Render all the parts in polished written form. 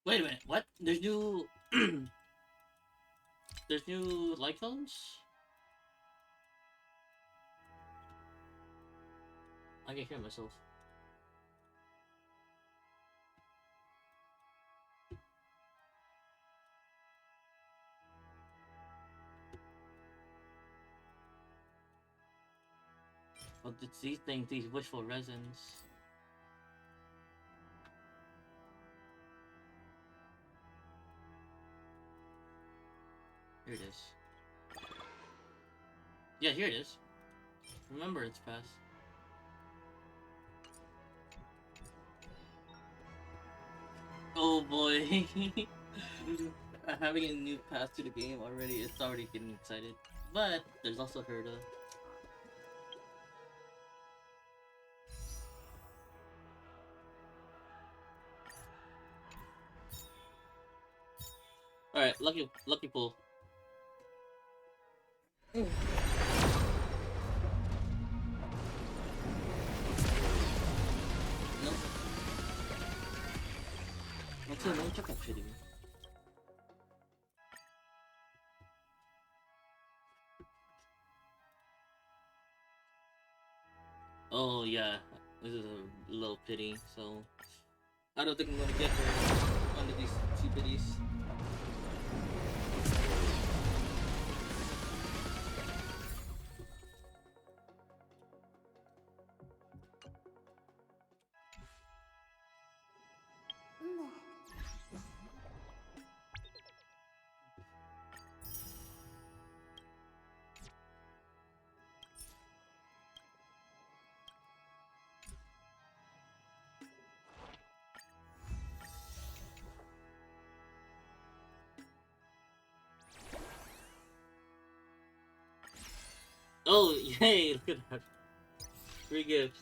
Wait a minute, what? There's new... There's new light colors? I can hear myself. Oh, it's these things, these wishful resins. Here it is. Yeah, here it is. Remember it's past. Oh boy. Having a new path to the game already, it's already getting excited. But there's also Herda. Alright, lucky pull. Nope. What's the no check up shitty? Oh yeah, this is a little pity, so I don't think I'm gonna get her under these two pities. Oh yay! Look at that. 3 gifts.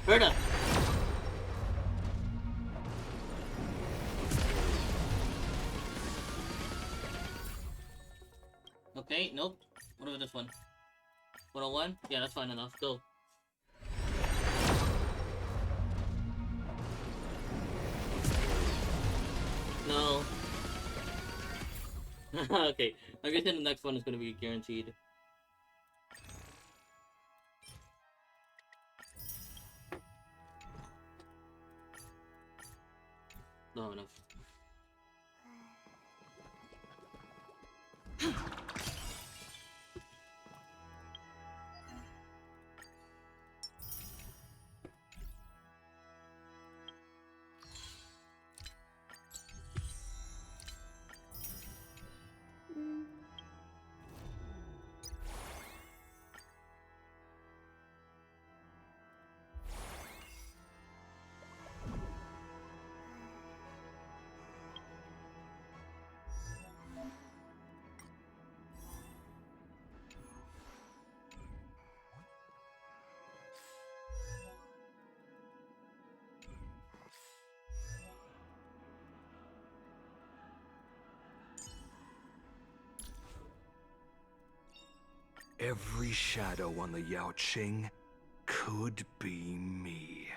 Herda! Okay, nope. What about this one? 101? Yeah, that's fine enough. Go. No. Okay, I guess the next one is gonna be guaranteed. Don't have enough. Every shadow on the Yao Qing could be me.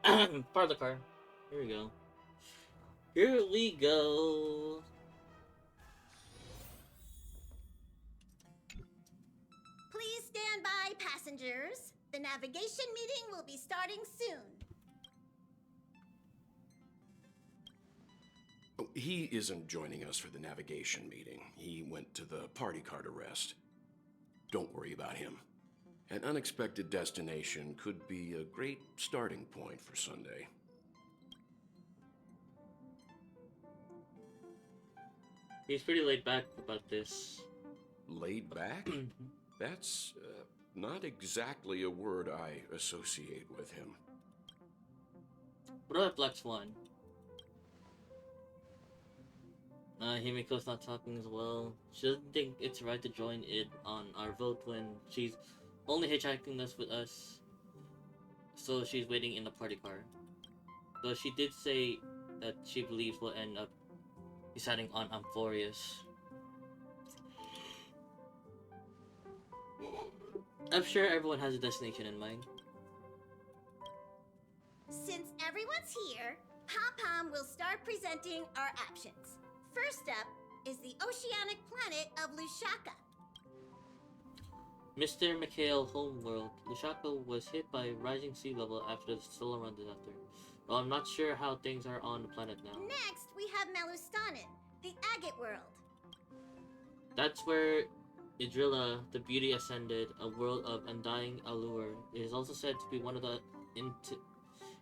Part of the car. Here we go. Here we go. Please stand by, passengers. The navigation meeting will be starting soon. Oh, he isn't joining us for the navigation meeting. He went to the party car to rest. Don't worry about him. An unexpected destination could be a great starting point for Sunday. He's pretty laid back about this. Laid back? That's not exactly a word I associate with him. What about Black Swan? Himiko's not talking as well. She doesn't think it's right to join in on our vote when she's only hitchhiking us with us. So she's waiting in the party car. Though she did say that she believes we'll end up deciding on Amphorius. I'm sure everyone has a destination in mind. Since everyone's here, Pom-Pom will start presenting our options. First up is the oceanic planet of Lushaka. Mr. Mikhail Homeworld. Lushaka was hit by rising sea level after the Stellaron disaster. Well, I'm not sure how things are on the planet now. Next, we have Malustanin, the Agate world. That's where Idrilla, the beauty ascended, a world of undying allure. It is also said to be one of the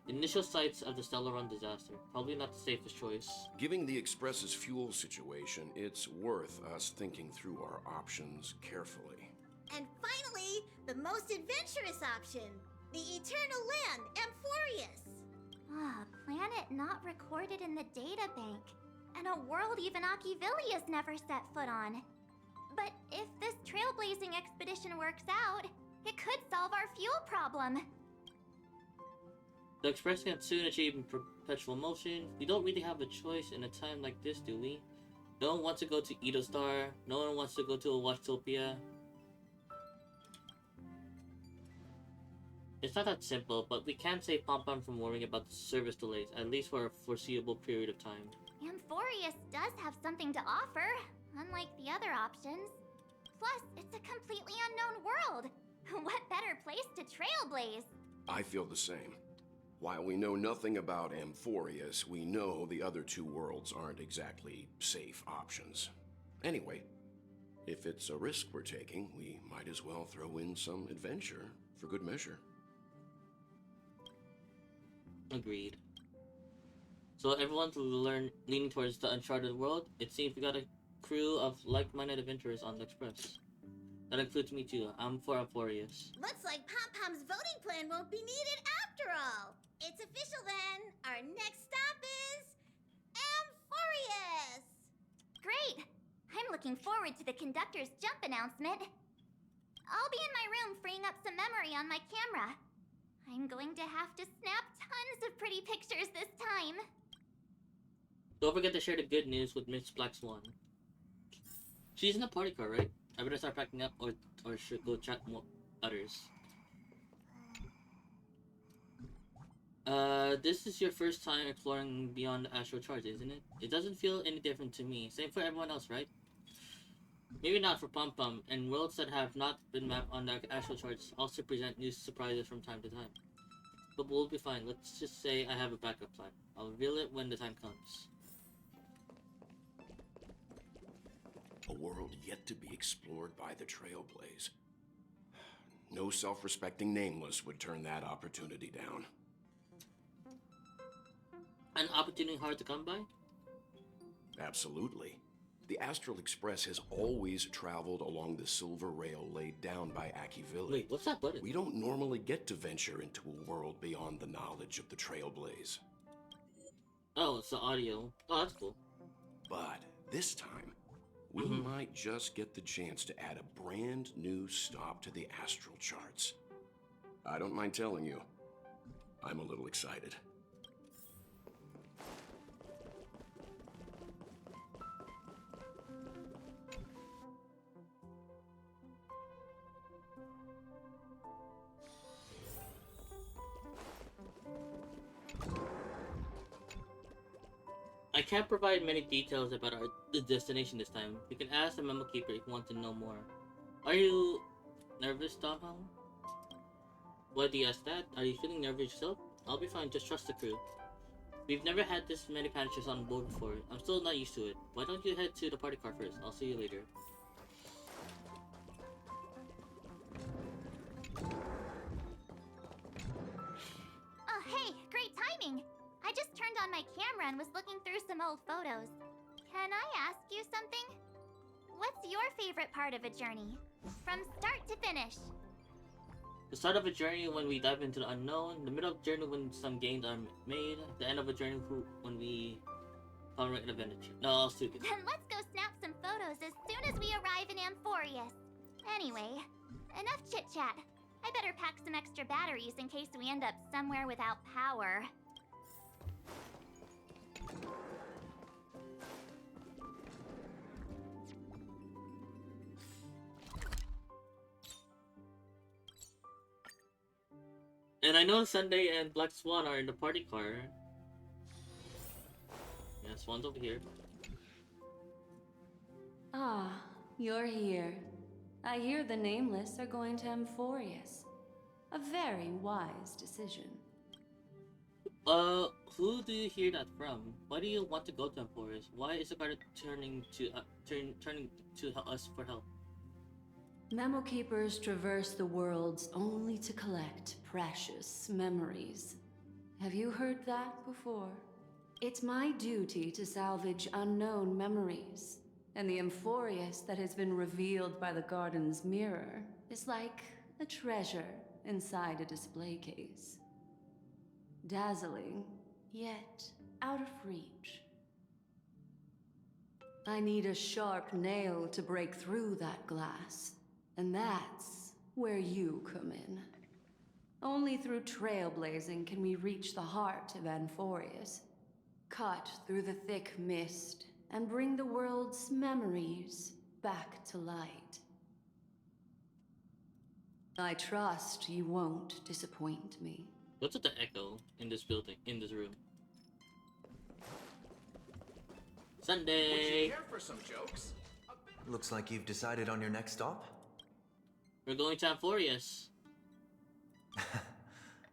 initial sites of the Stellaron disaster. Probably not the safest choice. Given the Express's fuel situation, it's worth us thinking through our options carefully. And finally, the most adventurous option, the eternal land, Amphorius. Ah, planet not recorded in the databank. And a world even Achivilius never set foot on. But if this trailblazing expedition works out, it could solve our fuel problem. The Express can soon achieve perpetual motion. We don't really have a choice in a time like this, do we? No one wants to go to Edo Star. No one wants to go to Watchtopia. It's not that simple, but we can't save Pom-Pom from worrying about the service delays, at least for a foreseeable period of time. Amphorius does have something to offer, unlike the other options. Plus, it's a completely unknown world. What better place to trailblaze? I feel the same. While we know nothing about Amphorius, we know the other two worlds aren't exactly safe options. Anyway, if it's a risk we're taking, we might as well throw in some adventure for good measure. Agreed. So everyone's leaning towards the uncharted world. It seems we got a crew of like-minded adventurers on the Express. That includes me too. I'm for Amphorius. Looks like Pom-Pom's voting plan won't be needed after all. It's official then. Our next stop is Amphorius. Great! I'm looking forward to the conductor's jump announcement. I'll be in my room freeing up some memory on my camera. I'm going to have to snap tons of pretty pictures this time. Don't forget to share the good news with Miss Black Swan. She's in the party car, right? I better start packing up or should go chat more others. This is your first time exploring beyond the astral charts, isn't it? It doesn't feel any different to me. Same for everyone else, right? Maybe not for Pom-Pom, and worlds that have not been mapped on the astral charts also present new surprises from time to time. But we'll be fine. Let's just say I have a backup plan. I'll reveal it when the time comes. A world yet to be explored by the Trailblaze. No self-respecting nameless would turn that opportunity down. An opportunity hard to come by? Absolutely. The Astral Express has always traveled along the silver rail laid down by Achivili. Wait, what's that button? We don't normally get to venture into a world beyond the knowledge of the Trailblaze. Oh, it's the audio. Oh, that's cool. But this time, we might just get the chance to add a brand new stop to the astral charts. I don't mind telling you, I'm a little excited. can't provide many details about the destination this time. You can ask the memo keeper if you want to know more. Are you nervous, Domham? Why do you ask that? Are you feeling nervous yourself? I'll be fine, just trust the crew. We've never had this many Punishers on board before. I'm still not used to it. Why don't you head to the party car first? I'll see you later. Oh, hey, great timing! I just turned on my camera and was looking through some old photos. Can I ask you something? What's your favorite part of a journey? From start to finish. The start of a journey when we dive into the unknown, the middle of a journey when some gains are made, the end of a journey when we tolerate an adventure. No, I'll stupid. Then let's go snap some photos as soon as we arrive in Amphorius. Anyway, enough chit-chat. I better pack some extra batteries in case we end up somewhere without power. And I know Sunday and Black Swan are in the party car. Yeah, Swan's over here. Ah, you're here. I hear the Nameless are going to Amphorius. A very wise decision. Who do you hear that from? Why do you want to go to Emporus? Why is the guard turning to us for help? Memo Keepers traverse the worlds only to collect precious memories. Have you heard that before? It's my duty to salvage unknown memories, and the Amphorius that has been revealed by the garden's mirror is like a treasure inside a display case. Dazzling, yet out of reach. I need a sharp nail to break through that glass, and that's where you come in. Only through trailblazing can we reach the heart of Amphorius, cut through the thick mist, and bring the world's memories back to light. I trust you won't disappoint me. What's with the echo in this building, in this room? Sunday! Would you care for some jokes? Looks like you've decided on your next stop. We're going to Amphorius.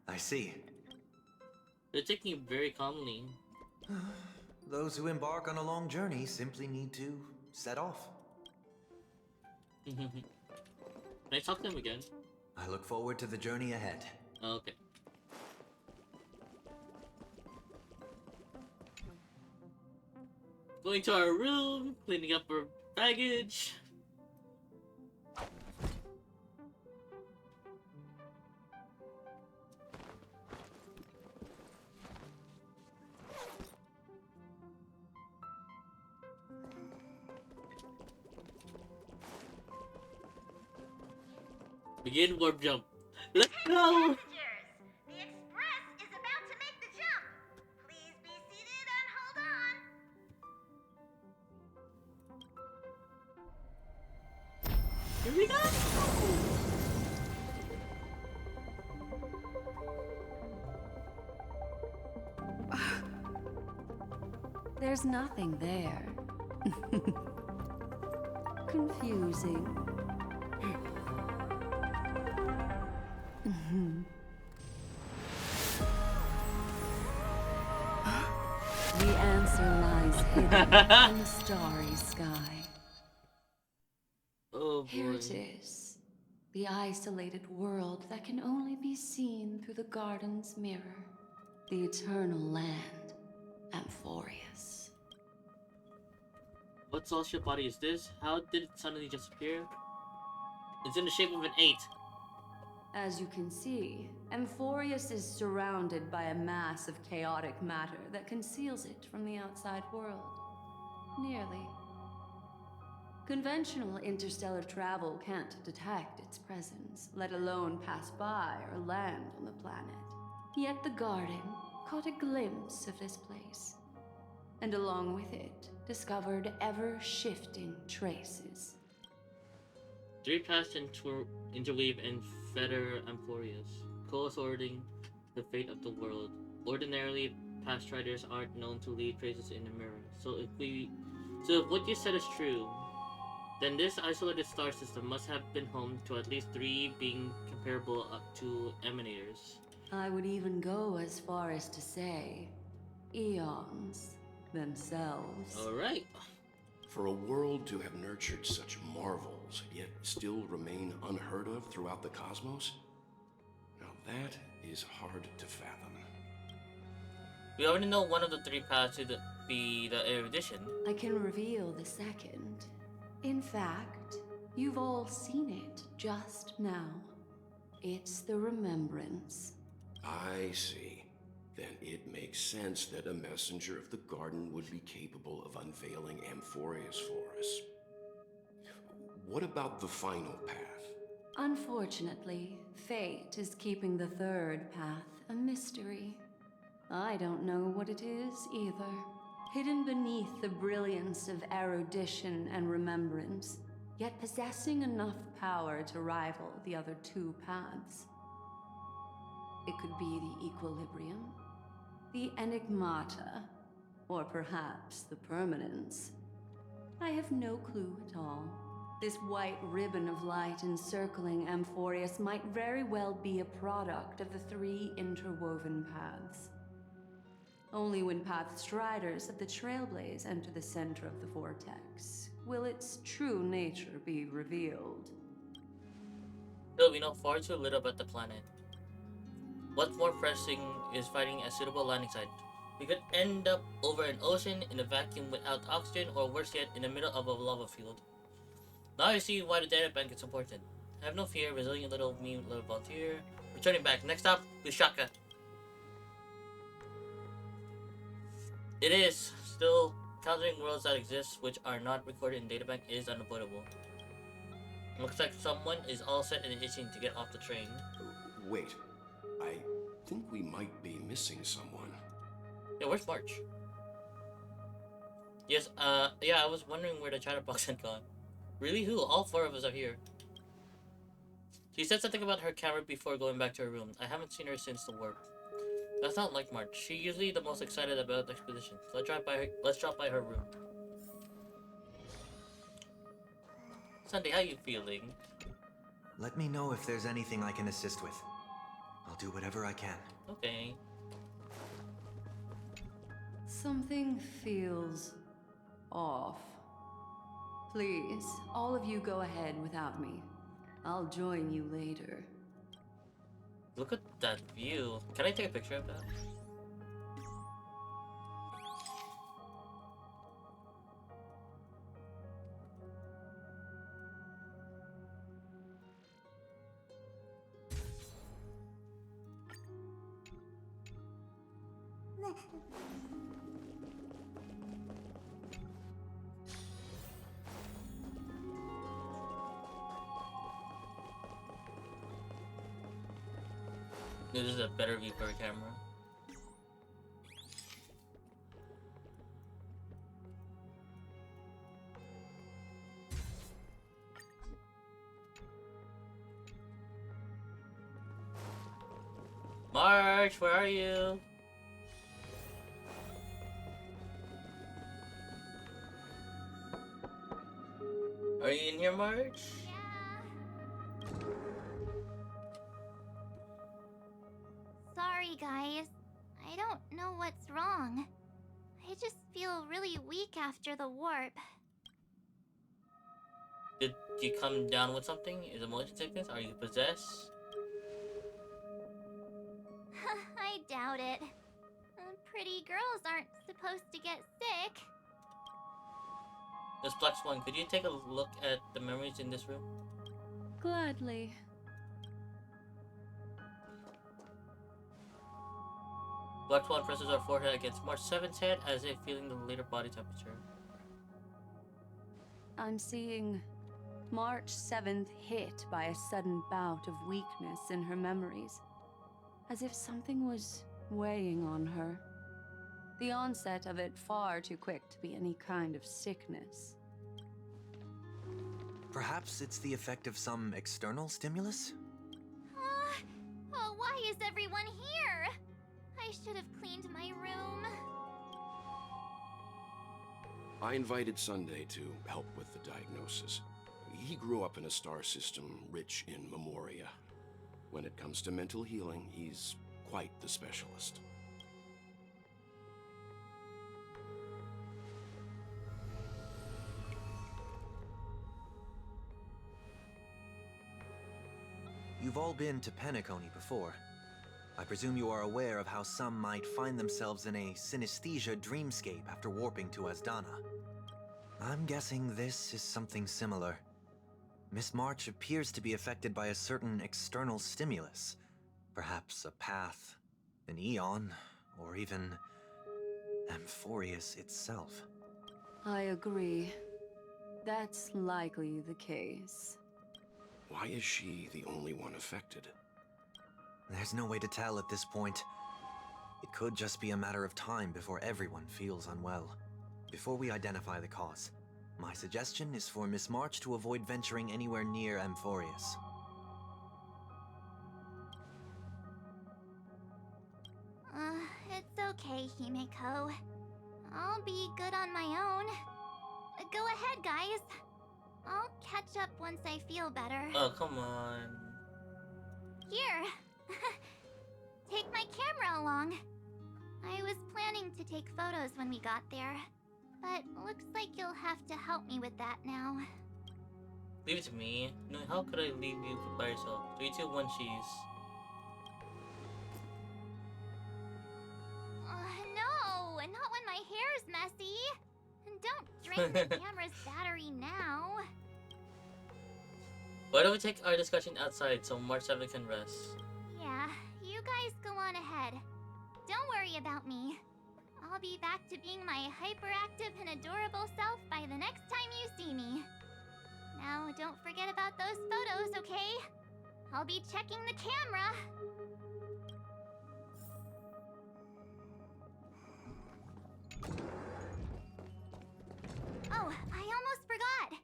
I see. They're taking it very calmly. Those who embark on a long journey simply need to set off. Can I talk to him again? I look forward to the journey ahead. Okay. Going to our room, cleaning up our baggage. Begin warp jump. Let's go! Passengers, the express is about to make the jump. Please be seated and hold on. Here we go! There's nothing there. Confusing. The answer lies hidden in the starry sky. Oh boy. Here it is. The isolated world that can only be seen through the garden's mirror. The eternal land, Amphorius. What celestial body is this? How did it suddenly just appear? It's in the shape of an 8. As you can see, Amphorius is surrounded by a mass of chaotic matter that conceals it from the outside world. Nearly. Conventional interstellar travel can't detect its presence, let alone pass by or land on the planet. Yet the garden caught a glimpse of this place, and along with it, discovered ever-shifting traces. 3 past interweave and fetter Amphorius, co-sorting the fate of the world. Ordinarily, past Striders aren't known to leave traces in the mirror. So if what you said is true, then this isolated star system must have been home to at least 3 being comparable up to emanators. I would even go as far as to say, eons themselves. Alright. For a world to have nurtured such marvels, yet still remain unheard of throughout the cosmos? Now that is hard to fathom. We already know one of the 3 paths to be the erudition. I can reveal the second. In fact, you've all seen it just now. It's the remembrance. I see. Then it makes sense that a messenger of the garden would be capable of unveiling Amphorius for us. What about the final path? Unfortunately, fate is keeping the third path a mystery. I don't know what it is either. Hidden beneath the brilliance of erudition and remembrance, yet possessing enough power to rival the other 2 paths. It could be the equilibrium, the enigmata, or perhaps the permanence. I have no clue at all. This white ribbon of light encircling Amphorius might very well be a product of the 3 interwoven paths. Only when path striders of the Trailblaze enter the center of the vortex will its true nature be revealed. Still, we know far too little about the planet. What's more pressing is finding a suitable landing site. We could end up over an ocean in a vacuum without oxygen, or worse yet, in the middle of a lava field. Now I see why the data bank is important. Have no fear, resilient little volunteer. Returning back. Next stop, Lusaka. It is still countering worlds that exist which are not recorded in databank is unavoidable. Looks like someone is all set and itching to get off the train. Wait, I think we might be missing someone. Yeah, where's March? Yes, yeah, I was wondering where the chatterbox had gone. Really? Who? All 4 of us are here. She said something about her camera before going back to her room. I haven't seen her since the warp. That's not like March. She's usually the most excited about the expedition. Let's drop by her room. Sunday, how you feeling? Let me know if there's anything I can assist with. I'll do whatever I can. Okay. Something feels off. Please, all of you go ahead without me. I'll join you later. Look at that view. Can I take a picture of that? This is a better view for a camera. March, where are you? Are you in here, March? Sorry, guys. I don't know what's wrong. I just feel really weak after the warp. Did you come down with something? Is it motion sickness? Are you possessed? I doubt it. Pretty girls aren't supposed to get sick. Miss Black Swan, could you take a look at the memories in this room? Gladly. Black Swan presses her forehead against March 7th's head as if feeling the later body temperature. I'm seeing March 7th hit by a sudden bout of weakness in her memories, as if something was weighing on her. The onset of it far too quick to be any kind of sickness. Perhaps it's the effect of some external stimulus? Oh, why is everyone here? I I should have cleaned my room. I invited Sunday to help with the diagnosis. He grew up in a star system rich in memoria. When it comes to mental healing, he's quite the specialist. You've all been to Penacony before. I presume you are aware of how some might find themselves in a synesthesia dreamscape after warping to Asdana. I'm guessing this is something similar. Miss March appears to be affected by a certain external stimulus. Perhaps a path, an eon, or even Amphorius itself. I agree. That's likely the case. Why is she the only one affected? There's no way to tell at this point. It could just be a matter of time before everyone feels unwell. Before we identify the cause, my suggestion is for Miss March to avoid venturing anywhere near Amphorius. It's okay, Himeko. I'll be good on my own. Go ahead, guys. I'll catch up once I feel better. Oh, come on. Here. Take my camera along. I was planning to take photos when we got there, but looks like you'll have to help me with that now. Leave it to me. No, how could I leave you by yourself? 3, 2, 1, cheese. No, not when my hair's messy. Don't drain the camera's battery now. Why don't we take our discussion outside so March 7 can rest? Yeah, you guys go on ahead. Don't worry about me. I'll be back to being my hyperactive and adorable self by the next time you see me. Now, don't forget about those photos, okay? I'll be checking the camera. Oh, I almost forgot.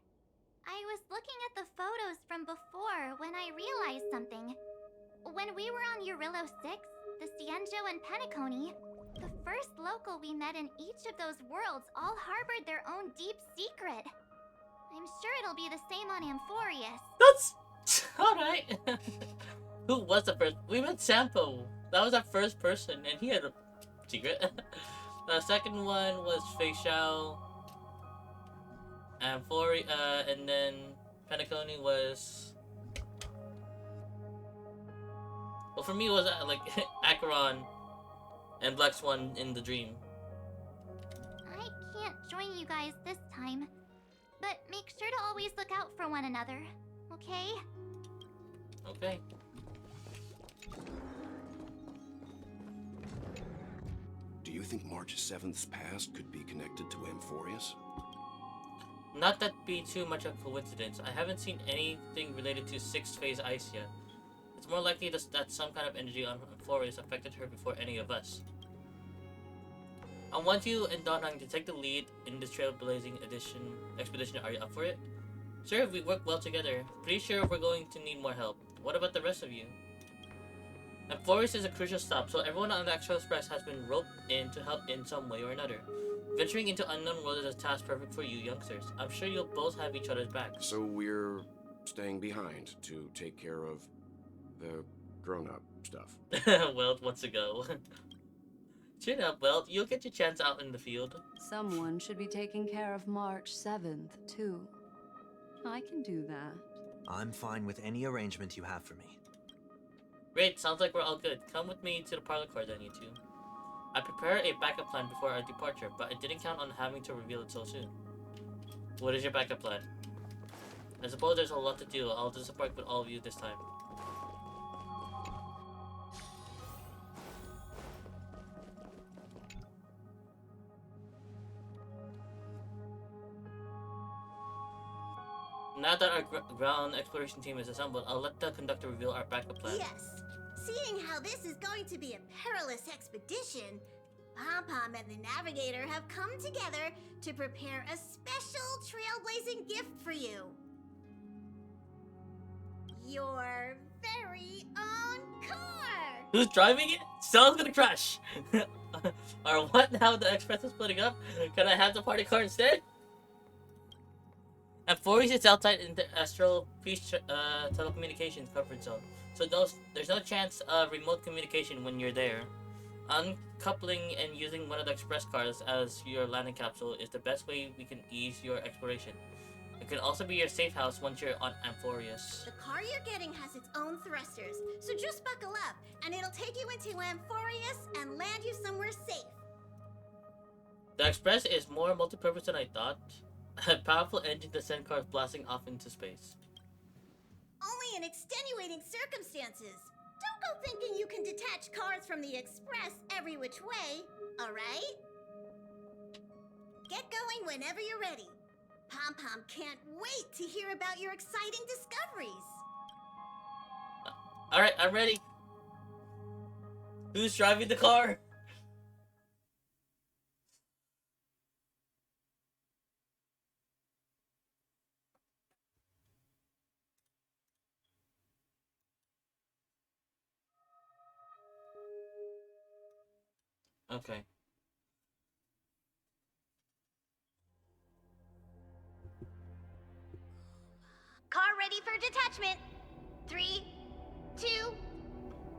I was looking at the photos from before when I realized something. When we were on Eurillo 6, the Cienjo and Penacony, the first local we met in each of those worlds all harbored their own deep secret. I'm sure it'll be the same on Amphorius. That's alright. Who was the first? We met Sampo. That was our first person, and he had a secret. The second one was Fei Xiao. And then Penacony was... Well, for me, it was like Acheron and Black Swan in the dream. I can't join you guys this time, but make sure to always look out for one another, okay? Okay. Do you think March 7th's past could be connected to Amphorius? Not that be too much of a coincidence. I haven't seen anything related to 6th phase ice yet. It's more likely that some kind of energy on Amphorius affected her before any of us. I want you and Donhang to take the lead in this trailblazing expedition. Are you up for it? Sure, if we work well together. Pretty sure we're going to need more help. What about the rest of you? Amphorius is a crucial stop, so everyone on the Extra Express has been roped in to help in some way or another. Venturing into unknown worlds is a task perfect for you youngsters. I'm sure you'll both have each other's backs. So we're staying behind to take care of the grown-up stuff. Welt wants to go. Chin up, Welt. You'll get your chance out in the field. Someone should be taking care of March 7th, too. I can do that. I'm fine with any arrangement you have for me. Great, sounds like we're all good. Come with me to the parlor car then, you two. I prepared a backup plan before our departure, but I didn't count on having to reveal it so soon. What is your backup plan? I suppose there's a lot to do. I'll disappoint with all of you this time. Now that our ground exploration team is assembled, I'll let the conductor reveal our backup plan. Yes. Seeing how this is going to be a perilous expedition, Pom-Pom and the Navigator have come together to prepare a special trailblazing gift for you. Your very own car! Who's driving it? Someone's gonna crash! Or what now? The express is splitting up? Can I have the party car instead? And Fories is outside in the astral telecommunications coverage zone, so there's no chance of remote communication when you're there. Uncoupling and using one of the express cars as your landing capsule is the best way we can ease your exploration. It can also be your safe house once you're on Amphorius. The car you're getting has its own thrusters, so just buckle up, and it'll take you into Amphorius and land you somewhere safe. The Express is more multi-purpose than I thought. A powerful engine to send cars blasting off into space. Only in extenuating circumstances. Don't go thinking you can detach cars from the Express every which way, alright? Get going whenever you're ready. Pom-Pom can't wait to hear about your exciting discoveries. Alright, I'm ready. Who's driving the car? Okay. Car ready for detachment. 3, 2,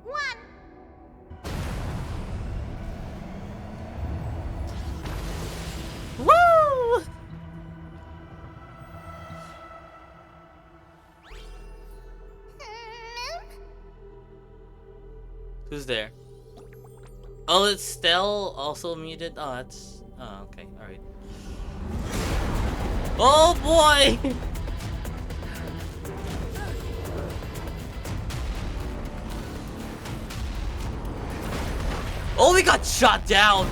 1. Woo! Who's there? Oh, it's Stell also muted. Oh, that's. Oh, okay. Alright. Oh boy! Oh, we got shot down!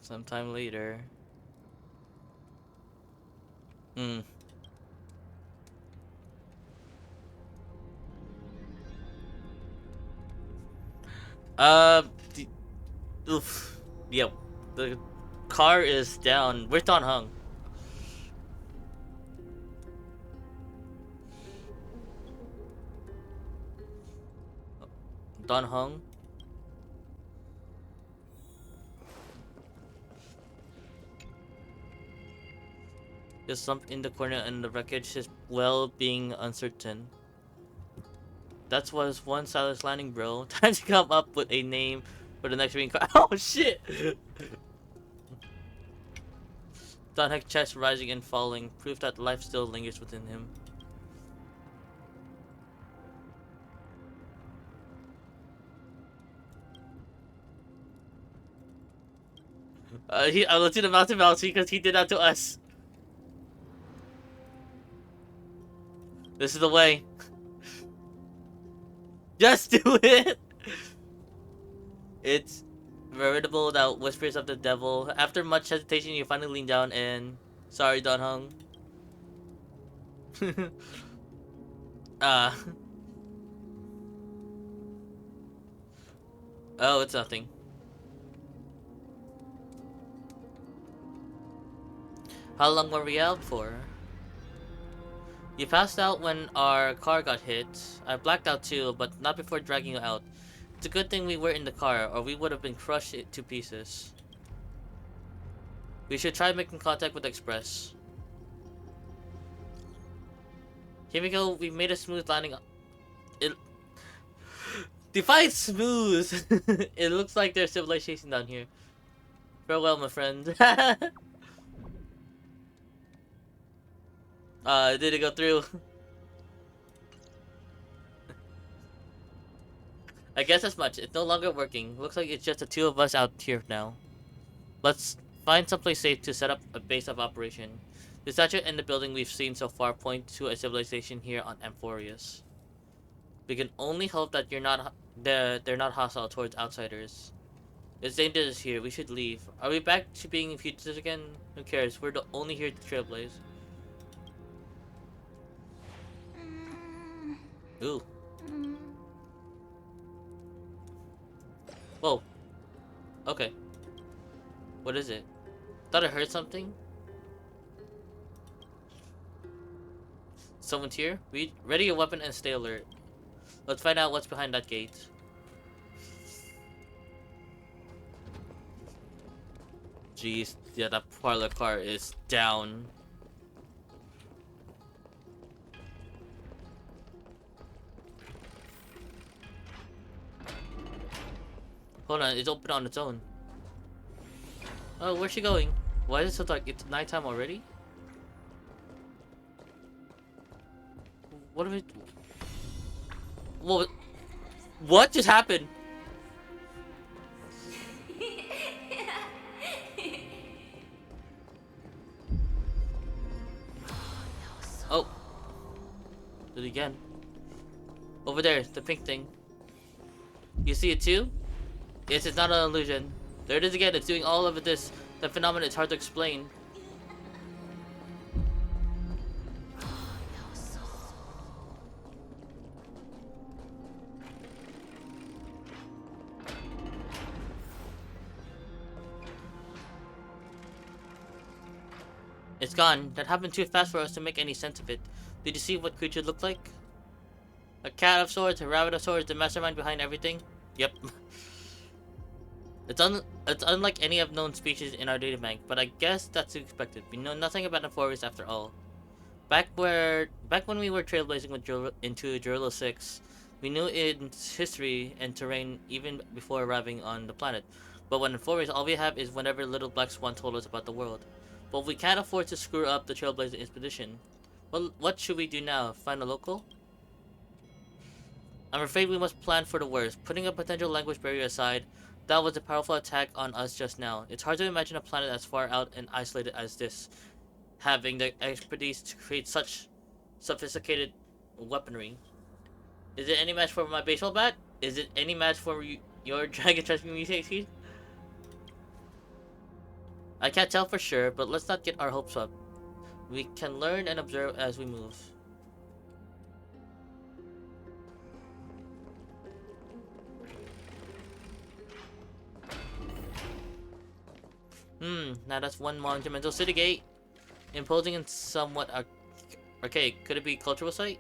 Sometime later. Hmm. The, oof. Yep. The car is down. Where's Don Hung? Don Hung? Just slumped in the corner and the wreckage, his well-being uncertain. That's was one Silas landing, bro. Time to come up with a name for the next green car. Oh shit! Don Heck's chest rising and falling, proof that life still lingers within him. I looked to the mountain mouse because he did that to us. This is the way. Just do it! It's veritable that whispers of the devil. After much hesitation, you finally lean down and... Sorry, Don Hung. Oh, it's nothing. How long were we out for? You passed out when our car got hit. I blacked out too, but not before dragging you out. It's a good thing we were in the car, or we would have been crushed to pieces. We should try making contact with Express. Here we go. We've made a smooth landing. It define smooth. It looks like there's civilization down here. Farewell, my friend. Did it go through? I guess as much. It's no longer working. Looks like it's just the two of us out here now. Let's find someplace safe to set up a base of operation. The statue in the building we've seen so far point to a civilization here on Amphorius. We can only hope that they're not hostile towards outsiders. It's dangerous here. We should leave. Are we back to being fugitives again? Who cares? We're the only here to trailblaze. Ooh. Whoa. Okay. What is it? Thought I heard something? Someone's here? Ready your weapon and stay alert. Let's find out what's behind that gate. Jeez, yeah, that parlor car is down. Hold on, it's open on its own. Oh, where's she going? Why is it so dark? It's nighttime already? What are we... What just happened? Oh. Do it again. Over there, the pink thing. You see it too? Yes, it's not an illusion. There it is again, it's doing all of this. The phenomenon is hard to explain. It's gone. That happened too fast for us to make any sense of it. Did you see what creature looked like? A cat of swords, a rabbit of swords, the mastermind behind everything? Yep. It's unlike any of known species in our databank, but I guess that's expected. We know nothing about the forest after all. Back when we were trailblazing into Jorilo 6, we knew its history and terrain even before arriving on the planet. But when in forest, all we have is whatever little black swan told us about the world. But we can't afford to screw up the trailblazing expedition. Well, what should we do now? Find a local? I'm afraid we must plan for the worst. Putting a potential language barrier aside, that was a powerful attack on us just now. It's hard to imagine a planet as far out and isolated as this, having the expertise to create such sophisticated weaponry. Is it any match for my baseball bat? Is it any match for your dragon transmutation? I can't tell for sure, but let's not get our hopes up. We can learn and observe as we move. Now that's one monumental city gate. Imposing and somewhat archaic. Could it be a cultural site?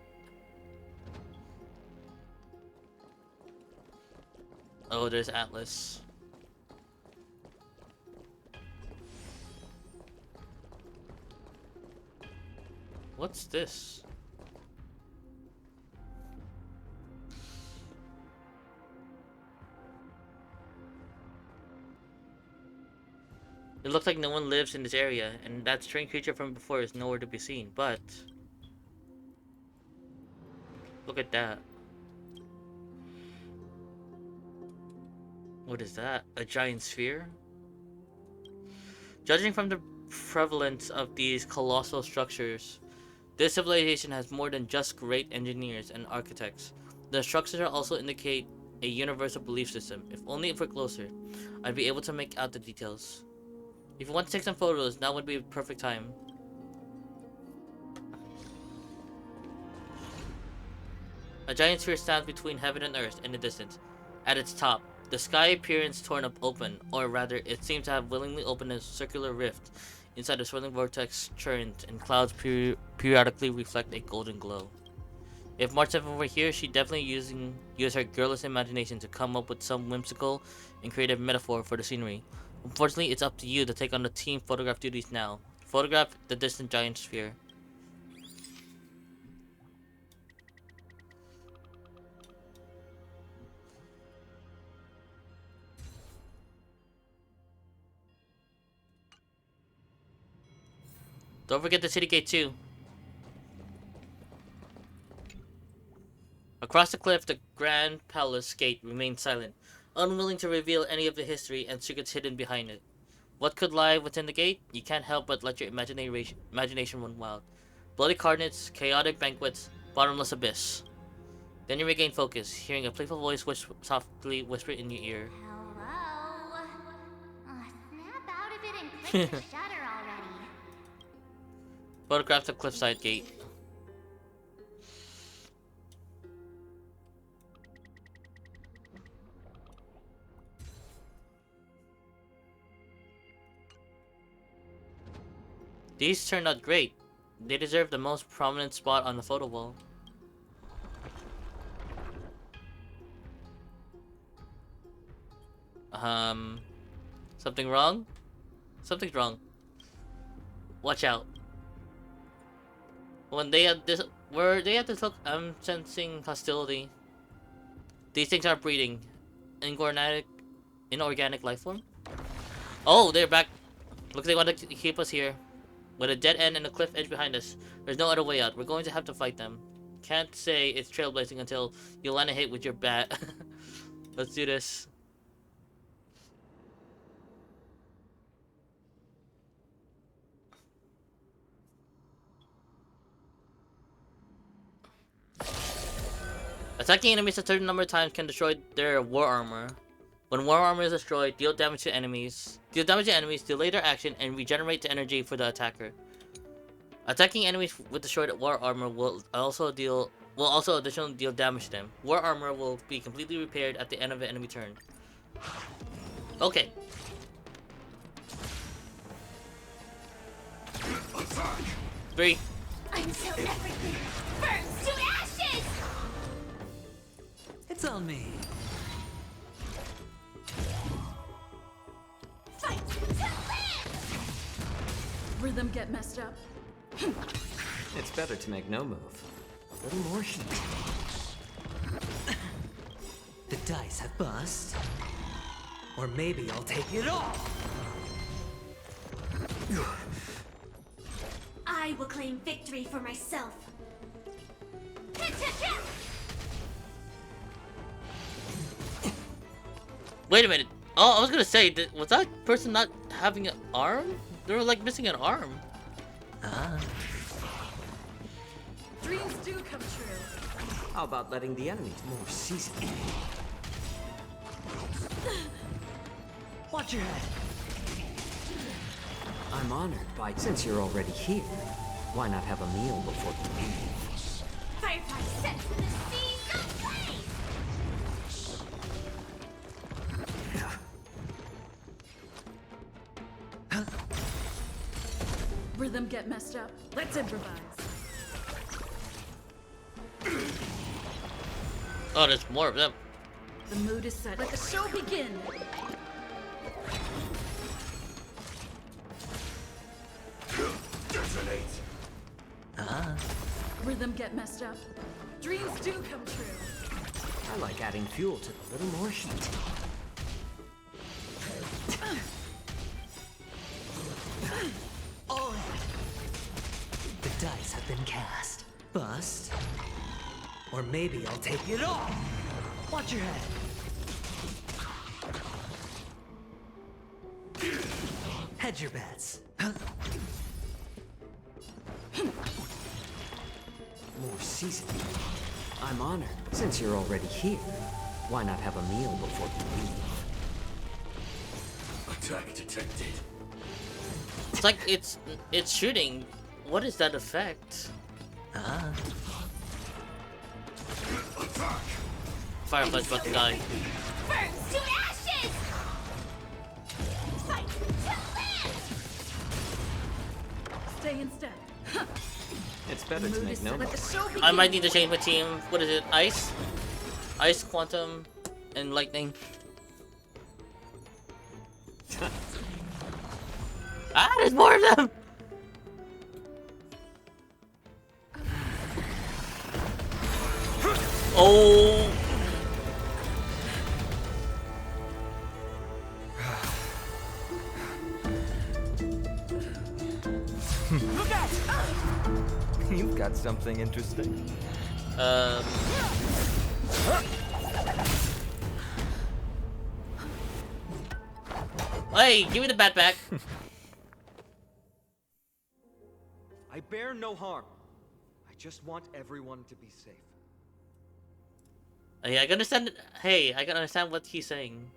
Oh, there's Atlas. What's this? It looks like no one lives in this area, and that strange creature from before is nowhere to be seen, but... Look at that. What is that? A giant sphere? Judging from the prevalence of these colossal structures, this civilization has more than just great engineers and architects. The structures also indicate a universal belief system. If only if we're closer, I'd be able to make out the details. If you want to take some photos, now would be a perfect time. A giant sphere stands between heaven and earth in the distance. At its top, the sky appears torn up open, or rather, it seems to have willingly opened a circular rift. Inside the swirling vortex churns, and clouds periodically reflect a golden glow. If Martin were here, she'd definitely use her girlish imagination to come up with some whimsical and creative metaphor for the scenery. Unfortunately, it's up to you to take on the team photograph duties now. Photograph the distant giant sphere. Don't forget the city gate too. Across the cliff, the Grand Palace gate remained silent, unwilling to reveal any of the history and secrets hidden behind it. What could lie within the gate? You can't help but let your imagination run wild. Bloody carnets, chaotic banquets, bottomless abyss. Then you regain focus, hearing a playful voice softly whisper in your ear. Hello? Snap out of it and click the shutter already. Photograph the cliffside gate. These turned out great. They deserve the most prominent spot on the photo wall. Something wrong? Something's wrong. Watch out. When they have this, where they have this look, I'm sensing hostility. These things are breeding. Inorganic life form? Oh, they're back. Looks like they want to keep us here. With a dead end and a cliff edge behind us. There's no other way out. We're going to have to fight them. Can't say it's trailblazing until you land a hit with your bat. Let's do this. Attacking enemies a certain number of times can destroy their war armor. When war armor is destroyed, deal damage to enemies. Delay their action, and regenerate the energy for the attacker. Attacking enemies with destroyed war armor will also additionally deal damage to them. War armor will be completely repaired at the end of an enemy turn. Okay. Three. Until everything burns to ashes! It's on me. Fight to live! Rhythm get messed up. It's better to make no move. A little more heat. The dice have bust. Or maybe I'll take it all. I will claim victory for myself. Wait a minute. Oh, I was gonna say, was that person not having an arm? They were like missing an arm. Ah. Dreams do come true. How about letting the enemies more season? Watch your head. I'm honored by since you're already here. Why not have a meal before you leave? Firefly sets the scene ablaze! Rhythm get messed up. Let's improvise. Oh, there's more of them. The mood is set. Let the show begin. Detonate! Ah. Rhythm get messed up. Dreams do come true. I like adding fuel to a little more heat. Oh. The dice have been cast. Bust. Or maybe I'll take it all. Watch your head. Hedge your bets. More seasoning. I'm honored. Since you're already here, why not have a meal before you leave? Attack detected. It's like it's shooting. What is that effect? Ah. Attack! Firefly's about to die. Burns to ashes! Fight to live! Stay in step. It's better to make no Let the move. show begin. I might need to change my team. What is it? Ice? Ice, Quantum, and Lightning. Ah, there's more of them! Oh! Look out! You've got something interesting. Hey, give me the bat back. I bear no harm. I just want everyone to be safe. Hey, I can understand. Hey, I can understand what he's saying.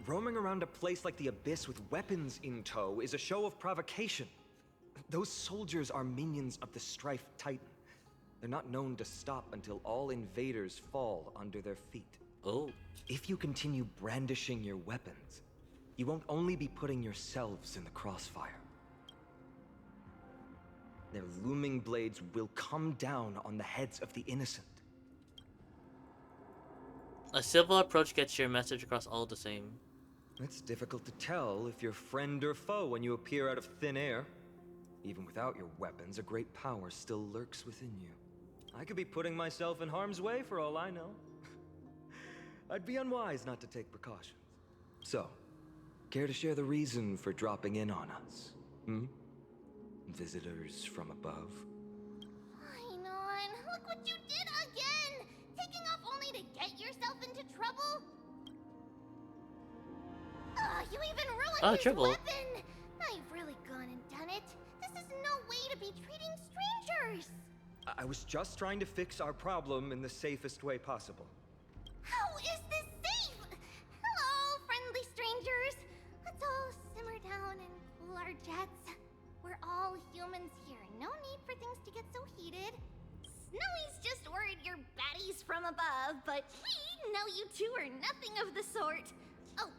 Roaming around a place like the Abyss with weapons in tow is a show of provocation. Those soldiers are minions of the Strife Titan. They're not known to stop until all invaders fall under their feet. Oh. If you continue brandishing your weapons, you won't only be putting yourselves in the crossfire. Their looming blades will come down on the heads of the innocent. A civil approach gets your message across all the same. It's difficult to tell if you're friend or foe when you appear out of thin air. Even without your weapons, a great power still lurks within you. I could be putting myself in harm's way for all I know. I'd be unwise not to take precautions. So, care to share the reason for dropping in on us? Visitors from above? Ainon, look what you did again! Taking off only to get yourself into trouble? You even ruined his trouble. weapon! Now you've really gone and done it. This is no way to be treating strangers! I was just trying to fix our problem in the safest way possible. How is this safe? Hello, friendly strangers. Let's all simmer down and cool our jets. We're all humans here. No need for things to get so heated. Snowy's just worried you're baddies from above, but we know you two are nothing of the sort. Oh,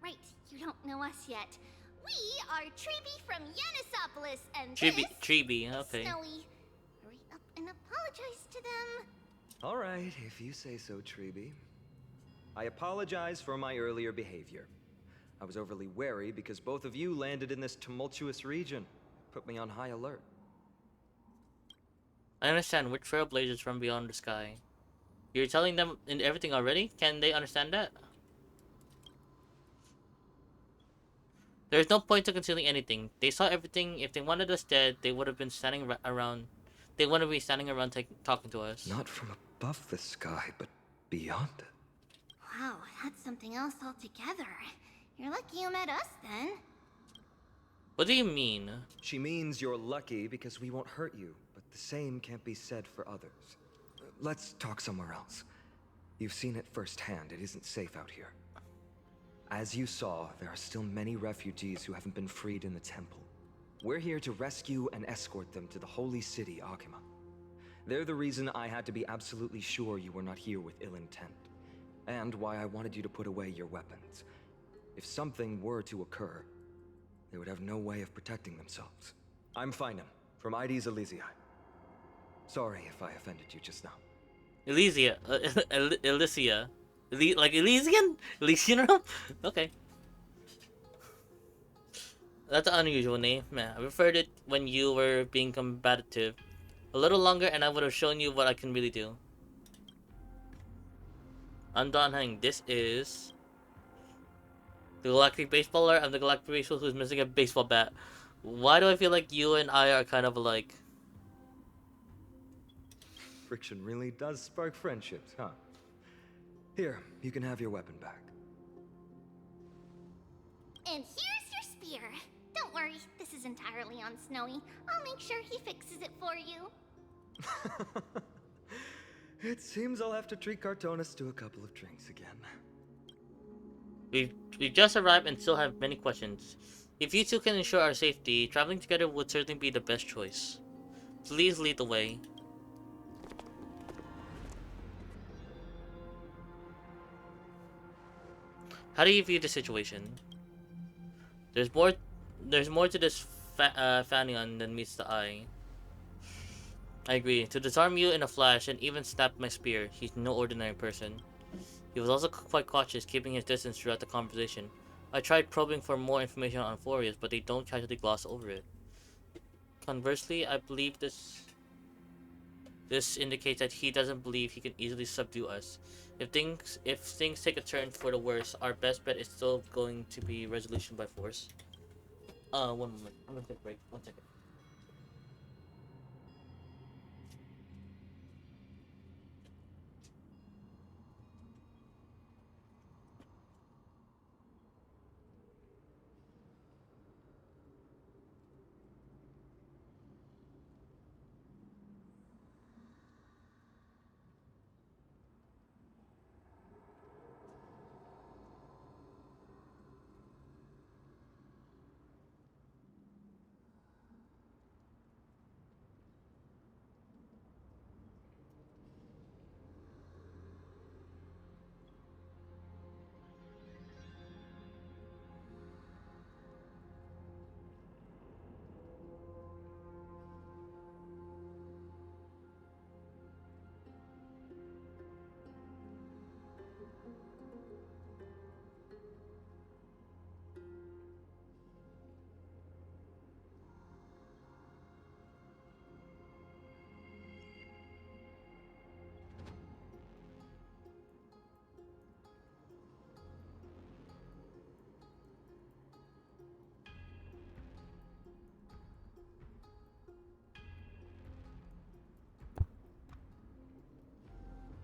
right. You don't know us yet. We are Treeby from Yanisopolis, and Treeby, okay. Snowy. Hurry up and apologize to them. All right, if you say so, Treeby. I apologize for my earlier behavior. I was overly wary because both of you landed in this tumultuous region. Put me on high alert. I understand. We're trailblazers from beyond the sky. You're telling them everything already? Can they understand that? There's no point to concealing anything. They saw everything. If they wanted us dead, they would have been standing around. They wouldn't be standing around talking to us. Not from above the sky, but beyond it. Wow, that's something else altogether. You're lucky you met us, then. What do you mean? She means you're lucky because we won't hurt you, but the same can't be said for others. Let's talk somewhere else. You've seen it firsthand. It isn't safe out here. As you saw, there are still many refugees who haven't been freed in the temple. We're here to rescue and escort them to the holy city, Akima. They're the reason I had to be absolutely sure you were not here with ill intent, and why I wanted you to put away your weapons. If something were to occur, they would have no way of protecting themselves. I'm Finam, from ID's Elysia. Sorry if I offended you just now. Elysia. Elysia. Like Elysian? Elysian realm? Okay. That's an unusual name. Man, I preferred it when you were being combative. A little longer and I would have shown you what I can really do. I'm Don Heng. This is... the Galactic Baseballer. I'm the Galactic Baseballer who's missing a baseball bat. Why do I feel like you and I are kind of alike? Friction really does spark friendships, huh? Here, you can have your weapon back. And here's your spear. Don't worry, this is entirely on Snowy. I'll make sure he fixes it for you. It seems I'll have to treat Cartonis to a couple of drinks again. We've just arrived and still have many questions. If you two can ensure our safety, traveling together would certainly be the best choice. Please lead the way. How do you view the situation? There's more to this Fanion than meets the eye. I agree. To disarm you in a flash and even snap my spear, he's no ordinary person. He was also quite cautious, keeping his distance throughout the conversation. I tried probing for more information on Forius, but they don't casually gloss over it. Conversely, I believe this indicates that he doesn't believe he can easily subdue us. If things take a turn for the worse, our best bet is still going to be resolution by force. One moment. I'm gonna take a break. 1 second.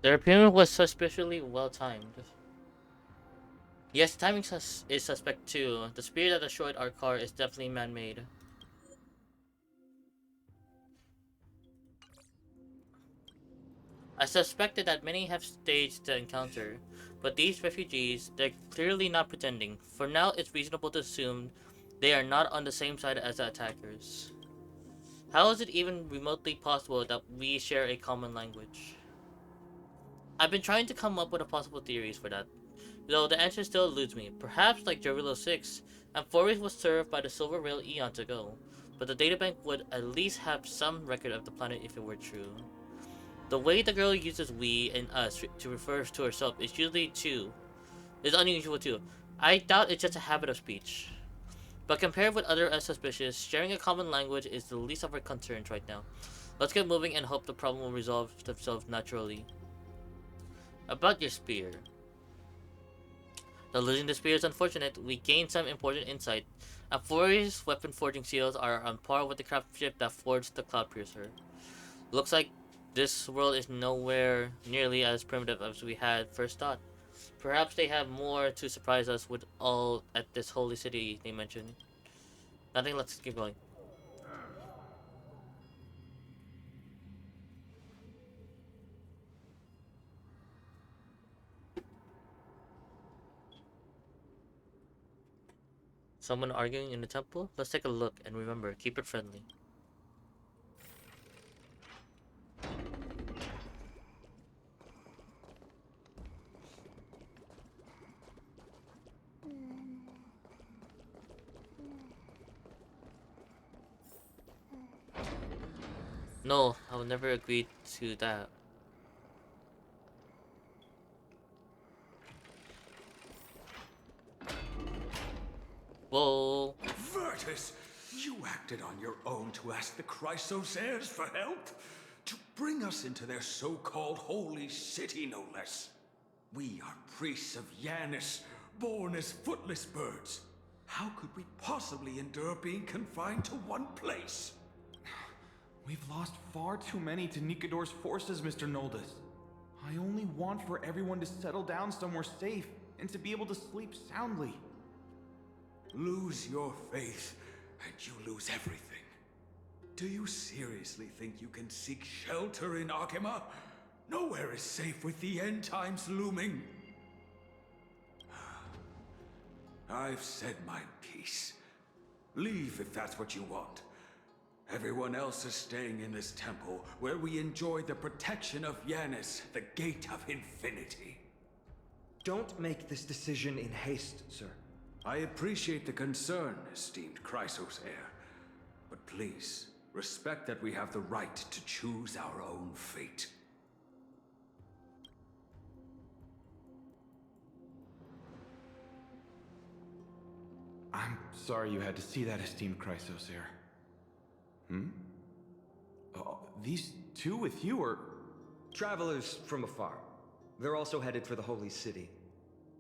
Their appearance was suspiciously well timed. Yes, timing is suspect too. The spear that destroyed our car is definitely man-made. I suspected that many have staged the encounter, but these refugees, they're clearly not pretending. For now, it's reasonable to assume they are not on the same side as the attackers. How is it even remotely possible that we share a common language? I've been trying to come up with a possible theories for that, though the answer still eludes me. Perhaps, like Jarilo 6, Amphoris was served by the Silver Rail eons ago, but the databank would at least have some record of the planet if it were true. The way the girl uses we and us to refer to herself is unusual too. I doubt it's just a habit of speech. But compared with other suspicious, sharing a common language is the least of our concerns right now. Let's get moving and hope the problem will resolve themselves naturally. About your spear. Though losing the spear is unfortunate, we gained some important insight. Amphori's weapon forging seals are on par with the craftsmanship that forged the Cloudpiercer. Looks like this world is nowhere nearly as primitive as we had first thought. Perhaps they have more to surprise us with all at this holy city they mentioned. Nothing, let's keep going. Someone arguing in the temple? Let's take a look and remember, keep it friendly. No, I will never agree to that. Whoa. Virtus, you acted on your own to ask the Chrysos heirs for help? To bring us into their so-called holy city, no less. We are priests of Yanis, born as footless birds. How could we possibly endure being confined to one place? We've lost far too many to Nikador's forces, Mr. Noldus. I only want for everyone to settle down somewhere safe and to be able to sleep soundly. Lose your faith, and you lose everything. Do you seriously think you can seek shelter in Akima? Nowhere is safe with the end times looming. I've said my piece. Leave if that's what you want. Everyone else is staying in this temple, where we enjoy the protection of Yanis, the Gate of Infinity. Don't make this decision in haste, sir. I appreciate the concern, esteemed Chrysos heir. But please, respect that we have the right to choose our own fate. I'm sorry you had to see that, esteemed Chrysos heir. These two with you are... Travelers from afar. They're also headed for the Holy City.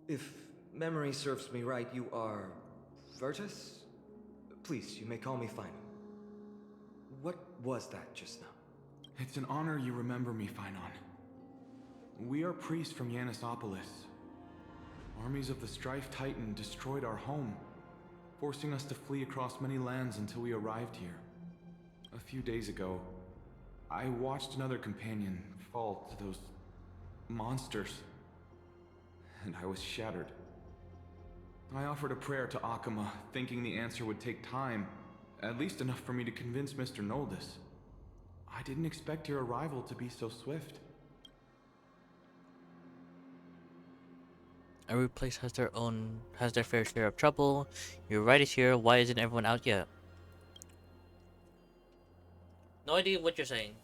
If memory serves me right, you are... Virtus? Please, you may call me Final. What was that just now? It's an honor you remember me, Phynon. We are priests from Yanisopolis. Armies of the Strife Titan destroyed our home, forcing us to flee across many lands until we arrived here. A few days ago, I watched another companion fall to those monsters, and I was shattered. I offered a prayer to Akima, thinking the answer would take time, at least enough for me to convince Mr. Noldus. I didn't expect your arrival to be so swift. Every place has their fair share of trouble. Your right is here. Why isn't everyone out yet? No idea what you're saying.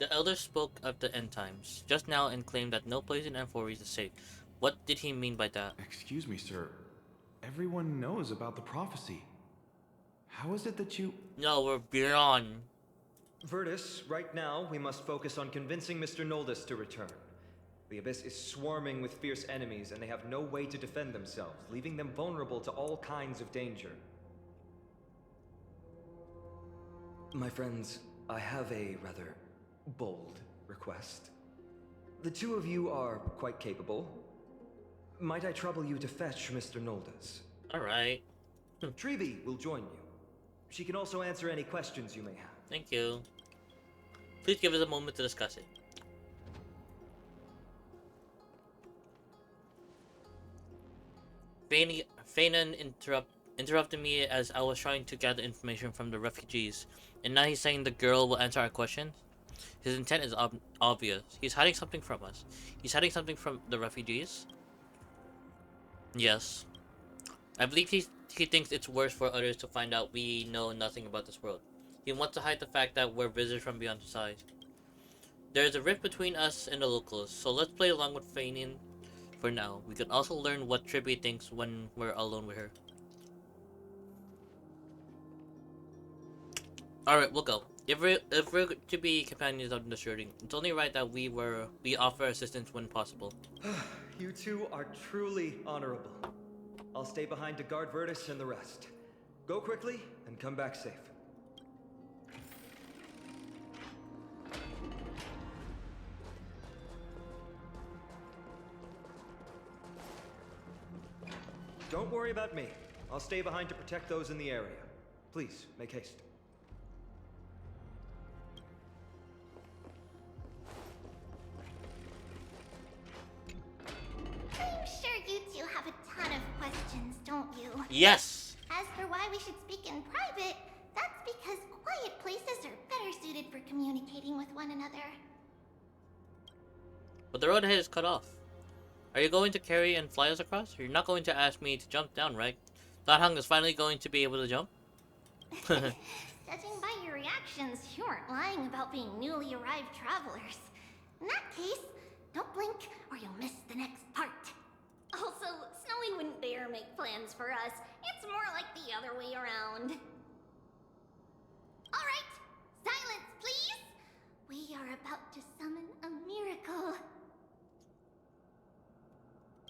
The elder spoke of the end times just now and claimed that no place in Amphoris is safe. What did he mean by that? Excuse me, sir. Everyone knows about the prophecy. How is it that you... No, we're beyond. Virtus, right now, we must focus on convincing Mr. Noldus to return. The Abyss is swarming with fierce enemies, and they have no way to defend themselves, leaving them vulnerable to all kinds of danger. My friends, I have a rather bold request. The two of you are quite capable. Might I trouble you to fetch Mr. Noldes? Alright. Treevee will join you. She can also answer any questions you may have. Thank you. Please give us a moment to discuss it. Feinan interrupted me as I was trying to gather information from the refugees, and now he's saying the girl will answer our questions? His intent is obvious. He's hiding something from us. He's hiding something from the refugees? Yes. I believe he thinks it's worse for others to find out we know nothing about this world. He wants to hide the fact that we're visitors from beyond the side. There is a rift between us and the locals, so let's play along with Feinan for now. We can also learn what Trippy thinks when we're alone with her. Alright, we'll go. If we're to be companions of the shooting, it's only right that we offer assistance when possible. You two are truly honorable. I'll stay behind to guard Virtus and the rest. Go quickly and come back safe. Don't worry about me. I'll stay behind to protect those in the area. Please, make haste. I'm sure you two have a ton of questions, don't you? Yes! As for why we should speak in private, that's because quiet places are better suited for communicating with one another. But the road ahead is cut off. Are you going to carry and fly us across? You're not going to ask me to jump down, right? That Hung is finally going to be able to jump? Judging by your reactions, you aren't lying about being newly arrived travelers. In that case, don't blink or you'll miss the next part. Also, Snowy wouldn't dare make plans for us. It's more like the other way around. Alright, silence please! We are about to summon a miracle.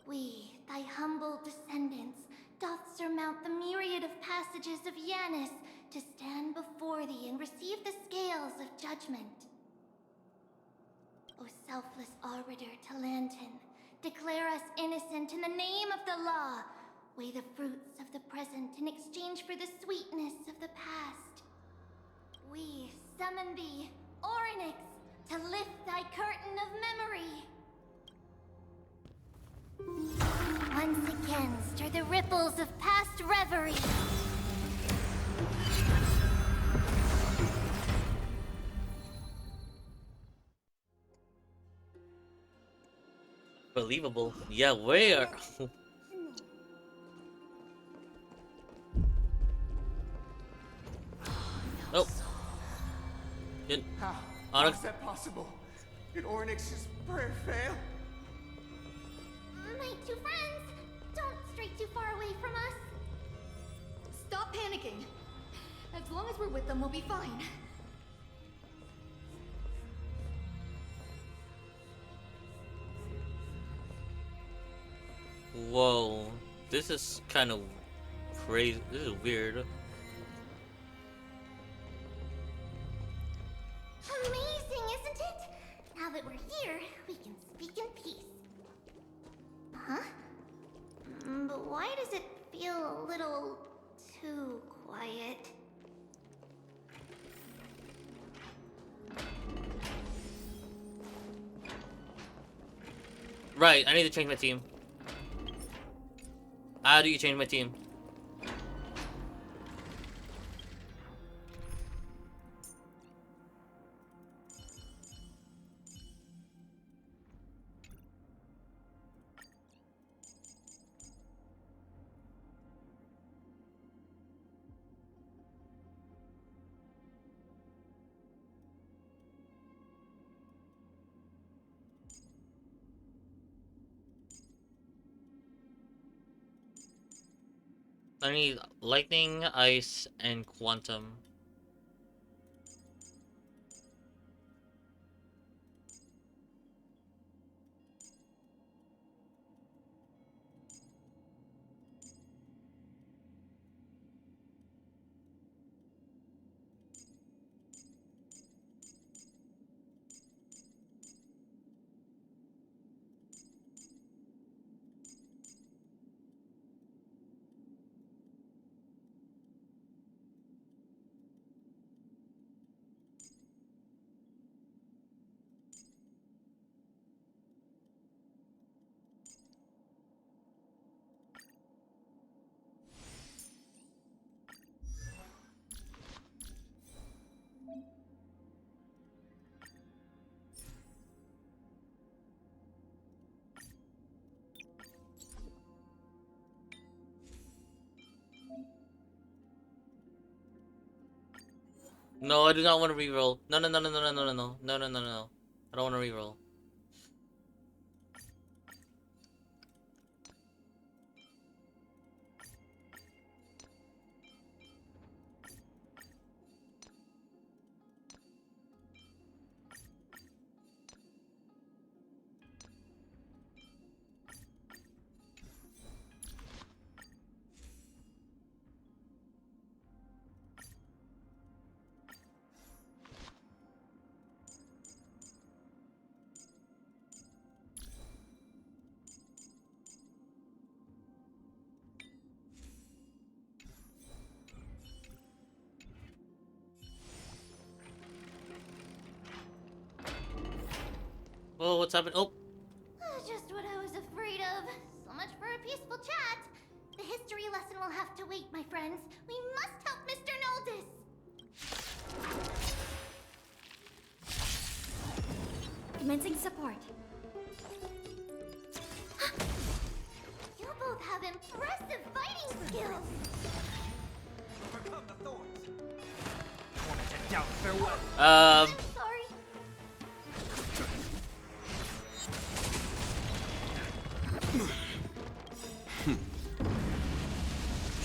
We, thy humble descendants, doth surmount the myriad of passages of Yanis to stand before thee and receive the scales of judgment. O selfless arbiter Talantin, declare us innocent in the name of the law. Weigh the fruits of the present in exchange for the sweetness of the past. We summon thee, Orynyx, to lift thy curtain of memory. Once again, stir the ripples of past reverie. Believable. Yeah, where? Oh. How is that possible? Did Orynyx's prayer fail? My two friends, don't stray too far away from us. Stop panicking. As long as we're with them, we'll be fine. Whoa. This is kind of crazy. This is weird. Amazing, isn't it? Now that we're here, we can speak in peace. Huh? But why does it feel a little too quiet? Right, I need to change my team. How do you change my team? I need lightning, ice, and quantum. No, I do not want to reroll. No, no, no, no, no, no, no, no, no, no, no, no. I don't want to reroll. Whoa, what's happening? Oh, Just what I was afraid of. So much for a peaceful chat. The history lesson will have to wait, my friends. We must help Mr. Noldis. Commencing support. You both have impressive fighting skills. Overcome the thorns. Wanted to doubt farewell. I'm sorry.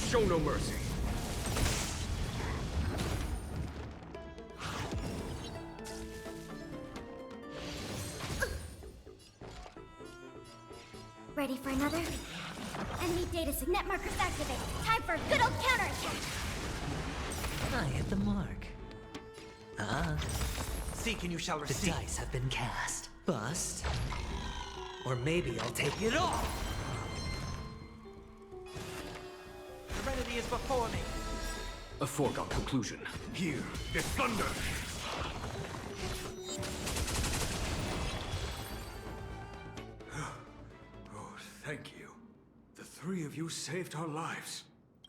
Show no mercy. Ready for another? Enemy data signet markers activated. Time for a good old counterattack. I hit the mark. Ah, Seek and you shall the receive. dice have been cast. Bust. Or maybe I'll take it all. Serenity is before me. A foregone conclusion. Hear the thunder! Oh, thank you. The three of you saved our lives.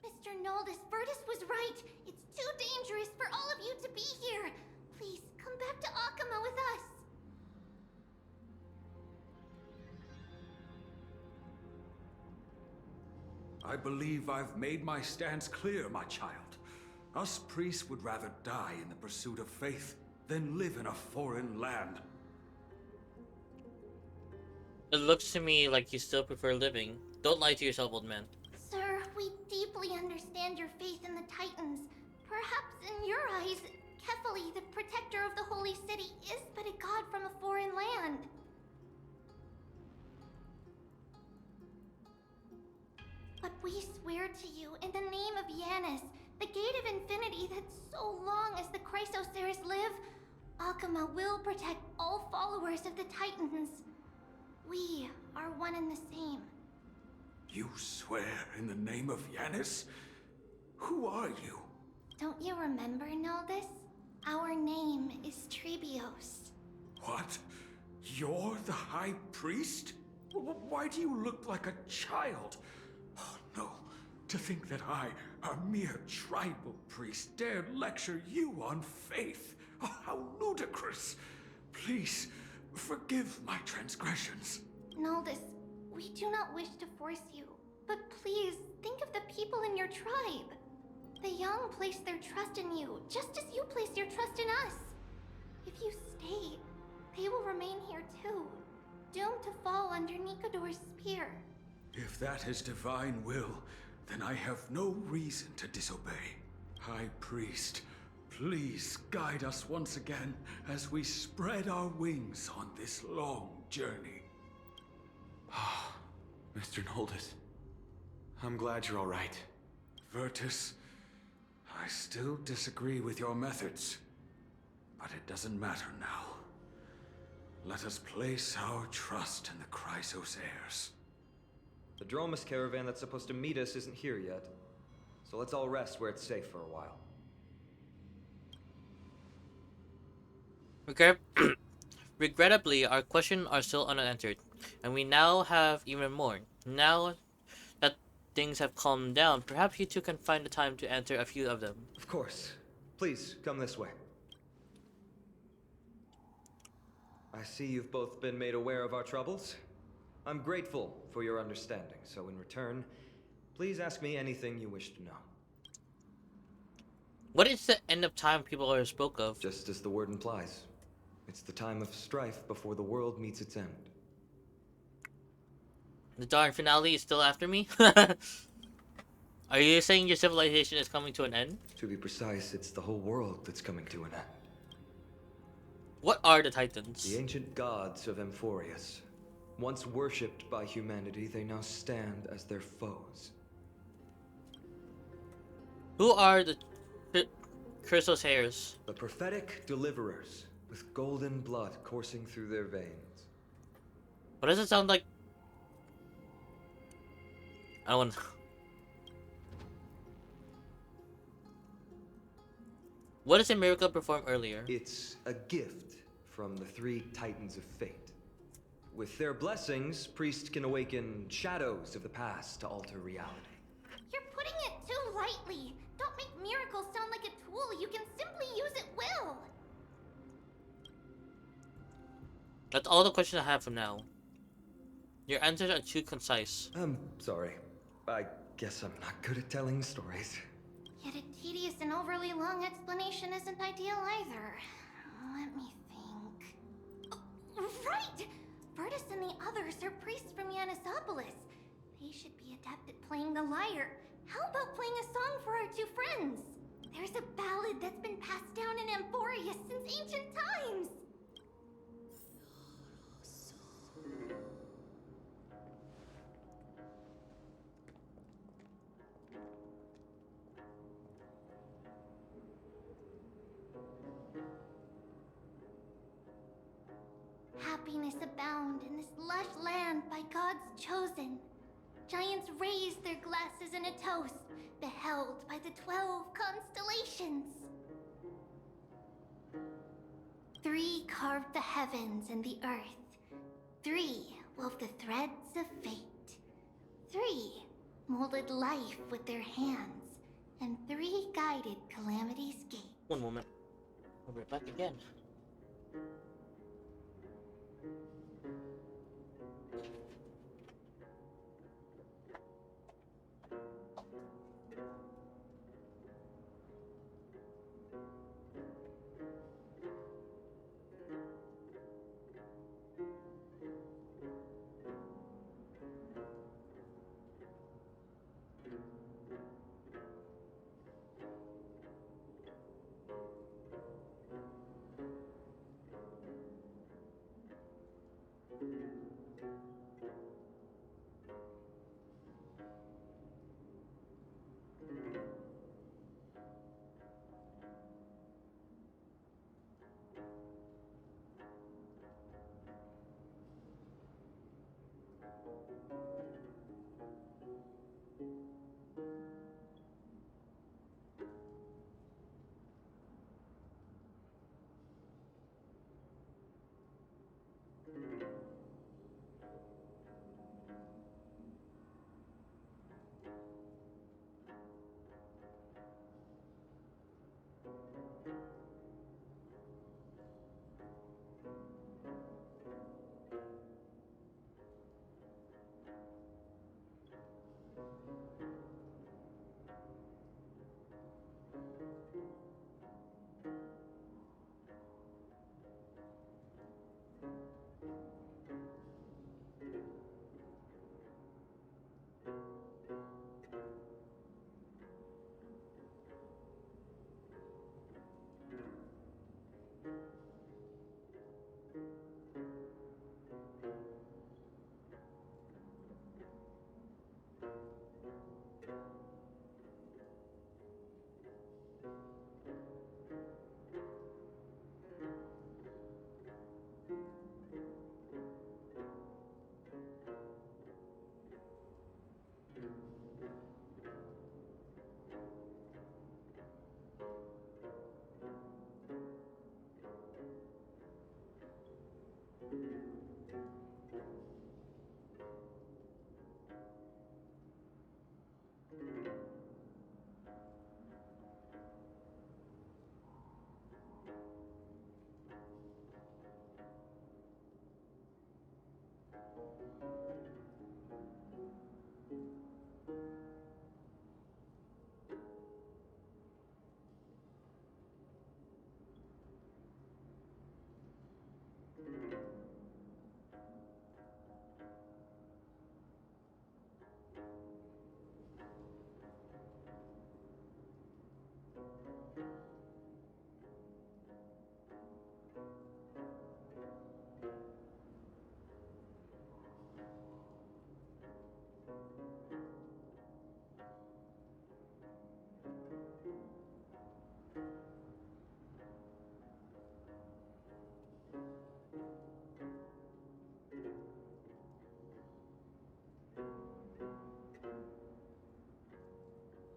Mr. Noldis, Virtus was right. It's too dangerous for all of you to be here. Please, come back to Akama with us. I believe I've made my stance clear, my child. Us priests would rather die in the pursuit of faith than live in a foreign land. it looks to me like you still prefer living. Don't lie to yourself, old man. Sir, we deeply understand your faith in the Titans. Perhaps in your eyes, Kefali, the protector of the Holy City, is but a god from a foreign land. But we swear to you, in the name of Yanis, the Gate of Infinity that so long as the Chrysoceres live, Akama will protect all followers of the Titans. We are one and the same. You swear in the name of Yanis? Who are you? Don't you remember, Noldis? Our name is Trebios. What? You're the High Priest? Why do you look like a child? Oh, no. To think that I, a mere tribal priest, dared lecture you on faith. Oh, how ludicrous. Please, forgive my transgressions. Noldis, we do not wish to force you, but please think of the people in your tribe. The young place their trust in you, just as you place your trust in us. If you stay, they will remain here too, doomed to fall under Nikador's spear. If that is divine will, then I have no reason to disobey. High Priest, please guide us once again as we spread our wings on this long journey. Mr. Noldis, I'm glad you're all right. Virtus, I still disagree with your methods, but it doesn't matter now. Let us place our trust in the Chrysoceres. The Dromus caravan that's supposed to meet us isn't here yet. So let's all rest where it's safe for a while. Okay. Regrettably, our questions are still unanswered, and we now have even more. Now that things have calmed down, perhaps you two can find the time to answer a few of them. Of course. Please, come this way. I see you've both been made aware of our troubles. I'm grateful for your understanding, so in return, please ask me anything you wish to know. What is the end of time people always spoke of? Just as the word implies. It's the time of strife before the world meets its end. The darn finale is still after me? Are you saying your civilization is coming to an end? To be precise, it's the whole world that's coming to an end. What are the Titans? The ancient gods of Amphorius. Once worshipped by humanity, they now stand as their foes. Who are the Chrysos? The prophetic deliverers, with golden blood coursing through their veins. What does it sound like? I want. What does a miracle perform earlier? It's a gift from the three Titans of Fate. With their blessings, priests can awaken shadows of the past to alter reality. You're putting it too lightly. Don't make miracles sound like a tool you can simply use at will. That's all the questions I have for now. Your answers are too concise. I'm sorry. I guess I'm not good at telling stories. Yet a tedious and overly long explanation isn't ideal either. Let me think. Oh, right! Virtus and the others are priests from Yanisopolis. They should be adept at playing the lyre. How about playing a song for our two friends? There's a ballad that's been passed down in Amphorius since ancient times. Happiness abound in this lush land by God's chosen. Giants raise their glasses in a toast, beheld by the 12 constellations. 3 carved the heavens and the earth. 3 wove the threads of fate. 3 molded life with their hands. And 3 guided calamity's gate. One moment. I'll be right back again.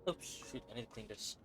Oops, shoot, I need to clean this.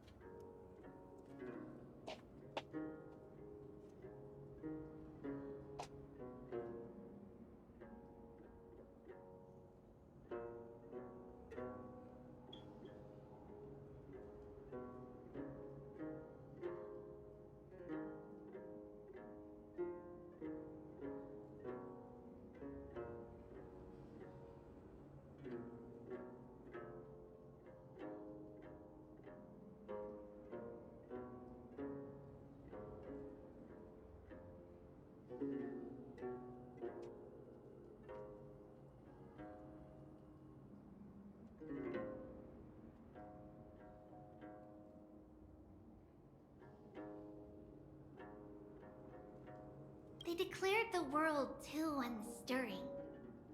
They declared the world too unstirring,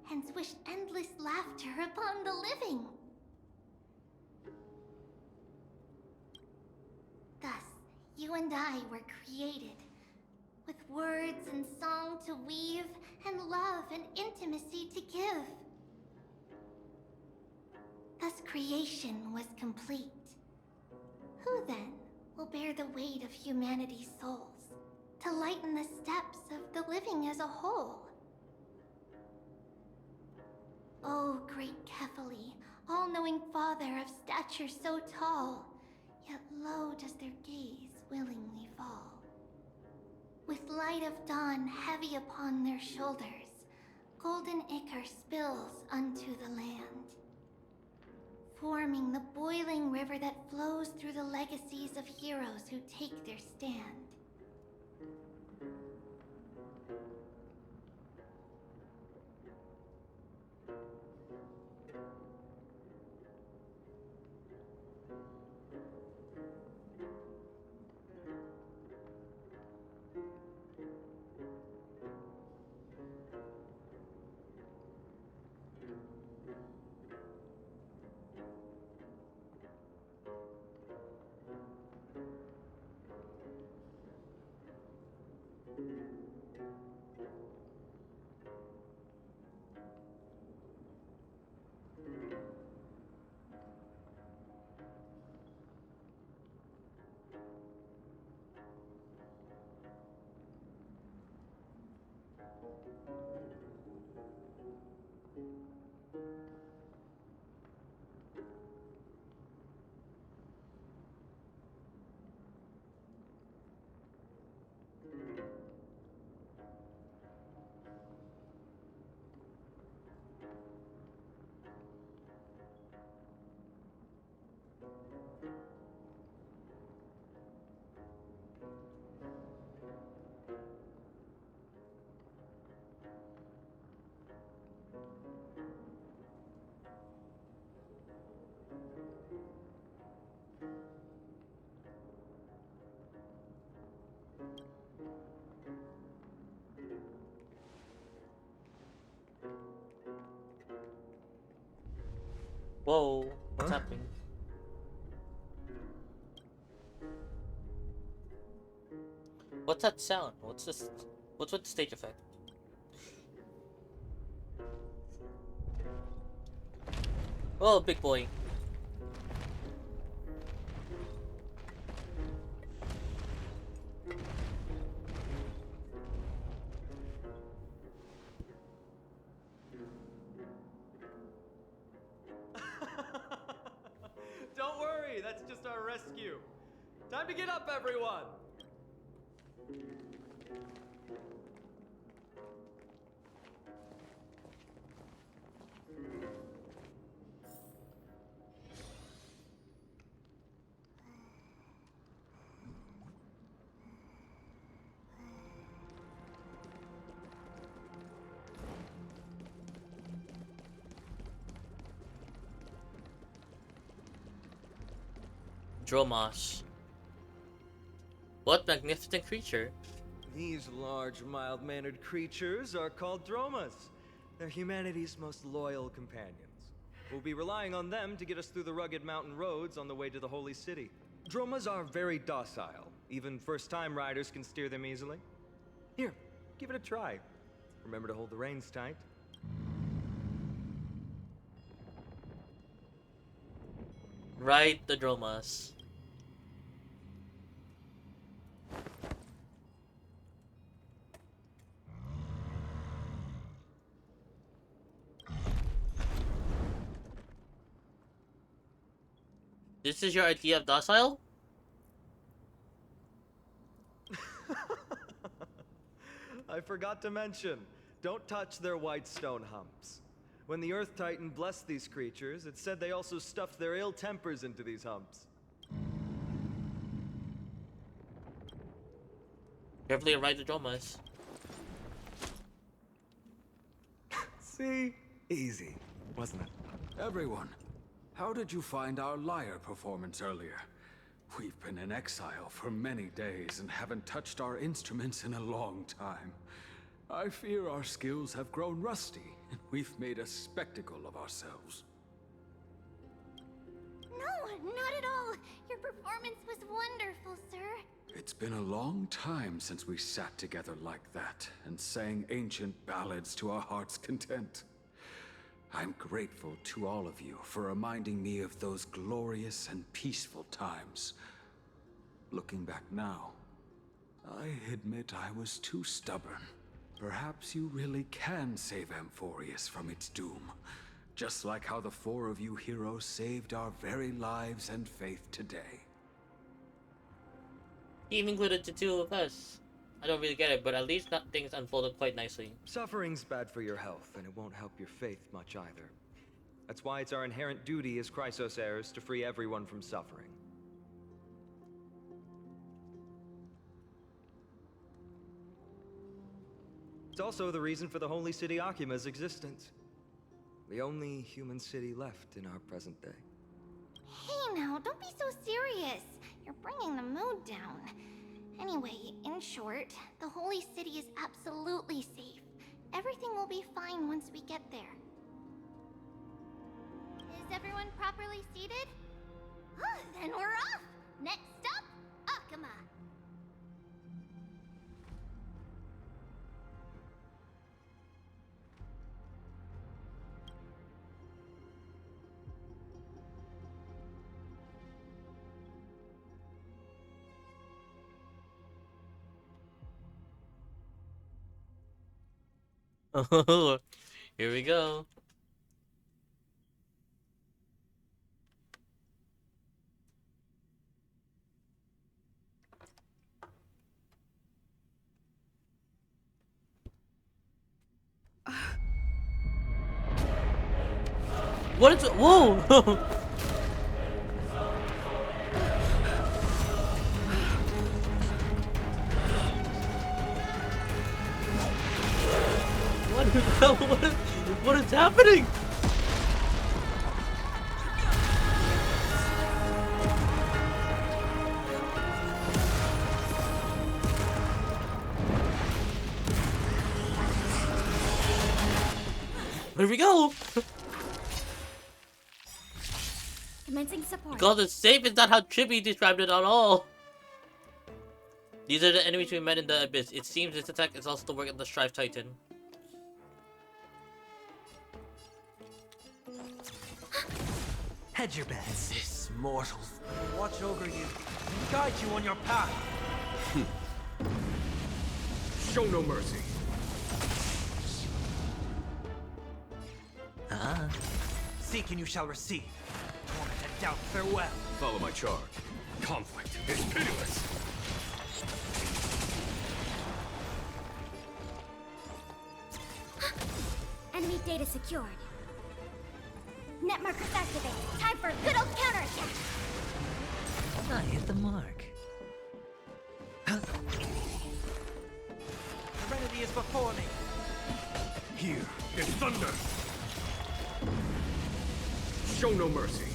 hence wished endless laughter upon the living. Thus, you and I were created, with words and song to weave, and love and intimacy to give. Thus creation was complete. Who then will bear the weight of humanity's souls, to lighten the steps of the living as a whole? O great Kephali, all-knowing father of stature so tall, yet low does their gaze willingly fall. With light of dawn heavy upon their shoulders, golden ichor spills unto the land, forming the boiling river that flows through the legacies of heroes who take their stand. Whoa, what's happening? What's that sound? What's this? What's with the stage effect? Oh, big boy. Don't worry, that's just our rescue. Time to get up, everyone! Dromos. What magnificent creature. These large, mild-mannered creatures are called Dromas. They're humanity's most loyal companions. We'll be relying on them to get us through the rugged mountain roads on the way to the Holy City. Dromas are very docile. Even first-time riders can steer them easily. Here, give it a try. Remember to hold the reins tight. Right, the Dromas. This is your idea of docile? I forgot to mention, don't touch their white stone humps. When the Earth Titan blessed these creatures, it said they also stuffed their ill tempers into these humps. Carefully ride the Dromas. See? Easy, wasn't it? Everyone, how did you find our lyre performance earlier? We've been in exile for many days and haven't touched our instruments in a long time. I fear our skills have grown rusty, and we've made a spectacle of ourselves. No, not at all. Your performance was wonderful, sir. It's been a long time since we sat together like that and sang ancient ballads to our heart's content. I'm grateful to all of you for reminding me of those glorious and peaceful times. Looking back now, I admit I was too stubborn. Perhaps you really can save Amphorius from its doom, just like how the four of you heroes saved our very lives and faith today. He even included the two of us. I don't really get it, but at least things unfolded quite nicely. Suffering's bad for your health, and it won't help your faith much either. That's why it's our inherent duty as Chrysos heirs to free everyone from suffering. It's also the reason for the Holy City Akima's existence. The only human city left in our present day. Hey now, don't be so serious. You're bringing the mood down. Anyway, in short, the Holy City is absolutely safe. Everything will be fine once we get there. Is everyone properly seated? Then we're off! Next stop, Akuma! Oh, here we go. What is it? Whoa! What the hell? What is happening? Here we go. Commencing support. Because it's safe is not how Chibi described it at all. These are the enemies we met in the Abyss. It seems this attack is also the work of the Strife Titan. Hedge your bets. This mortals watch over you and guide you on your path. Show no mercy. Seek and you shall receive. Torment and doubt, farewell. Follow my charge. Conflict is pitiless. Enemy data secured. Net markers activated. Time for a good old counterattack. I hit the mark. Serenity is before me. Here is thunder. Show no mercy.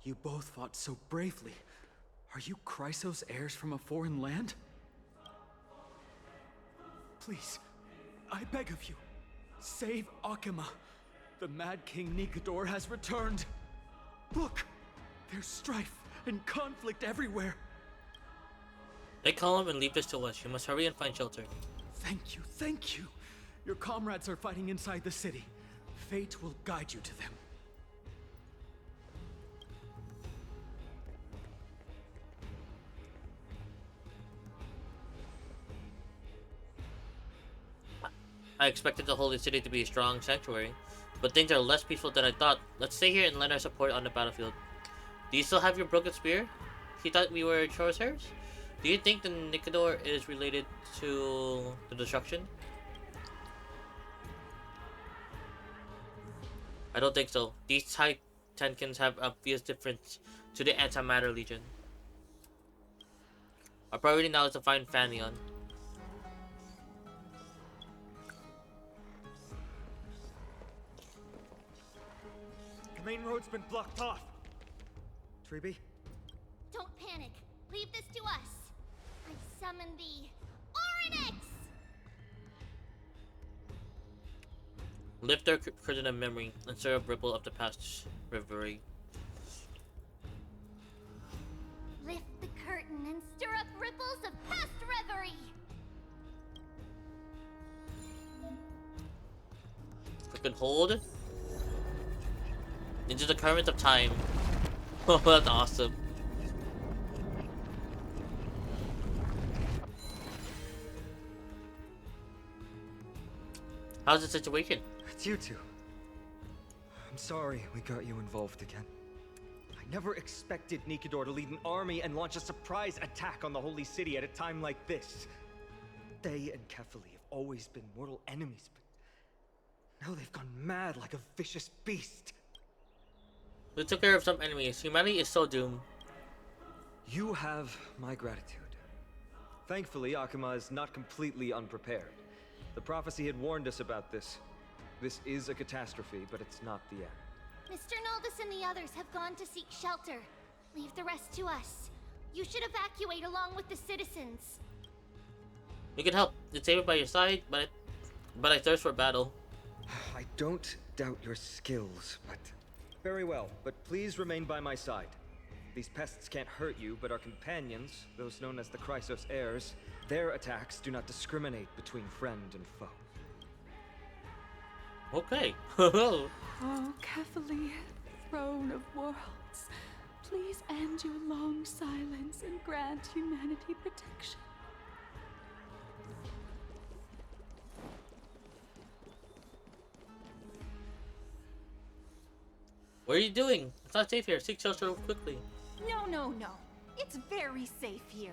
You both fought so bravely. Are you Chrysos heirs from a foreign land? Please, I beg of you, save Akuma. The Mad King Nikador has returned. Look, there's strife and conflict everywhere. They call him and leave this to us. You must hurry and find shelter. Thank you, thank you. Your comrades are fighting inside the city. Fate will guide you to them. I expected the Holy City to be a strong sanctuary, but things are less peaceful than I thought. Let's stay here and lend our support on the battlefield. Do you still have your broken spear? He thought we were Chorishairs? Do you think the Nikador is related to the destruction? I don't think so. These Titankins have obvious difference to the Antimatter Legion. Our priority now is to find Fanion. The main road's been blocked off. Treeby? Don't panic. Leave this to us. I summon the Oryx! Lift our curtain of memory and stir up ripple of the past reverie. Lift the curtain and stir up ripples of past reverie. Click and hold. Into the current of time. Oh, that's awesome. How's the situation? It's you two. I'm sorry we got you involved again. I never expected Nikador to lead an army and launch a surprise attack on the Holy City at a time like this. They and Kefali have always been mortal enemies, but now they've gone mad like a vicious beast. We took care of some enemies. Humanity is so doomed. You have my gratitude. Thankfully, Akuma is not completely unprepared. The prophecy had warned us about this. This is a catastrophe, but it's not the end. Mr. Naldus and the others have gone to seek shelter. Leave the rest to us. You should evacuate along with the citizens. We can help. It's safe by your side, but I thirst for battle. I don't doubt your skills, but... Very well, but please remain by my side. These pests can't hurt you, but our companions, those known as the Chrysos heirs, their attacks do not discriminate between friend and foe. Okay. Oh, Kefali, throne of worlds, please end your long silence and grant humanity protection. What are you doing? It's not safe here. Seek shelter quickly. No. It's very safe here.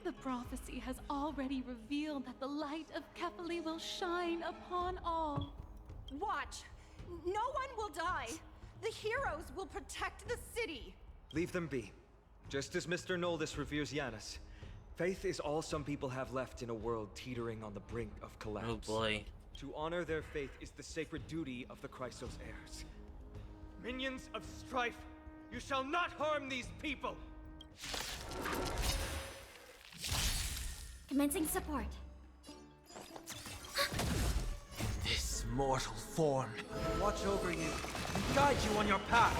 The prophecy has already revealed that the light of Kefali will shine upon all. Watch! No one will die! The heroes will protect the city! Leave them be. Just as Mr. Noldus reveres Yanis, faith is all some people have left in a world teetering on the brink of collapse. Oh boy. To honor their faith is the sacred duty of the Chrysos heirs. Minions of strife, you shall not harm these people! Commencing support. This mortal form, watch over you and guide you on your path.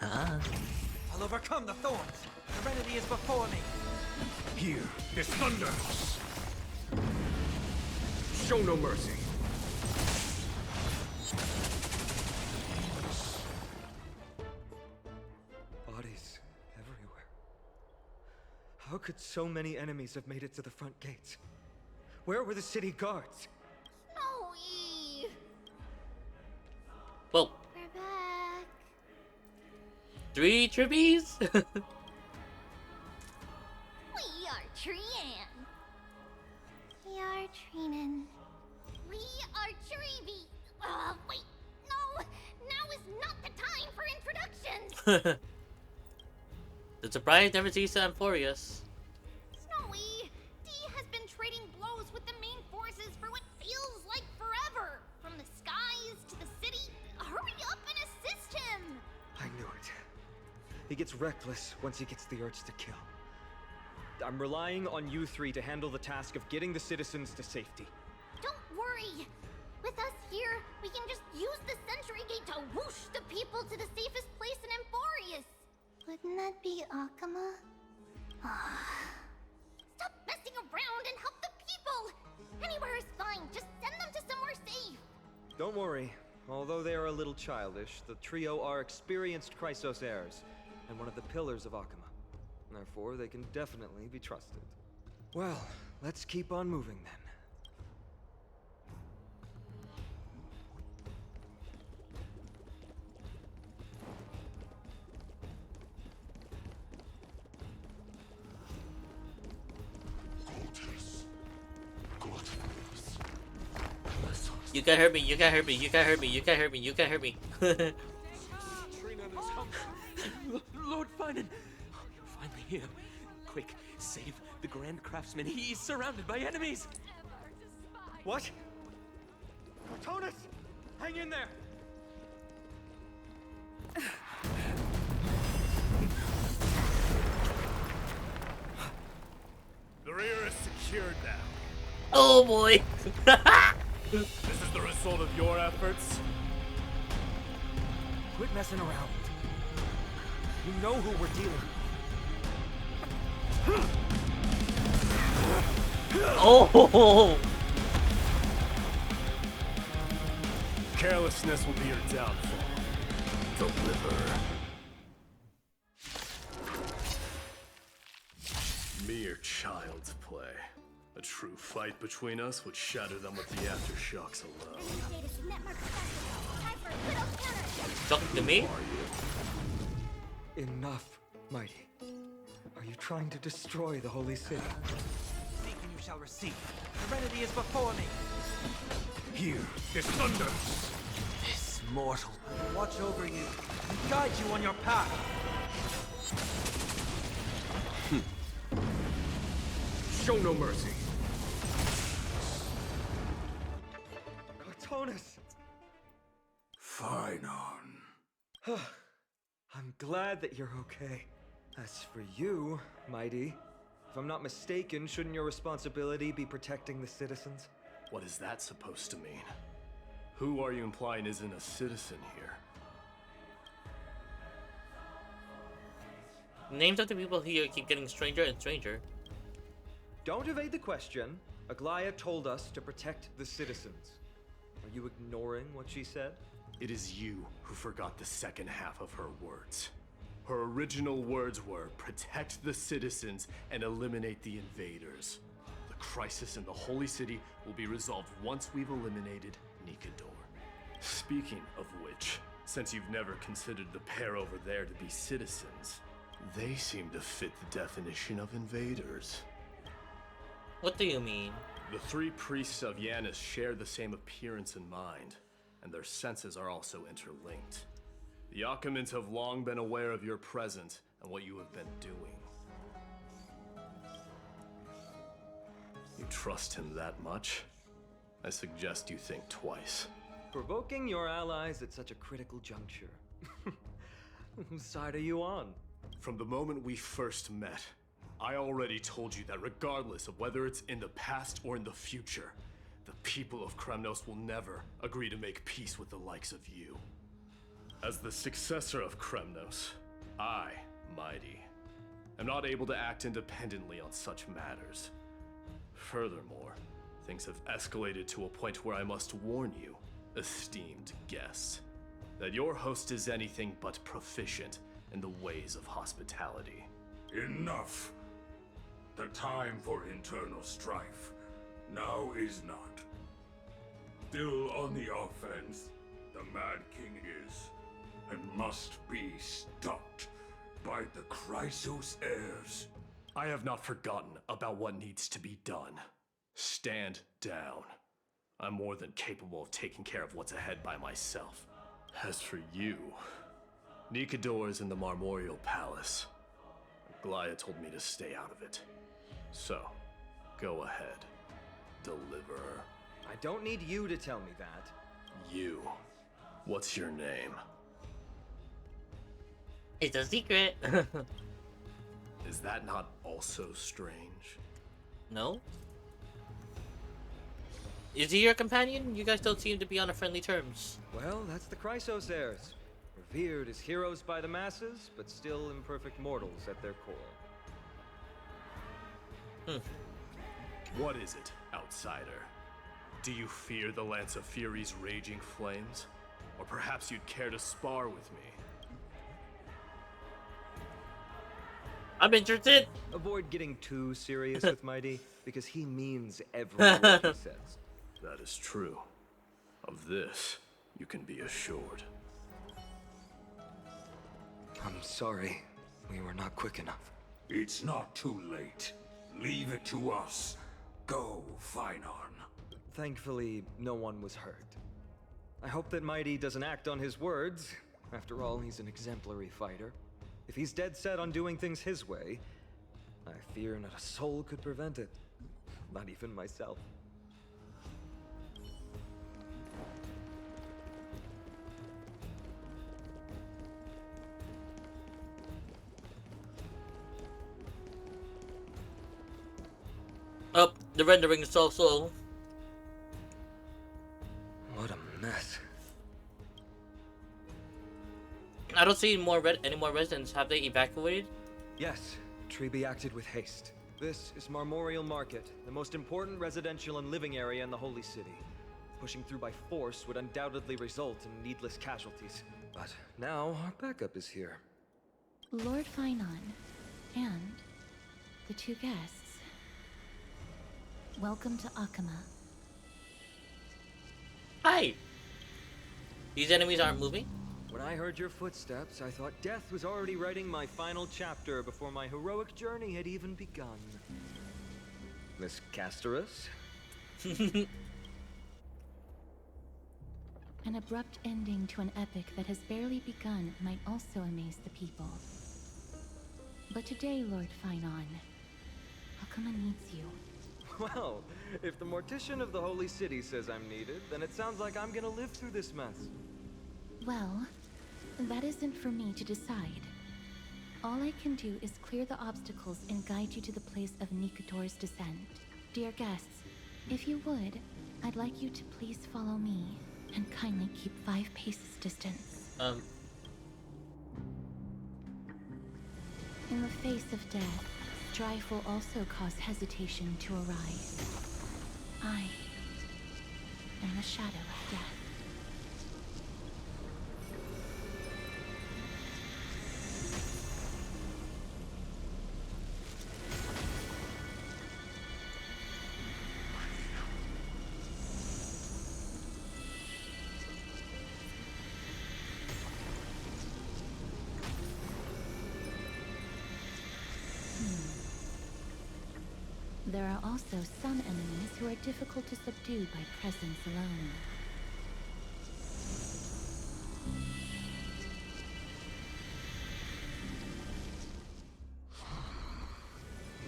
I'll overcome the thorns. The remedy is before me. Hear this thunder! Show no mercy. Bodies everywhere. How could so many enemies have made it to the front gates? Where were the city guards? Snowy! Well, We're back. 3 tribbies? We are Trian. We are Trinan. We are Treeby. Wait. No! Now is not the time for introductions! The surprise never ceases to Amphorius. Snowy! D has been trading blows with the main forces for what feels like forever. From the skies to the city. Hurry up and assist him! I knew it. He gets reckless once he gets the urge to kill. I'm relying on you three to handle the task of getting the citizens to safety. Don't worry. With us here, we can just use the Sentry Gate to whoosh the people to the safest place in Amphorius. Wouldn't that be Akuma? Stop messing around and help the people! Don't worry. Although they are a little childish, the trio are experienced Chrysos heirs, and one of the pillars of Akama. Therefore, they can definitely be trusted. Well, let's keep on moving then. You can't hurt me, you can't hurt me, you can't hurt me, you can't hurt me, you can't hurt me. Lord Finan! Oh, you're finally here. Quick, save the Grand Craftsman. He's surrounded by enemies! What? Cortonus! Hang in there! The rear is secured now. Oh boy! This is the result of your efforts? Quit messing around. You know who we're dealing with. Oh! Carelessness will be your downfall. Deliver. Mere child's play. A true fight between us would shatter them with the aftershocks alone. Talking to me? Enough, Mighty. Are you trying to destroy the Holy City? Seek and you shall receive. Serenity is before me. Hear this thunder! This mortal will watch over you and guide you on your path. Show no mercy. Cortonus! Finon. I'm glad that you're okay. As for you, Mighty, if I'm not mistaken, shouldn't your responsibility be protecting the citizens? What is that supposed to mean? Who are you implying isn't a citizen here? Names of the people here keep getting stranger and stranger. Don't evade the question. Aglaya told us to protect the citizens. Are you ignoring what she said? It is you who forgot the second half of her words. Her original words were, protect the citizens and eliminate the invaders. The crisis in the Holy City will be resolved once we've eliminated Nikador. Speaking of which, since you've never considered the pair over there to be citizens, they seem to fit the definition of invaders. What do you mean? The three priests of Yanis share the same appearance and mind, and their senses are also interlinked. The Akamans have long been aware of your presence and what you have been doing. You trust him that much? I suggest you think twice. Provoking your allies at such a critical juncture. Whose side are you on? From the moment we first met, I already told you that regardless of whether it's in the past or in the future, the people of Kremnos will never agree to make peace with the likes of you. As the successor of Kremnos, I, Mighty, am not able to act independently on such matters. Furthermore, things have escalated to a point where I must warn you, esteemed guests, that your host is anything but proficient in the ways of hospitality. Enough. The time for internal strife now is not. Still on the offense, the Mad King is, and must be stopped by the Chrysos heirs. I have not forgotten about what needs to be done. Stand down. I'm more than capable of taking care of what's ahead by myself. As for you, Nikador is in the Marmorial Palace. Glaya told me to stay out of it. So, go ahead. Deliver. I don't need you to tell me that. You. What's your name? It's a secret. Is that not also strange? No? Is he your companion? You guys don't seem to be on a friendly terms. Well, that's the Chrysos heirs. Revered as heroes by the masses, but still imperfect mortals at their core. What is it, outsider? Do you fear the Lance of Fury's raging flames? Or perhaps you'd care to spar with me? I'm interested. Avoid getting too serious with Mighty, because he means every word he says. That is true. Of this, you can be assured. I'm sorry. We were not quick enough. It's not too late. Leave it to us. Go, Finon. Thankfully, no one was hurt. I hope that Mighty doesn't act on his words. After all, he's an exemplary fighter. If he's dead set on doing things his way, I fear not a soul could prevent it. Not even myself. Oh, the rendering is so slow. What a mess. I don't see any more residents. Have they evacuated? Yes, Treeby acted with haste. This is Marmorial Market, the most important residential and living area in the Holy City. Pushing through by force would undoubtedly result in needless casualties. But now our backup is here. Lord Finon and the two guests. Welcome to Akama. Hi! These enemies aren't moving? When I heard your footsteps, I thought death was already writing my final chapter before my heroic journey had even begun. Miss Castorus? An abrupt ending to an epic that has barely begun might also amaze the people. But today, Lord Finon, Akama needs you. Well, if the Mortician of the Holy City says I'm needed, then it sounds like I'm gonna live through this mess. Well, that isn't for me to decide. All I can do is clear the obstacles and guide you to the place of Nikator's descent. Dear guests, if you would, I'd like you to please follow me and kindly keep 5 paces distance. In the face of death, strife will also cause hesitation to arise. I am the shadow of death. There are also some enemies who are difficult to subdue by presence alone.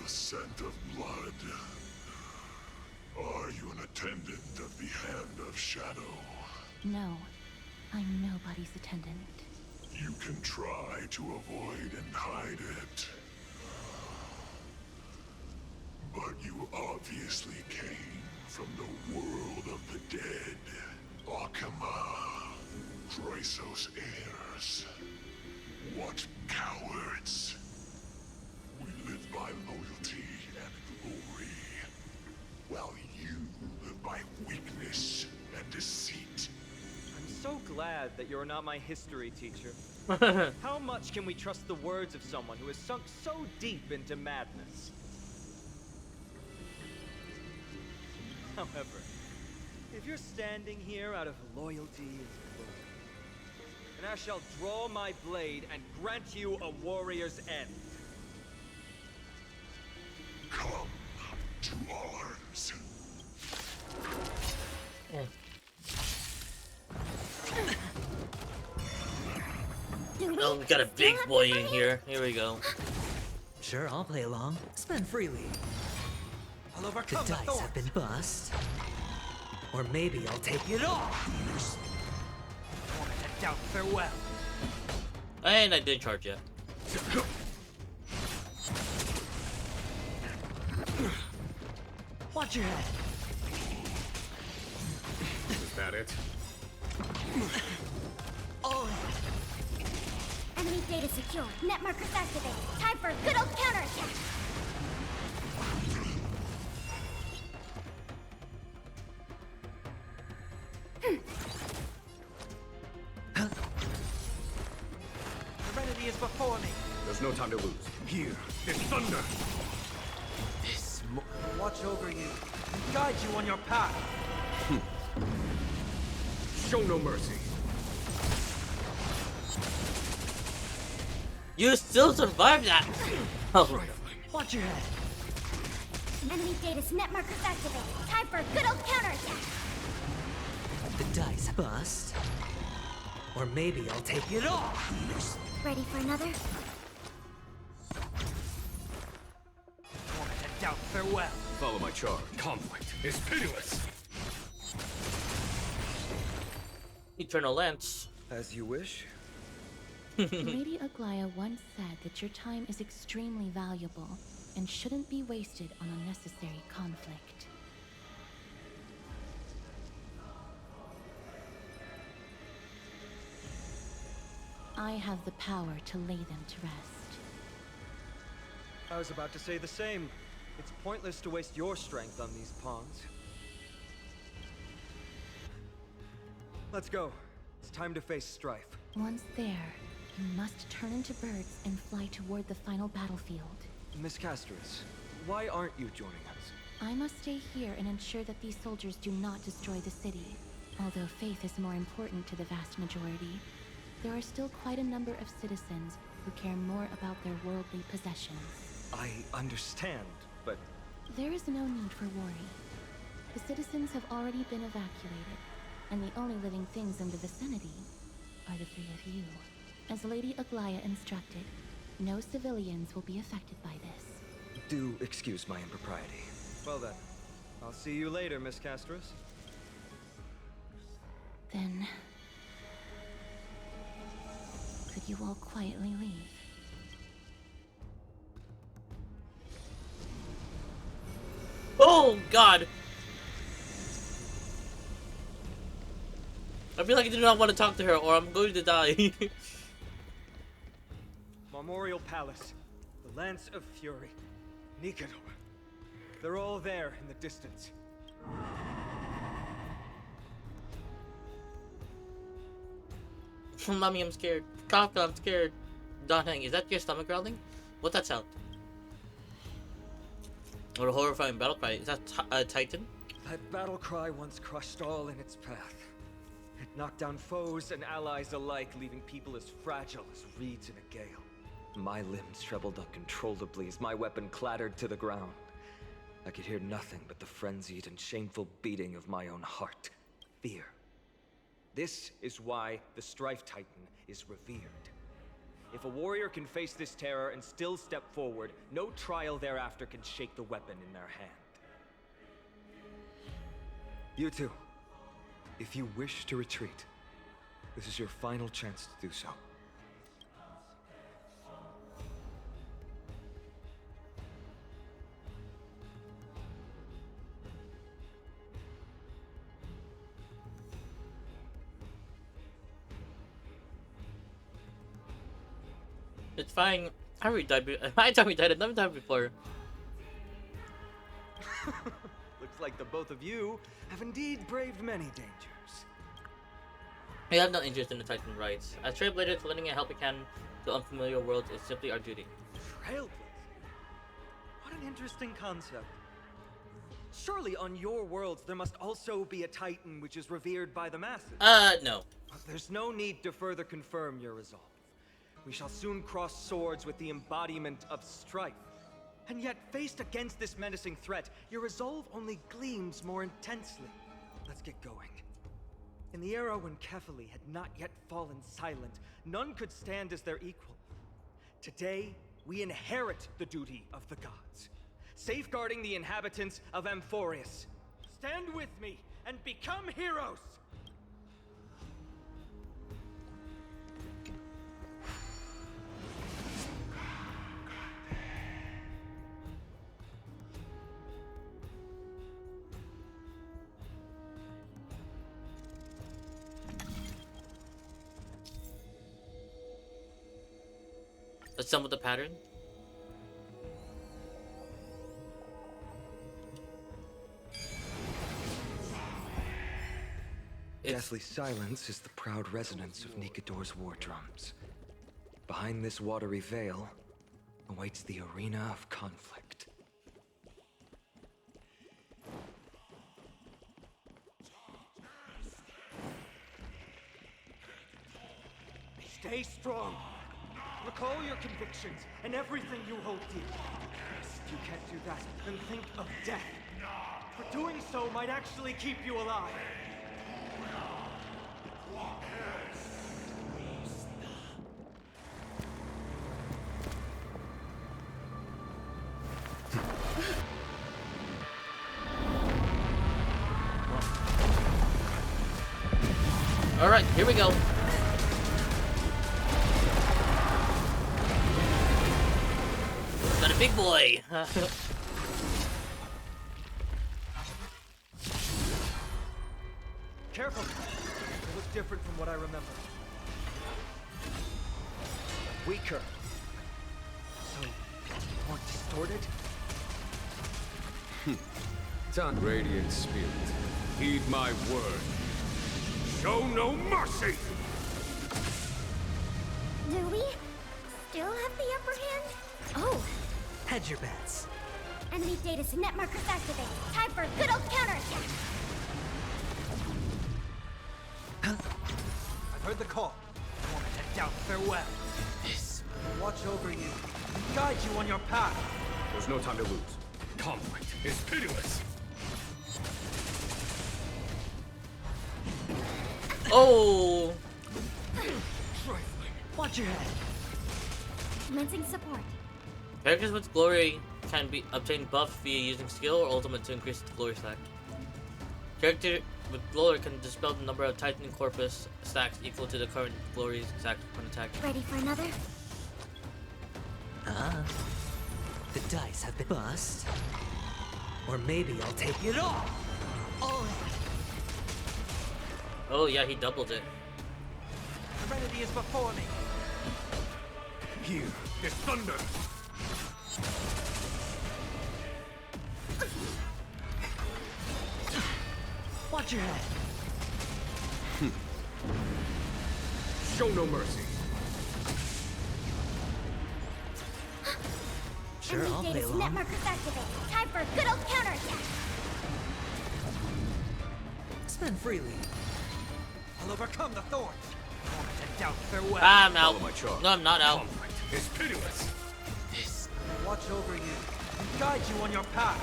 The scent of blood. Are you an attendant of the Hand of Shadow? No, I'm nobody's attendant. You can try to avoid and hide it. But you obviously came from the world of the dead. Akama, Chrysos heirs. What cowards! We live by loyalty and glory, while you live by weakness and deceit. I'm so glad that you're not my history teacher. How much can we trust the words of someone who has sunk so deep into madness? However, if you're standing here out of loyalty and glory, then I shall draw my blade and grant you a warrior's end. Come to arms. Oh, we got a big boy in here. Here we go. Sure, I'll play along. Spend freely. I'll overcome the dice have been bust. Or maybe I'll take it all. Moment of doubt, farewell. And I didn't charge yet. Watch your head. Is that it? Oh. Enemy data secure. Net markers activate. Time for a good old counterattack. There's no time to lose. Here is thunder! Watch over you and guide you on your path. Show no mercy. You still survived that! Oh. Watch your head. Enemy data's net markers activated. Time for a good old counterattack. The dice bust. Or maybe I'll take it all. Ready for another? Head down, farewell. Follow my charge. Conflict is pitiless. Eternal Lance. As you wish. Lady Aglaya once said that your time is extremely valuable and shouldn't be wasted on unnecessary conflict. I have the power to lay them to rest. I was about to say the same. It's pointless to waste your strength on these pawns. Let's go. It's time to face strife. Once there, you must turn into birds and fly toward the final battlefield. Miss Castris, why aren't you joining us? I must stay here and ensure that these soldiers do not destroy the city. Although faith is more important to the vast majority, there are still quite a number of citizens who care more about their worldly possessions. I understand, but... There is no need for worry. The citizens have already been evacuated, and the only living things in the vicinity are the three of you. As Lady Aglaya instructed, no civilians will be affected by this. Do excuse my impropriety. Well then, I'll see you later, Miss Castris. Then... could you all quietly leave? Oh, God! I feel like I do not want to talk to her or I'm going to die. Memorial Palace, the Lance of Fury, Nicanor. They're all there in the distance. Mommy, I'm scared. Kafka, I'm scared. Donhang, is that your stomach growling? What's that sound? Or a horrifying battle cry. Is that a Titan? That battle cry once crushed all in its path. It knocked down foes and allies alike, leaving people as fragile as reeds in a gale. My limbs trembled uncontrollably as my weapon clattered to the ground. I could hear nothing but the frenzied and shameful beating of my own heart. Fear. This is why the Strife Titan is revered. If a warrior can face this terror and still step forward, no trial thereafter can shake the weapon in their hand. You two, if you wish to retreat, this is your final chance to do so. It's fine. I already died. My time we died another time before. Looks like the both of you have indeed braved many dangers. We have no interest in the Titan rights. As Trailblazers, lending a helping hand to unfamiliar worlds is simply our duty. Trailblazers? What an interesting concept. Surely on your worlds there must also be a Titan which is revered by the masses. No. There's no need to further confirm your resolve. We shall soon cross swords with the embodiment of strife. And yet, faced against this menacing threat, your resolve only gleams more intensely. Let's get going. In the era when Kefali had not yet fallen silent, none could stand as their equal. Today, we inherit the duty of the gods, safeguarding the inhabitants of Amphorius. Stand with me and become heroes! Let's sum with the pattern. Deathly silence is the proud resonance of Nikador's war drums. Behind this watery veil, awaits the arena of conflict. Stay strong. Recall your convictions and everything you hold dear. If you can't do that, then think of death. For doing so might actually keep you alive. All right, here we go. Got a big boy. Careful. It looks different from what I remember. Weaker. So, more distorted? Done. Radiant spirit, heed my word. Show no mercy! Do we still have the upper hand? Oh, Hedge your bets. enemy data net markers activated. Time for a good old counterattack. I've heard the call. I want to head down. Farewell. This. Watch over you and guide you on your path. There's no time to lose. Conflict is pitiless. Oh! Watch your head. Commencing support. Characters with glory can be obtained buff via using skill or ultimate to increase the glory stack. Character with glory can dispel the number of Titan Corpus stacks equal to the current glory stack when attacked. Ready for another? Ah. The dice have been bust. Or maybe I'll take it all. Oh yeah, he doubled it. Serenity is before me. Here is thunder. Watch your head. Show no mercy. Sure, enemy I'll play data net along. markers activated. Time for a good old counterattack. Spend freely. I'll overcome the thorns. I want to head down. Farewell. Ah, I'm out. Follow my charge. No, I'm not out. Conflict is pitiless. This. Watch over you and guide you on your path.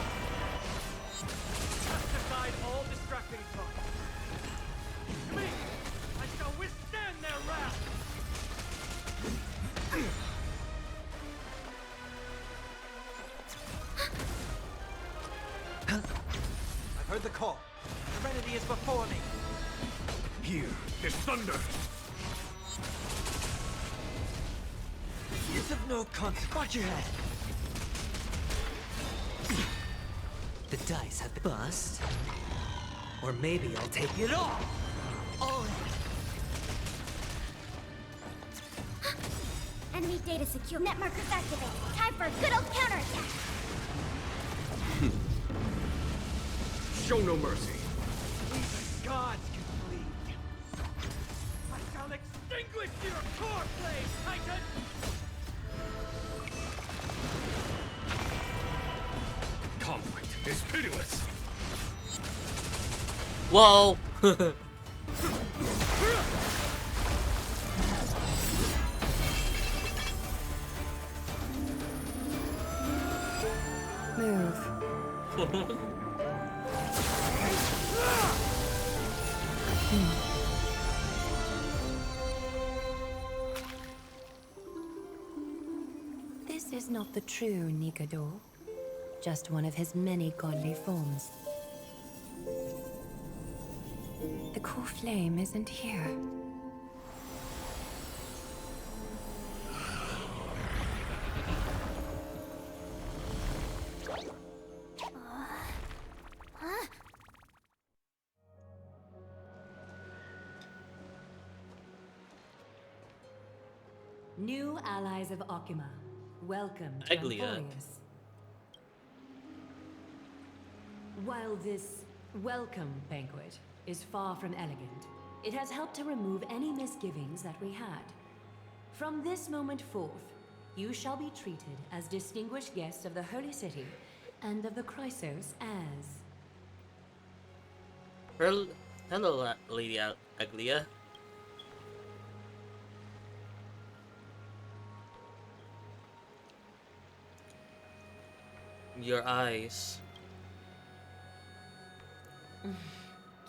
Cast aside all distracting thoughts. To me, I shall withstand their wrath. I've heard the call. Serenity is before me. Here is thunder. It's of no consequence. Watch your head. The dice have been bust. Or maybe I'll take it all. Enemy data secure. Net markers activated. Time for a good old counterattack. Show no mercy. Even gods can bleed. I shall extinguish your core flame, Titan! Conflict is pitiless. Whoa! Move. This is not the true Nikado, just one of his many godly forms. The core flame isn't here. New allies of Okima, welcome to Aglia. Amphorius. While this welcome banquet is far from elegant, it has helped to remove any misgivings that we had. From this moment forth, You shall be treated as distinguished guests of the Holy City and of the Chrysos as... Hello, Lady Aglia. Your eyes.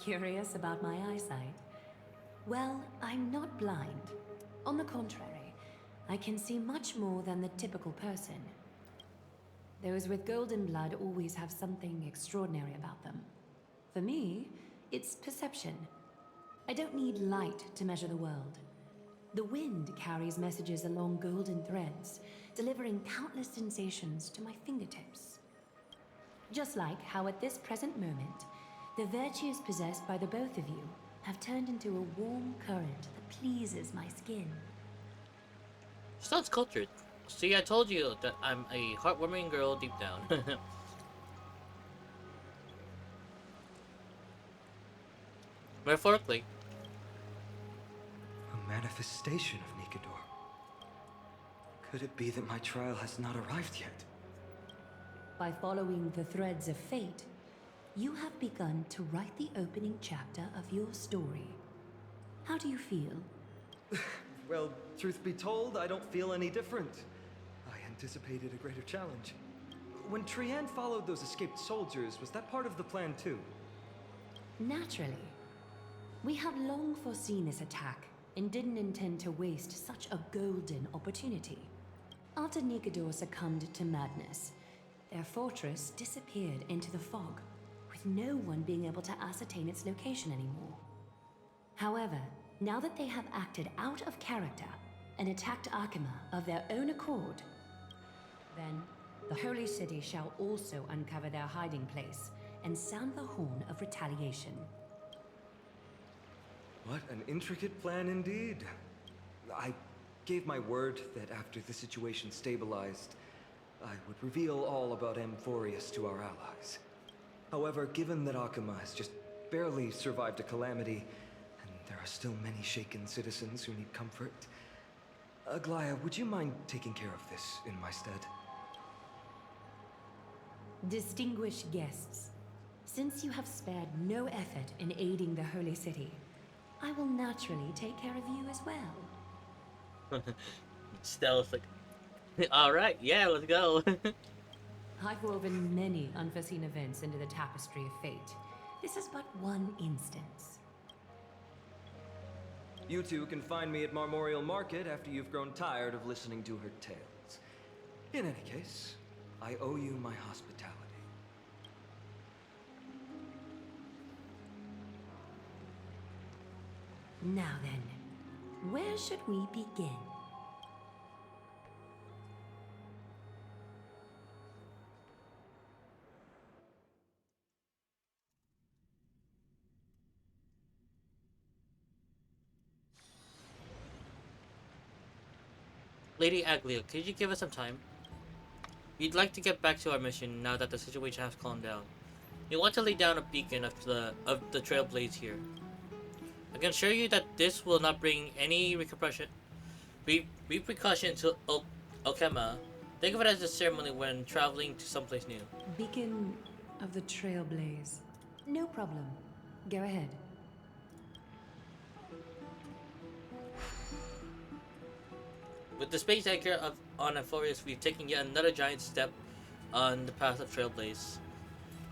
Curious about my eyesight? Well, I'm not blind. On the contrary, I can see much more than the typical person. Those with golden blood always have something extraordinary about them. For me, it's perception. I don't need light to measure the world. The wind carries messages along golden threads, delivering countless sensations to my fingertips. Just like how at this present moment, the virtues possessed by the both of you have turned into a warm current that pleases my skin. Sounds cultured. See, I told you that I'm a heartwarming girl deep down. Metaphorically. A manifestation of Nikador. Could it be that my trial has not arrived yet? By following the threads of fate, you have begun to write the opening chapter of your story. How do you feel? Well, truth be told, I don't feel any different. I anticipated a greater challenge. When Trianne followed those escaped soldiers, was that part of the plan too? Naturally. We have long foreseen this attack and didn't intend to waste such a golden opportunity. After Nikador succumbed to madness, their fortress disappeared into the fog, with no one being able to ascertain its location anymore. However, now that they have acted out of character and attacked Arkema of their own accord, then the Holy City shall also uncover their hiding place and sound the horn of retaliation. What an intricate plan indeed. I gave my word that after the situation stabilized, I would reveal all about Amphorius to our allies. However, given that Akuma has just barely survived a calamity, and there are still many shaken citizens who need comfort, Aglaya, would you mind taking care of this in my stead? Distinguished guests, since you have spared no effort in aiding the Holy City, I will naturally take care of you as well. Stella's like, alright, yeah, let's go. I've woven many unforeseen events into the tapestry of fate. This is but one instance. You two can find me at Marmorial Market after you've grown tired of listening to her tales. In any case, I owe you my hospitality. Now then, where should we begin? Lady Aglia, could you give us some time? We'd like to get back to our mission now that the situation has calmed down. We want to lay down a beacon of the Trailblaze here. I can assure you that this will not bring any repercussion to Okema. Think of it as a ceremony when traveling to someplace new. Beacon of the Trailblaze. No problem. Go ahead. With the space anchor on Amphorius, we've taken yet another giant step on the path of Trailblaze.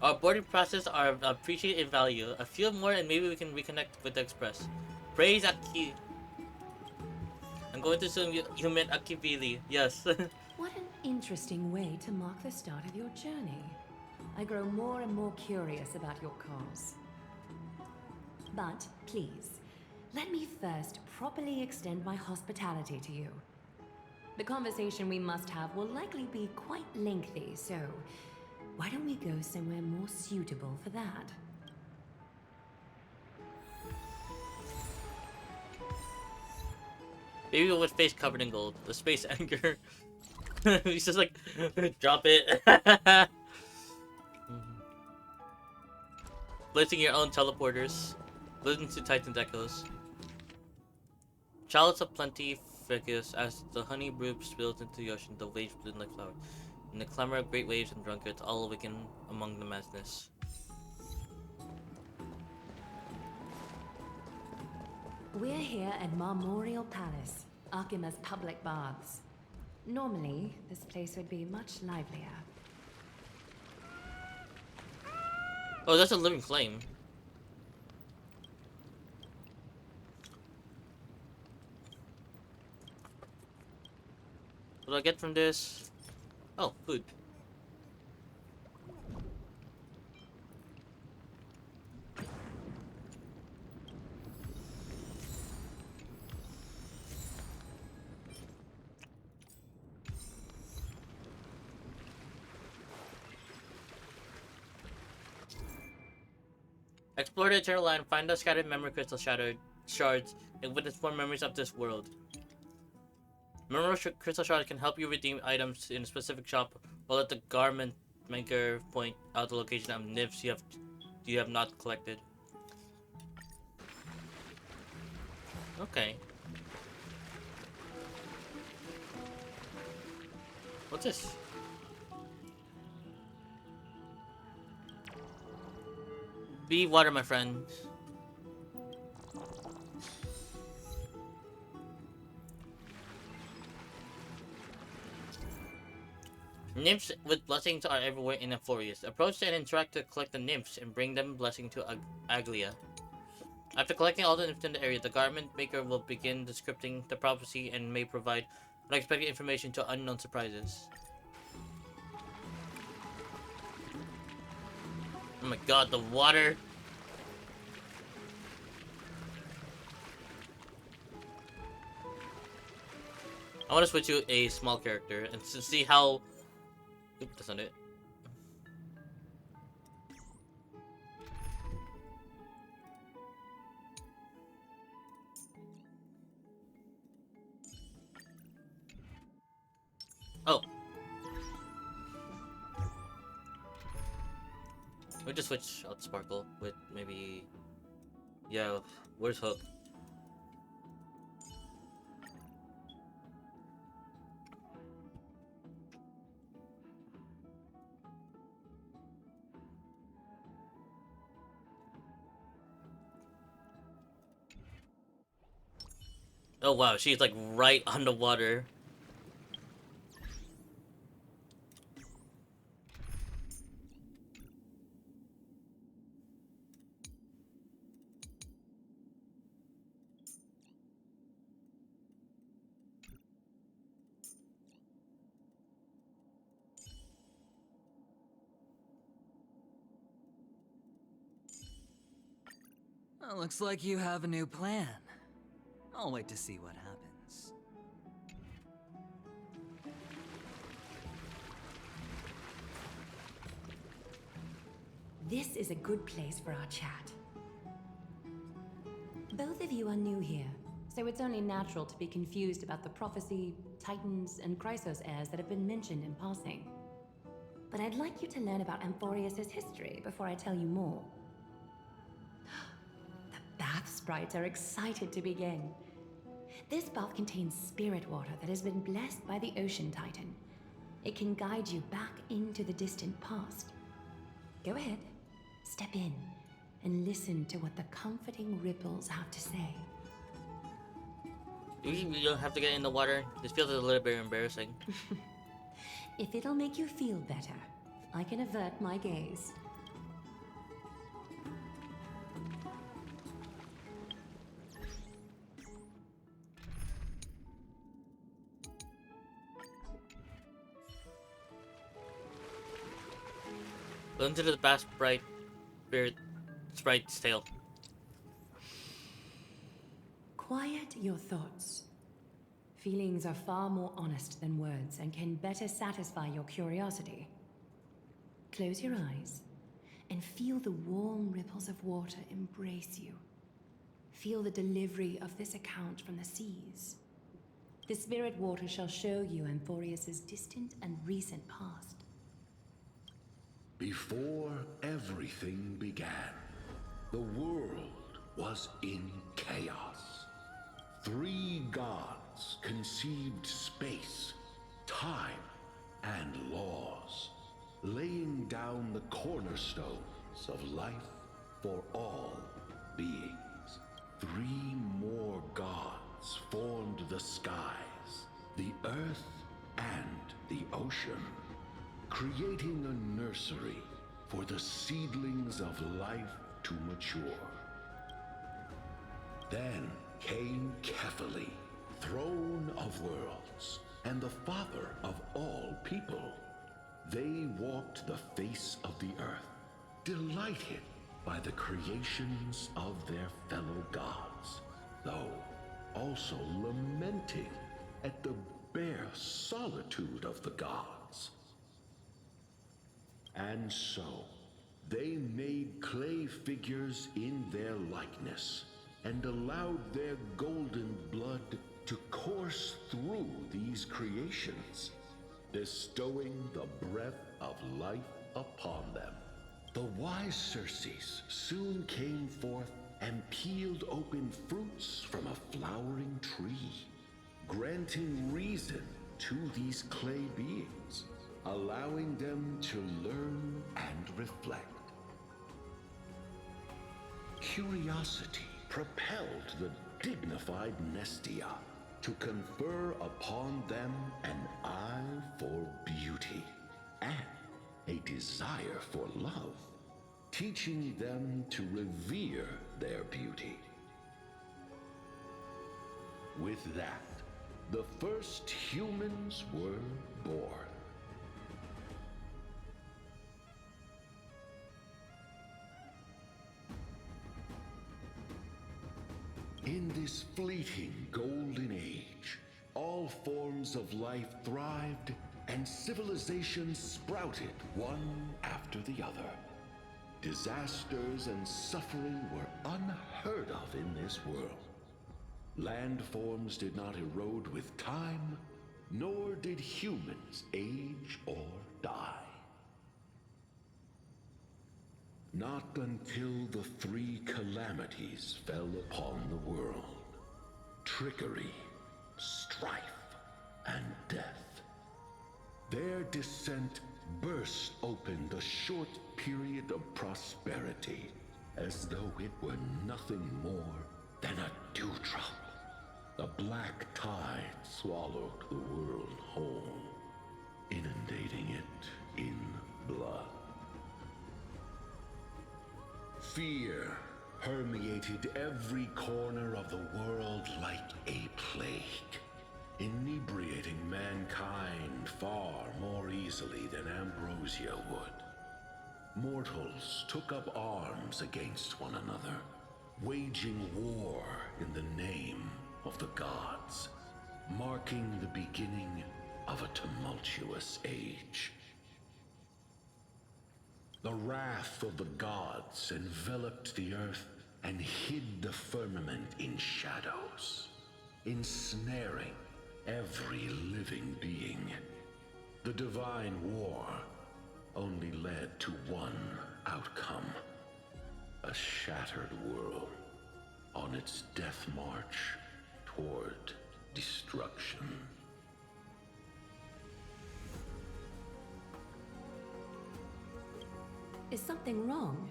Our boarding passes are appreciated in value. A few more and maybe we can reconnect with the Express. Praise Aki. I'm going to assume you meant Akivili. Yes. What an interesting way to mark the start of your journey. I grow more and more curious about your cause. But please, let me first properly extend my hospitality to you. The conversation we must have will likely be quite lengthy, so why don't we go somewhere more suitable for that? Baby with face covered in gold. The space anchor. He's just like, drop it. Placing your own teleporters. Listen to Titan's echoes. Chalice of Plenty conspicuous as the honey brew spills into the ocean. The waves bloom like flowers. In the clamor of great waves and drunkards, all awaken among the madness. We're here at Marmorial Palace, Archima's public baths. Normally, this place would be much livelier. Oh, that's a living flame. What do I get from this? Oh, food. Explore the Eternal Land, find the scattered memory crystal shards, and witness more memories of this world. Memory crystal shards can help you redeem items in a specific shop, or let the garment maker point out the location of nymphs you have not collected. Okay. What's this? Be water, my friend. Nymphs with blessings are everywhere in Amphorius. Approach and interact to collect the nymphs and bring them blessing to Aglia. After collecting all the nymphs in the area, the garment maker will begin descripting the prophecy and may provide unexpected information to unknown surprises. Oh my god, the water! I want to switch to a small character and to see how... Oop, that's not it. Oh. We just switch out Sparkle with maybe... Yeah, where's Hook? Oh wow, she's like right on the water. Well, looks like you have a new plan. I'll wait to see what happens. This is a good place for our chat. Both of you are new here, so it's only natural to be confused about the prophecy, titans, and Chrysos heirs that have been mentioned in passing. But I'd like you to learn about Amphorius' history before I tell you more. The bath sprites are excited to begin. This bath contains spirit water that has been blessed by the Ocean Titan. It can guide you back into the distant past. Go ahead, step in, and listen to what the comforting ripples have to say. You don't have to get in the water. This feels a little bit embarrassing. If it'll make you feel better, I can avert my gaze. Listen to the bass sprite's tail. Quiet your thoughts. Feelings are far more honest than words and can better satisfy your curiosity. Close your eyes and feel the warm ripples of water embrace you. Feel the delivery of this account from the seas. The spirit water shall show you Amphorius' distant and recent past. Before everything began, the world was in chaos. 3 gods gods conceived space, time, and laws, laying down the cornerstones of life for all beings. 3 more gods formed the skies, the earth, and the ocean, creating a nursery for the seedlings of life to mature. Then came Kefali, throne of worlds, and the father of all people. They walked the face of the earth, delighted by the creations of their fellow gods, though also lamenting at the bare solitude of the gods. And so, they made clay figures in their likeness, and allowed their golden blood to course through these creations, bestowing the breath of life upon them. The wise Circes soon came forth and peeled open fruits from a flowering tree, granting reason to these clay beings, allowing them to learn and reflect. Curiosity propelled the dignified Nestia to confer upon them an eye for beauty and a desire for love, teaching them to revere their beauty. With that, the first humans were born. In this fleeting golden age, all forms of life thrived and civilizations sprouted one after the other. Disasters and suffering were unheard of in this world. Landforms did not erode with time, nor did humans age or die. Not until the 3 calamities fell upon the world: trickery, strife, and death. Their descent burst open the short period of prosperity, as though it were nothing more than a dewdrop. The black tide swallowed the world whole, inundating it in blood. Fear permeated every corner of the world like a plague, inebriating mankind far more easily than ambrosia would. Mortals took up arms against one another, waging war in the name of the gods, marking the beginning of a tumultuous age. The wrath of the gods enveloped the earth and hid the firmament in shadows, ensnaring every living being. The divine war only led to one outcome: a shattered world on its death march toward destruction. Is something wrong?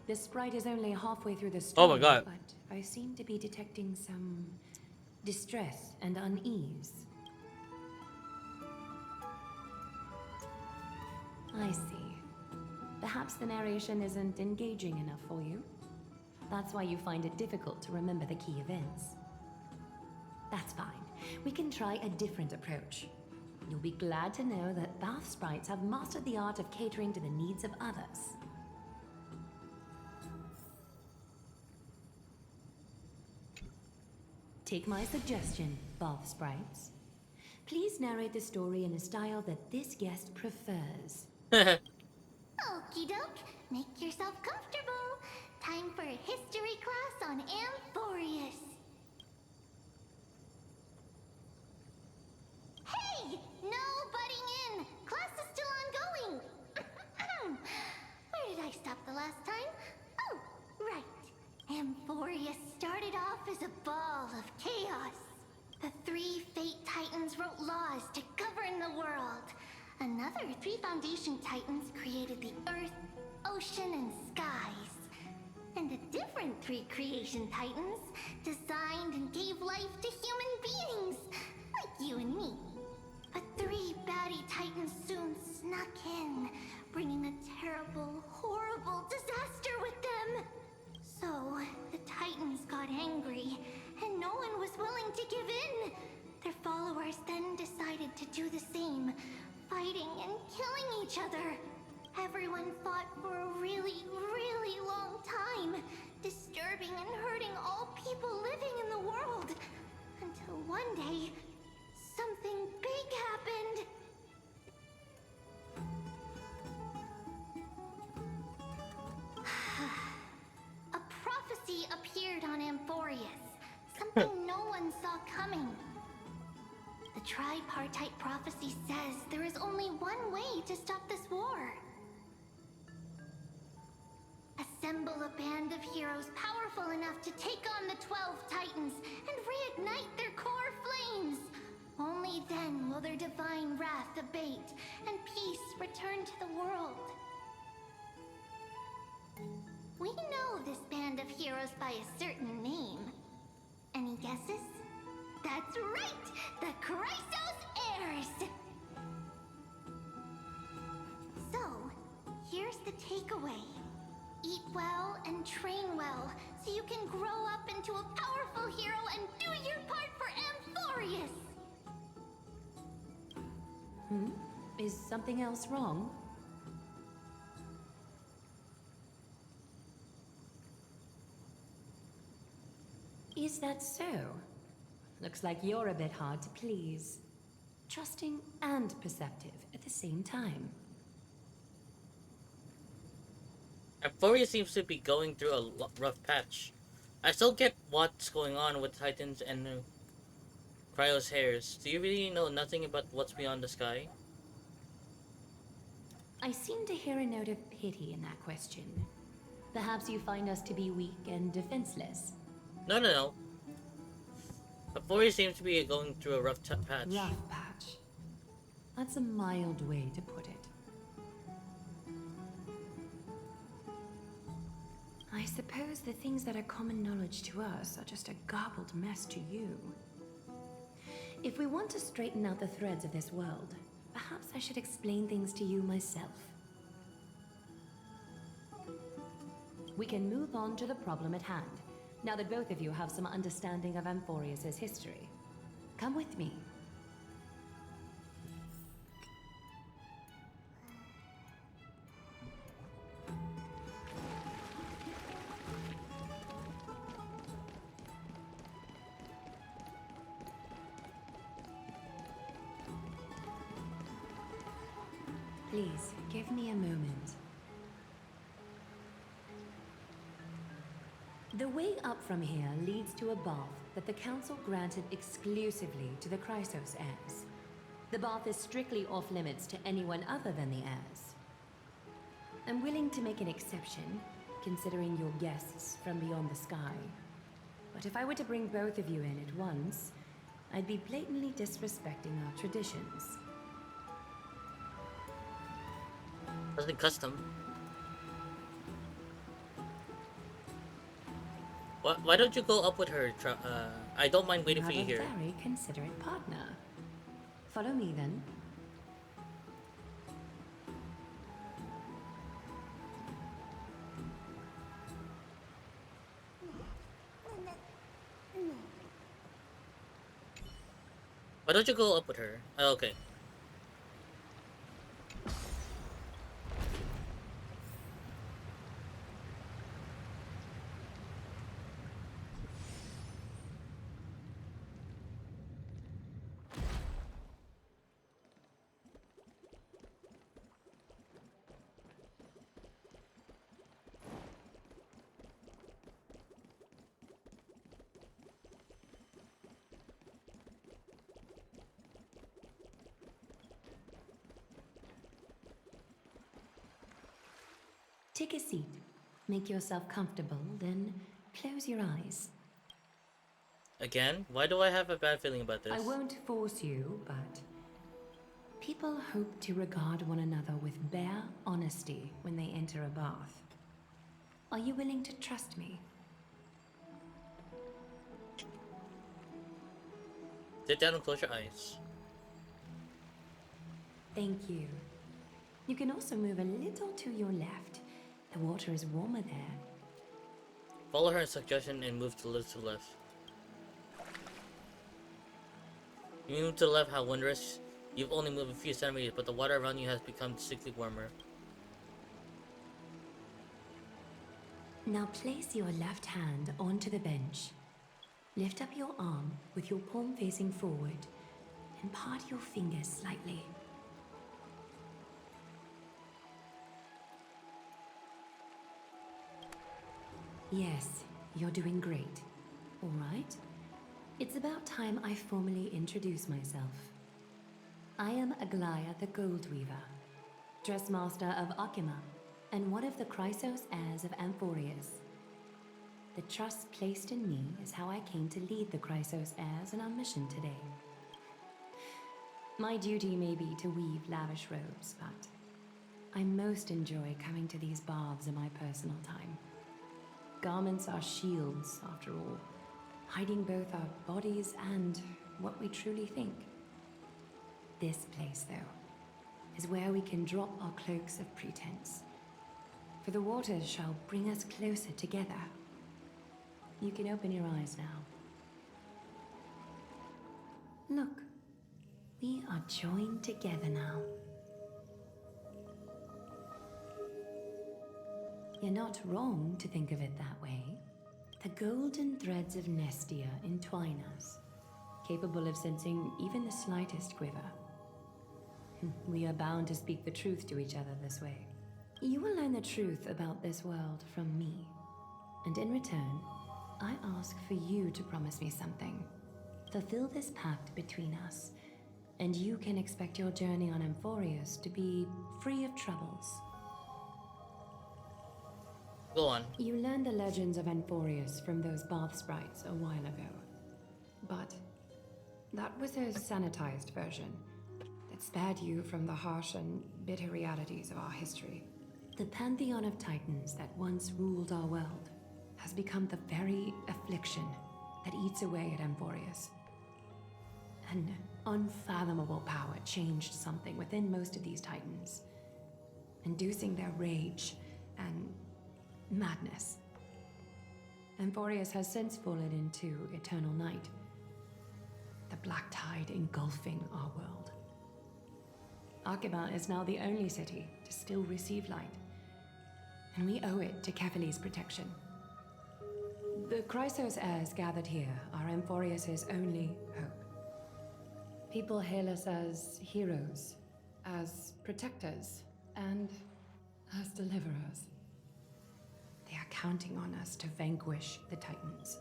This sprite is only halfway through the Oh story, my god. but I seem to be detecting some distress and unease. I see. Perhaps the narration isn't engaging enough for you. That's why you find it difficult to remember the key events. That's fine. We can try a different approach. You'll be glad to know that bath sprites have mastered the art of catering to the needs of others. Take my suggestion, bath sprites. Please narrate the story in a style that this guest prefers. Okie doke, make yourself comfortable. Time for a history class on Amphorius. Hey! No butting in! Class is still ongoing! Where did I stop the last time? Oh, right. Amphorius started off as a ball of chaos. The other 3 Foundation Titans created the Earth, Ocean, and Skies. And the different 3 Creation Titans designed and gave life to human beings, like you and me. But 3 baddie Titans soon snuck in, bringing a terrible, horrible disaster with them. So, the Titans got angry, and no one was willing to give in. Their followers then decided to do the same, fighting and killing each other. Everyone fought for a really, really long time, disturbing and hurting all people living in the world. Until one day, something big happened. A prophecy appeared on Amphorius, something no one saw coming. The tripartite prophecy says there is only one way to stop this war. Assemble a band of heroes powerful enough to take on the 12 Titans and reignite their core flames. Only then will their divine wrath abate and peace return to the world. We know this band of heroes by a certain name. Any guesses? That's right! The Chrysos Heirs! So, here's the takeaway. Eat well and train well, so you can grow up into a powerful hero and do your part for Amphorius! Is something else wrong? Is that so? Looks like you're a bit hard to please. Trusting and perceptive at the same time. Euphoria seems to be going through a rough patch. I still get what's going on with Titans and Cryo's hairs. Do you really know nothing about what's beyond the sky? I seem to hear a note of pity in that question. Perhaps you find us to be weak and defenseless. No. Euphoria seems to be going through a rough patch. Rough patch. That's a mild way to put it. I suppose the things that are common knowledge to us are just a garbled mess to you. If we want to straighten out the threads of this world, perhaps I should explain things to you myself. We can move on to the problem at hand, now that both of you have some understanding of Amphorius' history. Come with me. Please, give me a moment. The way up from here leads to a bath that the Council granted exclusively to the Chrysos heirs. The bath is strictly off-limits to anyone other than the heirs. I'm willing to make an exception, considering your guests from beyond the sky. But if I were to bring both of you in at once, I'd be blatantly disrespecting our traditions. Wasn't custom. Why don't you go up with her? I don't mind waiting for you here. You have a very considerate partner. Follow me then. Why don't you go up with her? Oh, okay. Take a seat. Make yourself comfortable, then close your eyes. Again? Why do I have a bad feeling about this? I won't force you, but People hope to regard one another with bare honesty when they enter a bath. Are you willing to trust me? Sit down and close your eyes. Thank you. You can also move a little to your left. The water is warmer there. Follow her suggestion and move to the left. You move to the left, how wondrous. You've only moved a few centimeters, but the water around you has become distinctly warmer. Now place your left hand onto the bench. Lift up your arm with your palm facing forward and part your fingers slightly. Yes, you're doing great. All right. It's about time I formally introduce myself. I am Aglaya the Gold Weaver, Dressmaster of Akima, and one of the Chrysos heirs of Amphorius. The trust placed in me is how I came to lead the Chrysos heirs on our mission today. My duty may be to weave lavish robes, but I most enjoy coming to these baths in my personal time. Garments are shields, after all, hiding both our bodies and what we truly think. This place, though, is where we can drop our cloaks of pretense, for the waters shall bring us closer together. You can open your eyes now. Look, we are joined together now. You're not wrong to think of it that way. The golden threads of Nestia entwine us, capable of sensing even the slightest quiver. We are bound to speak the truth to each other this way. You will learn the truth about this world from me, and in return, I ask for you to promise me something. Fulfill this pact between us, and you can expect your journey on Amphorius to be free of troubles. Go on. You learned the legends of Amphorius from those bath sprites a while ago. But that was a sanitized version that spared you from the harsh and bitter realities of our history. The pantheon of titans that once ruled our world has become the very affliction that eats away at Amphorius. An unfathomable power changed something within most of these titans, inducing their rage and madness. Amphorius has since fallen into eternal night, the black tide engulfing our world. Akima is now the only city to still receive light, and we owe it to Kefali's protection. The Chrysos heirs gathered here are Amphorius' only hope. People hail us as heroes, as protectors, and as deliverers. They are counting on us to vanquish the Titans,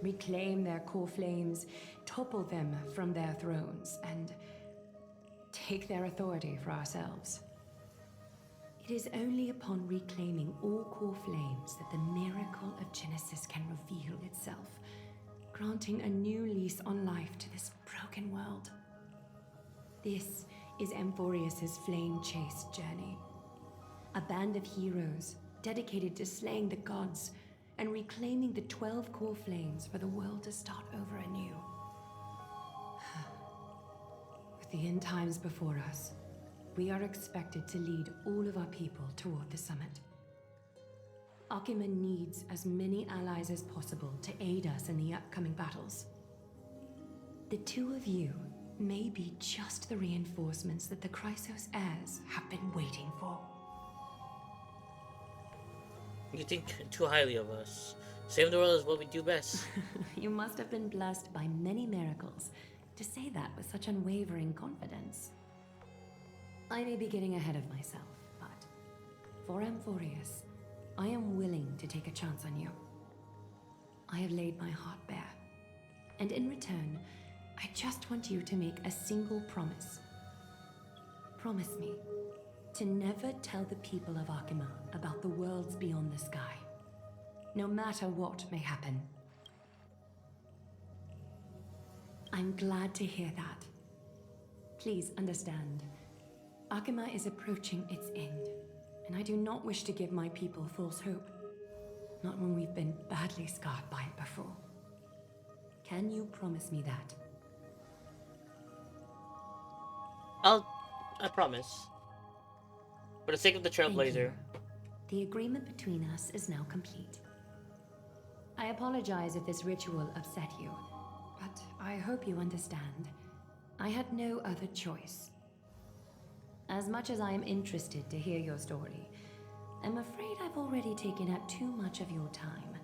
reclaim their core flames, topple them from their thrones, and take their authority for ourselves. It is only upon reclaiming all core flames that the miracle of Genesis can reveal itself, granting a new lease on life to this broken world. This is Amphorius' flame-chased journey. A band of heroes dedicated to slaying the gods and reclaiming the 12 core flames for the world to start over anew. With the end times before us, we are expected to lead all of our people toward the summit. Akima needs as many allies as possible to aid us in the upcoming battles. The two of you may be just the reinforcements that the Chrysos heirs have been waiting for. You think too highly of us. Saving the world is what we do best. You must have been blessed by many miracles to say that with such unwavering confidence. I may be getting ahead of myself, but for Amphorius, I am willing to take a chance on you. I have laid my heart bare, and in return, I just want you to make a single promise. Promise me to never tell the people of Akima about the worlds beyond the sky, no matter what may happen. I'm glad to hear that. Please understand. Akima is approaching its end, and I do not wish to give my people false hope. Not when we've been badly scarred by it before. Can you promise me that? I promise. For the sake of the Trailblazer. The agreement between us is now complete. I apologize if this ritual upset you, but I hope you understand. I had no other choice. As much as I am interested to hear your story, I'm afraid I've already taken up too much of your time.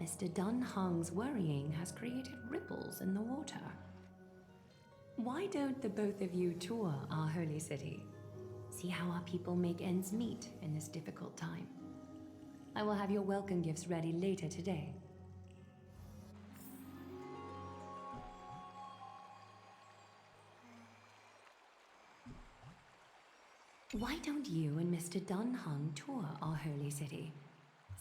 Mr. Dunhung's worrying has created ripples in the water. Why don't the both of you tour our holy city? See how our people make ends meet in this difficult time. I will have your welcome gifts ready later today. Why don't you and Mr. Dunhung tour our holy city?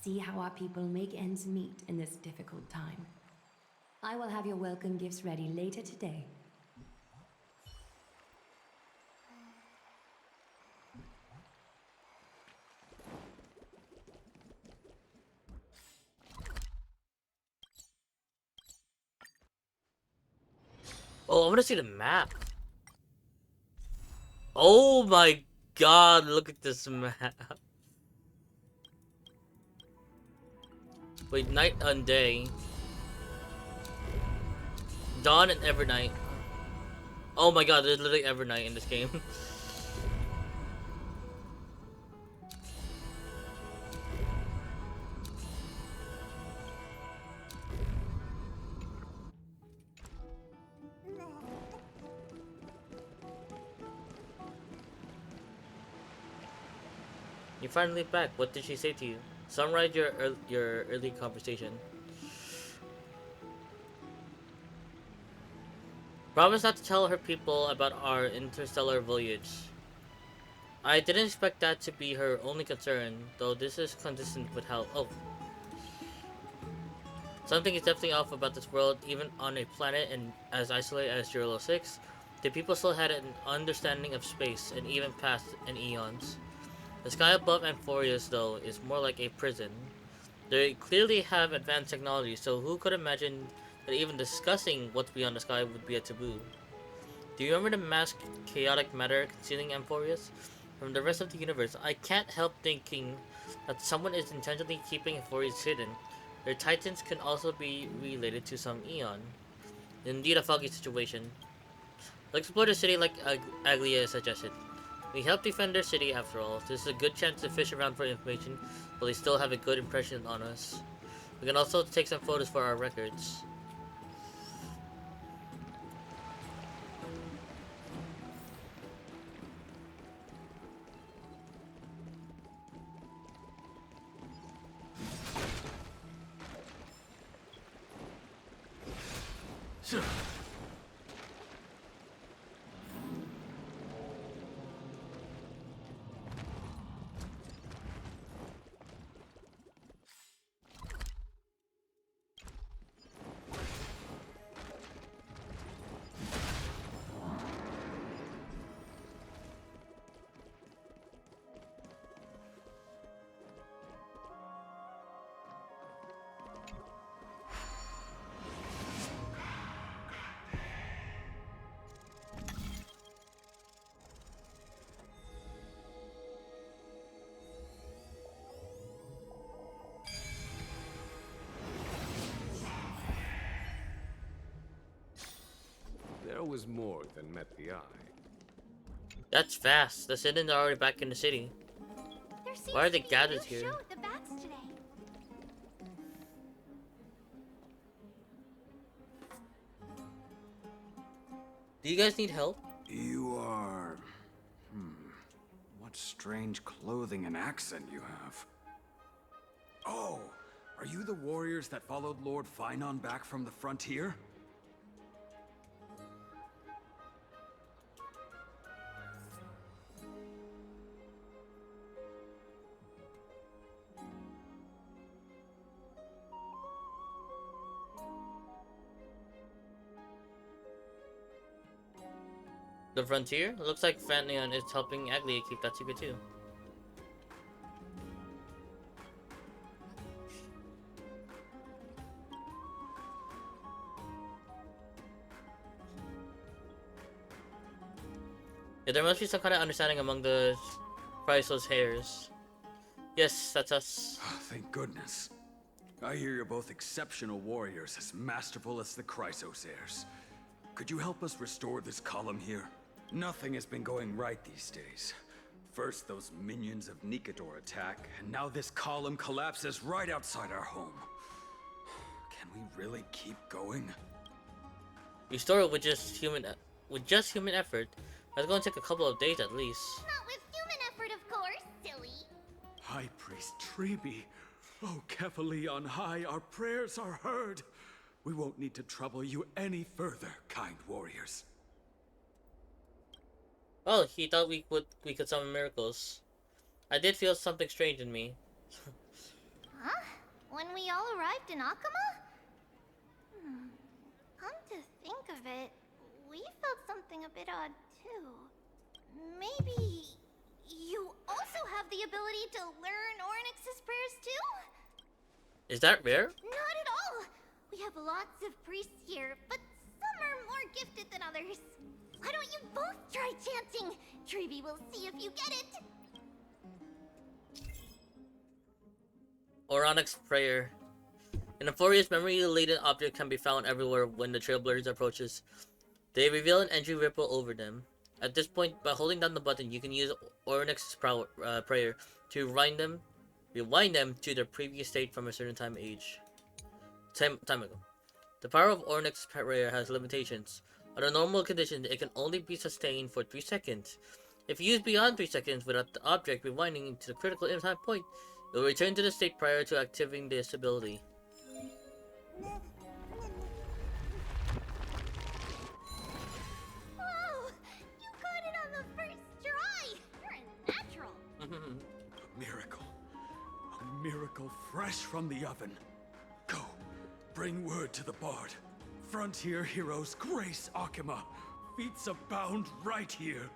See how our people make ends meet in this difficult time. I will have your welcome gifts ready later today. Oh, I want to see the map. Oh my god, look at this map. Wait, night and day. Dawn and Evernight. Oh my god, there's literally Evernight in this game. You're finally back. What did she say to you? Summarize your early conversation. Promise not to tell her people about our interstellar voyage. I didn't expect that to be her only concern, though this is consistent with how— oh. Something is definitely off about this world. Even on a planet and as isolated as 006, the people still had an understanding of space and even past and eons. The sky above Amphorius, though, is more like a prison. They clearly have advanced technology, so who could imagine that even discussing what's beyond the sky would be a taboo? Do you remember the masked chaotic matter concealing Amphorius from the rest of the universe? I can't help thinking that someone is intentionally keeping Amphorius hidden. Their titans can also be related to some eon. Indeed a foggy situation. Let's explore the city like Aglia suggested. We help defend their city after all. This is a good chance to fish around for information, but they still have a good impression on us. We can also take some photos for our records. There was more than met the eye. That's fast. The citizens are already back in the city. Why are they gathered here? Show at the bats today. Do you guys need help? You are... What strange clothing and accent you have. Oh, are you the warriors that followed Lord Finon back from the frontier? The frontier? Looks like Fantneon is helping Aglia keep that secret too. Yeah, there must be some kind of understanding among the Chrysos hairs. Yes, that's us. Thank goodness. I hear you're both exceptional warriors, as masterful as the Chrysos heirs. Could you help us restore this column here? Nothing has been going right these days. First, those minions of Nicator attack, and now this column collapses right outside our home. Can we really keep going? Restore it with just human effort. That's going to take a couple of days at least. Not with human effort, of course, silly. High Priest Treeby, oh Kephali on high, our prayers are heard. We won't need to trouble you any further, kind warriors. Well, he thought we could summon miracles. I did feel something strange in me. Huh? When we all arrived in Akama? Come to think of it, we felt something a bit odd too. Maybe you also have the ability to learn Ornyx's prayers too? Is that rare? Not at all! We have lots of priests here, but some are more gifted than others. Why don't you both try chanting? Treeby will see if you get it. Oronyx prayer. An Euphoria's memory-related object can be found everywhere when the Trailblazers approaches. They reveal an energy ripple over them. At this point, by holding down the button, you can use Oronyx's prayer to rewind them to their previous state from a certain time ago. The power of Ornyx's prayer has limitations. Under normal conditions, it can only be sustained for 3 seconds. If used beyond 3 seconds without the object rewinding to the critical time point, it will return to the state prior to activating this ability. Wow! You got it on the first try! You're a natural! A miracle. A miracle fresh from the oven. Go, bring word to the Bard. Frontier heroes grace Akama. Feats abound right here.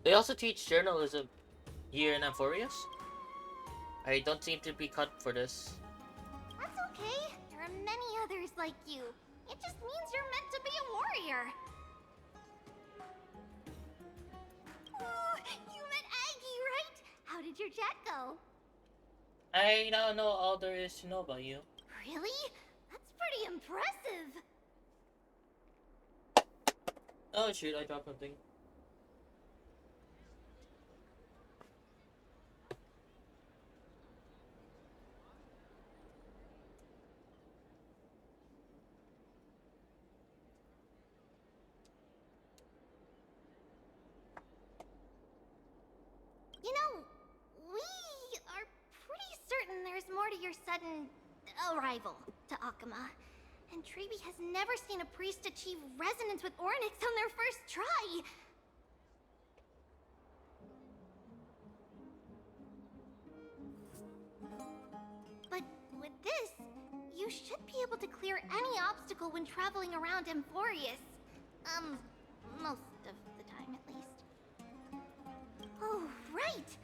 They also teach journalism here in Amphorius? I don't seem to be cut for this. That's okay. There are many others like you. It just means you're meant to be a warrior. Oh, you met Aggie, right? How did your chat go? I now know all there is to know about you. Really? That's pretty impressive. Oh shoot, I dropped something. You know, we are pretty certain there's more to your sudden arrival to Akama. And Treeby has never seen a priest achieve resonance with Ornyx on their first try. But with this, you should be able to clear any obstacle when traveling around Amphorius. Most of the time at least. Oh, right!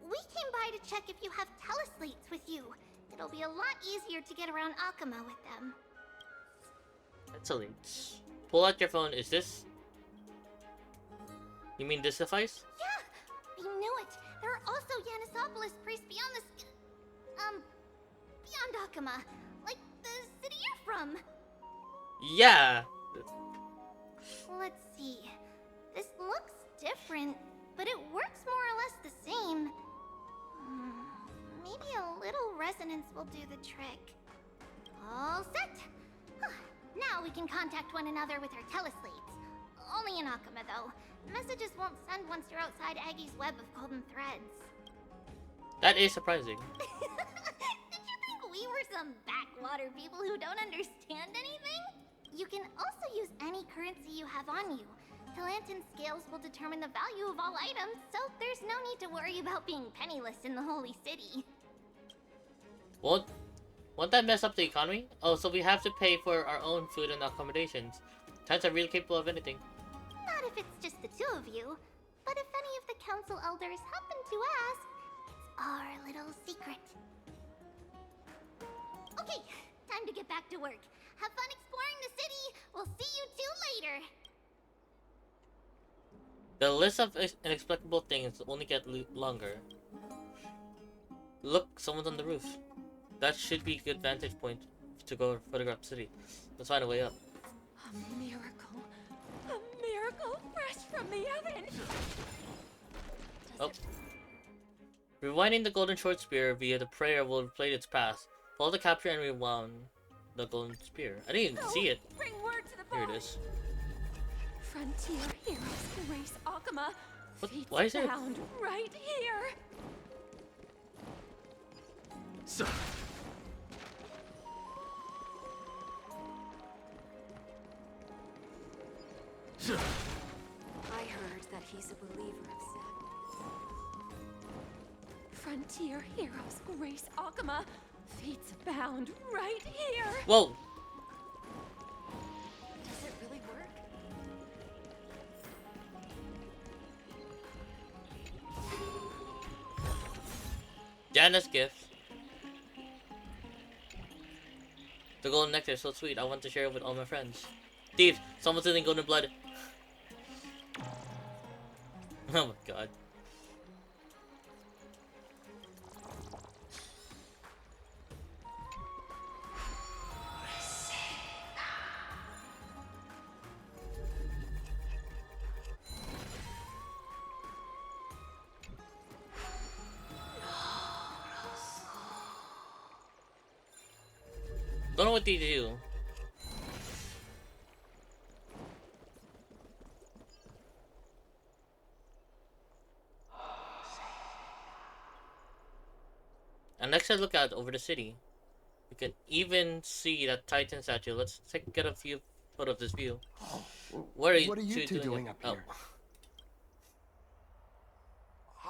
We came by to check if you have teleslates with you. It'll be a lot easier to get around Akama with them. Excellent. Pull out your phone. Is this? You mean this device? Yeah! We knew it! There are also Yanisopolis priests beyond the beyond Akama. Like the city you're from. Yeah! Let's see. This looks different, but it works more or less the same. Maybe a little resonance will do the trick. All set! Now we can contact one another with our teleslates. Only in Akama, though. Messages won't send once you're outside Aggie's web of golden threads. That is surprising. Did you think we were some backwater people who don't understand anything? You can also use any currency you have on you. Talantan scales will determine the value of all items, so there's no need to worry about being penniless in the Holy City. Won't that mess up the economy? Oh, so we have to pay for our own food and accommodations. Titans are really capable of anything. Not if it's just the two of you. But if any of the council elders happen to ask, it's our little secret. Okay, time to get back to work. Have fun exploring the city. We'll see you two later. The list of inexplicable things only get longer. Look, someone's on the roof. That should be a good vantage point to go photograph the city. Let's find a way up. A miracle. A miracle fresh from the oven. Oh. Rewinding the golden short spear via the prayer will replay its path. Follow the capture and rewound the golden spear. I didn't even see it. Bring word to the Here it is. Frontier heroes grace Akama. Why is it? Found right here. So. I heard that he's a believer of sadness. Frontier heroes grace Akama. Fates abound right here. Whoa! Does it really work? Jana's gift. The golden nectar is so sweet. I want to share it with all my friends. Thieves! Someone's in golden blood. Oh my god. Don't know what they do. And next I look out over the city. You can even see that Titan statue. Let's get a few photos of this view. What are you two doing up here?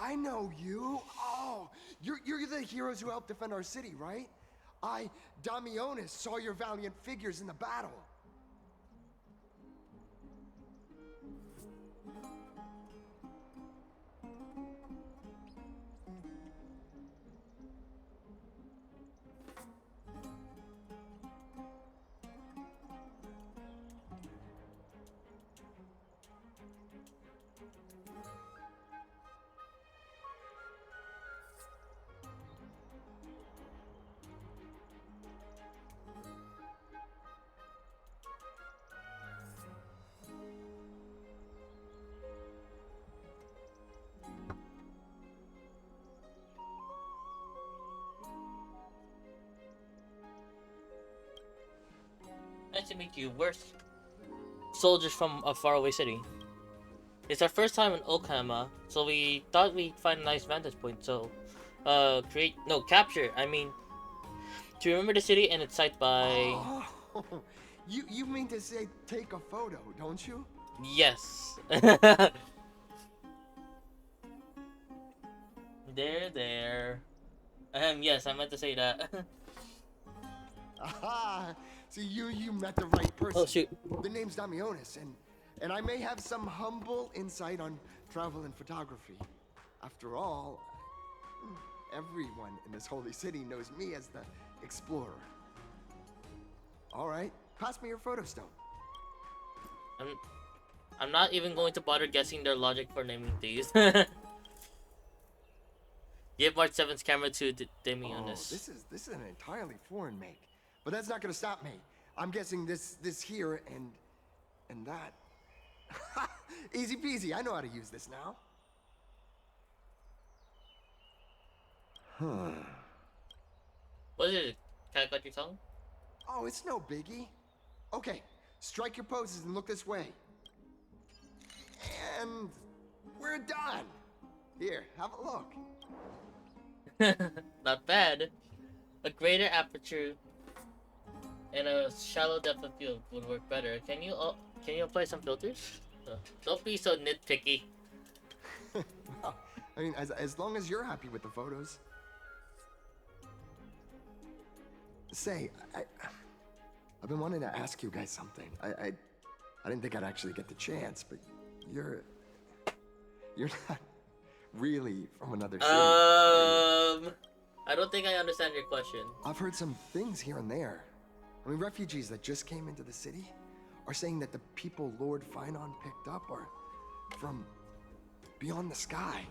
I know you. Oh, you're the heroes who helped defend our city, right? Damionis, saw your valiant figures in the battle. Nice to meet you. We're soldiers from a faraway city. It's our first time in Okama, so we thought we'd find a nice vantage point. So, capture. I mean, to remember the city and its sight by. Oh, you mean to say take a photo, don't you? Yes. there. Yes, I meant to say that. Aha! So you met the right person. Oh shoot. The name's Damionis, and I may have some humble insight on travel and photography. After all, everyone in this holy city knows me as the explorer. All right, pass me your photo stone. I'm not even going to bother guessing their logic for naming these. Give March 7's camera to Damionis. Oh, this is an entirely foreign make, but that's not gonna stop me. I'm guessing this here and that. Easy peasy. I know how to use this now. Huh. What is it? Cat got your tongue? Oh, it's no biggie. Okay, strike your poses and look this way. And we're done. Here, have a look. Not bad. A greater aperture and a shallow depth of field would work better. Can you apply some filters? Don't be so nitpicky. Well, I mean, as long as you're happy with the photos. Say, I've been wanting to ask you guys something. I didn't think I'd actually get the chance, but you're not really from another city. I don't think I understand your question. I've heard some things here and there. I mean, refugees that just came into the city are saying that the people Lord Finon picked up are from beyond the sky.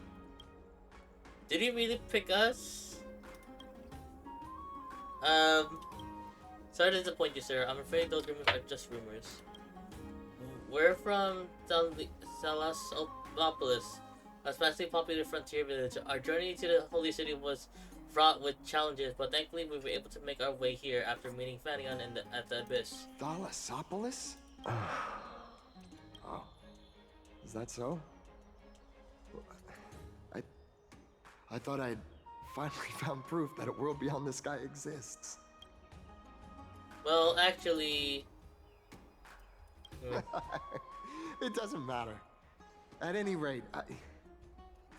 Did he really pick us? Sorry to disappoint you, sir. I'm afraid those rumors are just rumors. We're from Salasopolis, a sparsely populated frontier village. Our journey to the Holy City was fraught with challenges, but thankfully we were able to make our way here after meeting Fanion at the Abyss. Thalasopolis? Oh, is that so? I thought I'd finally found proof that a world beyond the sky exists. Well, actually... It doesn't matter. At any rate,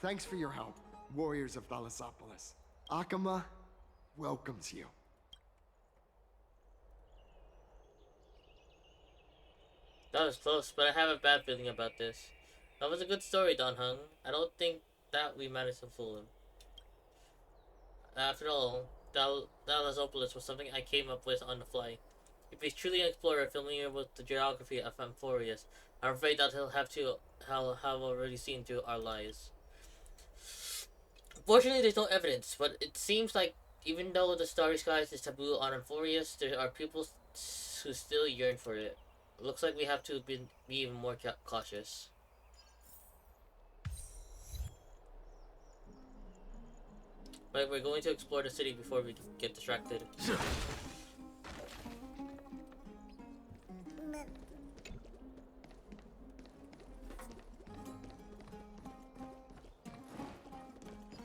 thanks for your help, warriors of Thalasopolis. Akama welcomes you. That was close, but I have a bad feeling about this. That was a good story, Don Hung. I don't think that we managed to fool him. After all, Thalasopolis was something I came up with on the fly. If he's truly an explorer familiar with the geography of Amphorius, I'm afraid that he'll have already seen through our lies. Fortunately, there's no evidence, but it seems like even though the starry skies is taboo on Amphorius, there are people who still yearn for it. Looks like we have to be even more cautious. But we're going to explore the city before we get distracted.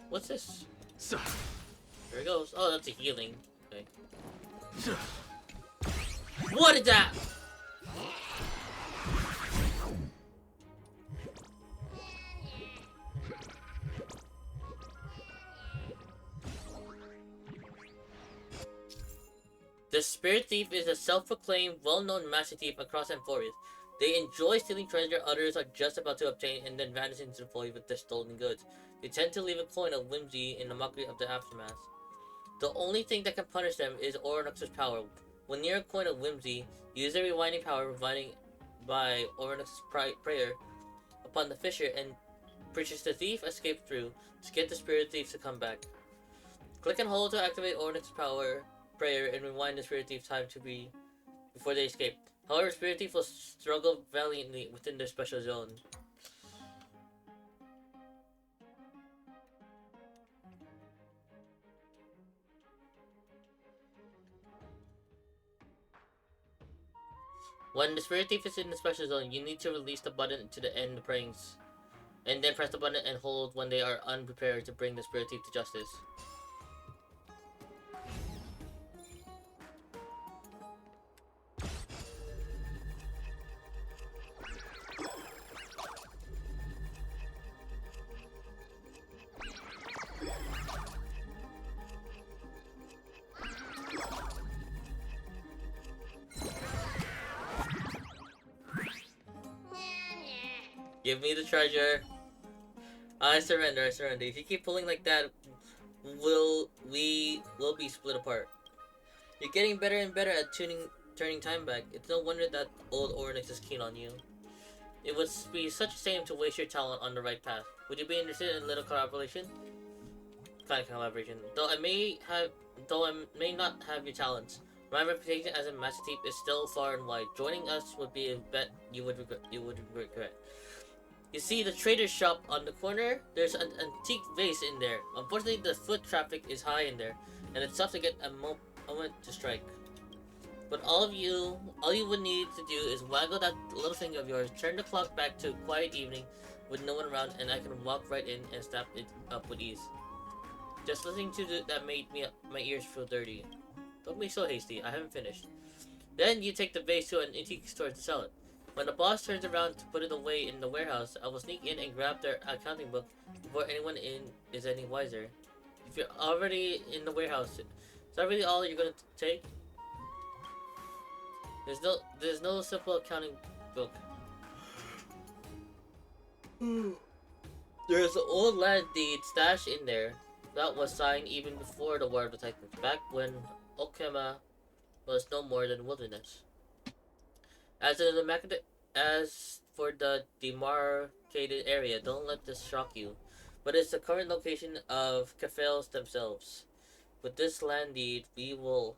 What's this? There it goes. Oh, that's a healing. Okay. What is that? The Spirit Thief is a self-proclaimed, well-known master thief across Amphorius. They enjoy stealing treasure others are just about to obtain and then vanish into the void with their stolen goods. They tend to leave a coin of whimsy in the mockery of the aftermath. The only thing that can punish them is Oronux's power. When near a coin of whimsy, use the rewinding power provided by Oronux's prayer upon the fissure and preaches the thief escape through to get the Spirit Thief to come back. Click and hold to activate Oronux's prayer and rewind the Spirit Thief's time to be before they escape. However, Spirit Thief will struggle valiantly within their special zone. When the Spirit Thief is in the special zone, you need to release the button to the end prayings, and then press the button and hold when they are unprepared to bring the Spirit Thief to justice. Give me the treasure. I surrender, I surrender. If you keep pulling like that, we will be split apart. You're getting better and better at turning time back. It's no wonder that old Ornix is keen on you. It would be such a shame to waste your talent on the right path. Would you be interested in a little collaboration? Kind of collaboration. Though I may not have your talents, my reputation as a master thief is still far and wide. Joining us would be a bet you would regret. You see the trader's shop on the corner? There's an antique vase in there. Unfortunately, the foot traffic is high in there, and it's tough to get a moment to strike. But all you would need to do is waggle that little finger of yours, turn the clock back to a quiet evening with no one around, and I can walk right in and snap it up with ease. Just listening to that made my ears feel dirty. Don't be so hasty, I haven't finished. Then you take the vase to an antique store to sell it. When the boss turns around to put it away in the warehouse, I will sneak in and grab their accounting book before anyone is any wiser. If you're already in the warehouse, is that really all you're gonna take? There's no simple accounting book. There's an old land deed stashed in there that was signed even before the War of the Titans, back when Okema was no more than wilderness. As for the demarcated area, don't let this shock you, but it's the current location of Cafales themselves. With this land deed, we will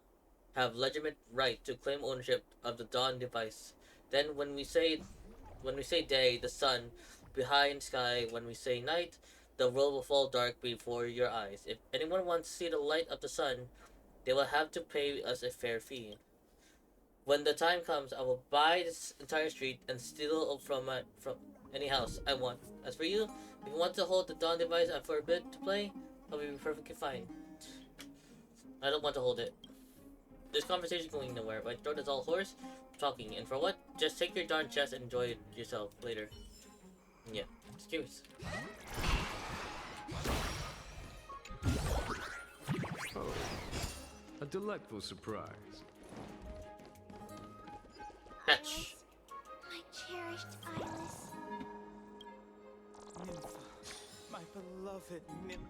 have legitimate right to claim ownership of the Dawn device. Then when we say day, the sun behind sky. When we say night, the world will fall dark before your eyes. If anyone wants to see the light of the sun, they will have to pay us a fair fee. When the time comes, I will buy this entire street and steal from any house I want. As for you, if you want to hold the Dawn device for a bit to play, I'll be perfectly fine. I don't want to hold it. This conversation going nowhere. My throat is all hoarse, talking, and for what? Just take your darn chest and enjoy it yourself later. Yeah, just curious. Oh, a delightful surprise. Fetch. My cherished Eyeless. Nympha, my beloved Nymph.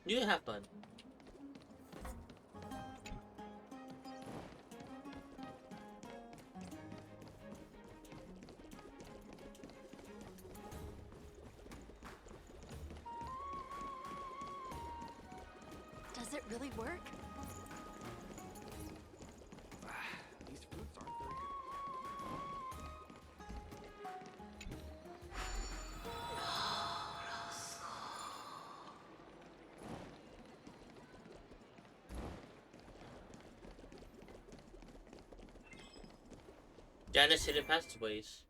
You have fun. Does it really work? These fruits aren't very good. Janus hidden passageways.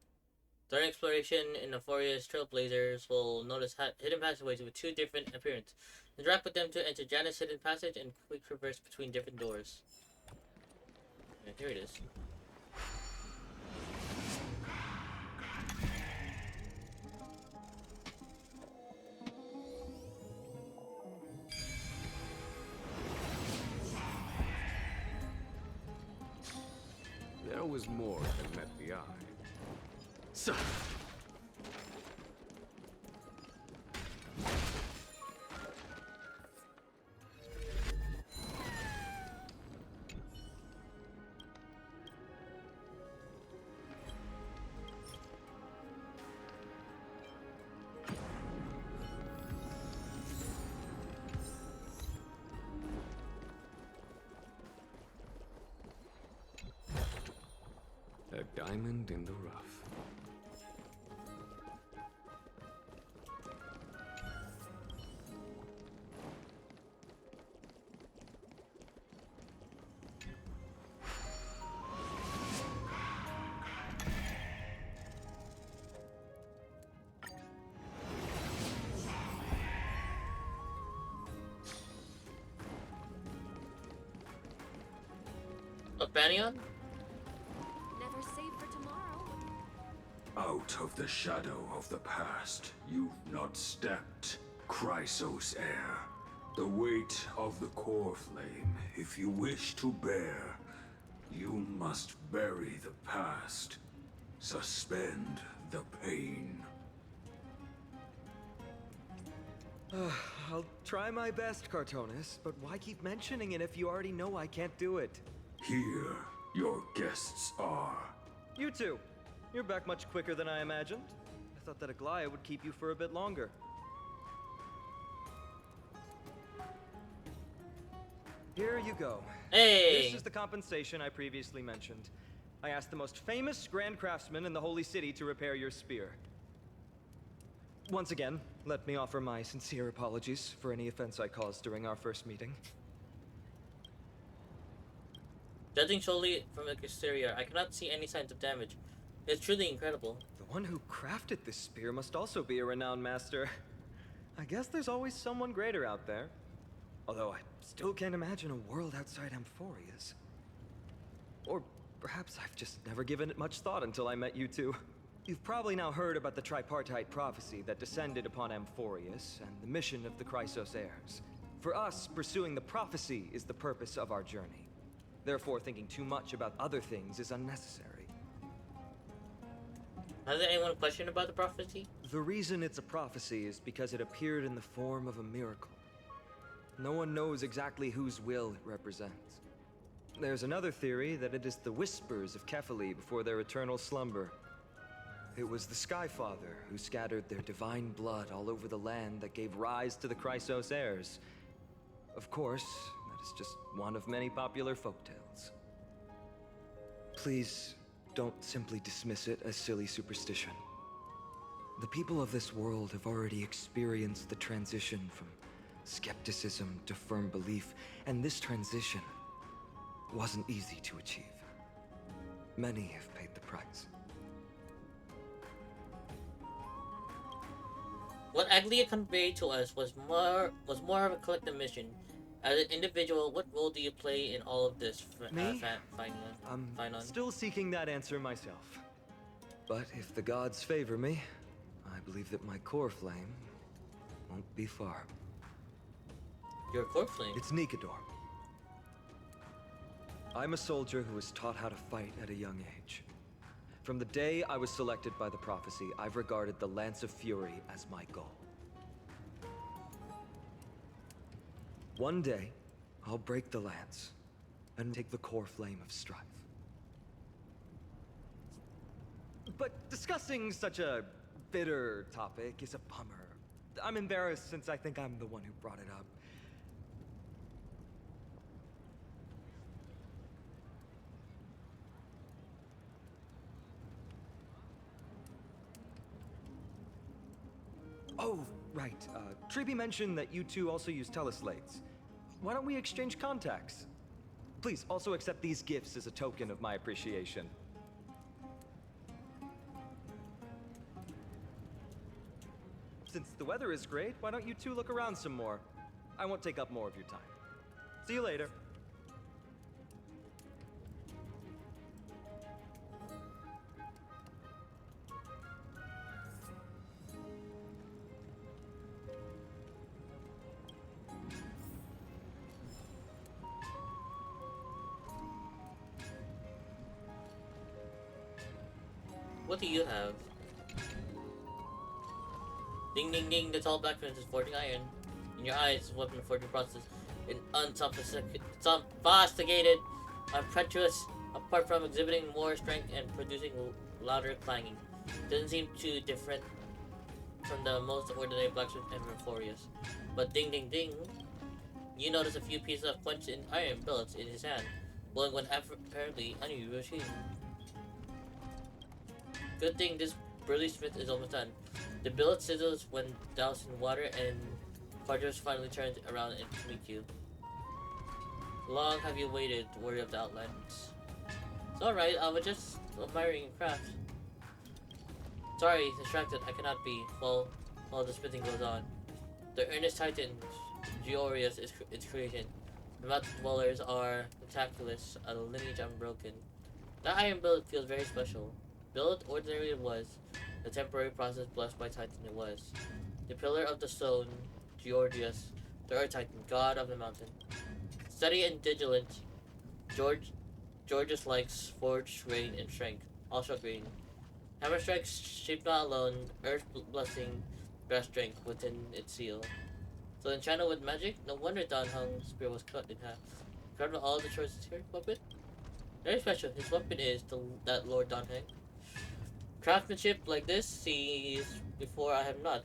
During exploration in the forest, trailblazers will notice hidden passageways with two different appearances. Interact with them to enter Janus hidden passage and quick traverse between different doors. Yeah, here it is. There was more than met the eye. So, diamond in the rough. A Banyan? Never save for tomorrow. Out of the shadow of the past, you've not stepped. Chrysos heir. The weight of the core flame, if you wish to bear, you must bury the past. Suspend the pain. I'll try my best, Cartonis, but why keep mentioning it if you already know I can't do it? Here, your guests are. You two. You're back much quicker than I imagined. I thought that Aglaya would keep you for a bit longer. Here you go. Hey! This is the compensation I previously mentioned. I asked the most famous Grand Craftsman in the Holy City to repair your spear. Once again, let me offer my sincere apologies for any offense I caused during our first meeting. Judging solely from the exterior, I cannot see any signs of damage. It's truly incredible. The one who crafted this spear must also be a renowned master. I guess there's always someone greater out there. Although I still can't imagine a world outside Amphoria's. Or perhaps I've just never given it much thought until I met you two. You've probably now heard about the tripartite prophecy that descended upon Amphorius and the mission of the Chrysos heirs. For us, pursuing the prophecy is the purpose of our journey. Therefore, thinking too much about other things is unnecessary. Has anyone questioned about the prophecy? The reason it's a prophecy is because it appeared in the form of a miracle. No one knows exactly whose will it represents. There's another theory that it is the whispers of Kefali before their eternal slumber. It was the Skyfather who scattered their divine blood all over the land that gave rise to the Chrysos heirs. Of course, that is just one of many popular folktales. Please, don't simply dismiss it as silly superstition. The people of this world have already experienced the transition from skepticism to firm belief, and this transition wasn't easy to achieve. Many have paid the price. What Aglia conveyed to us was more of a collective mission. As an individual, what role do you play in all of this? Me? Finon? Still seeking that answer myself. But if the gods favor me, I believe that my core flame won't be far. Your core flame? It's Nikador. I'm a soldier who was taught how to fight at a young age. From the day I was selected by the prophecy, I've regarded the Lance of Fury as my goal. One day, I'll break the lance and take the core flame of strife. But discussing such a bitter topic is a bummer. I'm embarrassed since I think I'm the one who brought it up. Oh, right. Treeby mentioned that you two also use teleslates. Why don't we exchange contacts? Please, also accept these gifts as a token of my appreciation. Since the weather is great, why don't you two look around some more? I won't take up more of your time. See you later. What do you have? Ding ding ding, the tall black fence is forging iron. In your eyes, weapon forging process is unsophisticated, impetuous, apart from exhibiting more strength and producing louder clanging. Doesn't seem too different from the most ordinary blacksmith in Euphorius. But ding ding ding, you notice a few pieces of quenched in iron billets in his hand, blowing one apparently unusual machine. Good thing this burly smith is almost done. The billet sizzles when doused in water, and Carter's finally turned around and to meet you. Long have you waited, warrior of the Outlands? It's alright, I was just admiring your craft. Sorry, distracted, I cannot be, while the smithing goes on. The earnest titan, Georius, is its creation. The mountain dwellers are meticulous, a lineage unbroken. That iron billet feels very special. Billet ordinary it was, the temporary process blessed by Titan it was. The pillar of the stone, Georgius, the earth titan, god of the mountain. Steady and vigilant, Georgius likes forged grain and strength, also green. Hammer strikes shape not alone, earth blessing, grass strength within its seal. So enchanted with magic, no wonder Dan Hung's spear was cut in half. Proud of all the choices here, weapon? Very special, his weapon is that Lord Dan Hung. Craftsmanship like this sees before I have not.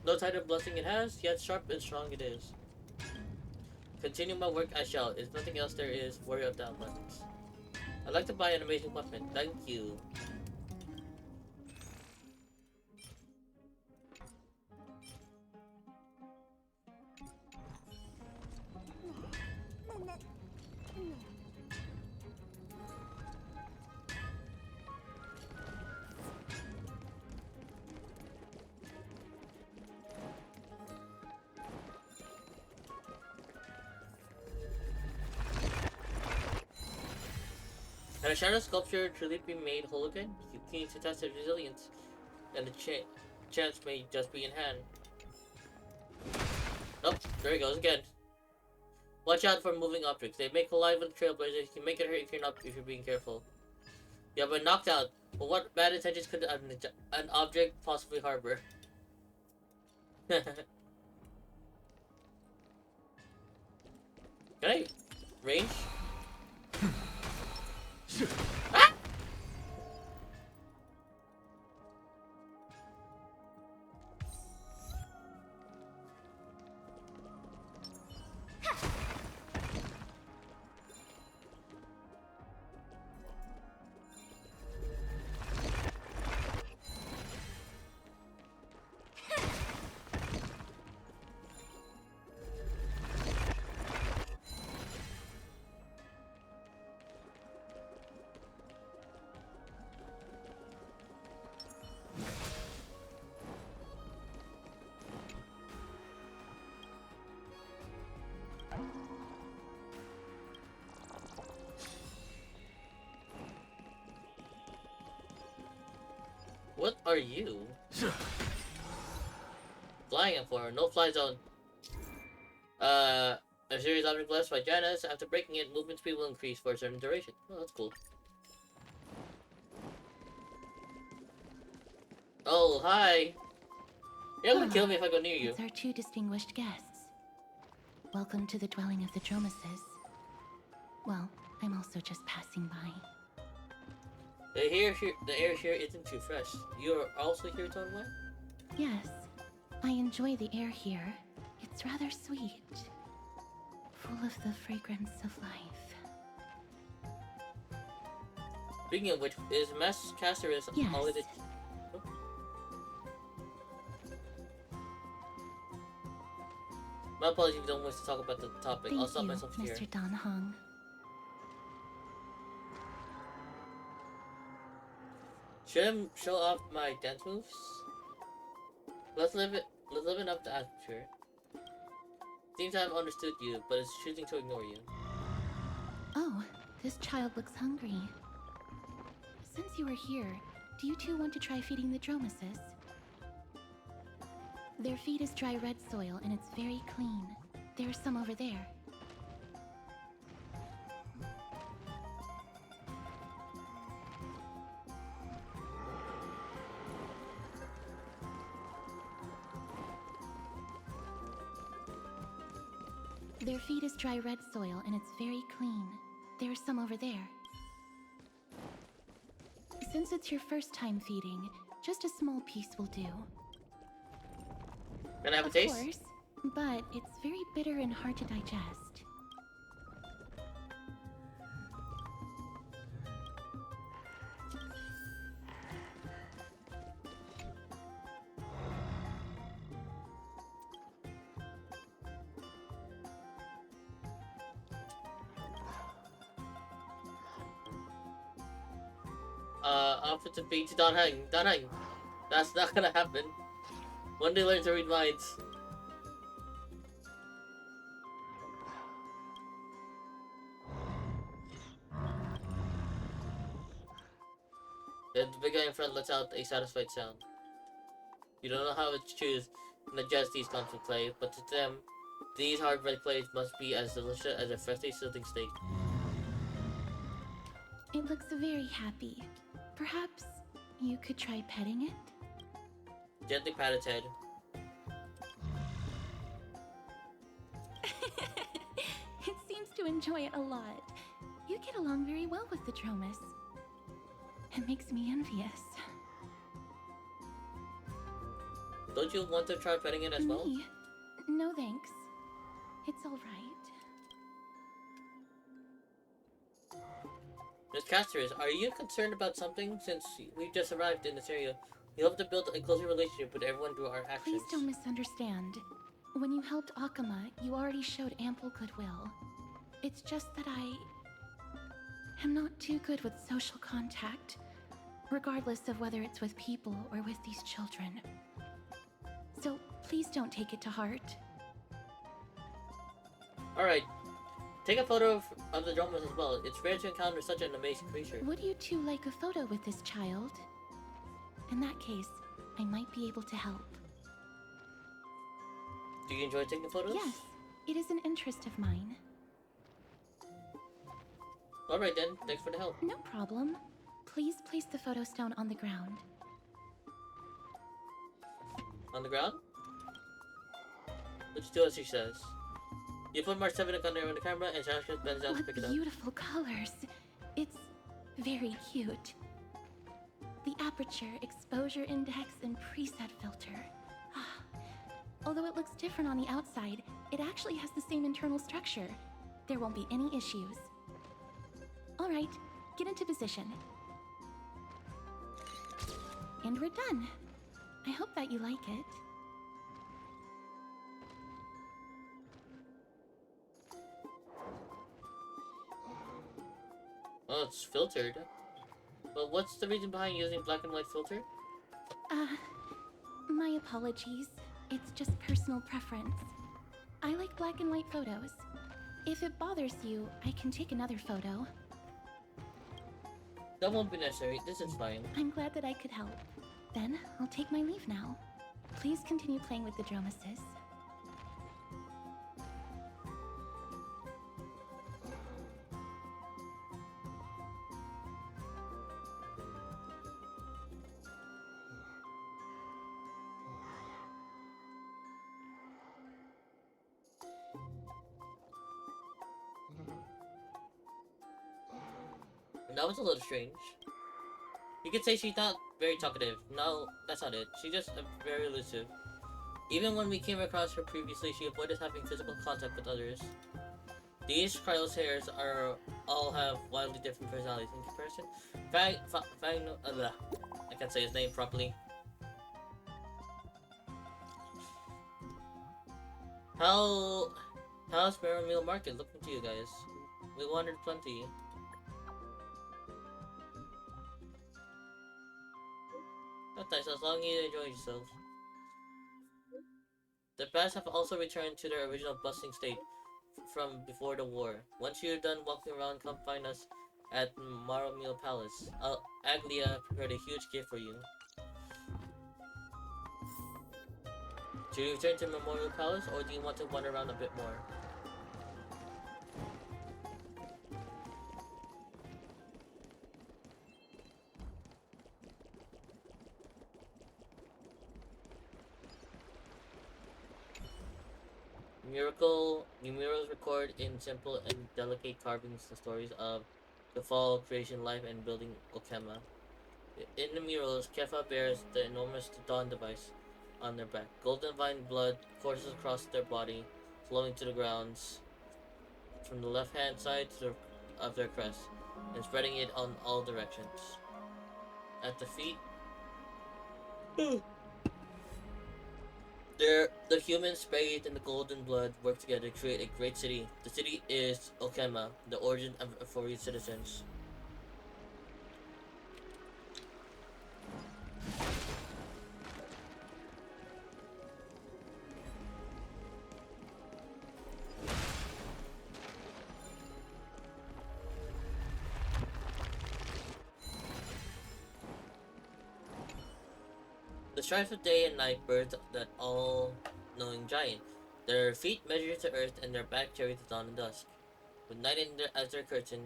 No title blessing it has, yet sharp and strong it is. Continue my work I shall, if nothing else there is, warrior of the Outlands. I'd like to buy an amazing weapon, thank you. Can a shadow sculpture truly be made whole again? You need to test its resilience, and the chance may just be in hand. Oh, there he goes again. Watch out for moving objects. They may collide with the trailblazers. You can make it hurt if you're being careful. You have been knocked out. But what bad intentions could an object possibly harbor? Can I range? Ah! What are you? Flying in for no fly zone. A series object blessed by Janus. After breaking it, movement speed will increase for a certain duration. Oh, that's cool. Oh, hi. You're gonna kill me if I go near you. It's our two distinguished guests. Welcome to the dwelling of the Dromases. Well, I'm also just passing by. The air here isn't too fresh. You're also here to unwind? Yes, I enjoy the air here. It's rather sweet, full of the fragrance of life. Speaking of which, is Mass Casterus Yes. always a... My apologies if you don't wish to talk about the topic. Thank I'll stop you, myself here. Mr. Dan Hung. Should I show off my dance moves? Let's live it up the atmosphere. Seems I have understood you, but it's choosing to ignore you. Oh, this child looks hungry. Since you are here, do you two want to try feeding the Dromases? Their feed is dry red soil and it's very clean. There's some over there. Their feed is dry red soil and it's very clean. There's some over there. Since it's your first time feeding, just a small piece will do. Can I have a taste? Of course, but it's very bitter and hard to digest. offensive feed to Danheng. Danheng. That's not gonna happen. When they learn to read minds. The big guy in front lets out a satisfied sound. You don't know how to choose and adjust these conflict plays, but to them, these hard-bread plays must be as delicious as a freshly sizzling steak. It looks very happy. Perhaps you could try petting it? Gently pat its head. It seems to enjoy it a lot. You get along very well with the Dromus. It makes me envious. Don't you want to try petting it as well? Me? No thanks. It's alright. Miss Castorus, are you concerned about something? Since we've just arrived in this area, we hope to build a closer relationship with everyone through our actions. Please don't misunderstand. When you helped Akama, you already showed ample goodwill. It's just that I am not too good with social contact, regardless of whether it's with people or with these children. So please don't take it to heart. Alright. Take a photo of the Dromus as well. It's rare to encounter such an amazing creature. Would you two like a photo with this child? In that case, I might be able to help. Do you enjoy taking photos? Yes, it is an interest of mine. Alright then, thanks for the help. No problem. Please place the photo stone on the ground. On the ground? Let's do as she says. You put Mark 7 on the camera and Shasha bends down to pick it up. Beautiful colors. It's very cute. The aperture, exposure index, and preset filter. Although it looks different on the outside, it actually has the same internal structure. There won't be any issues. Alright, get into position. And we're done. I hope that you like it. Oh, it's filtered. But what's the reason behind using black and white filter? My apologies. It's just personal preference. I like black and white photos. If it bothers you, I can take another photo. That won't be necessary. This is fine. I'm glad that I could help. Then, I'll take my leave now. Please continue playing with the Dromuses. That was a little strange. You could say she's not very talkative. No, that's not it. She's just very elusive. Even when we came across her previously, she avoided having physical contact with others. These cryosaurs all have wildly different personalities in comparison. I can't say his name properly. How's Meal Market looking to you guys? We wandered plenty. That's nice, as long as you enjoy yourself. The bats have also returned to their original bustling state from before the war. Once you're done walking around, come find us at Maromil Palace. Aglia prepared a huge gift for you. Do you return to Memorial Palace, or do you want to wander around a bit more? Murals record in simple and delicate carvings the stories of the fall, creation, life, and building Okema. In the murals, Kefa bears the enormous Dawn device on their back. Golden vine blood courses across their body, flowing to the grounds from the left-hand side of their crest, and spreading it on all directions. At the feet, the humans bathed in the golden blood work together to create a great city. The city is Okema, the origin of Euphoria citizens. strife of day and night birthed that all-knowing giant. Their feet measured the earth, and their back carried the dawn and dusk. With night as their curtain,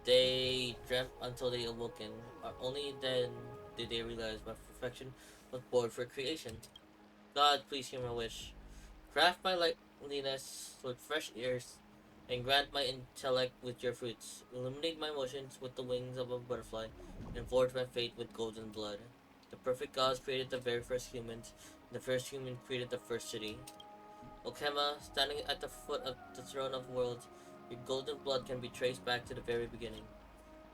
they dreamt until they awoken. Only then did they realize my perfection was born for creation. God, please hear my wish. Craft my likeness with fresh ears, and grant my intellect with your fruits. Illuminate my motions with the wings of a butterfly, and forge my fate with golden blood. The perfect gods created the very first humans, and the first human created the first city. Okema, standing at the foot of the throne of worlds, your golden blood can be traced back to the very beginning.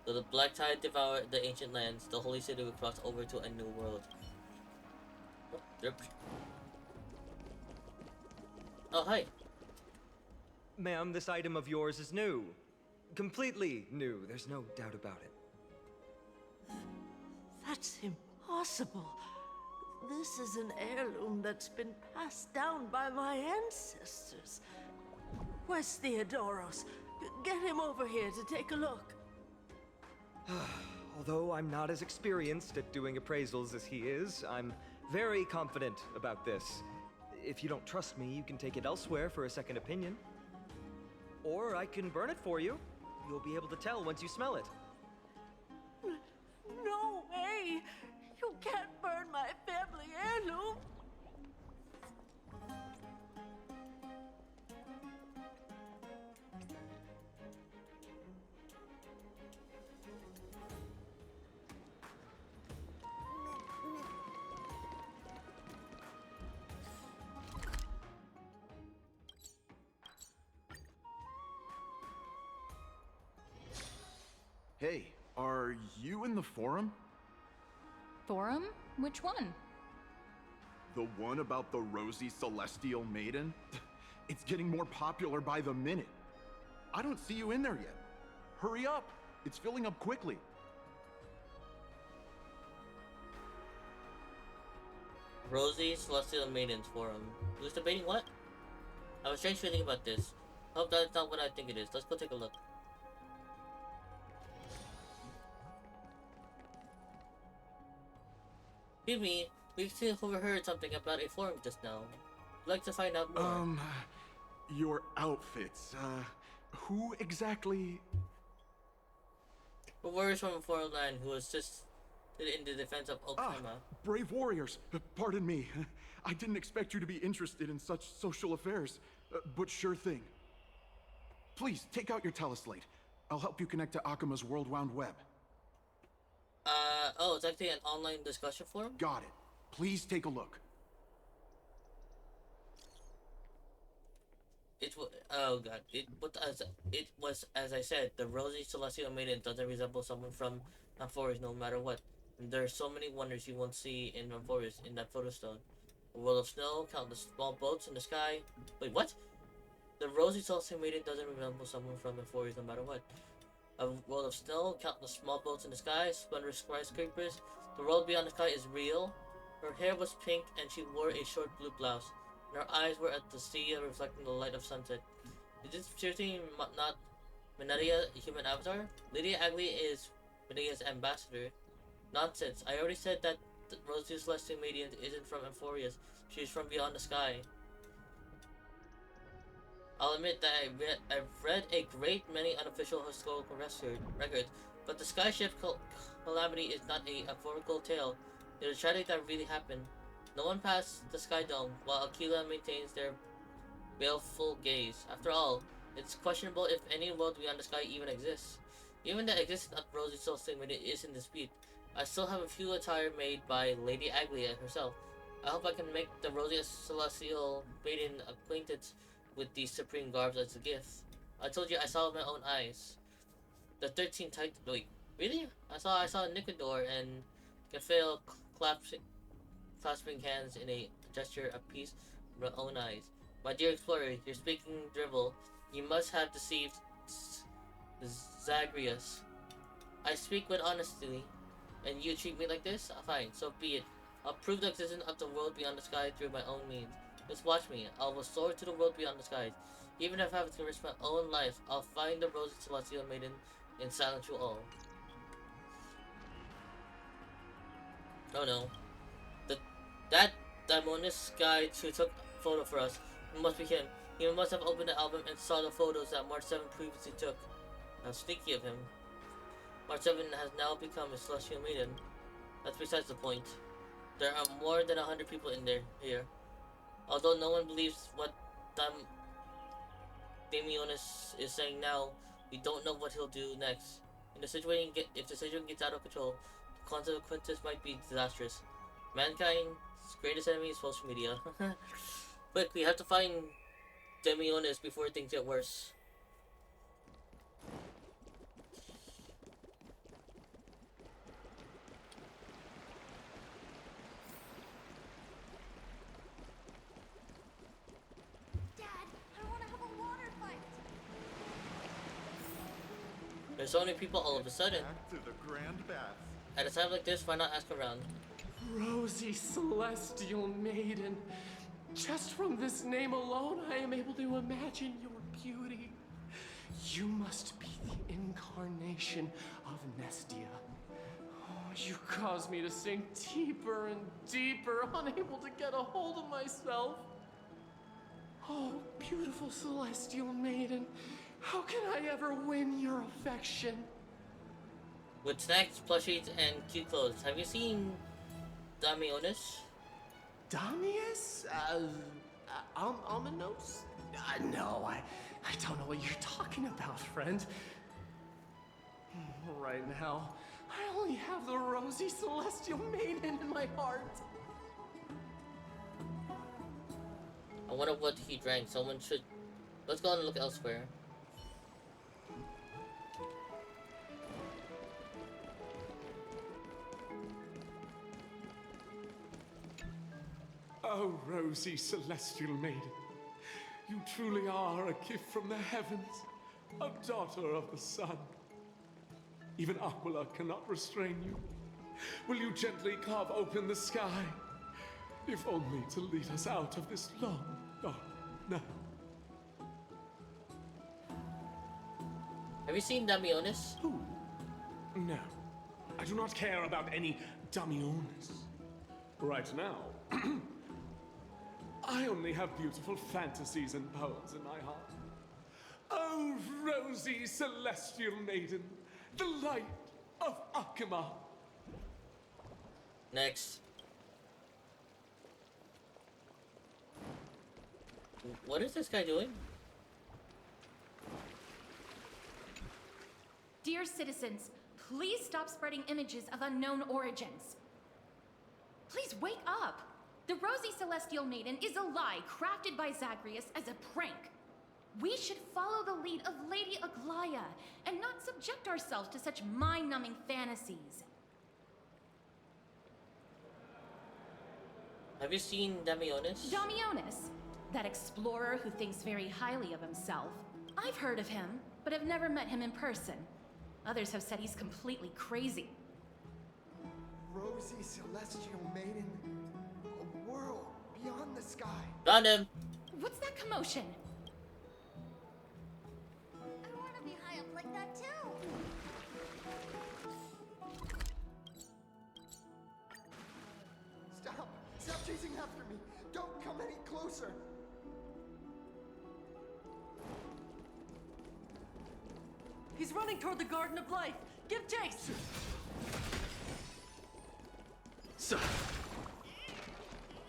Though the black tide devoured the ancient lands, the holy city would cross over to a new world. Oh, derp. Oh, hi. Ma'am, this item of yours is new. Completely new, there's no doubt about it. That's impossible. This is an heirloom that's been passed down by my ancestors. Where's Theodoros? Get him over here to take a look. Although I'm not as experienced at doing appraisals as he is, I'm very confident about this. If you don't trust me, you can take it elsewhere for a second opinion. Or I can burn it for you. You'll be able to tell once you smell it. No way! You can't burn my family heirloom! Hey, are you in the forum? Forum? Which one? The one about the rosy celestial maiden? It's getting more popular by the minute. I don't see you in there yet. Hurry up! It's filling up quickly. Rosie Celestial Maidens Forum. Who's debating what? I have a strange feeling about this. Hope that's not what I think it is. Let's go take a look. Excuse me, we've overheard something about a forum just now. I'd like to find out more. Your outfits, who exactly? The warriors from Forum Land who assisted in the defense of Okema. Brave warriors. Pardon me. I didn't expect you to be interested in such social affairs, but sure thing. Please, take out your teleslate. I'll help you connect to Akima's World Wound Web. Oh, it's actually an online discussion forum? Got it. Please take a look. Oh god. It was as I said, the rosy celestial maiden doesn't resemble someone from Amphoris no matter what. And there are so many wonders you won't see in Amphoris in that photo stone. A world of snow, countless small boats in the sky. Wait, what? The rosy celestial maiden doesn't resemble someone from Amphoris no matter what. A world of snow, countless small boats in the sky, splendorous skyscrapers. The world beyond the sky is real. Her hair was pink and she wore a short blue blouse. And her eyes were at the sea reflecting the light of sunset. Is this seriously not Menadia, a human avatar? Lady Agli is Menadia's ambassador. Nonsense. I already said that the Rosy Celestial Maiden isn't from Amphorius. She's from beyond the sky. I'll admit that I've read a great many unofficial historical records, but the skyship calamity is not a metaphorical tale. It is a tragedy that really happened. No one passed the Sky Dome, while Aquila maintains their baleful gaze. After all, it's questionable if any world beyond the sky even exists. Even the existence of Rosy Celestial Maiden is in dispute. I still have a few attire made by Lady Aglia herself. I hope I can make the Rosy Celestial Maiden acquaintance with these supreme garbs as a gift. I told you I saw with my own eyes. The 13 Titan. Wait, really? I saw Nicodor and Gafael clasping hands in a gesture of peace with my own eyes. My dear explorer, you're speaking drivel. You must have deceived Zagreus. I speak with honesty, and you treat me like this? Fine, so be it. I'll prove the existence of the world beyond the sky through my own means. Just watch me. I will soar to the world beyond the skies. Even if I have to risk my own life, I'll find the Rosy Celestial Maiden and silence you all. Oh no. That Daimonis guy who took a photo for us, it must be him. He must have opened the album and saw the photos that March 7 previously took. How sneaky of him. March 7 has now become a celestial maiden. That's besides the point. There are more than 100 people in here. Although no one believes what Damionis is saying now, we don't know what he'll do next. If the situation gets out of control, the consequences might be disastrous. Mankind's greatest enemy is social media. Quick, we have to find Damionis before things get worse. There's so many people all of a sudden. Back to the grand bath. At a time like this, why not ask around? Rosy Celestial Maiden. Just from this name alone, I am able to imagine your beauty. You must be the incarnation of Nestia. Oh, you cause me to sink deeper and deeper, unable to get a hold of myself. Oh, beautiful Celestial Maiden. How can I ever win your affection? With snacks, plushies, and cute clothes, have you seen Damionis? Damius? Ominos? No, I don't know what you're talking about, friend. Right now, I only have the rosy Celestial Maiden in my heart. I wonder what he drank. Someone should... Let's go and look elsewhere. Oh, rosy Celestial Maiden. You truly are a gift from the heavens, a daughter of the sun. Even Aquila cannot restrain you. Will you gently carve open the sky, if only to lead us out of this long, dark night? Have you seen Damionis? Who? No. I do not care about any Damionis. Right now, I only have beautiful fantasies and poems in my heart. Oh, rosy Celestial Maiden, the light of Akima. Next. What is this guy doing? Dear citizens, please stop spreading images of unknown origins. Please wake up! The Rosy Celestial Maiden is a lie crafted by Zagreus as a prank. We should follow the lead of Lady Aglaya and not subject ourselves to such mind-numbing fantasies. Have you seen Damionis? Damionis, that explorer who thinks very highly of himself. I've heard of him, but have never met him in person. Others have said he's completely crazy. Rosy Celestial Maiden, a world beyond the sky. Found him. What's that commotion? I want to be high up like that too. Stop! Stop chasing after me! Don't come any closer! He's running toward the Garden of Life. Give chase!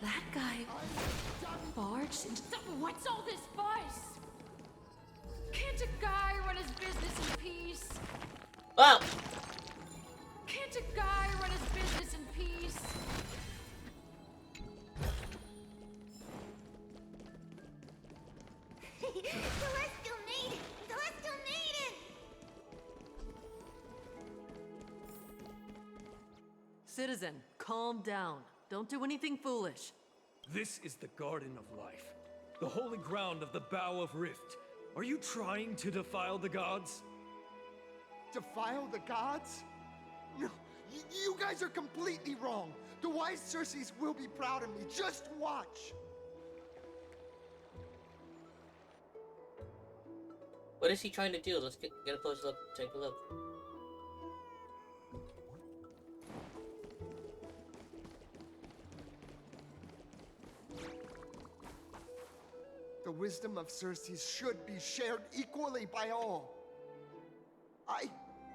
That guy barged into... What's all this fuss? Can't a guy run his business in peace? Wow! Can't a guy run his business in peace? Celestial Maiden! Celestial Maiden! Citizen, calm down. Don't do anything foolish. This is the Garden of Life, the holy ground of the Bow of Rift. Are you trying to defile the gods? Defile the gods? No, you guys are completely wrong. The wise Circes will be proud of me. Just watch. What is he trying to do? Let's get a close look. Take a look. The wisdom of Circes should be shared equally by all. I,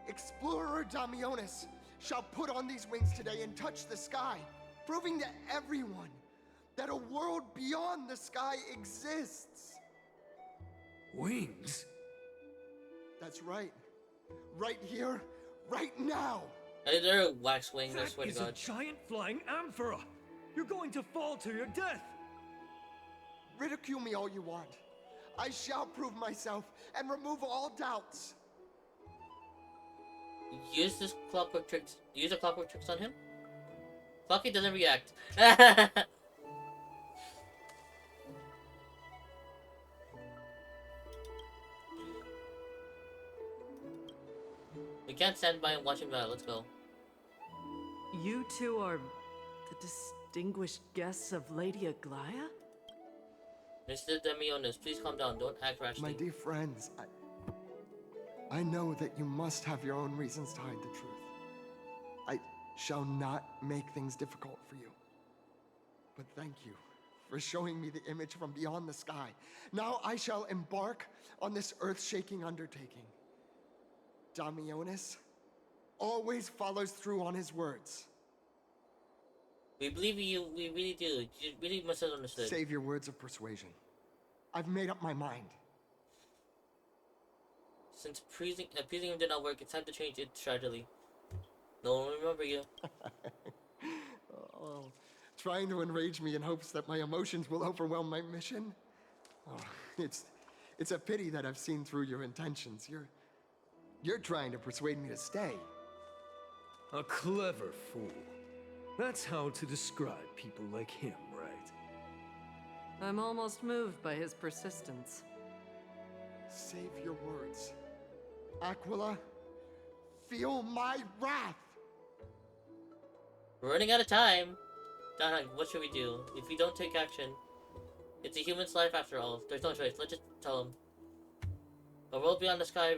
Explorer Damionis, shall put on these wings today and touch the sky, proving to everyone that a world beyond the sky exists. Wings? That's right. Right here, right now. Hey, they're a wax wings, I That swear to is God. a giant flying amphora! You're going to fall to your death! Ridicule me all you want. I shall prove myself and remove all doubts. Use this clockwork tricks. Use the clockwork tricks on him. Clocky doesn't react. We can't stand by and watch him die. Let's go. You two are the distinguished guests of Lady Aglaya? Mr. Demionis, please calm down. Don't act rashly. My dear friends, I know that you must have your own reasons to hide the truth. I shall not make things difficult for you. But thank you for showing me the image from beyond the sky. Now I shall embark on this earth-shaking undertaking. Damionis always follows through on his words. We believe you. We really do. You really must have understood. Save your words of persuasion. I've made up my mind. Since appeasing him did not work, it's time to change it strategically. No one will remember you. Oh, trying to enrage me in hopes that my emotions will overwhelm my mission? Oh, it's a pity that I've seen through your intentions. You're trying to persuade me to stay. A clever fool. That's how to describe people like him, right? I'm almost moved by his persistence. Save your words. Aquila, feel my wrath! We're running out of time. Donna, what should we do? If we don't take action, it's a human's life after all. There's no choice. Let's just tell him. A world beyond the sky.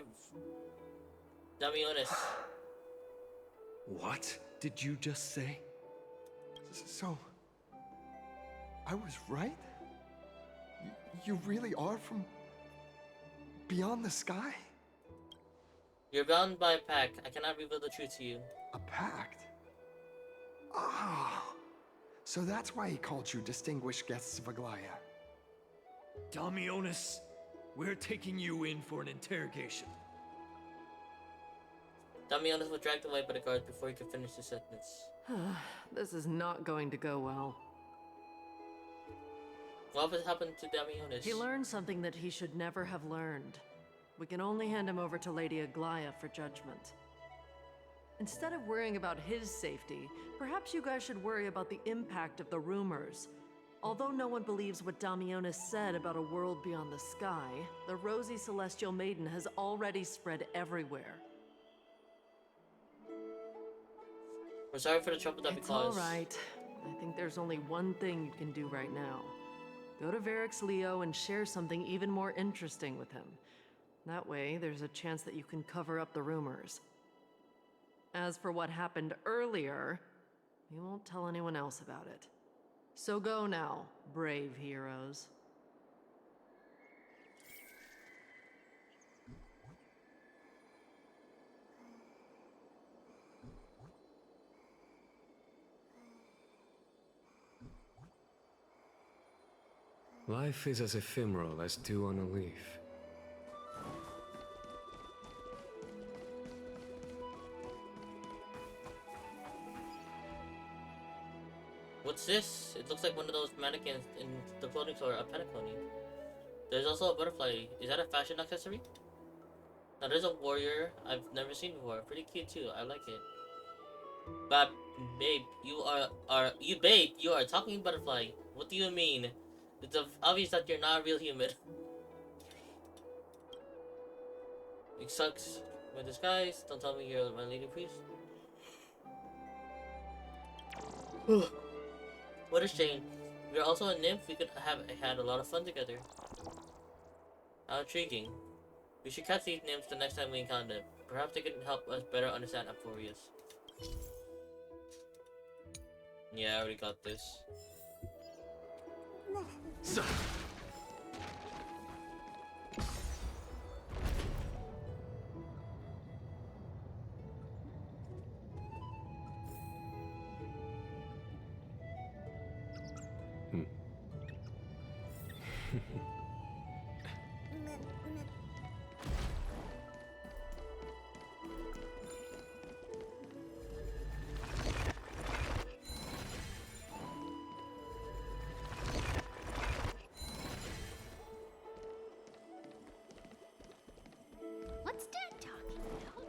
Damionis. What did you just say? So, I was right? You really are from beyond the sky? You're bound by a pact. I cannot reveal the truth to you. A pact? Ah, so that's why he called you distinguished guests of Aglaya. Damionis, we're taking you in for an interrogation. Damionis was dragged away by the guards before he could finish the sentence. This is not going to go well. What has happened to Damionis? He learned something that he should never have learned. We can only hand him over to Lady Aglaya for judgment. Instead of worrying about his safety, perhaps you guys should worry about the impact of the rumors. Although no one believes what Damionis said about a world beyond the sky, the rosy celestial maiden has already spread everywhere. We're sorry for the trouble that we It's caused. all right. I think there's only one thing you can do right now. Go to Varix Leo and share something even more interesting with him. That way, there's a chance that you can cover up the rumors. As for what happened earlier, we won't tell anyone else about it. So go now, brave heroes. Life is as ephemeral as dew on a leaf. What's this? It looks like one of those mannequins in the clothing store at Pentaclone. There's also a butterfly. Is that a fashion accessory? Now there's a warrior I've never seen before. Pretty cute too. I like it. But babe, you are a talking butterfly. What do you mean? It's obvious that you're not a real human. It sucks. My disguise. Don't tell me you're my lady priest. What a shame. We're also a nymph. We could have had a lot of fun together. How intriguing. We should catch these nymphs the next time we encounter them. Perhaps they can help us better understand Aphorius. Yeah, I already got this. What's Dad talking about?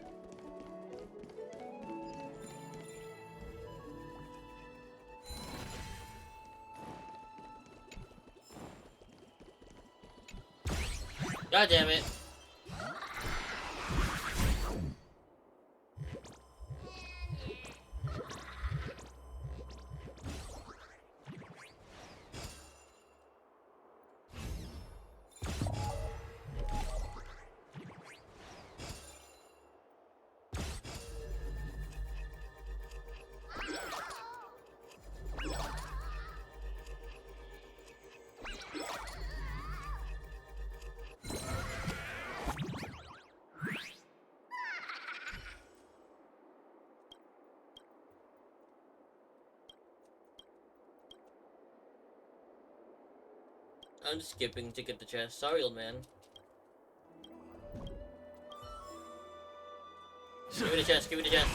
God damn it. I'm just skipping to get the chest. Sorry, old man. Give me the chest, give me the chest.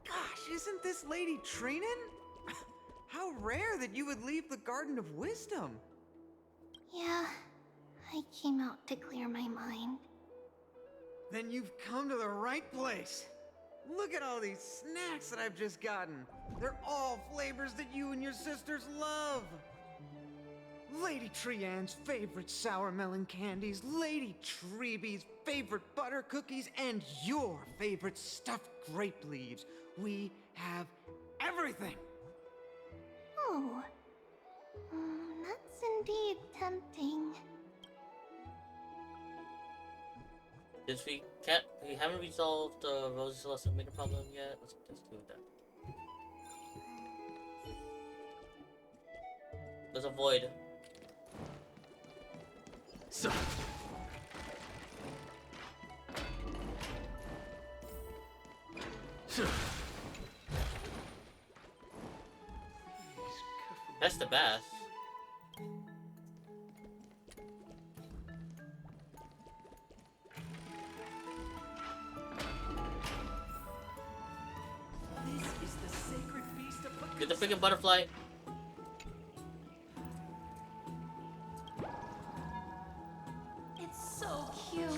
Gosh, isn't this lady Trinin? How rare that you would leave the Garden of Wisdom. Yeah, I came out to clear my mind. Then you've come to the right place. Look at all these snacks that I've just gotten. They're all flavors that you and your sisters love. Lady Trianne's favorite sour melon candies, Lady Treebee's favorite butter cookies, and your favorite stuffed grape leaves. We have everything. Oh, that's indeed tempting. Since we haven't resolved the Rose Celeste Maiden problem yet, let's do with that. There's a void. So. That's the best. This is the sacred beast of Get the freaking butterfly. It's so cute.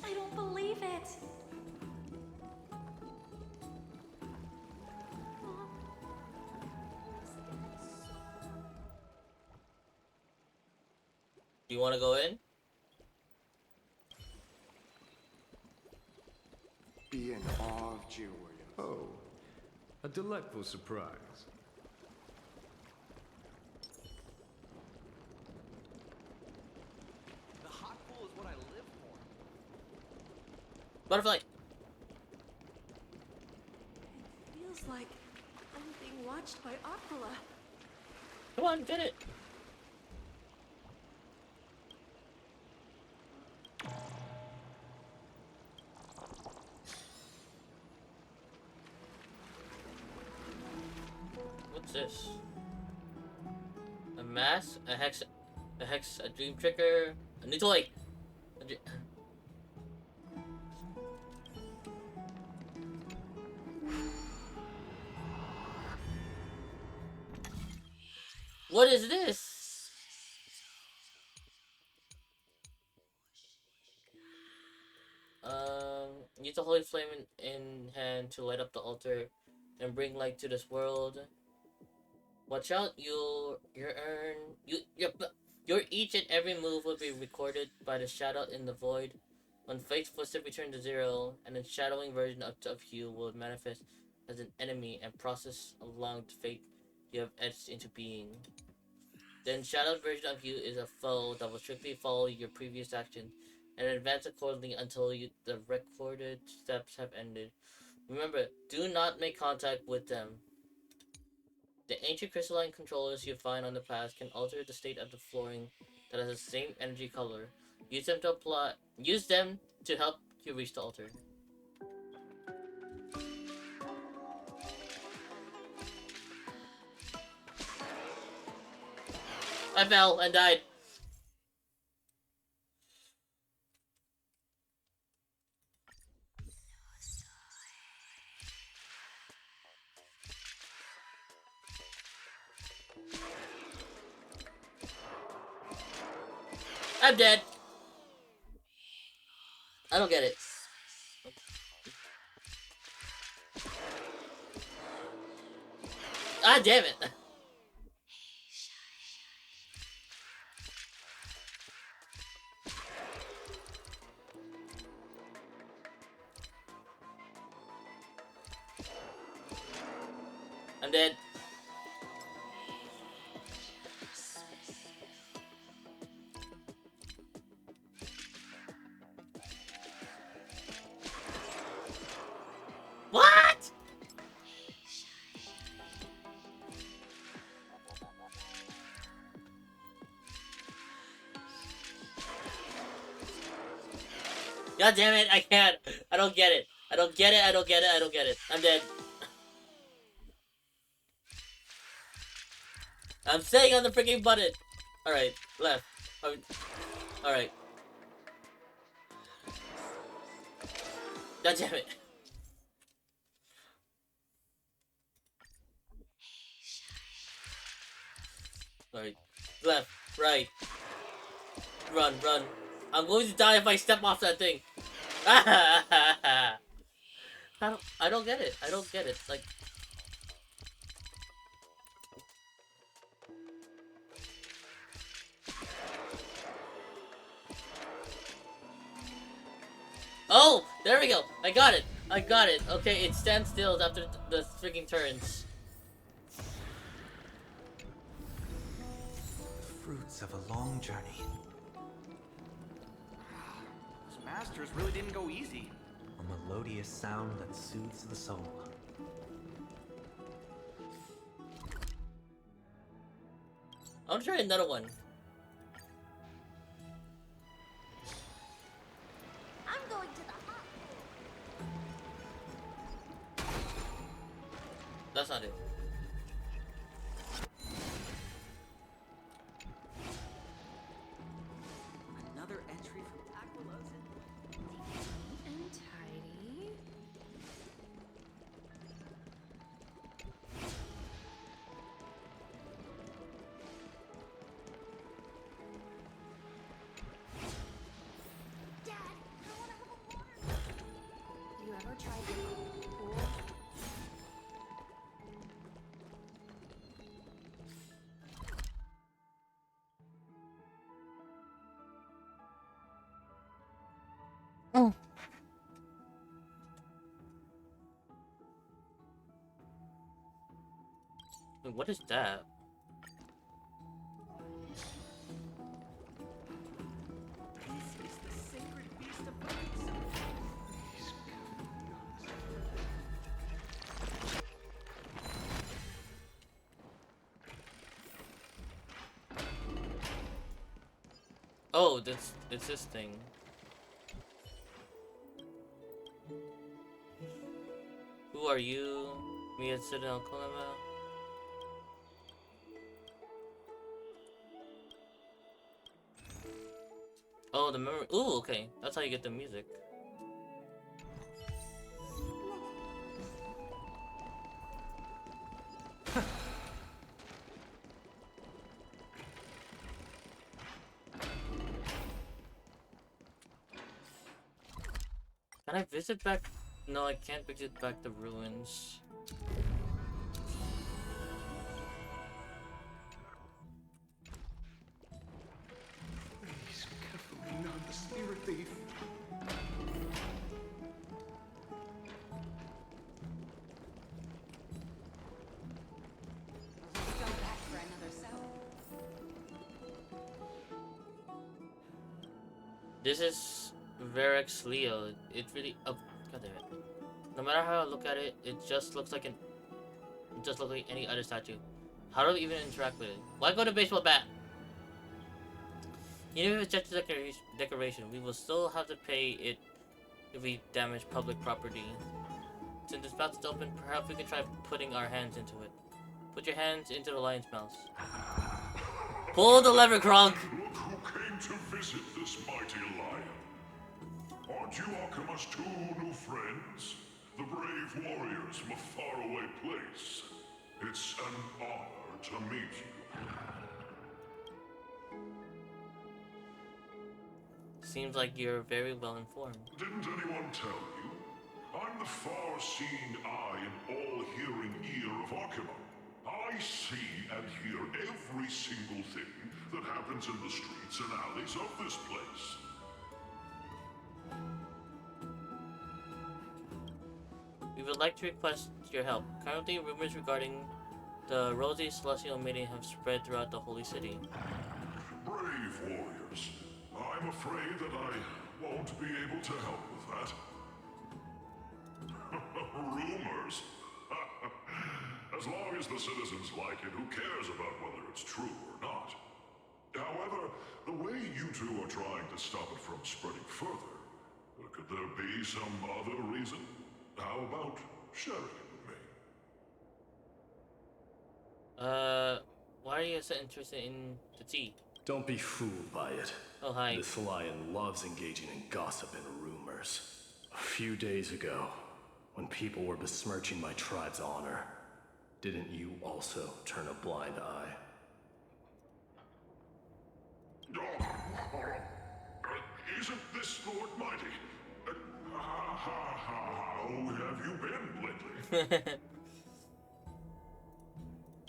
I don't believe it. Do you want to go in? Be in awe of Jew, Williams. Oh, a delightful surprise. The hot pool is what I live for. Butterfly. Feels like I'm being watched by Aquila. Come on, get it. What's this? A mask, a hex, a dream trigger, a new toy. What is this? Use the holy flame in hand to light up the altar and bring light to this world. Watch out, your each and every move will be recorded by the shadow in the void. When fate's footsteps return to zero, an shadowing version of you will manifest as an enemy and process along the fate you have etched into being. The enshadowed version of you is a foe that will strictly follow your previous action and advance accordingly until the recorded steps have ended. Remember, do not make contact with them. The ancient crystalline controllers you find on the path can alter the state of the flooring that has the same energy color. Use them to apply. Use them to help you reach the altar. I fell and died. I'm dead. I don't get it. Ah, damn it. I'm dead. What? God damn it, I can't. I don't get it. I don't get it, I don't get it, I don't get it. I'm dead. I'm staying on the freaking button. Alright, left. Alright. God damn it. Alright. Left, right. Run, run. I'm going to die if I step off that thing. I don't get it. I don't get it. Like, oh, there we go. I got it. I got it. Okay, it stands still after the freaking turns. Fruits of a long journey. Those masters really didn't go easy. A melodious sound that soothes the soul. I'll try another one. I'm going to the hot. That's not it. Another entry from Aquilos. And tidy. Dad, I want to have a water. You ever tried the pool? Oh. What is that? This is the sacred beast of Greece. Oh, it's this thing. Who are you? Me at Citadel Kolama? Oh, the memory. Ooh, okay. That's how you get the music. Can I visit back? No, I can't visit back the ruins. He's carefully not the spirit thief. Let's go back for another cell. This is Verex Leo. It really. Oh, god damn it. No matter how I look at it, it just looks like any other statue. How do we even interact with it? Why go to baseball bat? Even if it's just a decoration, we will still have to pay it if we damage public property. Since it's about to open, perhaps we can try putting our hands into it. Put your hands into the lion's mouth. Pull the lever, Kronk! Look who came to visit this mighty lion. Aren't you Akuma's two new friends? The brave warriors from a faraway place. It's an honor to meet you. Seems like you're very well informed. Didn't anyone tell you? I'm the far-seeing eye and all-hearing ear of Akuma. I see and hear every single thing that happens in the streets and alleys of this place. We would like to request your help. Currently, rumors regarding the Rosy Celestial Maiden have spread throughout the Holy City. Brave warriors. I'm afraid that I won't be able to help with that. Rumors? As long as the citizens like it, who cares about whether it's true or not? However, the way you two are trying to stop it from spreading further, could there be some other reason? How about sharing it with me? Why are you so interested in the tea? Don't be fooled by it. Oh, hi. This lion loves engaging in gossip and rumors. A few days ago, when people were besmirching my tribe's honor, didn't you also turn a blind eye? Isn't this Lord Mighty? How have you been lately?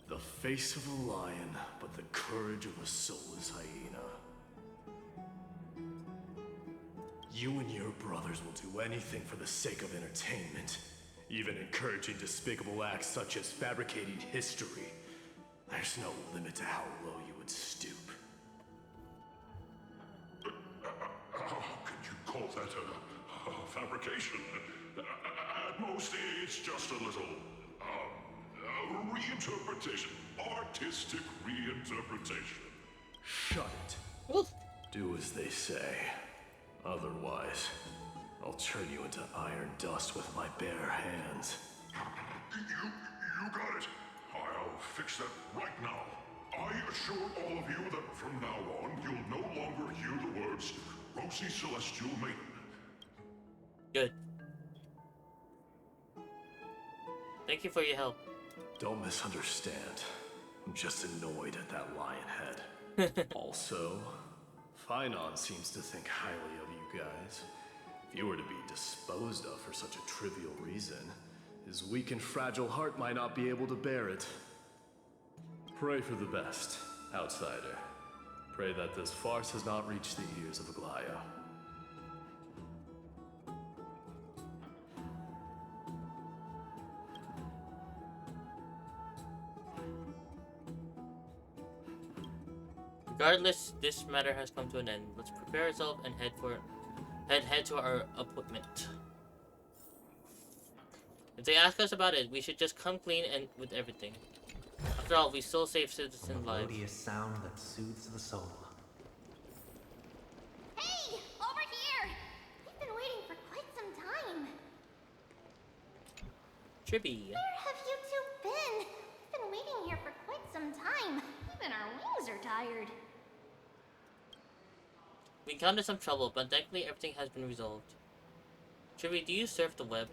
The face of a lion, but the courage of a soulless hyena. You and your brothers will do anything for the sake of entertainment, even encouraging despicable acts such as fabricating history. There's no limit to how low you would stoop. How can you call that a fabrication? At most, it's just a little, reinterpretation. Artistic reinterpretation. Shut it. Do as they say. Otherwise, I'll turn you into iron dust with my bare hands. You got it. I'll fix that right now. I assure all of you that from now on, you'll no longer hear the words Rosy Celestial Maiden. Good. Thank you for your help. Don't misunderstand. I'm just annoyed at that lion head. Also, Finon seems to think highly of you guys. If you were to be disposed of for such a trivial reason, his weak and fragile heart might not be able to bear it. Pray for the best, outsider. Pray that this farce has not reached the ears of Aglaya. Regardless, this matter has come to an end. Let's prepare ourselves and head to our appointment. If they ask us about it, we should just come clean and with everything. After all, we still save citizens' lives. A melodious sound that soothes the soul. Hey! Over here! We've been waiting for quite some time. Trippy. Where have you two been? We've been waiting here for quite some time. Even our wings are tired. We encountered some trouble, but thankfully everything has been resolved. Trippy, do you surf the web?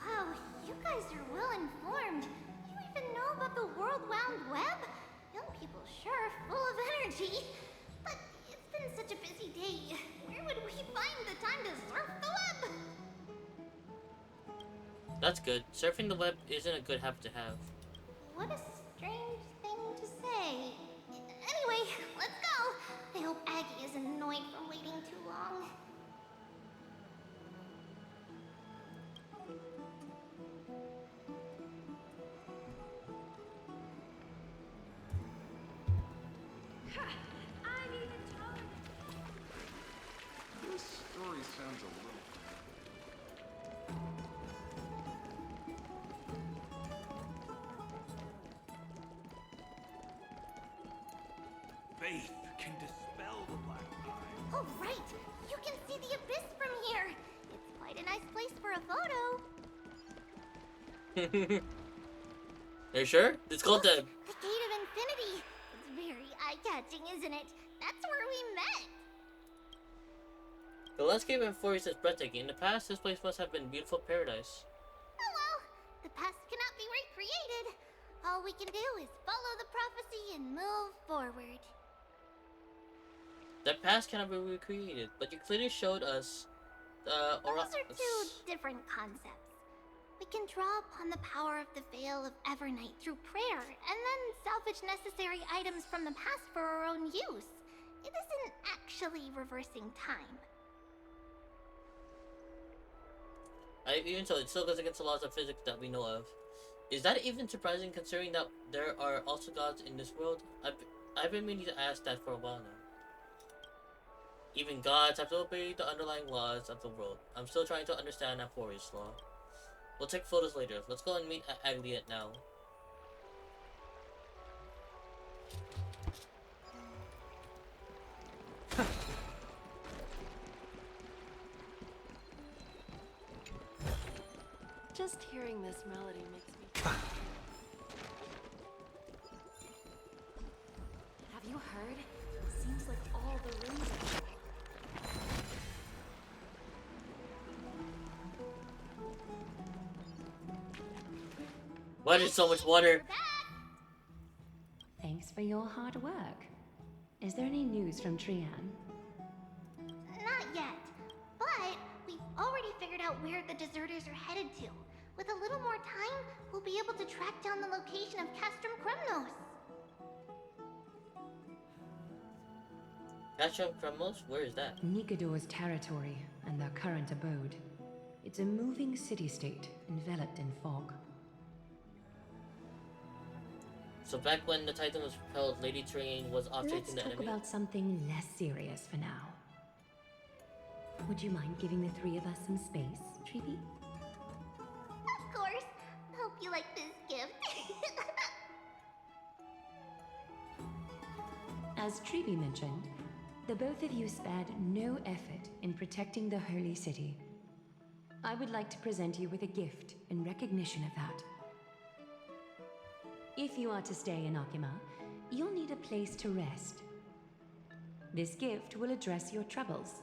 Wow, you guys are well informed. You even know about the World Wound Web? Young people sure are full of energy. But it's been such a busy day. Where would we find the time to surf the web? That's good. Surfing the web isn't a good habit to have. What a strange thing to say. Anyway, let's go. I hope Aggie isn't annoyed from waiting too long. This story sounds a little... Faith can dispel the black art. nice place for a photo. Are you sure? It's called the... The Gate of Infinity. It's very eye-catching, isn't it? That's where we met. The landscape and forest is breathtaking. In the past, this place must have been a beautiful paradise. Oh well, the past cannot be recreated. All we can do is follow the prophecy and move forward. The past cannot be recreated, but you clearly showed us the Those are two different concepts. We can draw upon the power of the Veil of Evernight through prayer, and then salvage necessary items from the past for our own use. It isn't actually reversing time. Even so, it still goes against the laws of physics that we know of. Is that even surprising considering that there are also gods in this world? I've been meaning to ask that for a while now. Even gods have to obey the underlying laws of the world. I'm still trying to understand that forest law. We'll take photos later. Let's go and meet Agliet now. Just hearing this melody makes me... Have you heard? It seems like all the rooms are... Why there's so much water? Thanks for your hard work. Is there any news from Trian? Not yet, but we've already figured out where the deserters are headed to. With a little more time, we'll be able to track down the location of Castrum Kremnos. Castrum Kremnos? Where is that? Nikador's territory and their current abode. It's a moving city-state enveloped in fog. So back when the Titan was propelled, Lady Trian was off chasing the enemy? Let's talk about something less serious for now. Would you mind giving the three of us some space, Treeby? Of course. Hope you like this gift. As Treeby mentioned, the both of you spared no effort in protecting the Holy City. I would like to present you with a gift in recognition of that. If you are to stay in Akima, you'll need a place to rest. This gift will address your troubles.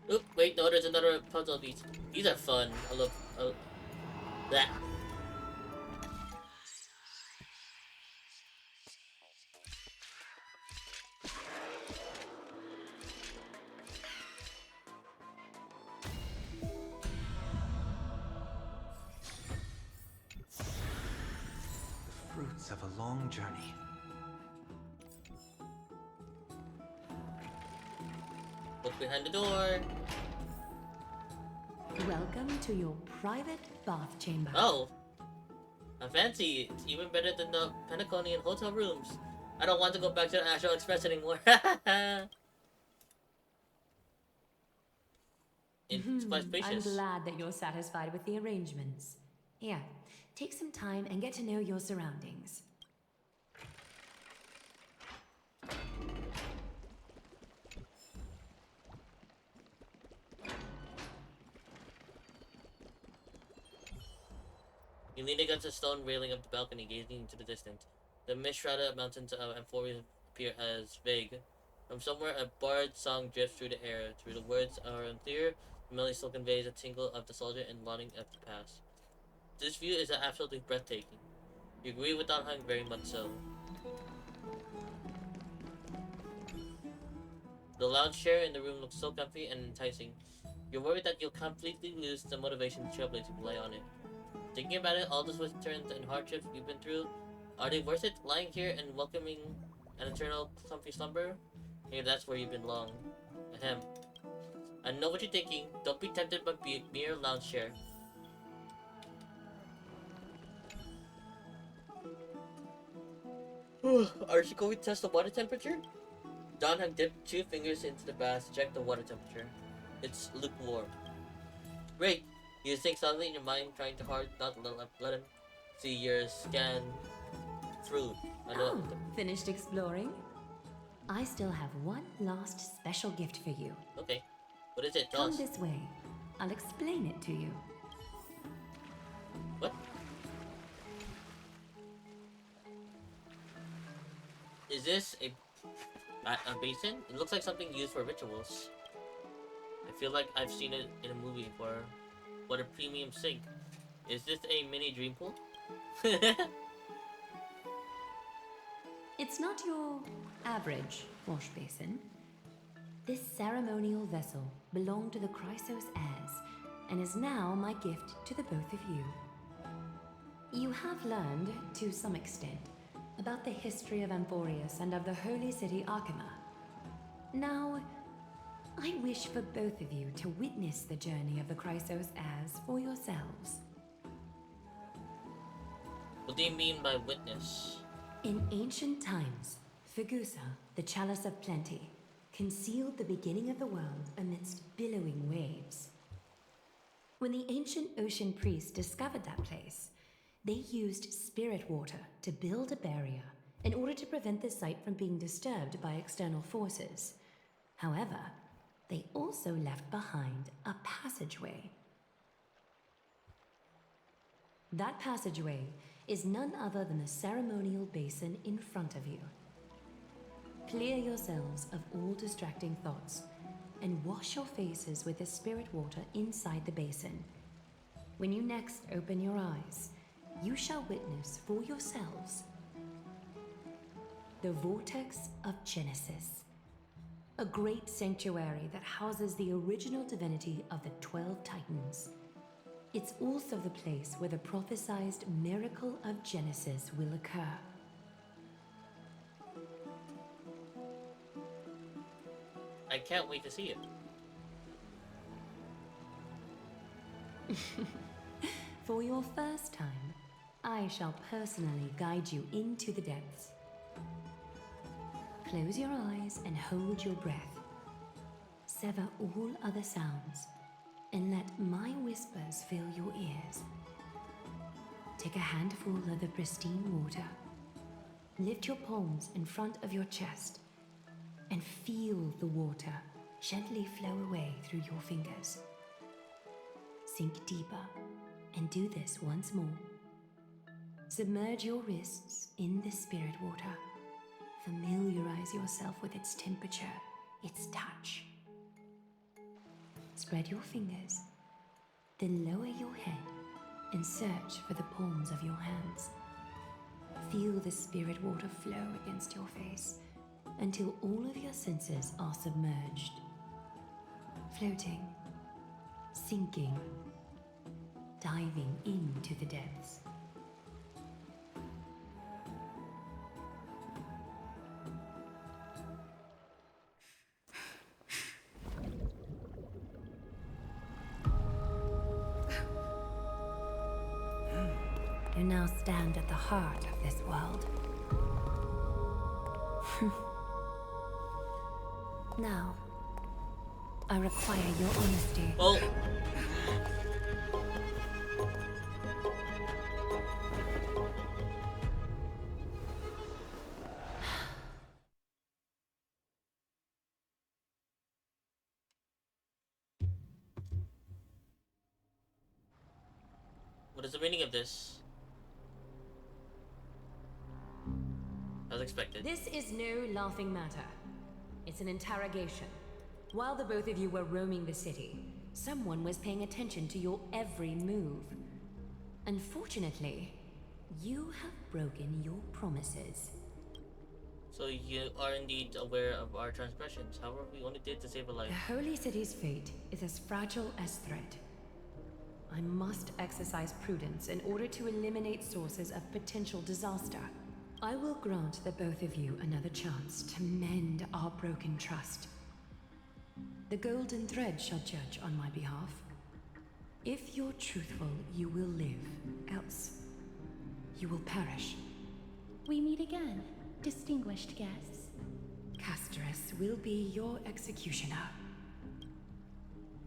Oop, wait, no, there's another puzzle of these. These are fun. I love that. Fruits of a long journey. Look behind the door. Welcome to your private bath chamber. Oh. I'm fancy. It's even better than the Pentaconian hotel rooms. I don't want to go back to the Astral Express anymore. It's quite spacious. I'm glad that you're satisfied with the arrangements. Here, take some time and get to know your surroundings. You lean against the stone railing of the balcony, gazing into the distance. The mist-shrouded mountains of Amphoria appear as vague. From somewhere, a bard song drifts through the air. Through the words are unclear, the melody still conveys a tingle of nostalgia and longing of the past. This view is absolutely breathtaking. You agree with Don Hung, very much so. The lounge chair in the room looks so comfy and enticing. You're worried that you'll completely lose the motivation to trailblaze if you lay on it. Thinking about it, all the twists, turns, and hardships you've been through, are they worth it? Lying here and welcoming an eternal comfy slumber? Maybe that's where you've been long. Ahem. I know what you're thinking. Don't be tempted by mere lounge chair. Are you going to test the water temperature? Don had dipped 2 fingers into the bath to check the water temperature. It's lukewarm. Great! You think suddenly in your mind, trying too hard not to let him see your scan through. Oh, finished exploring? I still have one last special gift for you. Okay. What is it? Tell Come us. this way. I'll explain it to you. What? Is this a basin? It looks like something used for rituals. I feel like I've seen it in a movie before. What a premium sink. Is this a mini dream pool? It's not your average wash basin. This ceremonial vessel belonged to the Chrysos heirs and is now my gift to the both of you. You have learned, to some extent, about the history of Amphorius and of the holy city Arkema. Now, I wish for both of you to witness the journey of the Chrysos heirs for yourselves. What do you mean by witness? In ancient times, Fegusa, the chalice of plenty, concealed the beginning of the world amidst billowing waves. When the ancient ocean priests discovered that place, they used spirit water to build a barrier in order to prevent the site from being disturbed by external forces. However, they also left behind a passageway. That passageway is none other than the ceremonial basin in front of you. Clear yourselves of all distracting thoughts and wash your faces with the spirit water inside the basin. When you next open your eyes, you shall witness for yourselves the Vortex of Genesis, a great sanctuary that houses the original divinity of the 12 Titans. It's also the place where the prophesized miracle of Genesis will occur. I can't wait to see it. For your first time, I shall personally guide you into the depths. Close your eyes and hold your breath. Sever all other sounds and let my whispers fill your ears. Take a handful of the pristine water. Lift your palms in front of your chest and feel the water gently flow away through your fingers. Sink deeper and do this once more. Submerge your wrists in the spirit water. Familiarize yourself with its temperature, its touch. Spread your fingers, then lower your head and search for the palms of your hands. Feel the spirit water flow against your face until all of your senses are submerged. Floating, sinking, diving into the depths. You now stand at the heart of this world. Now, I require your honesty. Oh. What is the meaning of this? As expected. This is no laughing matter. It's an interrogation. While the both of you were roaming the city, someone was paying attention to your every move. Unfortunately, you have broken your promises. So you are indeed aware of our transgressions. However, we only did to save a life. The Holy City's fate is as fragile as threat. I must exercise prudence in order to eliminate sources of potential disaster. I will grant the both of you another chance to mend our broken trust. The Golden Thread shall judge on my behalf. If you're truthful, you will live. Else, you will perish. We meet again, distinguished guests. Casterus will be your executioner.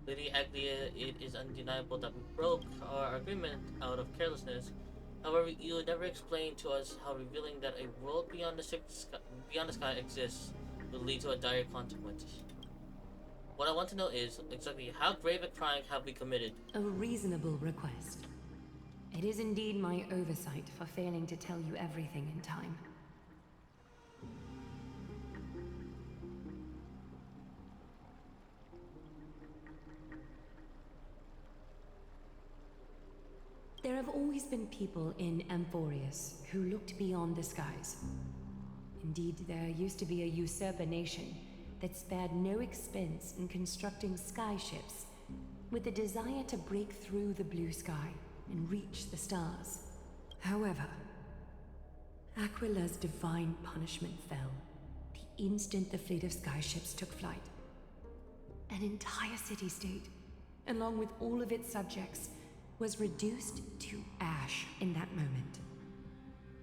Lady Aglia, it is undeniable that we broke our agreement out of carelessness. However, you never explained to us how revealing that a world beyond the sky exists will lead to a dire consequence. What I want to know is exactly how grave a crime have we committed? A reasonable request. It is indeed my oversight for failing to tell you everything in time. There have always been people in Amphorius who looked beyond the skies. Indeed, there used to be a usurper nation that spared no expense in constructing skyships with the desire to break through the blue sky and reach the stars. However, Aquila's divine punishment fell the instant the fleet of skyships took flight. An entire city-state, along with all of its subjects, was reduced to ash in that moment.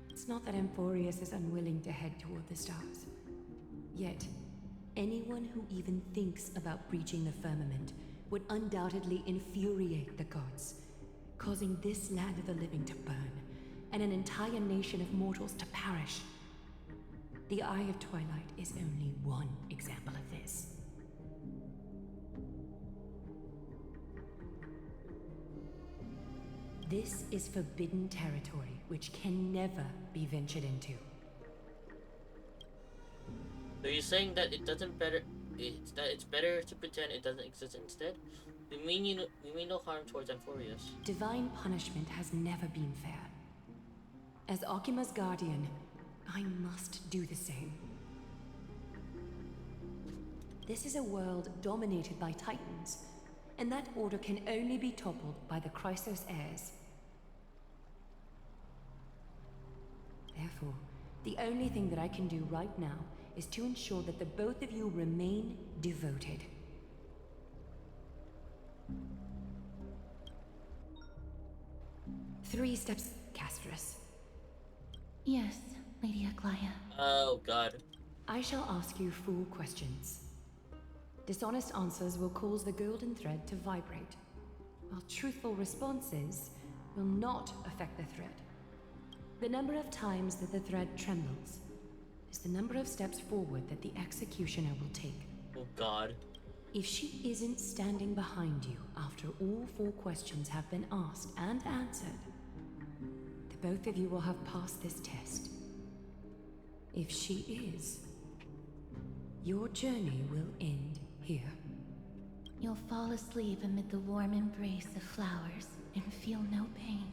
It's not that Amphorius is unwilling to head toward the stars. Yet, anyone who even thinks about breaching the firmament would undoubtedly infuriate the gods, causing this land of the living to burn, and an entire nation of mortals to perish. The Eye of Twilight is only one example of this. This is forbidden territory, which can never be ventured into. So you're saying that it's better to pretend it doesn't exist instead? You mean no harm towards Amphorius? Divine punishment has never been fair. As Akima's guardian, I must do the same. This is a world dominated by Titans, and that order can only be toppled by the Chrysos heirs. Therefore, the only thing that I can do right now is to ensure that the both of you remain devoted. Three steps, Castrus. Yes, Lady Aglaya. Oh, God. I shall ask you 4 questions. Dishonest answers will cause the golden thread to vibrate, while truthful responses will not affect the thread. The number of times that the thread trembles is the number of steps forward that the executioner will take. Oh, God. If she isn't standing behind you after all 4 questions have been asked and answered, the both of you will have passed this test. If she is, your journey will end here. You'll fall asleep amid the warm embrace of flowers and feel no pain.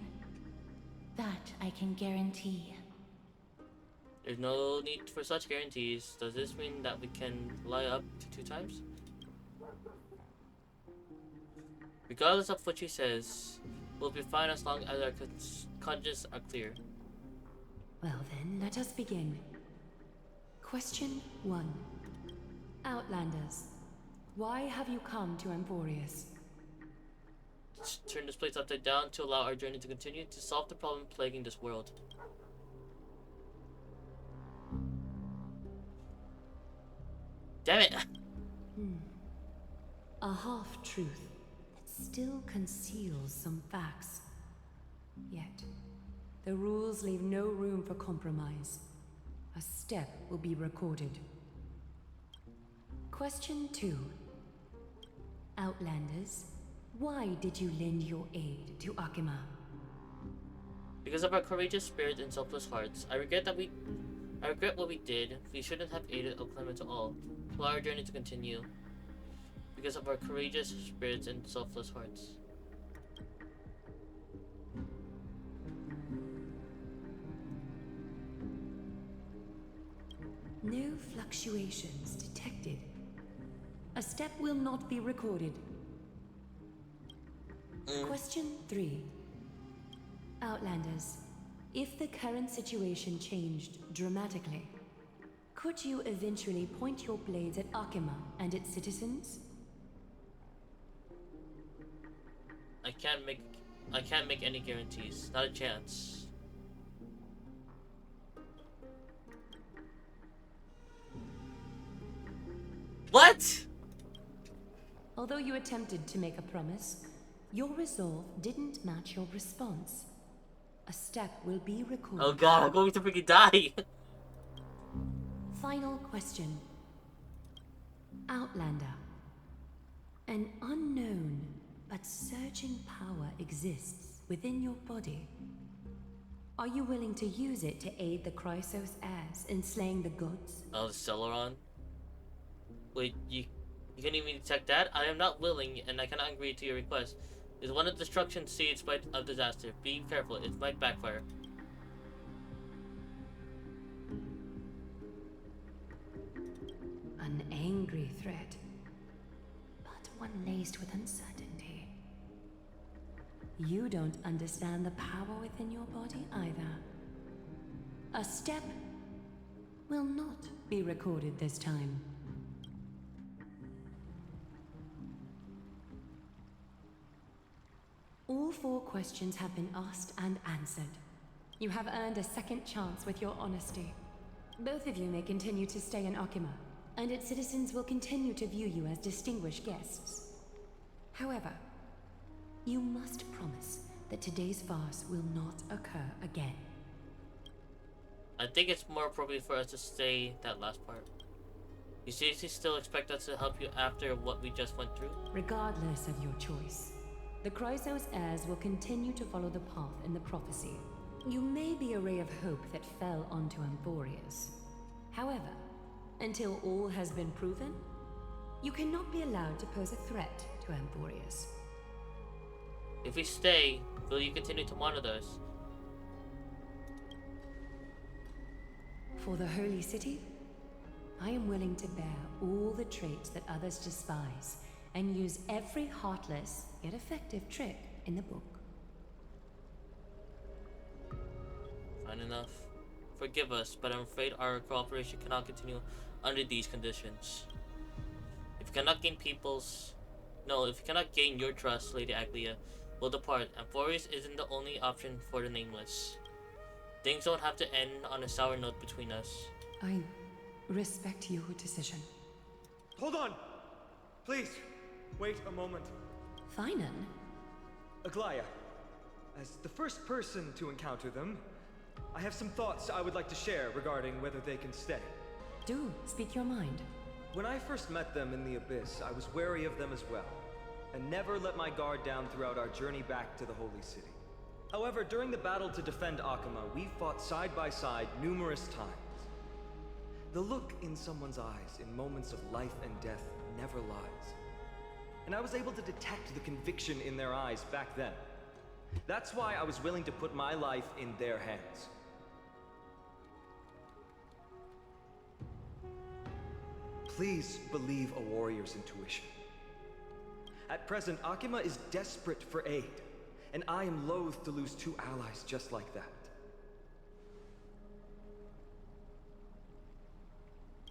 That I can guarantee. There's no need for such guarantees. Does this mean that we can lie up to 2 times? Regardless of what she says, we'll be fine as long as our consciences are clear. Well then, let us begin. Question 1. Outlanders, why have you come to Amphorius? Turn this place upside down to allow our journey to continue to solve the problem plaguing this world. Damn it! A half-truth that still conceals some facts. Yet, the rules leave no room for compromise. A step will be recorded. Question 2. Outlanders, why did you lend your aid to Akima? Because of our courageous spirit and selfless hearts, I regret what we did. We shouldn't have aided Clement at all. Allow our journey to continue. Because of our courageous spirits and selfless hearts. No fluctuations detected. A step will not be recorded. Question 3. Outlanders, if the current situation changed dramatically, could you eventually point your blades at Akima and its citizens? I can't make any guarantees. Not a chance. What? Although you attempted to make a promise, your resolve didn't match your response. A step will be recorded. Oh god, I'm going to freaking die! Final question. Outlander. An unknown but surging power exists within your body. Are you willing to use it to aid the Chrysos heirs in slaying the gods? Oh, the Celeron. Wait, you can even detect that? I am not willing, and I cannot agree to your request. It's one of destruction's seeds of disaster. Be careful, it might backfire. An angry threat, but one laced with uncertainty. You don't understand the power within your body either. A step will not be recorded this time. All 4 questions have been asked and answered. You have earned a second chance with your honesty. Both of you may continue to stay in Akima, and its citizens will continue to view you as distinguished guests. However, you must promise that today's farce will not occur again. I think it's more appropriate for us to say that last part. You seriously still expect us to help you after what we just went through? Regardless of your choice, the Chrysos heirs will continue to follow the path in the prophecy. You may be a ray of hope that fell onto Amphorius. However, until all has been proven, you cannot be allowed to pose a threat to Amphorius. If we stay, will you continue to monitor us? For the Holy City, I am willing to bear all the traits that others despise and use every heartless yet effective trick in the book. Fine enough. Forgive us, but I'm afraid our cooperation cannot continue under these conditions. If we cannot gain your trust, Lady Aglia, we'll depart. Amphorius isn't the only option for the nameless. Things don't have to end on a sour note between us. I respect your decision. Hold on! Please, wait a moment. Finan? Aglaia, as the first person to encounter them, I have some thoughts I would like to share regarding whether they can stay. Do speak your mind. When I first met them in the Abyss, I was wary of them as well, and never let my guard down throughout our journey back to the Holy City. However, during the battle to defend Akima, we fought side by side numerous times. The look in someone's eyes in moments of life and death never lies. And I was able to detect the conviction in their eyes back then. That's why I was willing to put my life in their hands. Please believe a warrior's intuition. At present, Akima is desperate for aid, and I am loath to lose 2 allies just like that.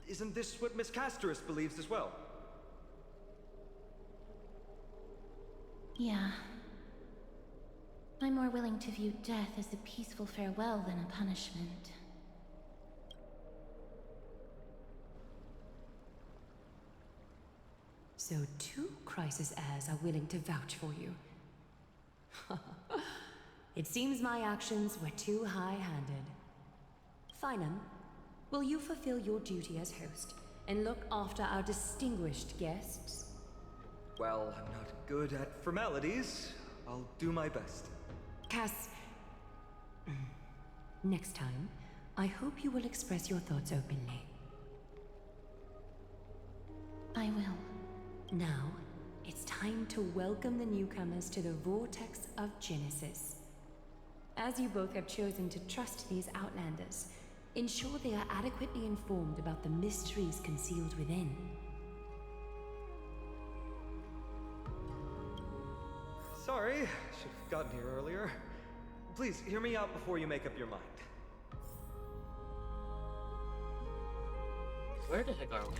Isn't this what Miss Casterus believes as well? Yeah. I'm more willing to view death as a peaceful farewell than a punishment. So 2 Chrysos heirs are willing to vouch for you. It seems my actions were too high-handed. Finan, will you fulfill your duty as host and look after our distinguished guests? Well, I'm not good at formalities. I'll do my best. Cass, next time, I hope you will express your thoughts openly. I will. Now, it's time to welcome the newcomers to the Vortex of Genesis. As you both have chosen to trust these Outlanders, ensure they are adequately informed about the mysteries concealed within. Sorry, should have gotten here earlier. Please, hear me out before you make up your mind. Where the heck are we?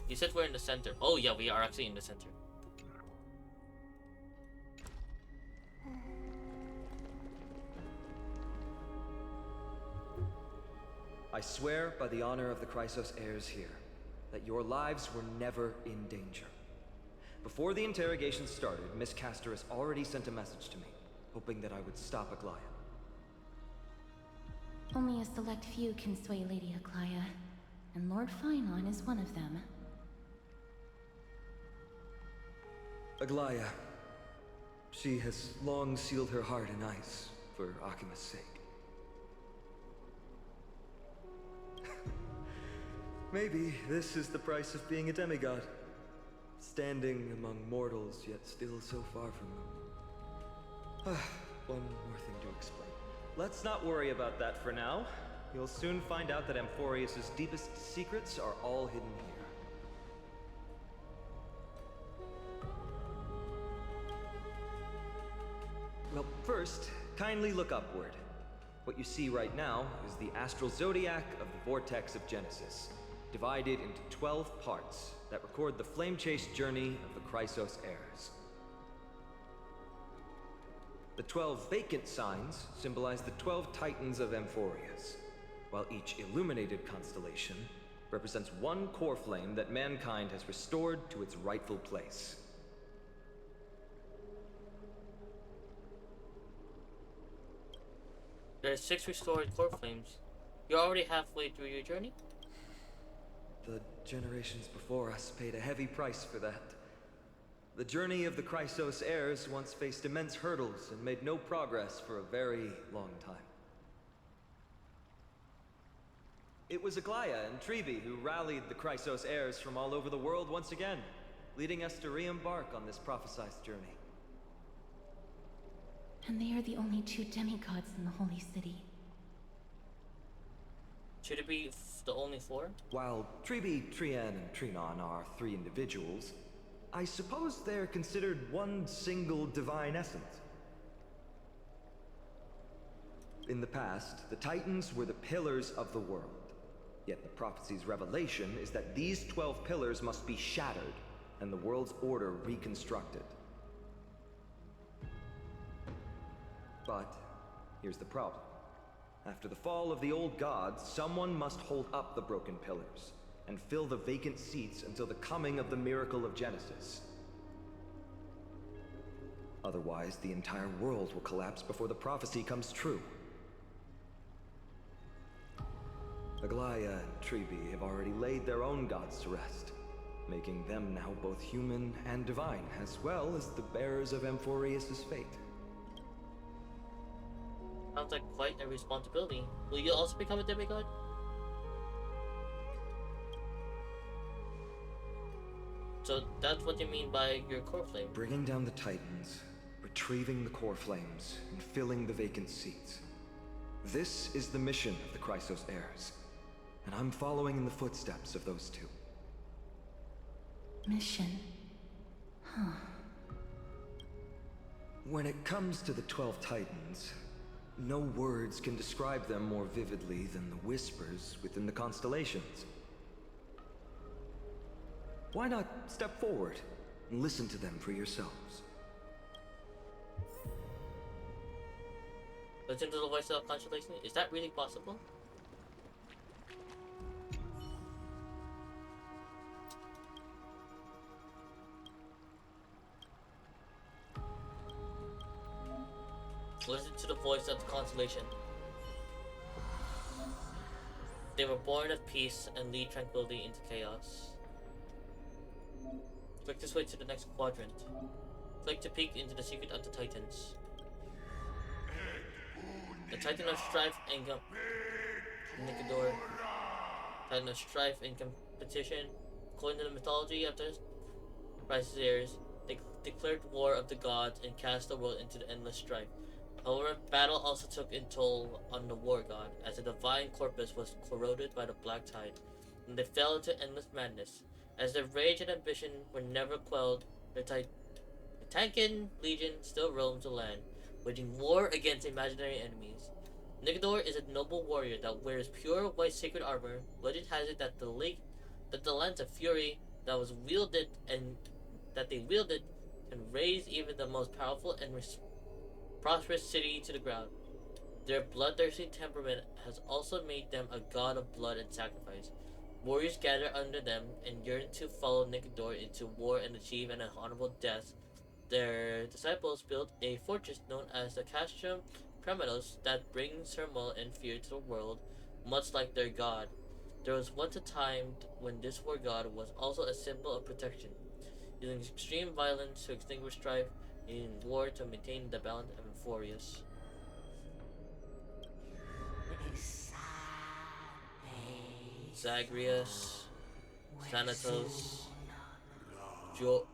You said we're in the center. Oh yeah, we are actually in the center. I swear by the honor of the Chrysos heirs here, that your lives were never in danger. Before the interrogation started, Miss Casterus already sent a message to me, hoping that I would stop Aglaia. Only a select few can sway Lady Aglaia. and Lord Finon is one of them. Aglaya. She has long sealed her heart in ice for Akima's sake. Maybe this is the price of being a demigod. Standing among mortals, yet still so far from them. One more thing to explain. Let's not worry about that for now. You'll soon find out that Amphorius' deepest secrets are all hidden here. Well, first, kindly look upward. What you see right now is the astral zodiac of the Vortex of Genesis, divided into 12 parts that record the flame-chased journey of the Chrysos heirs. The 12 vacant signs symbolize the 12 titans of Amphorius, while each illuminated constellation represents one core flame that mankind has restored to its rightful place. There are 6 restored core flames. You're already halfway through your journey? The generations before us paid a heavy price for that. The journey of the Chrysos heirs once faced immense hurdles and made no progress for a very long time. It was Aglaya and Trebi who rallied the Chrysos heirs from all over the world once again, leading us to re-embark on this prophesied journey. And they are the only 2 demigods in the Holy City. Should it be the only 4? While Trebi, Trian, and Trinon are 3 individuals, I suppose they're considered one single divine essence. In the past, the Titans were the pillars of the world. Yet the prophecy's revelation is that these 12 pillars must be shattered, and the world's order reconstructed. But here's the problem. After the fall of the old gods, someone must hold up the broken pillars and fill the vacant seats until the coming of the miracle of Genesis. Otherwise, the entire world will collapse before the prophecy comes true. Aglaya and Trebi have already laid their own gods to rest, making them now both human and divine, as well as the bearers of Amphorius' fate. Sounds like quite a responsibility. Will you also become a demigod? So that's what you mean by your core flame. Bringing down the Titans, retrieving the core flames, and filling the vacant seats. This is the mission of the Chrysos heirs, and I'm following in the footsteps of those 2. Mission. Huh. When it comes to the 12 Titans, no words can describe them more vividly than the whispers within the constellations. Why not step forward and listen to them for yourselves? Listen to the voice of the constellation? Is that really possible? Listen to the voice of the constellation. They were born of peace and lead tranquility into chaos. Click this way to the next quadrant. Click to peek into the secret of the Titans. The Titan of Strife and Nikador. Titan of Strife and Competition. According to the mythology of the Chrysos heirs, they declared war of the gods and cast the world into the endless strife. However, battle also took a toll on the war god, as the divine corpus was corroded by the black tide, and they fell into endless madness. As their rage and ambition were never quelled, the Titan Legion still roams the land, waging war against imaginary enemies. Nikador is a noble warrior that wears pure white sacred armor. Legend has it that the lance of fury that was wielded and that they wielded can raise even the most powerful and prosperous city to the ground. Their bloodthirsty temperament has also made them a god of blood and sacrifice. Warriors gather under them and yearn to follow Nikador into war and achieve an honorable death. Their disciples built a fortress known as the Castrum Premanos that brings turmoil and fear to the world, much like their god. There was once a time when this war god was also a symbol of protection, using extreme violence to extinguish strife, and using war to maintain the balance of Euphorius. Zagreus, Thanatos, jo-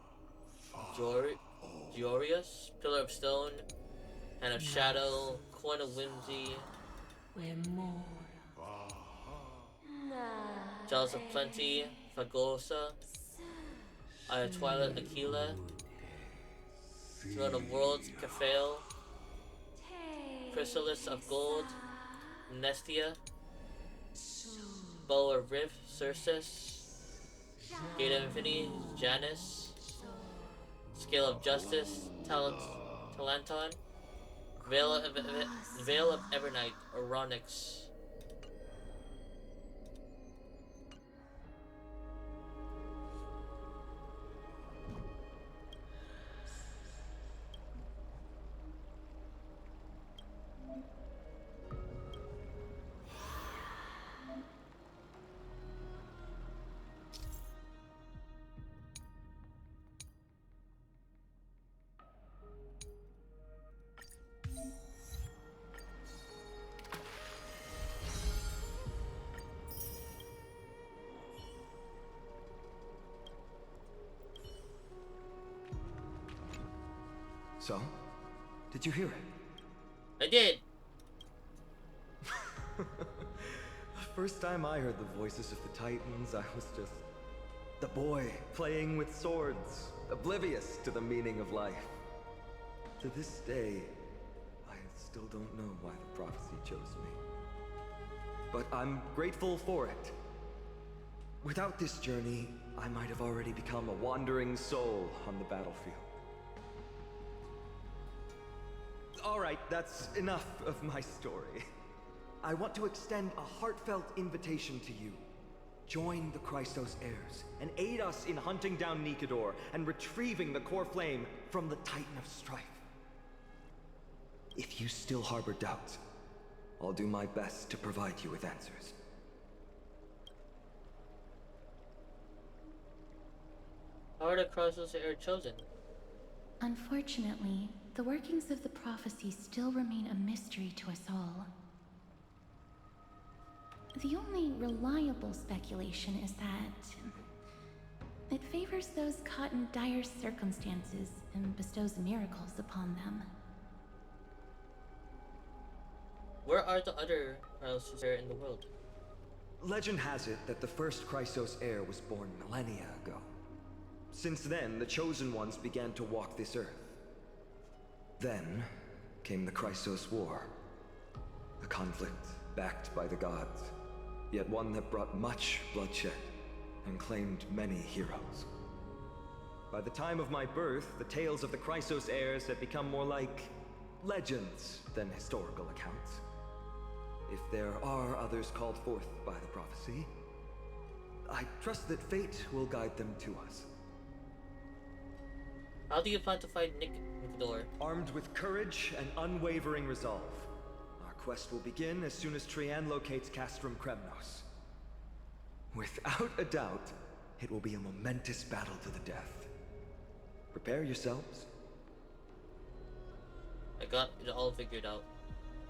Georius, Pillar of Stone, Hand of Shadow, Coin of Whimsy, Chalice of Plenty, Fagosa, Eye of Twilight, Aquila, Throne of Worlds, Caphael, Chrysalis of Gold, Nestia, Bow of Rift, Circes, Gate of Infinity, Janus, Scale of Justice, Talanton, Veil of Evernight, Oronix. So, did you hear it? I did! The first time I heard the voices of the Titans, I was just the boy playing with swords, oblivious to the meaning of life. To this day, I still don't know why the prophecy chose me. But I'm grateful for it. Without this journey, I might have already become a wandering soul on the battlefield. Alright, that's enough of my story. I want to extend a heartfelt invitation to you. Join the Christos heirs, and aid us in hunting down Nikedor and retrieving the core flame from the Titan of Strife. If you still harbor doubts, I'll do my best to provide you with answers. How are the Crosses heirs chosen? Unfortunately, the workings of the prophecy still remain a mystery to us all. The only reliable speculation is that it favors those caught in dire circumstances and bestows miracles upon them. Where are the other Crosses heirs in the world? Legend has it that the first Chrysos heir was born millennia ago. Since then, the Chosen Ones began to walk this earth. Then came the Chrysos War. A conflict backed by the gods, yet one that brought much bloodshed and claimed many heroes. By the time of my birth, the tales of the Chrysos heirs had become more like legends than historical accounts. If there are others called forth by the prophecy, I trust that fate will guide them to us. How do you plan to fight Nikedor? Armed with courage and unwavering resolve. Our quest will begin as soon as Trian locates Castrum Kremnos. Without a doubt, it will be a momentous battle to the death. Prepare yourselves. I got it all figured out.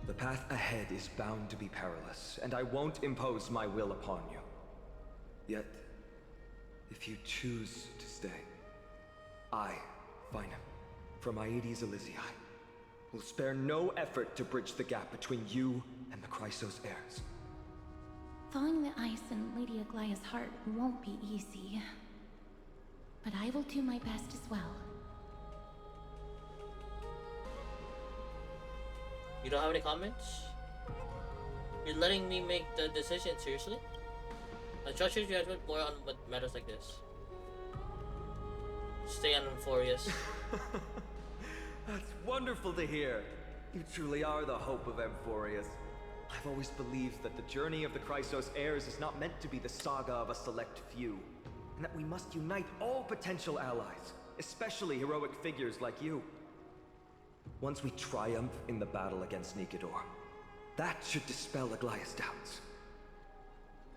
The path ahead is bound to be perilous, and I won't impose my will upon you. Yet, if you choose to stay, I, Finum, from Aedes Elysiae, will spare no effort to bridge the gap between you and the Chrysos heirs. Thawing the ice in Lady Aglaya's heart won't be easy, but I will do my best as well. You don't have any comments? You're letting me make the decision, seriously? I trust your judgment more on what matters like this. Stay on Euphorius. That's wonderful to hear. You truly are the hope of Euphorius. I've always believed that the journey of the Chrysos heirs is not meant to be the saga of a select few, and that we must unite all potential allies, especially heroic figures like you. Once we triumph in the battle against Nikedor, that should dispel Aglaya's doubts.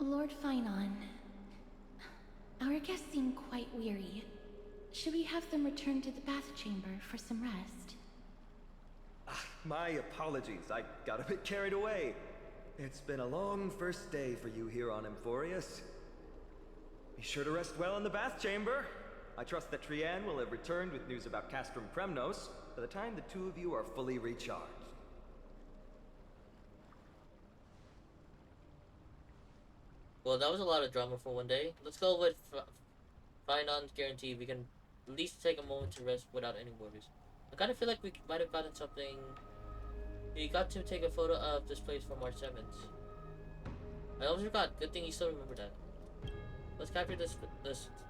Lord Finon, our guests seem quite weary. Should we have them return to the bath chamber for some rest? My apologies. I got a bit carried away. It's been a long first day for you here on Emphorius. Be sure to rest well in the bath chamber. I trust that Trianne will have returned with news about Castrum Premnos by the time the two of you are fully recharged. Well, that was a lot of drama for one day. Let's go with Finon's guarantee we can at least take a moment to rest without any worries. I kind of feel like we might have gotten something. We got to take a photo of this place for March 7th. I almost forgot. Good thing you still remember that. Let's capture this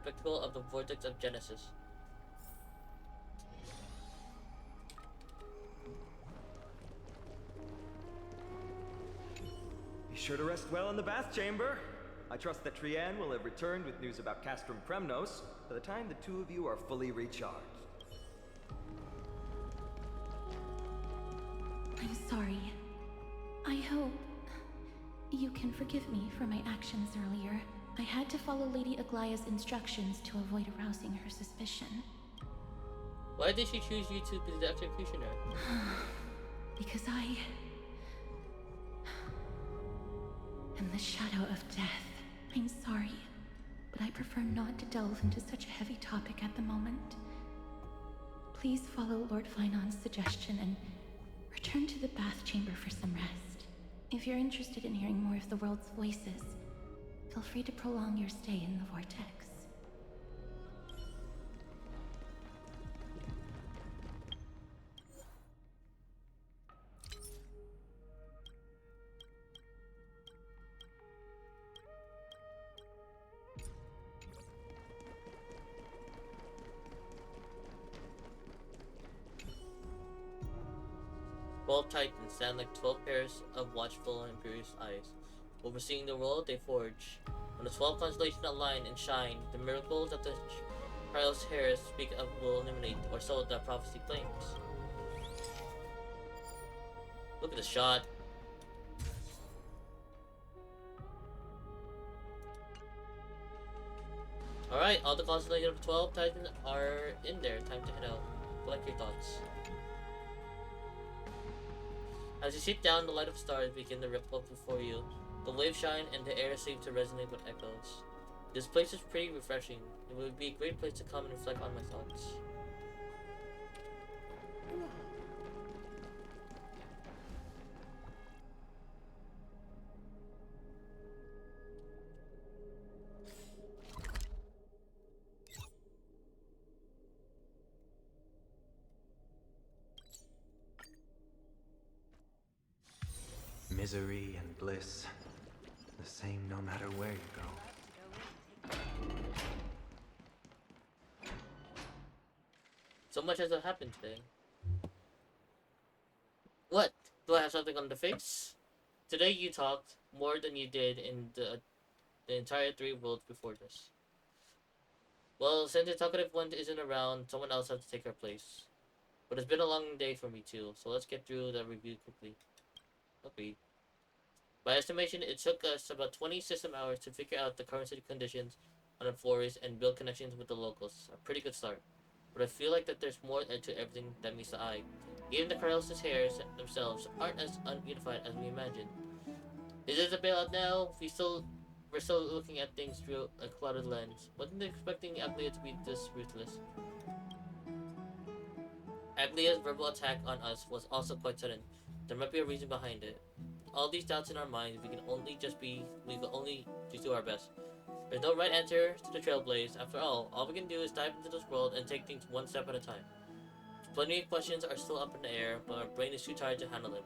spectacle of the vortex of Genesis. Be sure to rest well in the bath chamber. I trust that Trianne will have returned with news about Castrum Premnos by the time the two of you are fully recharged. I'm sorry. I hope you can forgive me for my actions earlier. I had to follow Lady Aglaya's instructions to avoid arousing her suspicion. Why did she choose you to be the executioner? Because I am the shadow of death. I'm sorry, but I prefer not to delve into such a heavy topic at the moment. Please follow Lord Finon's suggestion and return to the bath chamber for some rest. If you're interested in hearing more of the world's voices, feel free to prolong your stay in the vortex. Twelve Titans stand like 12 pairs of watchful and imperious eyes. Overseeing the world they forge. When the 12 constellations align and shine, the miracles that the Trials Harris speak of will illuminate, or so the prophecy claims. Look at the shot. Alright, all the constellations of 12 Titans are in there. Time to head out. Collect your thoughts. As you sit down, the light of stars begin to ripple before you. The waves shine and the air seems to resonate with echoes. This place is pretty refreshing. It would be a great place to come and reflect on my thoughts. Misery and bliss, the same no matter where you go. So much has happened today. What? Do I have something on the face? Today you talked more than you did in the entire 3 worlds before this. Well, since the talkative one isn't around, someone else has to take her place. But it's been a long day for me too, so let's get through the review quickly. Agreed. By estimation, it took us about 20 system hours to figure out the current city conditions on Emphorius and build connections with the locals. A pretty good start. But I feel like that there's more to everything that meets the eye. Even the Corellis hairs themselves aren't as ununified as we imagined. Is it a bailout now? We're still looking at things through a clouded lens. Wasn't expecting Aglia to be this ruthless. Aglia's verbal attack on us was also quite sudden. There might be a reason behind it. All these doubts in our minds, we can only just do our best. There's no right answer to the Trailblaze. After all we can do is dive into this world and take things one step at a time. Plenty of questions are still up in the air, but our brain is too tired to handle them.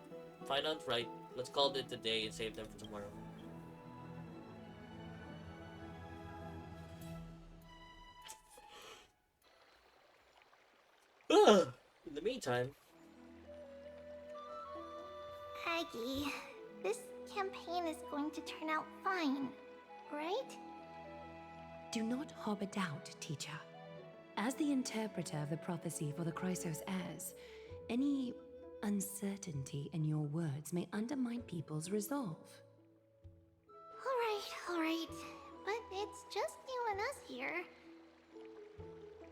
Finon's right. Let's call it a day and save them for tomorrow. In the meantime, Aggie, this campaign is going to turn out fine, right? Do not harbor doubt, teacher. As the interpreter of the prophecy for the Chrysos heirs, any uncertainty in your words may undermine people's resolve. All one us here.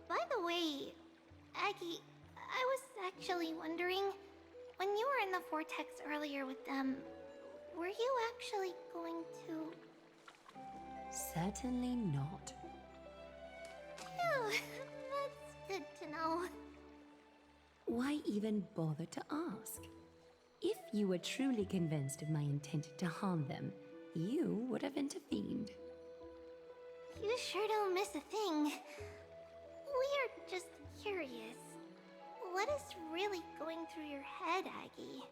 By the way, Aggie, I was actually wondering, when you were in the vortex earlier with them, were you actually going to... Certainly not. Phew, that's good to know. Why even bother to ask? If you were truly convinced of my intent to harm them, you would have intervened. You sure don't miss a thing. We're just curious. What is really going through your head, Aggie?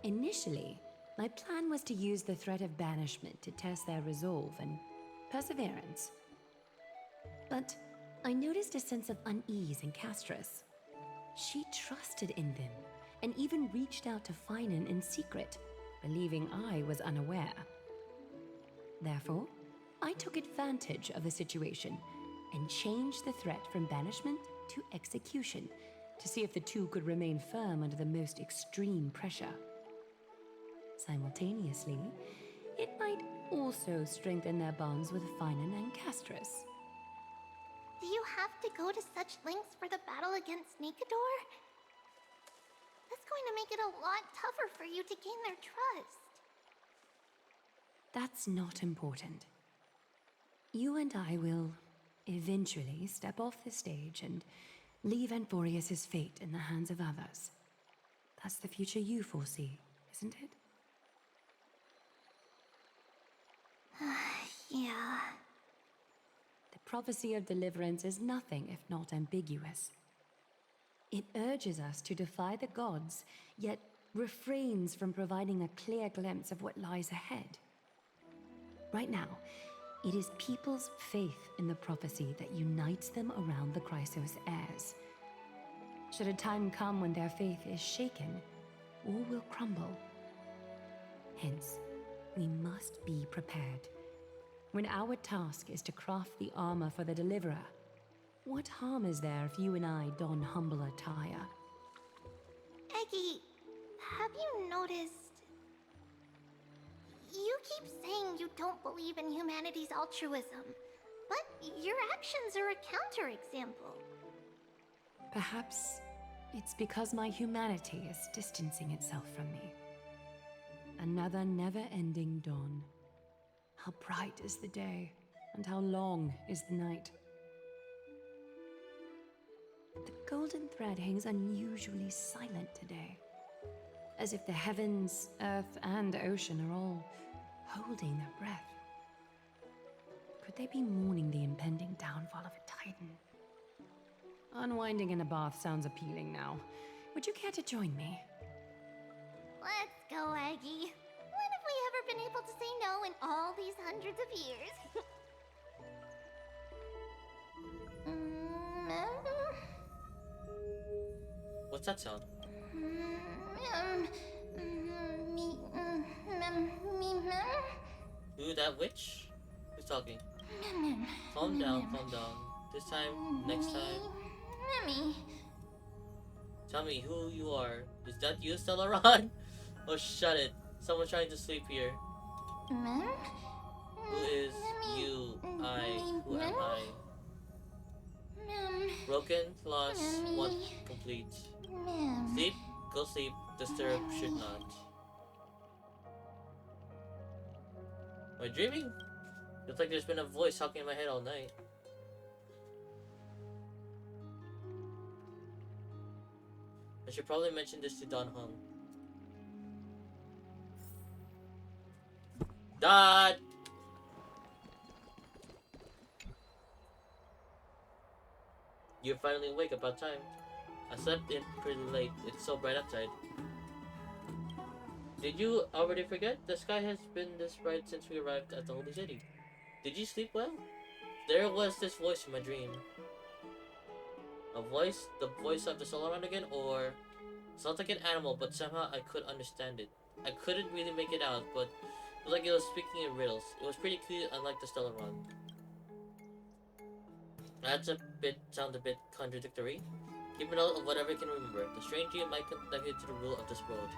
Initially, my plan was to use the threat of banishment to test their resolve and perseverance. But I noticed a sense of unease in Castris. She trusted in them, and even reached out to Finan in secret, believing I was unaware. Therefore, I took advantage of the situation and changed the threat from banishment to execution to see if the two could remain firm under the most extreme pressure. Simultaneously, it might also strengthen their bonds with Finan and Castris. Do you have to go to such lengths for the battle against Nikador? That's going to make it a lot tougher for you to gain their trust. That's not important. You and I will eventually step off the stage and leave Anthorius' fate in the hands of others. That's the future you foresee, isn't it? Yeah. The prophecy of deliverance is nothing if not ambiguous. It urges us to defy the gods, yet refrains from providing a clear glimpse of what lies ahead. Right now, it is people's faith in the prophecy that unites them around the Chrysos heirs. Should a time come when their faith is shaken, all will crumble. Hence, we must be prepared. When our task is to craft the armor for the Deliverer, what harm is there if you and I don humble attire? Eggie, have you noticed... You keep saying you don't believe in humanity's altruism, but your actions are a counterexample. Perhaps it's because my humanity is distancing itself from me. Another never-ending dawn. How bright is the day, and how long is the night. The golden thread hangs unusually silent today, as if the heavens, earth, and ocean are all holding their breath. Could they be mourning the impending downfall of a titan? Unwinding in a bath sounds appealing now. Would you care to join me? Let's go, Aggie. When have we ever been able to say no in all these hundreds of years? What's that sound? Who, that witch? Who's talking? Calm down, calm down. This time, next time. Tell me who you are. Is that you, Stellaron? Oh, shut it. Someone's trying to sleep here. Who is you? Who am I? Broken, lost, want complete. Sleep, go sleep, disturb, should not. Am I dreaming? Feels like there's been a voice talking in my head all night. I should probably mention this to Don Hung. Dad! You're finally awake, about time. I slept in pretty late. It's so bright outside. Did you already forget? The sky has been this bright since we arrived at the Holy City. Did you sleep well? There was this voice in my dream. A voice? The voice of the Stellaron again? Or... Sounds like an animal, but somehow I could understand it. I couldn't really make it out, but it was like it was speaking in riddles. It was pretty cute, unlike the Stellaron. That's sounds a bit contradictory. Keep a note of whatever you can remember. The strange dream might connect you to the rule of this world.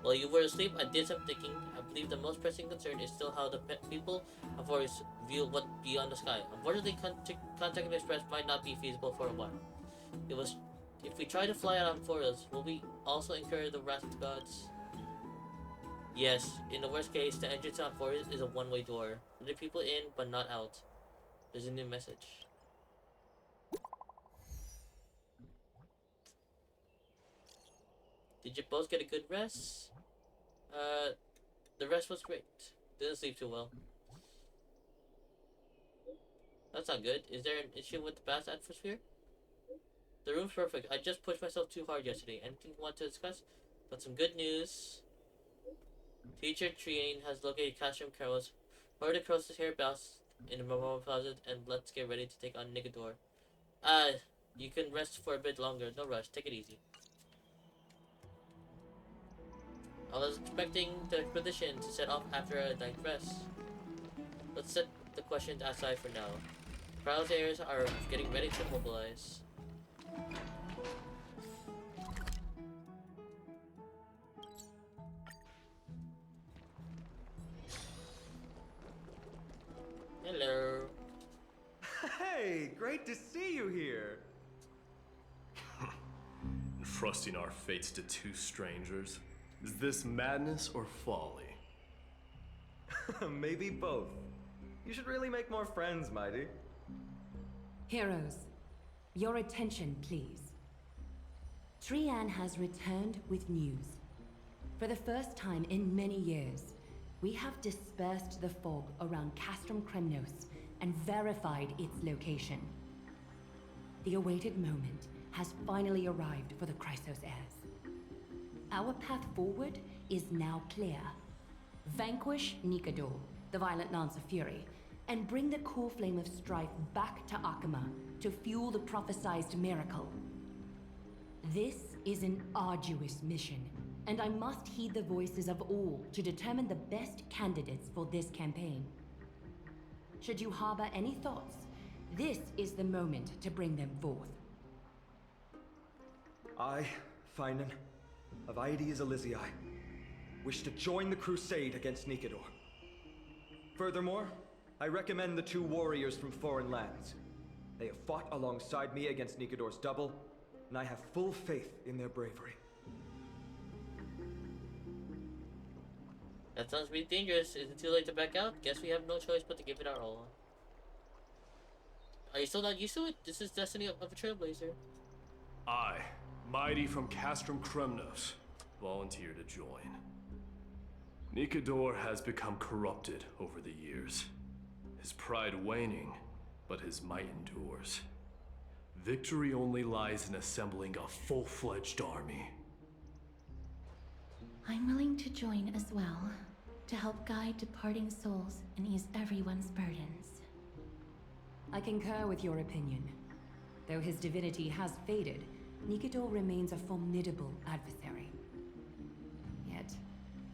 While you were asleep, I did some thinking. I believe the most pressing concern is still how the people of Horus view what beyond the sky. Unfortunately, contacting the Express might not be feasible for a while. If we try to fly out on Forels, will we also incur the wrath of the gods? Yes, in the worst case, the entrance on Forest is a one-way door. Let people in, but not out. There's a new message. Did you both get a good rest? The rest was great. Didn't sleep too well. That's not good. Is there an issue with the bath atmosphere? The room's perfect. I just pushed myself too hard yesterday. Anything you want to discuss? Got some good news. Teacher Trine has located Castrum Carol's. Hurry across his hair bounce in the memorial closet and let's get ready to take on Nigador. You can rest for a bit longer. No rush. Take it easy. I was expecting the expedition to set off after a night's rest. Let's set the questions aside for now. Crowsayers are getting ready to mobilize. Hello. Hey, great to see you here. Entrusting our fates to two strangers? Is this madness or folly? Maybe both. You should really make more friends, Mighty. Heroes, your attention, please. Trian has returned with news. For the first time in many years, we have dispersed the fog around Castrum Kremnos and verified its location. The awaited moment has finally arrived for the Chrysos heirs. Our path forward is now clear. Vanquish Nigador, the violent Lance of Fury, and bring the core flame of strife back to Akama to fuel the prophesized miracle. This is an arduous mission, and I must heed the voices of all to determine the best candidates for this campaign. Should you harbor any thoughts, this is the moment to bring them forth. I, Finan, of Aedes Elysiae, wish to join the crusade against Nigador. Furthermore, I recommend the two warriors from foreign lands. They have fought alongside me against Nigador's double, and I have full faith in their bravery. That sounds pretty dangerous. Is it too late to back out? Guess we have no choice but to give it our all. Are you still not used to it? This is destiny of a trailblazer. I, Mighty from Castrum Kremnos, volunteer to join. Nigador has become corrupted over the years. His pride waning, but his might endures. Victory only lies in assembling a full-fledged army. I'm willing to join as well, to help guide departing souls and ease everyone's burdens. I concur with your opinion. Though his divinity has faded, Nigador remains a formidable adversary. Yet,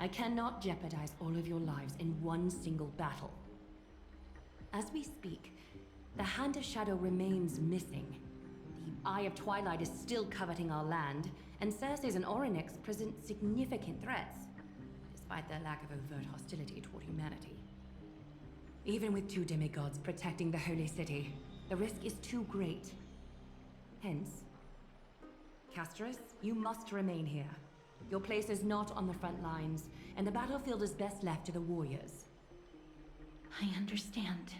I cannot jeopardize all of your lives in one single battle. As we speak, the Hand of Shadow remains missing. The Eye of Twilight is still coveting our land, and Circes and Orynyx present significant threats, despite their lack of overt hostility toward humanity. Even with two demigods protecting the Holy City, the risk is too great. Hence, Castris, you must remain here. Your place is not on the front lines, and the battlefield is best left to the warriors. I understand.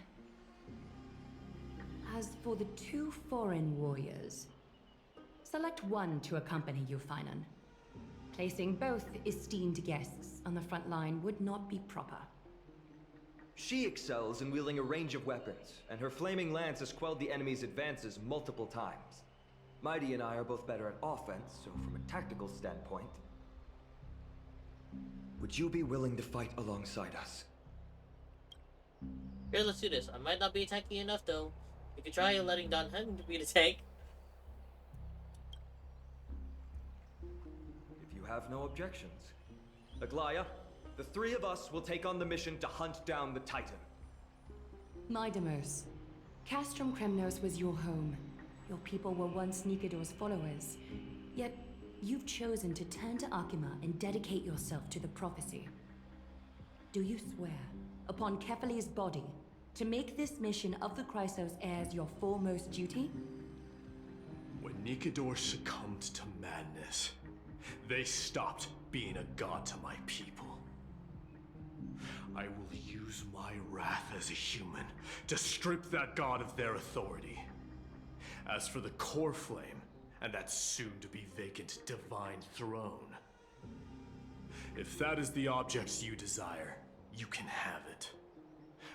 As for the two foreign warriors, select one to accompany you, Finan. Placing both esteemed guests on the front line would not be proper. She excels in wielding a range of weapons, and her flaming lance has quelled the enemy's advances multiple times. Mighty and I are both better at offense, so from a tactical standpoint... Would you be willing to fight alongside us? Here, let's do this. I might not be tanky enough, though. You could try letting Don Hen be the tank. If you have no objections. Aglaya, the three of us will take on the mission to hunt down the Titan. Mydamos, Castrum Kremnos was your home. Your people were once Nigador's followers. Yet, You've chosen to turn to Akima and dedicate yourself to the prophecy. Do you swear, upon Kefali's body, to make this mission of the Chrysos heirs your foremost duty? When Nikador succumbed to madness, they stopped being a god to my people. I will use my wrath as a human to strip that god of their authority. As for the core flame, and that soon-to-be vacant divine throne, if that is the object you desire, you can have it.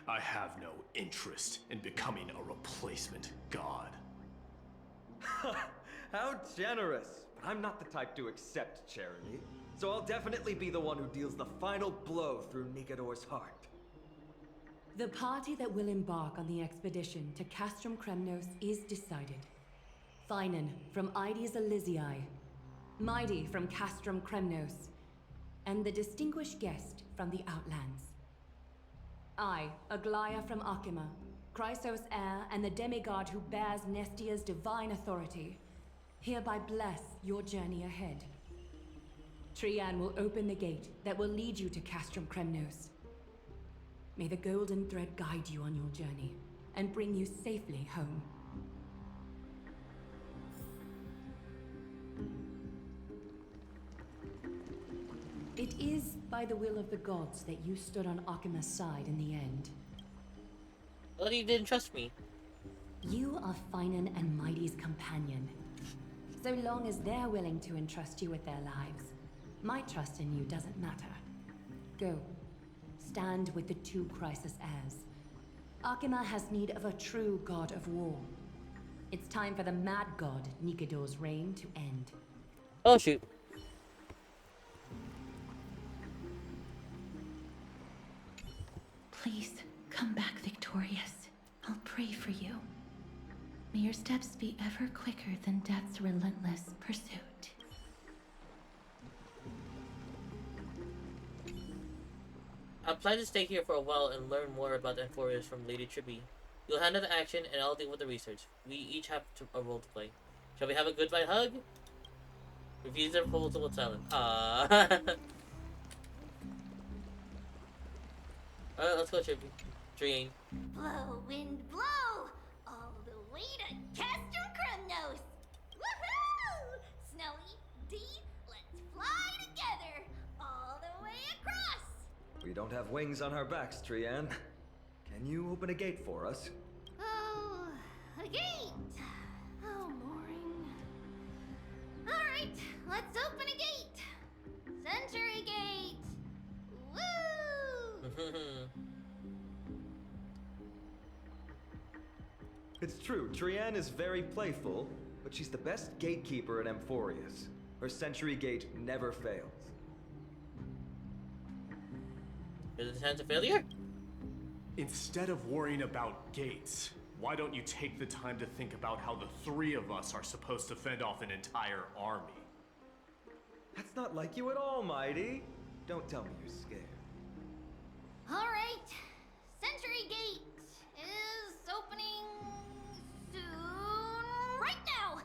I have no interest in becoming a replacement god. How generous! But I'm not the type to accept charity, so I'll definitely be the one who deals the final blow through Nikador's heart. The party that will embark on the expedition to Castrum Kremnos is decided. Finan from Ides Elysiae, Mighty from Castrum Kremnos, and the distinguished guest from the Outlands. I, Aglaya from Akima, Chrysos heir and the demigod who bears Nestia's divine authority, hereby bless your journey ahead. Trian will open the gate that will lead you to Castrum Kremnos. May the golden thread guide you on your journey and bring you safely home. It is by the will of the gods that you stood on Akima's side in the end. Well, you didn't trust me. You are Finan and Mighty's companion. So long as they're willing to entrust you with their lives, my trust in you doesn't matter. Go. Stand with the two Chrysos heirs. Akima has need of a true god of war. It's time for the mad god Nikador's reign to end. Oh shoot. Please, come back victorious. I'll pray for you. May your steps be ever quicker than death's relentless pursuit. I plan to stay here for a while and learn more about Amphorius from Lady Tribby. You'll handle the action and I'll deal with the research. We each have a role to play. Shall we have a goodbye hug? Refuse their proposal with silence. Ah. Alright, let's go, Tribby. Triane. Blow, wind, blow! All the way to Castrum Kremnos! Woohoo! Snowy, D, let's fly together! All the way across! We don't have wings on our backs, Trian. Can you open a gate for us? Oh, a gate! Oh, boring. Alright, let's open a gate! Century Gate! Woo! It's true, Trian is very playful, but she's the best gatekeeper in Amphorius. Her Century Gate never fails. Is it a chance of failure? Instead of worrying about gates, why don't you take the time to think about how the three of us are supposed to fend off an entire army? That's not like you at all, Mighty. Don't tell me you're scared. Alright, Century Gate is opening soon. Right now!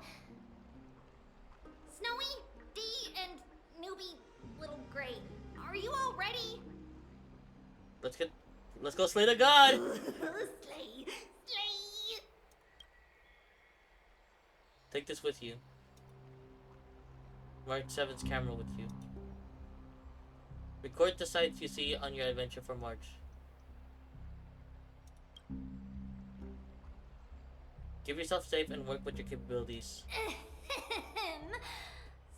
Snowy, D, and newbie Little Gray, are you all ready? Let's go slay the god! Slay! Slay! Take this with you. Mark 7's camera with you. Record the sights you see on your adventure for March. Keep yourself safe and work with your capabilities.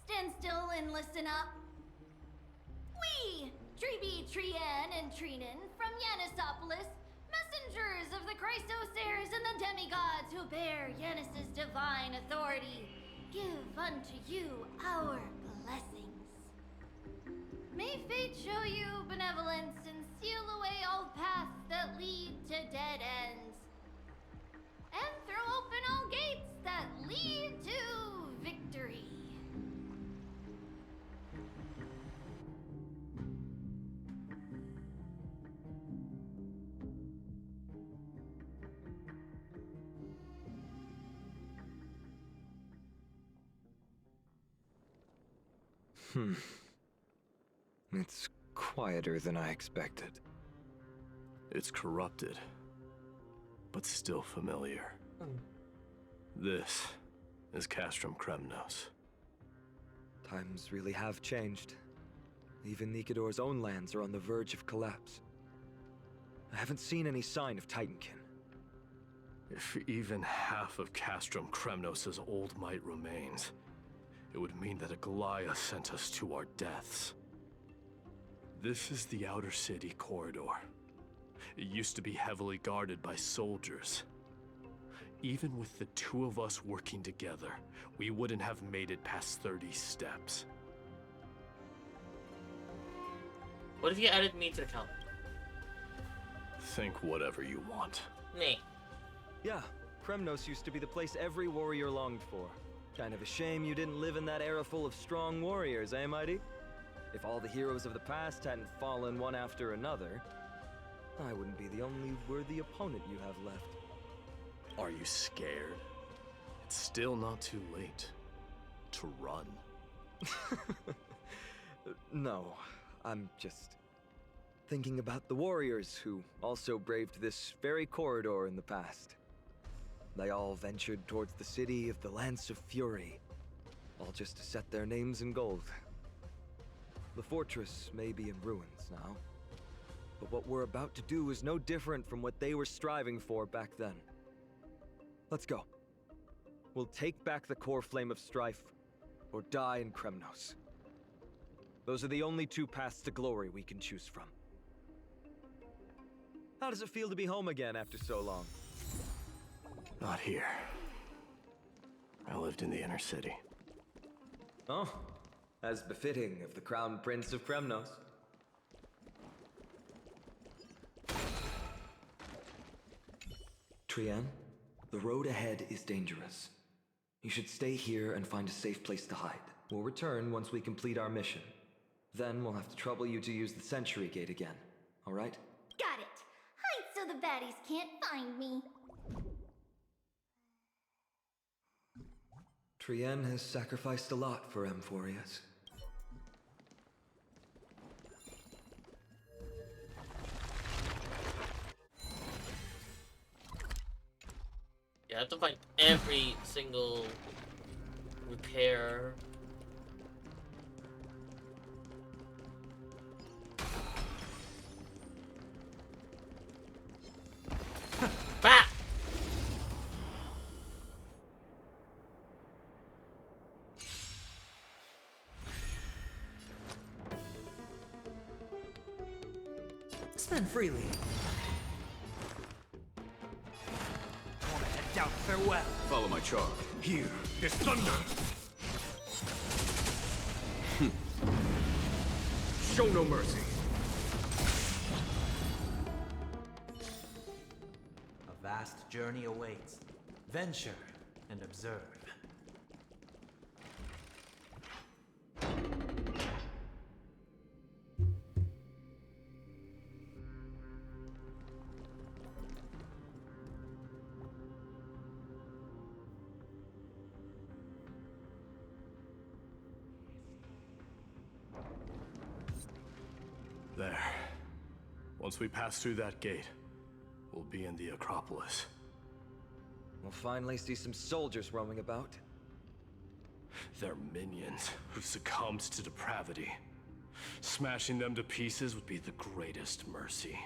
Stand still and listen up. We, Tribi, Trian, and Trinan from Yanisopolis, messengers of the Chrysos heirs and the demigods who bear Yanis's divine authority, give unto you our blessings. May fate show you benevolence and seal away all paths that lead to dead ends. And throw open all gates that lead to victory. It's quieter than I expected. It's corrupted, but still familiar. This is Castrum Kremnos. Times really have changed. Even Nikodor's own lands are on the verge of collapse. I haven't seen any sign of Titankin. If even half of Castrum Kremnos' old might remains, it would mean that a Goliath sent us to our deaths. This is the Outer City corridor. It used to be heavily guarded by soldiers. Even with the two of us working together, we wouldn't have made it past 30 steps. What if you added me to the count? Think whatever you want. Me. Yeah, Kremnos used to be the place every warrior longed for. Kind of a shame you didn't live in that era full of strong warriors, eh, Mighty? If all the heroes of the past hadn't fallen one after another, I wouldn't be the only worthy opponent you have left. Are you scared? It's still not too late to run. No, I'm just thinking about the warriors who also braved this very corridor in the past. They all ventured towards the city of the Lance of Fury, all just to set their names in gold. The fortress may be in ruins now, but what we're about to do is no different from what they were striving for back then. Let's go. We'll take back the core flame of strife, or die in Kremnos. Those are the only two paths to glory we can choose from. How does it feel to be home again after so long? Not here. I lived in the inner city. Oh, as befitting of the Crown Prince of Kremnos. Trian, the road ahead is dangerous. You should stay here and find a safe place to hide. We'll return once we complete our mission. Then we'll have to trouble you to use the Century Gate again, alright? Got it. Hide so the baddies can't find me. Trian has sacrificed a lot for Amphorius. Yeah, I have to find every single repair. Bah! Spend freely. Want to head down farewell. Follow my charge. Here is thunder. Show no mercy. A vast journey awaits. Venture and observe. There. Once we pass through that gate, we'll be in the Acropolis. We'll finally see some soldiers roaming about. They're minions who succumbed to depravity. Smashing them to pieces would be the greatest mercy.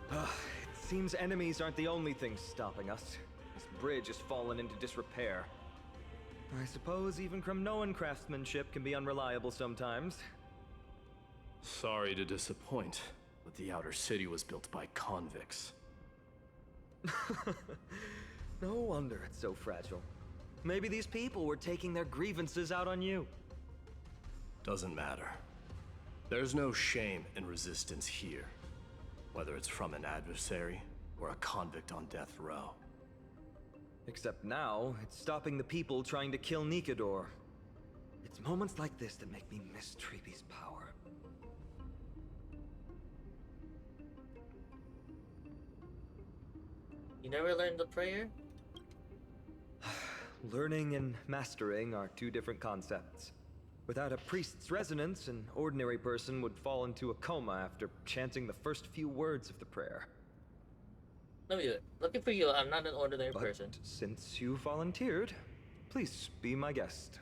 It seems enemies aren't the only things stopping us. This bridge has fallen into disrepair. I suppose even Kremnoan craftsmanship can be unreliable sometimes. Sorry to disappoint, but the outer city was built by convicts. No wonder it's so fragile. Maybe these people were taking their grievances out on you. Doesn't matter. There's no shame in resistance here, whether it's from an adversary or a convict on death row. Except now, it's stopping the people trying to kill Nikador. It's moments like this that make me miss Treeby's power. You never learned the prayer? Learning and mastering are two different concepts. Without a priest's resonance, an ordinary person would fall into a coma after chanting the first few words of the prayer. Let me do it. Looking for you, I'm not an ordinary person. Since you volunteered, please be my guest.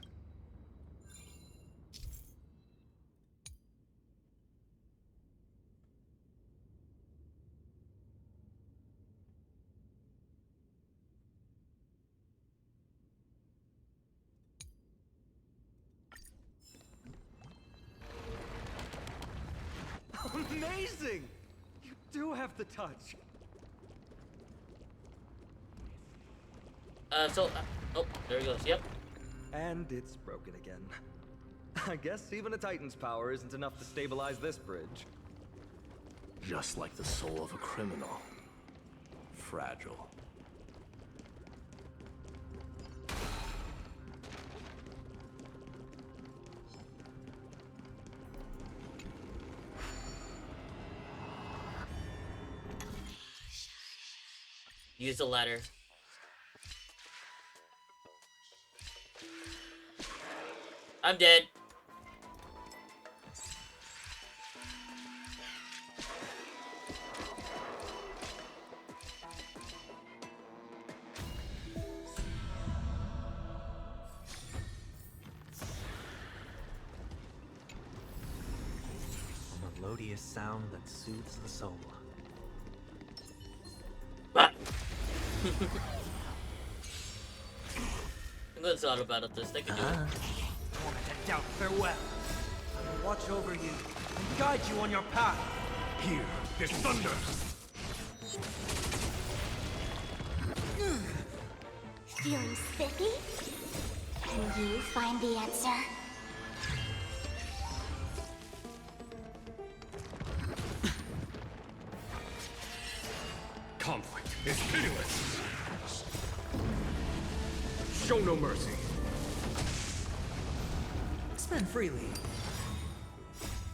Amazing! You do have the touch. Oh, there he goes, yep. And it's broken again. I guess even a Titan's power isn't enough to stabilize this bridge. Just like the soul of a criminal. Fragile. Use the ladder. I'm dead. A melodious sound that soothes the soul. I'm gonna thought about this. They can do it. Torment and doubt, farewell. I will watch over you and guide you on your path. Here is thunder. Feeling spiffy? Can you find the answer? Conflict is pitiless. Show no mercy. Spend freely.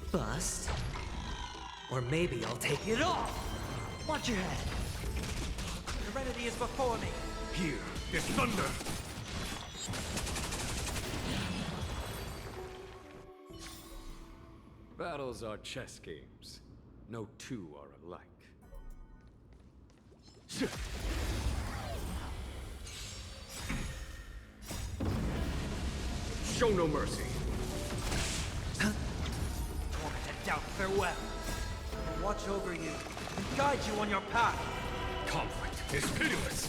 Bust. Or maybe I'll take it all. Watch your head. Serenity is before me. Here is thunder. Battles are chess games. No two are alike. Show no mercy. Torment and doubt, farewell. I will watch over you and guide you on your path. Conflict is pitiless.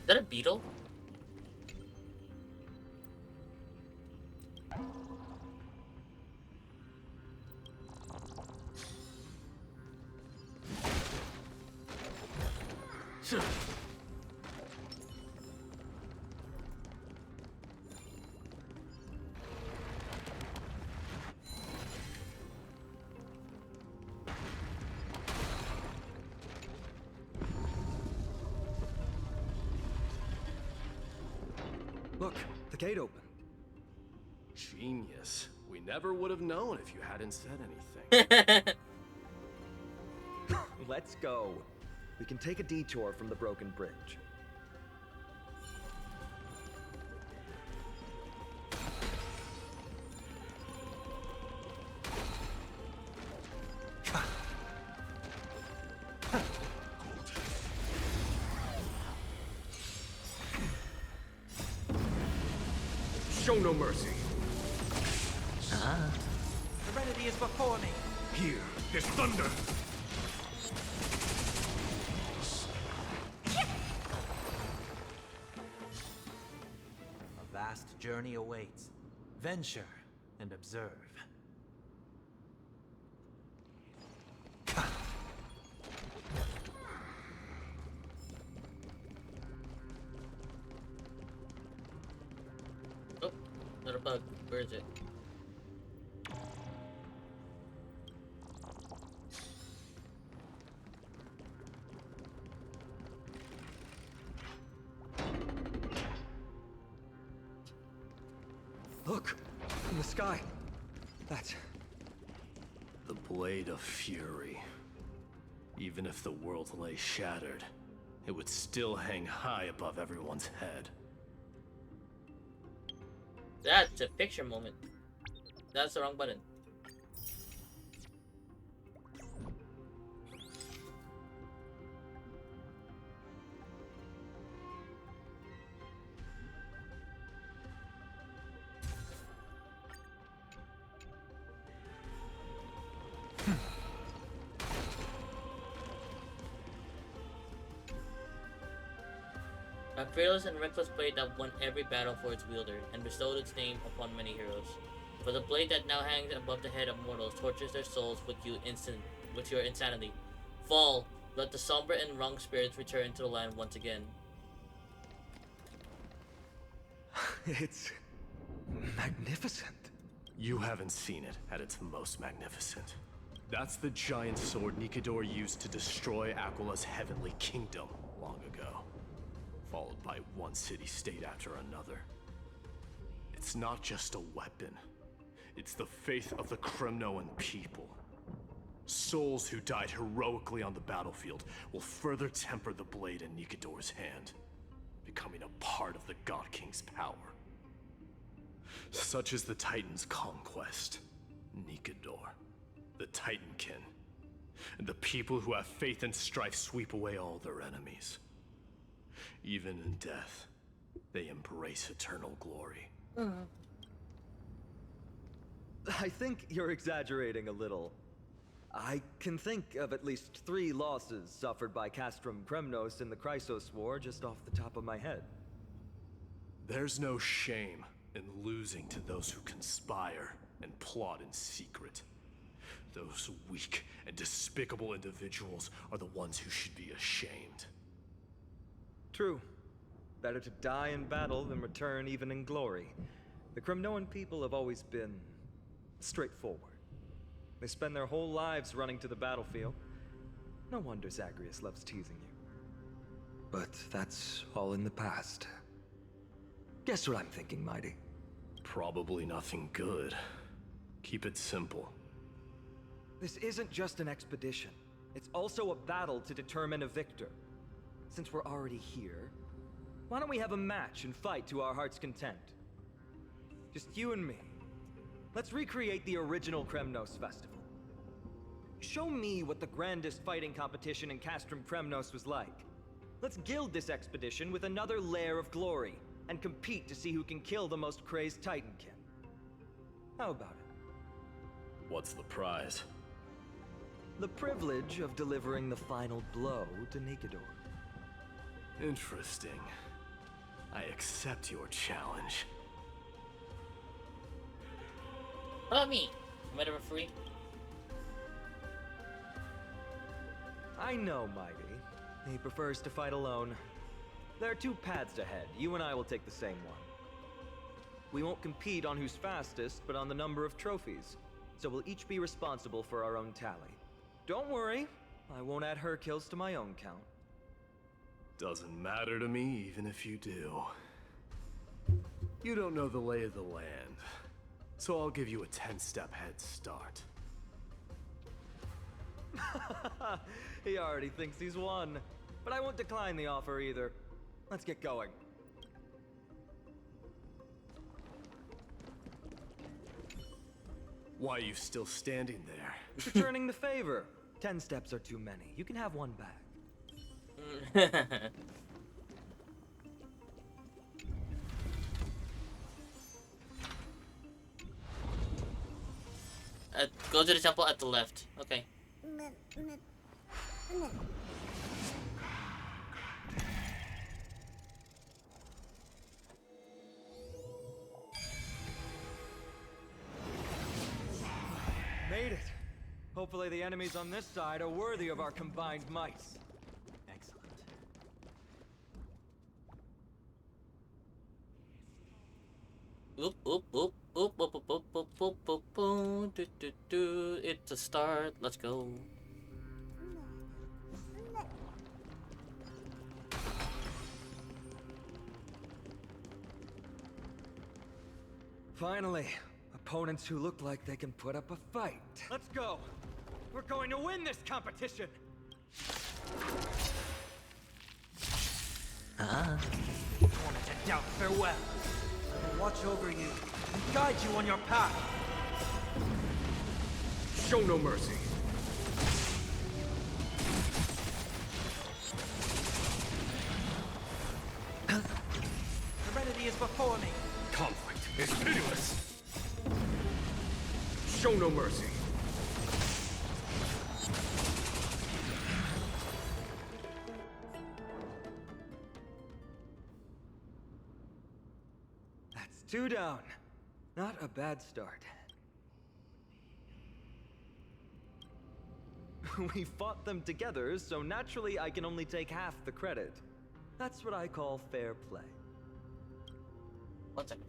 Is that a beetle? Look, the gate opened. Genius. We never would have known if you hadn't said anything. Let's go. We can take a detour from the broken bridge. Show no mercy. Serenity is before me. Here is thunder. journey awaits. Venture and observe. Oh, little bug. Where is it? Look! In the sky! That's... The Blade of Fury. Even if the world lay shattered, it would still hang high above everyone's head. That's a picture moment. That's the wrong button. A fearless and reckless blade that won every battle for its wielder, and bestowed its name upon many heroes. For the blade that now hangs above the head of mortals tortures their souls with your insanity. Fall, let the somber and wronged spirits return to the land once again. It's... magnificent. You haven't seen it at its most magnificent. That's the giant sword Nikador used to destroy Aquala's heavenly kingdom long ago, followed by one city-state after another. It's not just a weapon. It's the faith of the Kremnoan people. Souls who died heroically on the battlefield will further temper the blade in Nikador's hand, becoming a part of the God King's power. Such is the Titan's conquest. Nikador, the Titankin, and the people who have faith and strife sweep away all their enemies. Even in death, they embrace eternal glory. I think you're exaggerating a little. I can think of at least 3 losses suffered by Castrum Kremnos in the Chrysos War just off the top of my head. There's no shame in losing to those who conspire and plot in secret. Those weak and despicable individuals are the ones who should be ashamed. True. Better to die in battle than return even in glory. The Kremnoan people have always been straightforward. They spend their whole lives running to the battlefield. No wonder Zagreus loves teasing you. But that's all in the past. Guess what I'm thinking, Mighty? Probably nothing good. Keep it simple. This isn't just an expedition. It's also a battle to determine a victor. Since we're already here, why don't we have a match and fight to our heart's content? Just you and me. Let's recreate the original Kremnos festival. Show me what the grandest fighting competition in Castrum Kremnos was like. Let's gild this expedition with another layer of glory, and compete to see who can kill the most crazed Titankin. How about it? What's the prize? The privilege of delivering the final blow to Nikador. Interesting. I accept your challenge. What about me? Am I the referee? I know Mighty. He prefers to fight alone. There are 2 paths ahead. You and I will take the same one. We won't compete on who's fastest, but on the number of trophies. So we'll each be responsible for our own tally. Don't worry, I won't add her kills to my own count. Doesn't matter to me, even if you do. You don't know the lay of the land, so I'll give you a 10-step head start. He already thinks he's won. But I won't decline the offer either. Let's get going. Why are you still standing there? Returning the favor. 10 steps are too many. You can have one back. Go to the temple at the left. Okay. made it. Hopefully the enemies on this side are worthy of our combined might. Excellent. Oop, oop, oop, oop, oop, oop, oop, oop, oop, oop, oop, do, do, do. It's a start. Let's go. Finally, opponents who look like they can put up a fight. Let's go. We're going to win this competition. Torn to doubt farewell. I will watch over you and guide you on your path. Show no mercy. Serenity is before me. Conflict is pitiless. Show no mercy. That's 2 down. Not a bad start. We fought them together, so naturally I can only take half the credit. That's what I call fair play. 1 second.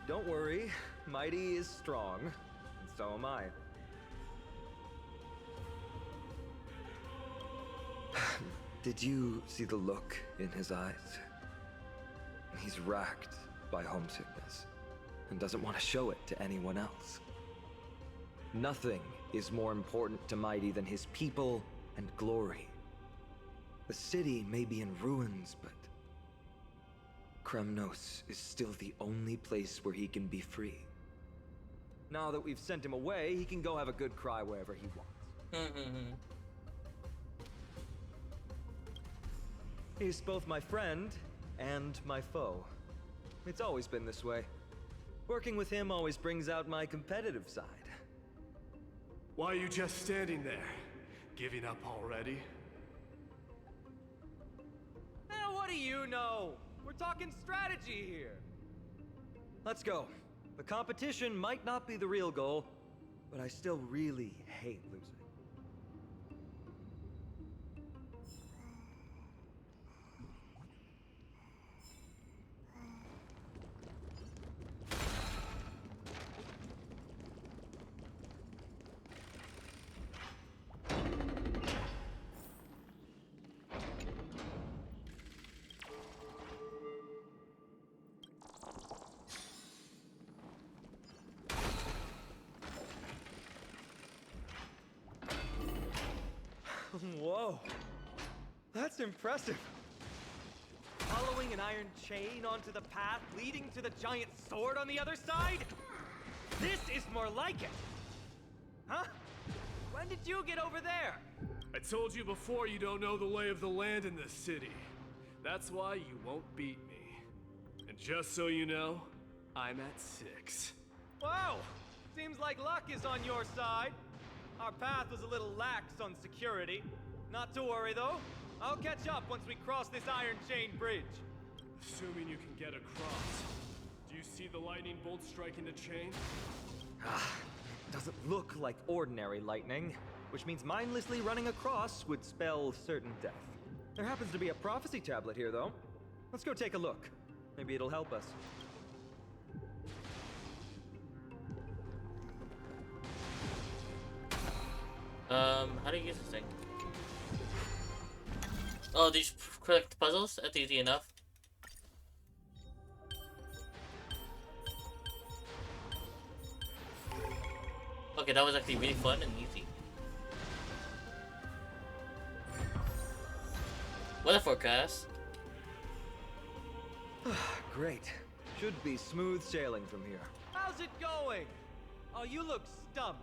Don't worry, Mighty is strong, and so am I. Did you see the look in his eyes? He's racked by homesickness, and doesn't want to show it to anyone else. Nothing is more important to Mighty than his people and glory. The city may be in ruins, but Kremnos is still the only place where he can be free. Now that we've sent him away, he can go have a good cry wherever he wants. He's both my friend and my foe. It's always been this way. Working with him always brings out my competitive side. Why are you just standing there? Giving up already? What do you know? We're talking strategy here. Let's go. The competition might not be the real goal, but I still really hate losing. Whoa, that's impressive. Following an iron chain onto the path leading to the giant sword on the other side? This is more like it. Huh? When did you get over there? I told you before you don't know the lay of the land in this city. That's why you won't beat me. And just so you know, I'm at 6. Wow! Seems like luck is on your side. Our path was a little lax on security. Not to worry, though. I'll catch up once we cross this iron chain bridge. Assuming you can get across. Do you see the lightning bolt striking the chain? Doesn't look like ordinary lightning, which means mindlessly running across would spell certain death. There happens to be a prophecy tablet here, though. Let's go take a look. Maybe it'll help us. How do you use this thing? Oh, these correct puzzles? That's easy enough. Okay, that was actually really fun and easy. Weather forecast. Great. Should be smooth sailing from here. How's it going? Oh, you look stumped.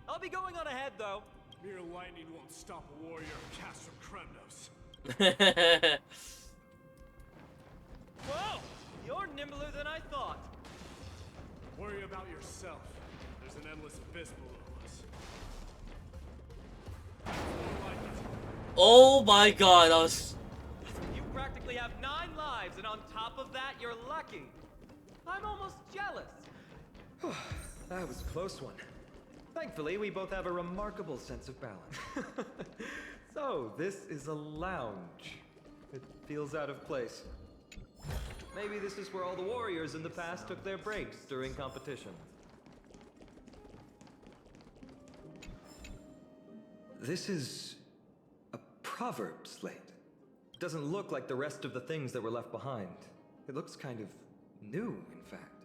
I'll be going on ahead, though. Mere lightning won't stop a warrior of Castrum Kremnos. Whoa! You're nimbler than I thought. Worry about yourself. There's an endless abyss below us. Oh my god, I was... You practically have 9 lives, and on top of that, you're lucky. I'm almost jealous. That was a close one. Thankfully, we both have a remarkable sense of balance. So, this is a lounge. It feels out of place. Maybe this is where all the warriors in the past took their breaks during competition. This is a proverb slate. It doesn't look like the rest of the things that were left behind. It looks kind of new, in fact.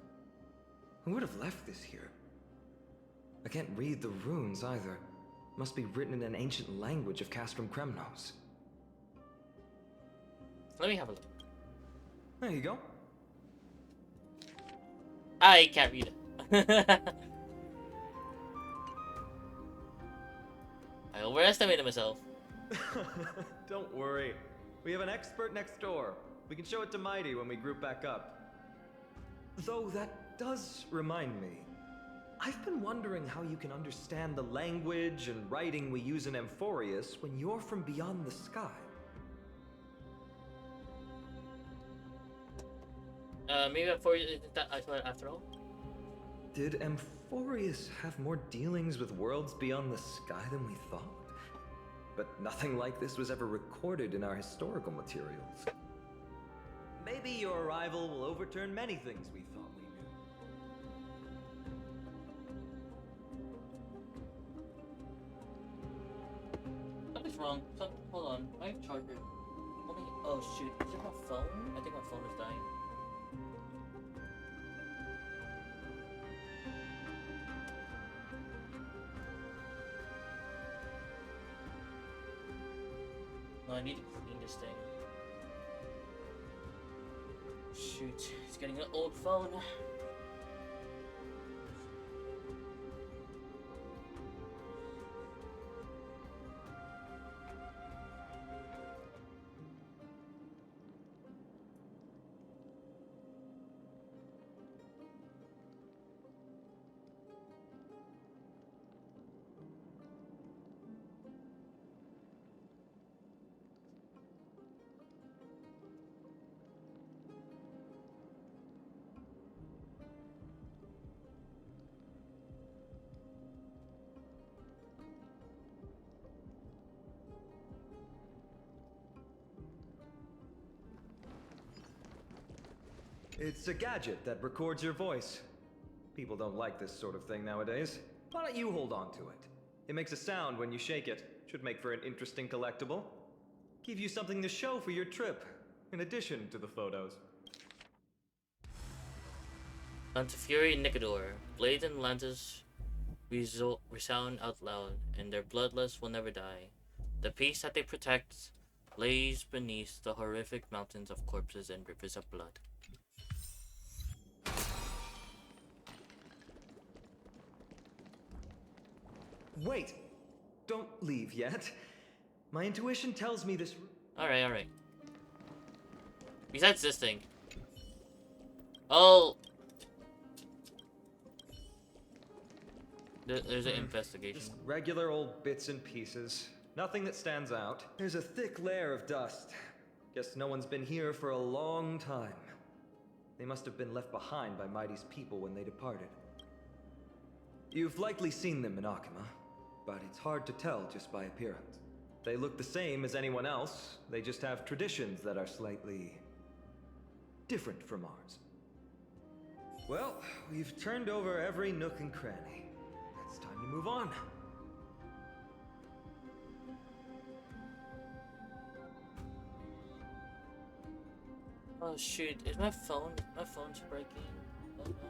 Who would have left this here? I can't read the runes either. Must be written in an ancient language of Castrum Kremnos. Let me have a look. There you go. I can't read it. I overestimated myself. Don't worry. We have an expert next door. We can show it to Mighty when we group back up. Though that does remind me. I've been wondering how you can understand the language and writing we use in Amphorius when you're from beyond the sky. Maybe Amphorius isn't that after all? Did Amphorius have more dealings with worlds beyond the sky than we thought? But nothing like this was ever recorded in our historical materials. Maybe your arrival will overturn many things we thought we knew. Something's wrong. Hold on. My charger. Oh shoot. Is it my phone? I think my phone is dying. No, I need to clean this thing. Shoot, it's getting an old phone. It's a gadget that records your voice. People don't like this sort of thing nowadays. Why don't you hold on to it? It makes a sound when you shake it. Should make for an interesting collectible. Give you something to show for your trip, in addition to the photos. Unto Fury Nicodor, blades and lances resound out loud, and their bloodlust will never die. The peace that they protect lays beneath the horrific mountains of corpses and rivers of blood. Wait! Don't leave yet. My intuition tells me this... Alright. Besides this thing. Oh! There's an investigation. Just regular old bits and pieces. Nothing that stands out. There's a thick layer of dust. Guess no one's been here for a long time. They must have been left behind by Mighty's people when they departed. You've likely seen them in Akima, but it's hard to tell just by appearance. They look the same as anyone else, they just have traditions that are slightly different from ours. Well, we've turned over every nook and cranny. It's time to move on. Oh shoot, is my phone's breaking? Oh no.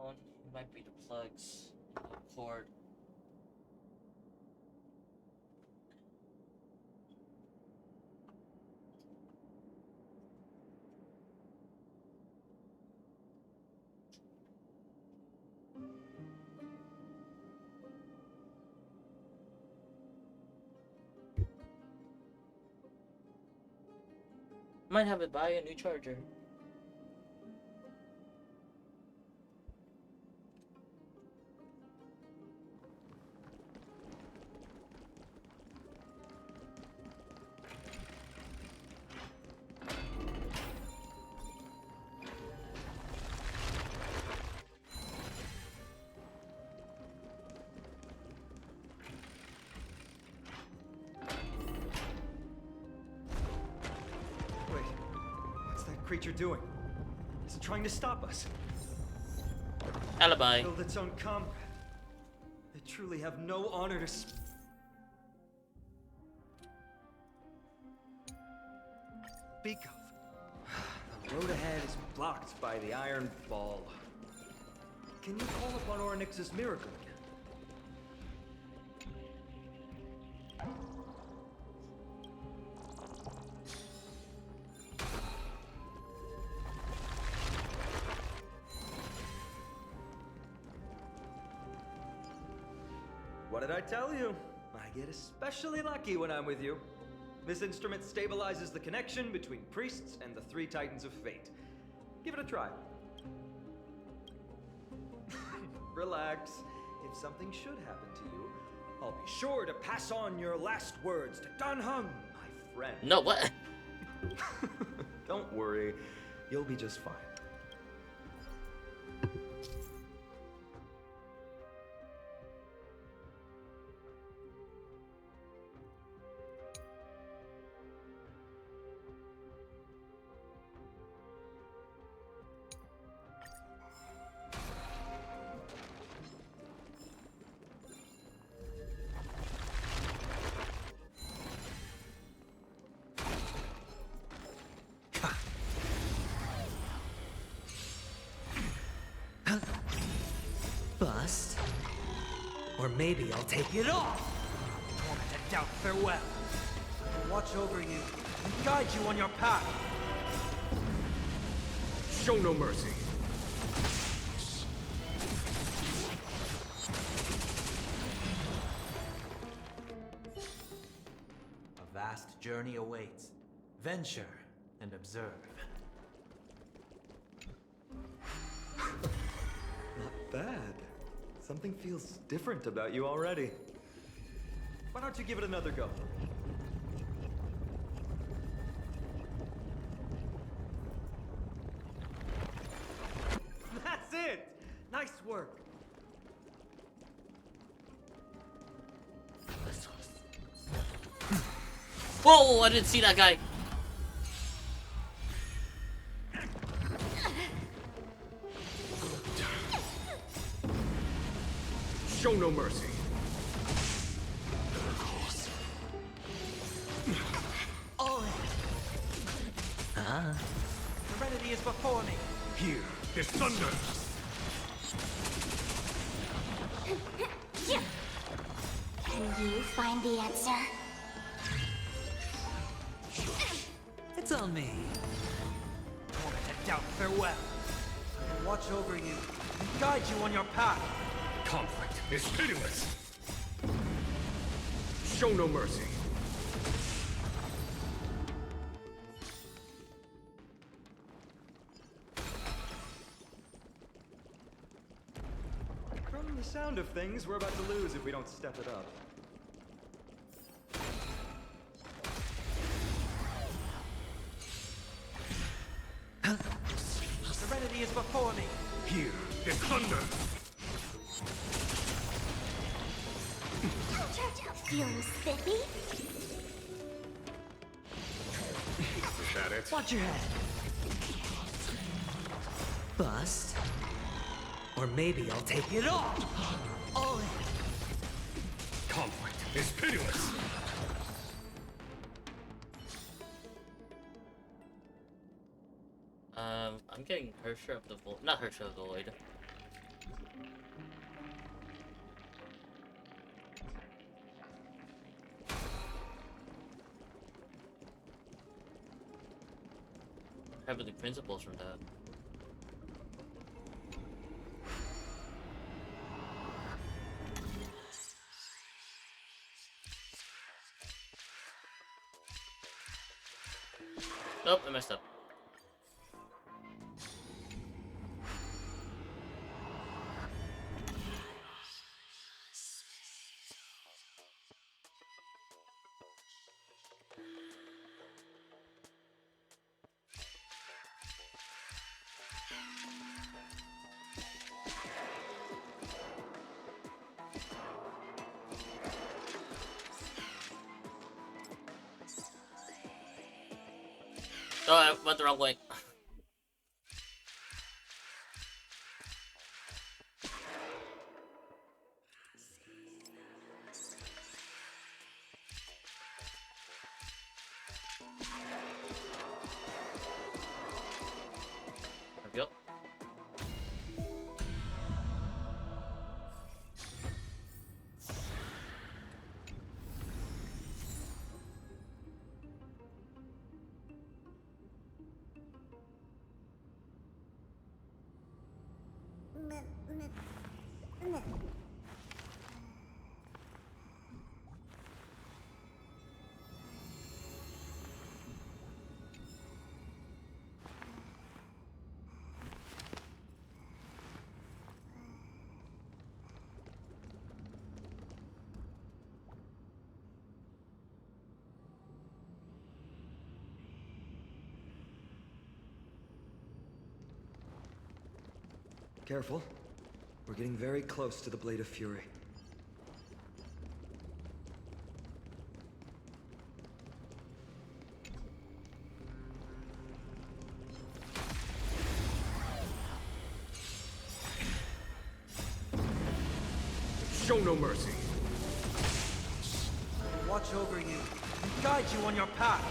down. It might be the plugs, the cord. Might have to buy a new charger. Wait, what's that creature doing? Is it trying to stop us? Alibi. Killed its own comrade. They truly have no honor to speak of. The road ahead is blocked by the iron ball. Can you call upon Orynyx's miracle again? What did I tell you? I get especially lucky when I'm with you. This instrument stabilizes the connection between priests and the three titans of fate. Give it a try. Relax. If something should happen to you, I'll be sure to pass on your last words to Dan Heng, my friend. No, what? Don't worry. You'll be just fine. Bust? Or maybe I'll take it off! Tormented doubt, farewell! I'll watch over you and guide you on your path! Show no mercy. A vast journey awaits. Venture and observe. Not bad. Something feels different about you already. Why don't you give it another go? That's it! Nice work! Whoa, I didn't see that guy. Show no mercy. Oh. Serenity is before me. Here is thunder. Can you find the answer? It's on me. Tormented doubt, farewell. I'll watch over you and guide you on your path. Conflict is pitiless. Show no mercy. From the sound of things, we're about to lose if we don't step it up. Serenity is before me. Here is thunder. Feeling spiffy? Is that it? Watch your head. Bust? Or maybe I'll take it off. All in. Conflict is pitiless. I'm getting Hersher of the Void. Not Hersher of the Void. heavenly principles from that. Nope, I messed up. Oh, I went the wrong way. There we go. Careful. We're getting very close to the Blade of Fury. Show no mercy. Watch over you and guide you on your path.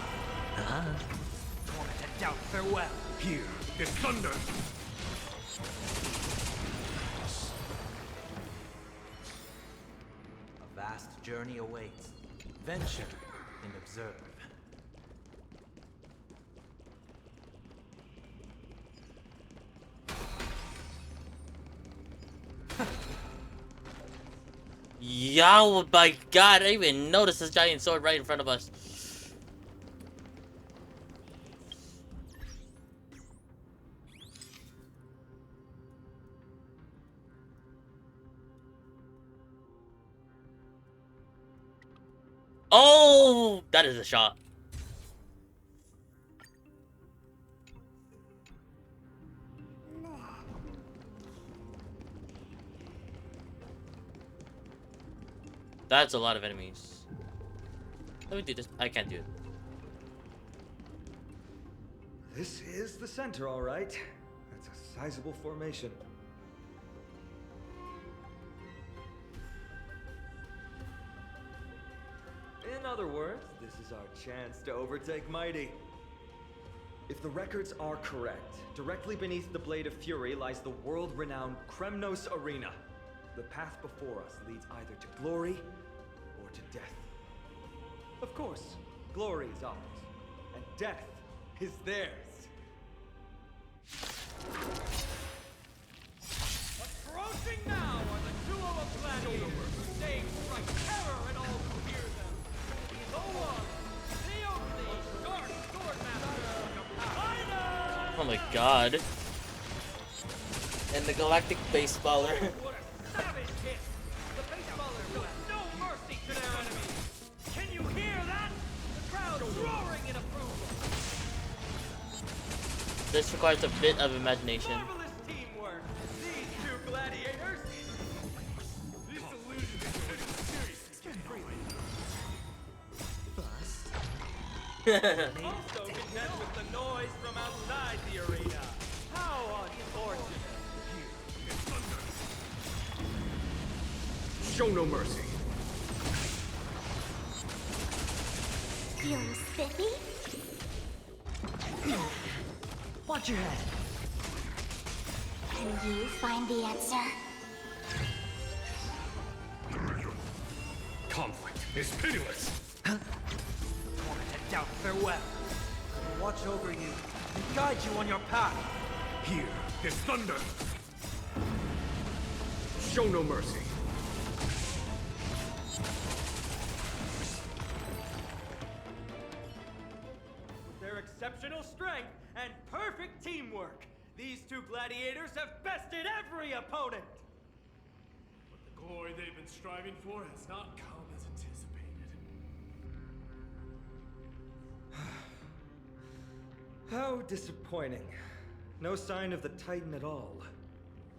Torment and doubt, farewell. Here is thunder. A vast journey awaits. Venture and observe. Yeah, oh my god, I didn't even notice this giant sword right in front of us. Oh, that is a shot. That's a lot of enemies. Let me do this. I can't do it. This is the center, all right. That's a sizable formation. In other words, this is our chance to overtake Mighty. If the records are correct, directly beneath the Blade of Fury lies the world-renowned Kremnos Arena. The path before us leads either to glory or to death. Of course, glory is ours, and death is theirs. Approaching now are the duo of gladiators whose names strike terror in all who hear them. The one, the only, dark swordmaster of Japan. Oh my god. And the galactic baseballer. What a savage hit! The baseballers show no mercy to their enemies. Can you hear that? The crowd roaring in approval. This requires a bit of imagination. Marvelous teamwork. These two gladiators. This illusion is getting serious. Also contend with the noise from outside the arena. How unfortunate. Show no mercy. Feeling spiffy? Watch your head. Can you find the answer? Conflict is pitiless. Torment and doubt, farewell. Watch over you and guide you on your path. Here is thunder. Show no mercy. With their exceptional strength and perfect teamwork, these two gladiators have bested every opponent! But the glory they've been striving for has not come as anticipated. How disappointing. No sign of the Titan at all.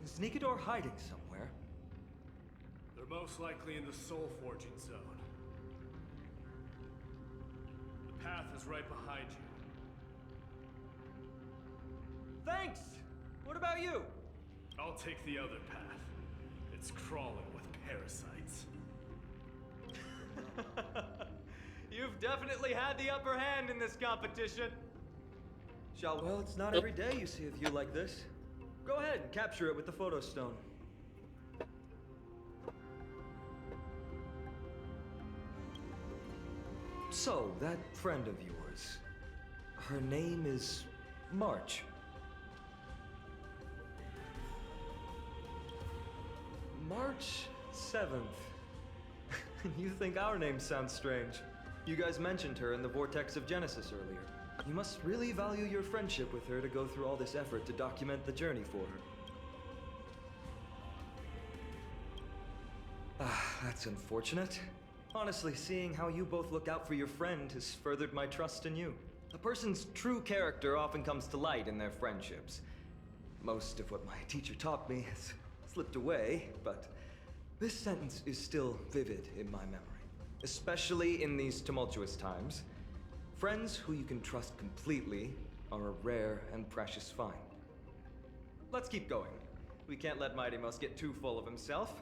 Is Nikador hiding somewhere? They're most likely in the soul forging zone. The path is right behind you. Thanks! What about you? I'll take the other path. It's crawling with parasites. You've definitely had the upper hand in this competition. Shall well, it's not every day you see a view like this. Go ahead and capture it with the photo stone. So, that friend of yours, her name is March. March 7th. You think our name sounds strange? You guys mentioned her in the Vortex of Genesis earlier. You must really value your friendship with her to go through all this effort to document the journey for her. That's unfortunate. Honestly, seeing how you both look out for your friend has furthered my trust in you. A person's true character often comes to light in their friendships. Most of what my teacher taught me has slipped away, but this sentence is still vivid in my memory. Especially in these tumultuous times. Friends who you can trust completely are a rare and precious find. Let's keep going. We can't let Mighty Mouse get too full of himself.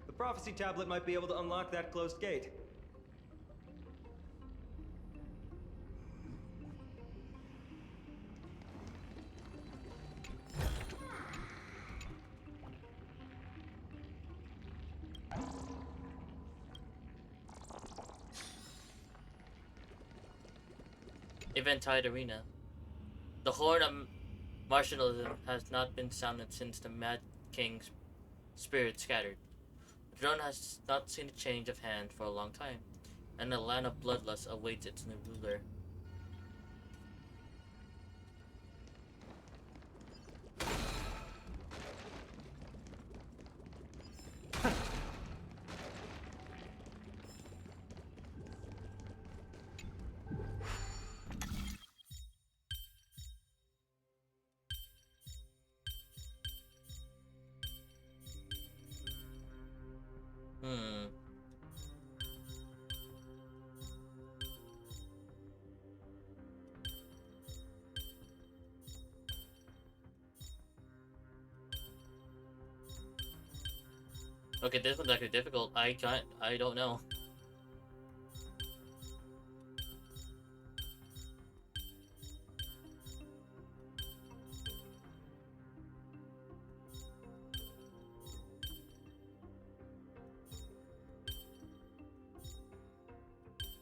The prophecy tablet might be able to unlock that closed gate. Eventide Arena. The horn of martialism has not been sounded since the Mad King's spirit scattered. The throne has not seen a change of hand for a long time, and the land of bloodlust awaits its new ruler. Okay, this one's actually difficult. I don't know.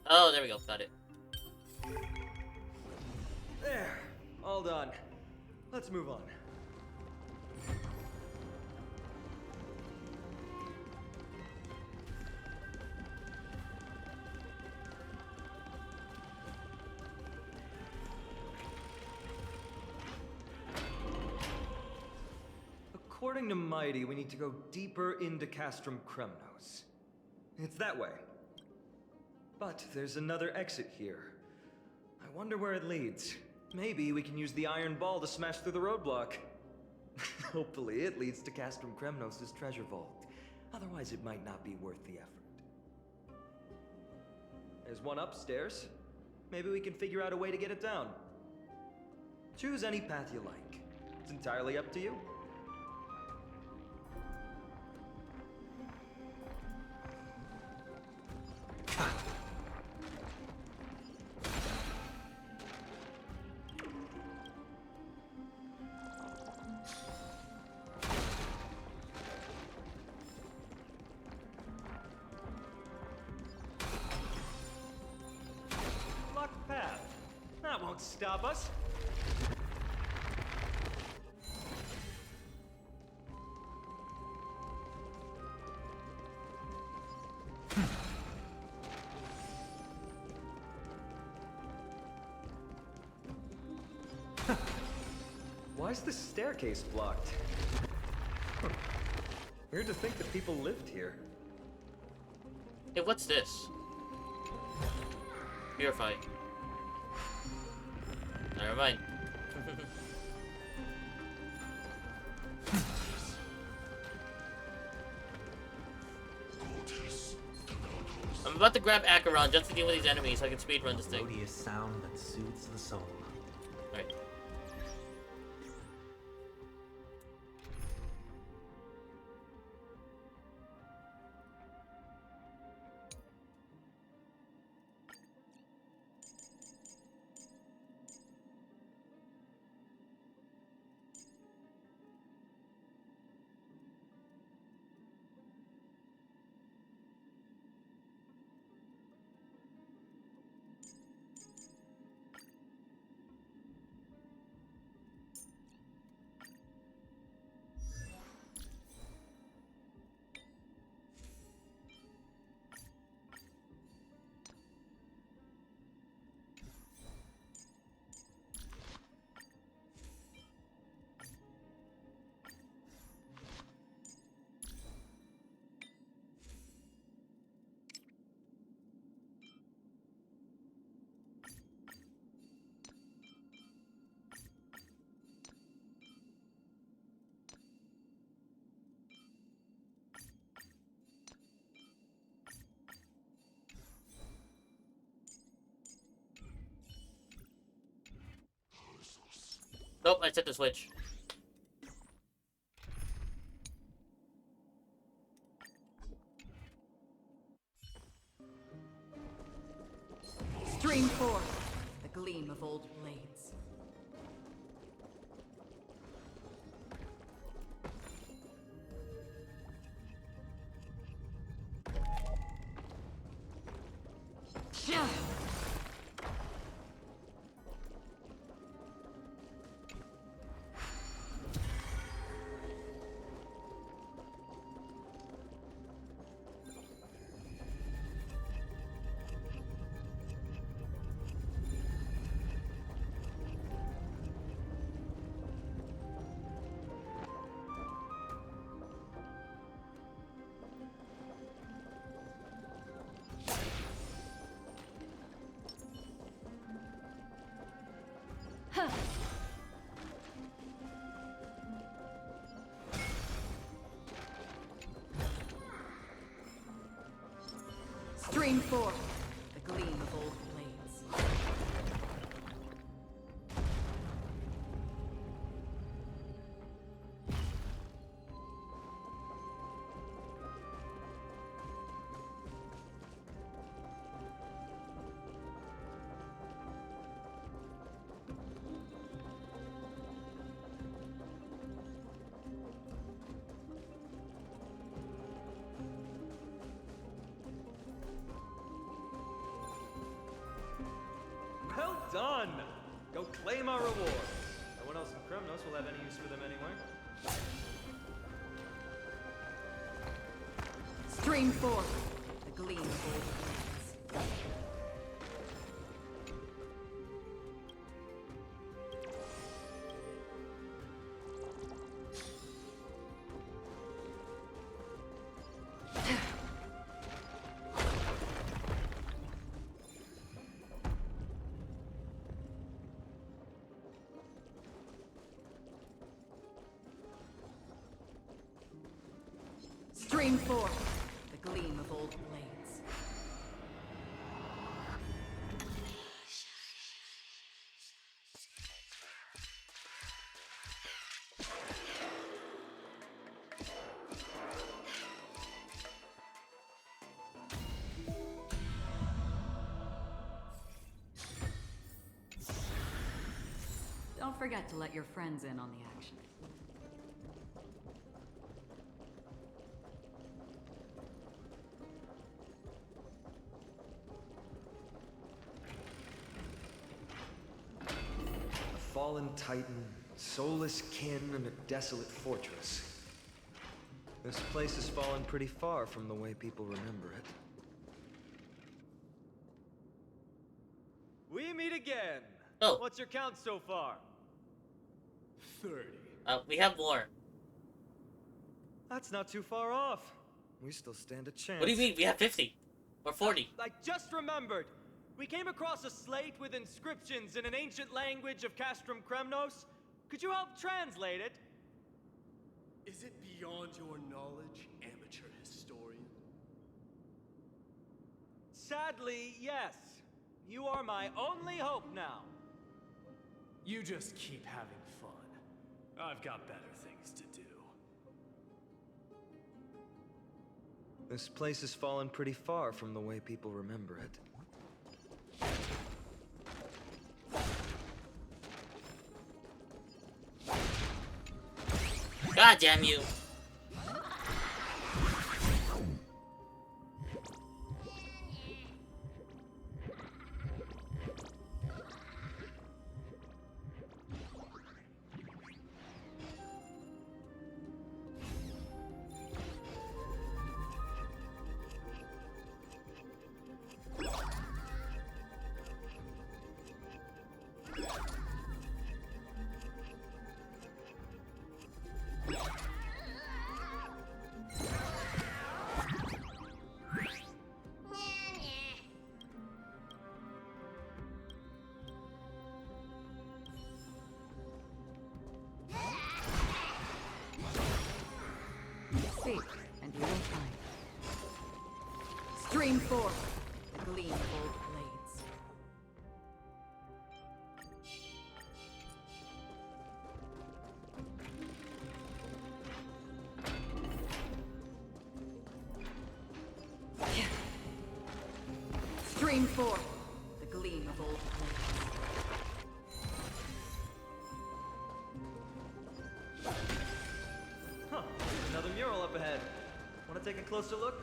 Oh, there we go. Got it. There. All done. Let's move on. According to Mighty, we need to go deeper into Castrum Kremnos. It's that way. But there's another exit here. I wonder where it leads. Maybe we can use the iron ball to smash through the roadblock. Hopefully it leads to Castrum Kremnos' treasure vault. Otherwise it might not be worth the effort. There's one upstairs. Maybe we can figure out a way to get it down. Choose any path you like. It's entirely up to you. Locked path. That won't stop us. Why is this staircase blocked? Huh. Weird to think that people lived here. Hey, what's this? Purify. Never mind. I'm about to grab Acheron just to deal with these enemies so I can speedrun this thing. Melodious sound that soothes the soul. Alright. Nope, I set the switch. Stream 4. The gleam of old blades. Stream 4. The gleam of old blades. Well done! Go claim our reward. No one else in Kremnos will have any use for them anyway. Stream 4. The gleam of old blades. Stream 4. The gleam of old blades. Don't forget to let your friends in on the action. A fallen titan, soulless kin, and a desolate fortress. This place has fallen pretty far from the way people remember it. We meet again. Oh. What's your count so far? 30. We have more. That's not too far off. We still stand a chance. What do you mean? We have 50 or 40. I just remembered. We came across a slate with inscriptions in an ancient language of Castrum Kremnos. Could you help translate it? Is it beyond your knowledge, amateur historian? Sadly, yes. You are my only hope now. You just keep having fun. I've got better things to do. This place has fallen pretty far from the way people remember it. God damn you. Seek, and you will find. Stream forth the gleam of old blades. Stream forth the gleam of old blades. Huh, another mural up ahead. Want to take a closer look?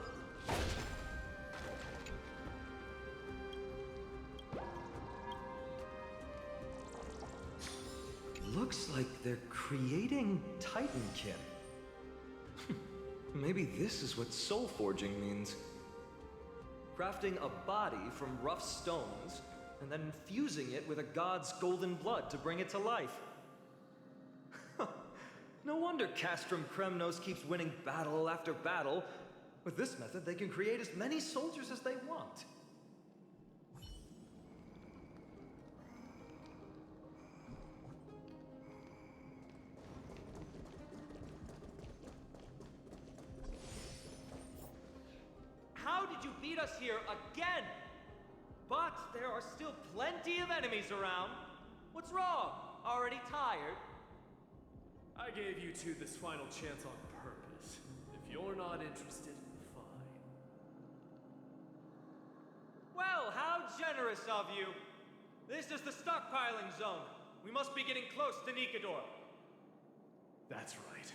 Looks like they're creating Titankin. Maybe this is what soul forging means. Crafting a body from rough stones, and then infusing it with a god's golden blood to bring it to life. No wonder Castrum Kremnos keeps winning battle after battle. With this method, they can create as many soldiers as they want. How did you beat us here again? But there are still plenty of enemies around. What's wrong? Already tired? I gave you two this final chance on purpose. If you're not interested, fine. Well, how generous of you. This is the stockpiling zone. We must be getting close to Nikador. That's right.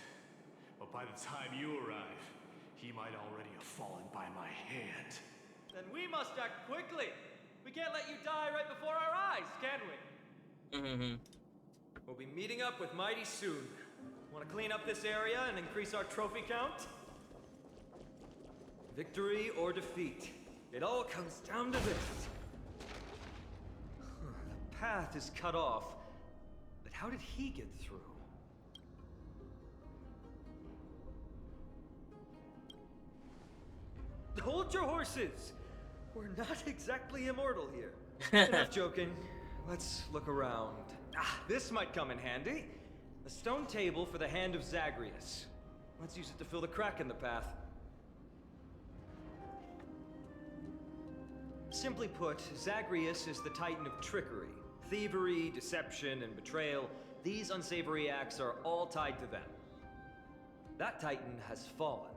But by the time you arrive, he might already have fallen by my hand. Then we must act quickly. We can't let you die right before our eyes, can we? We'll be meeting up with Mighty soon. Want to clean up this area and increase our trophy count? Victory or defeat. It all comes down to this. The path is cut off. But how did he get through? Hold your horses! We're not exactly immortal here. Enough joking. Let's look around. This might come in handy. A stone table for the hand of Zagreus. Let's use it to fill the crack in the path. Simply put, Zagreus is the titan of trickery. Thievery, deception, and betrayal. These unsavory acts are all tied to them. That titan has fallen.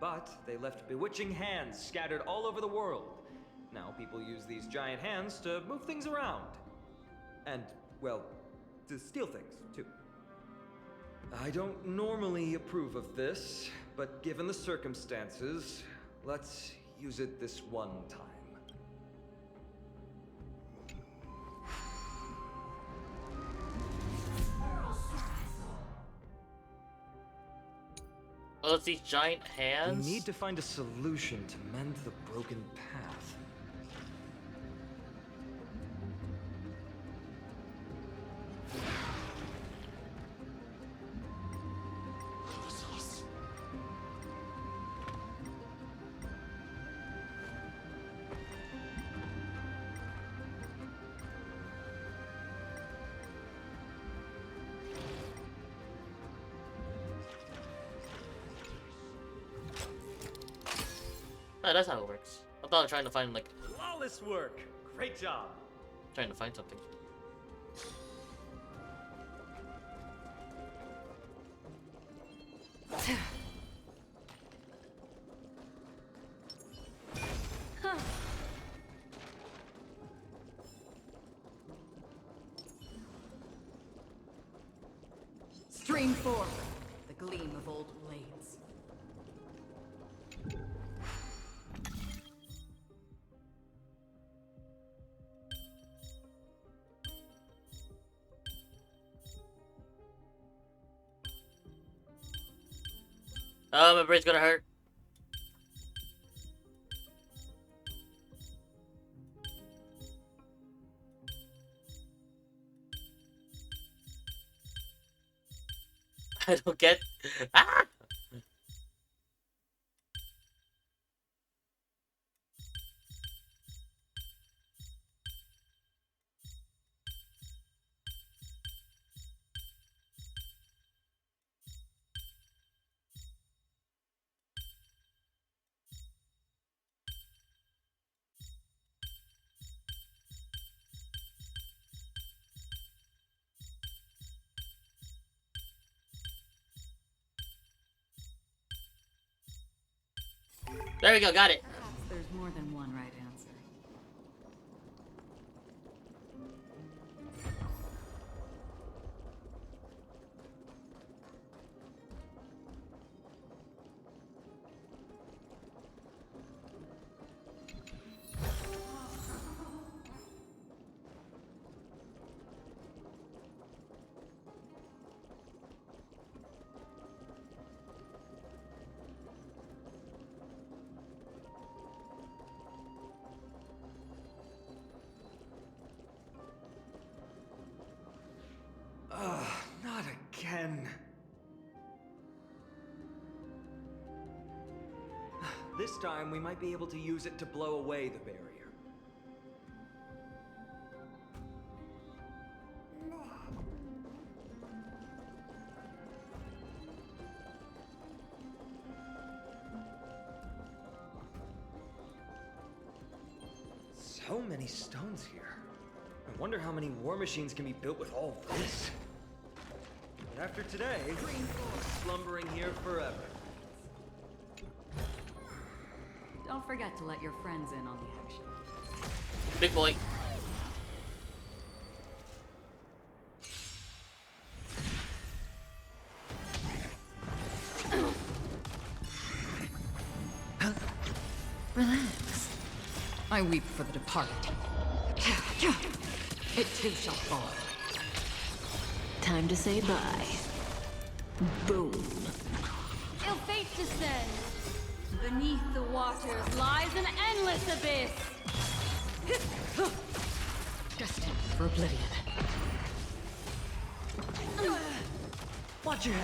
But they left bewitching hands scattered all over the world. Now people use these giant hands to move things around. And, well, to steal things, too. I don't normally approve of this, but given the circumstances, let's use it this one time. Oh, it's these giant hands? We need to find a solution to mend the broken path. Oh, that's how it works. I thought I was trying to find like Flawless work. Great job. trying to find something. Stream forth the gleam of old blades. Oh, my brain's gonna hurt. I don't get. Ah! There we go, got it. Perhaps there's more than one right answer. Not again. This time, we might be able to use it to blow away the barrier. So many stones here. I wonder how many war machines can be built with all this. But after today, slumbering here forever. Don't forget to let your friends in on the action. Big boy. Relax. I weep for the departed. It too shall fall. Time to say bye. Boom. Ill fate descends. Beneath the waters lies an endless abyss. Destined for oblivion. Watch your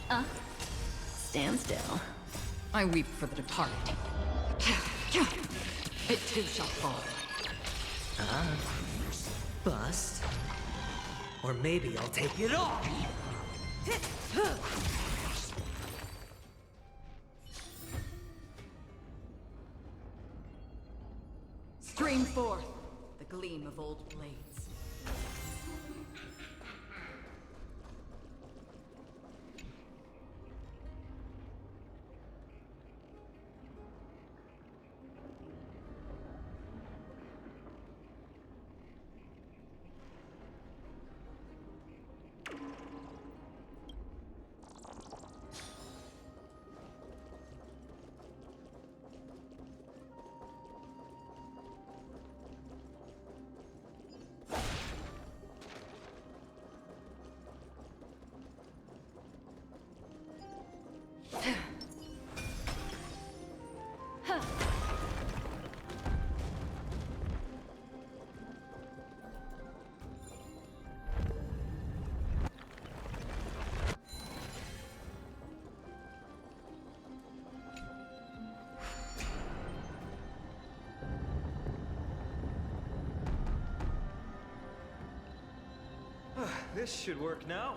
head. Stand still. I weep for the departed. It too shall fall. Bust. Or maybe I'll take it all. Stream forth the gleam of old blades. This should work now.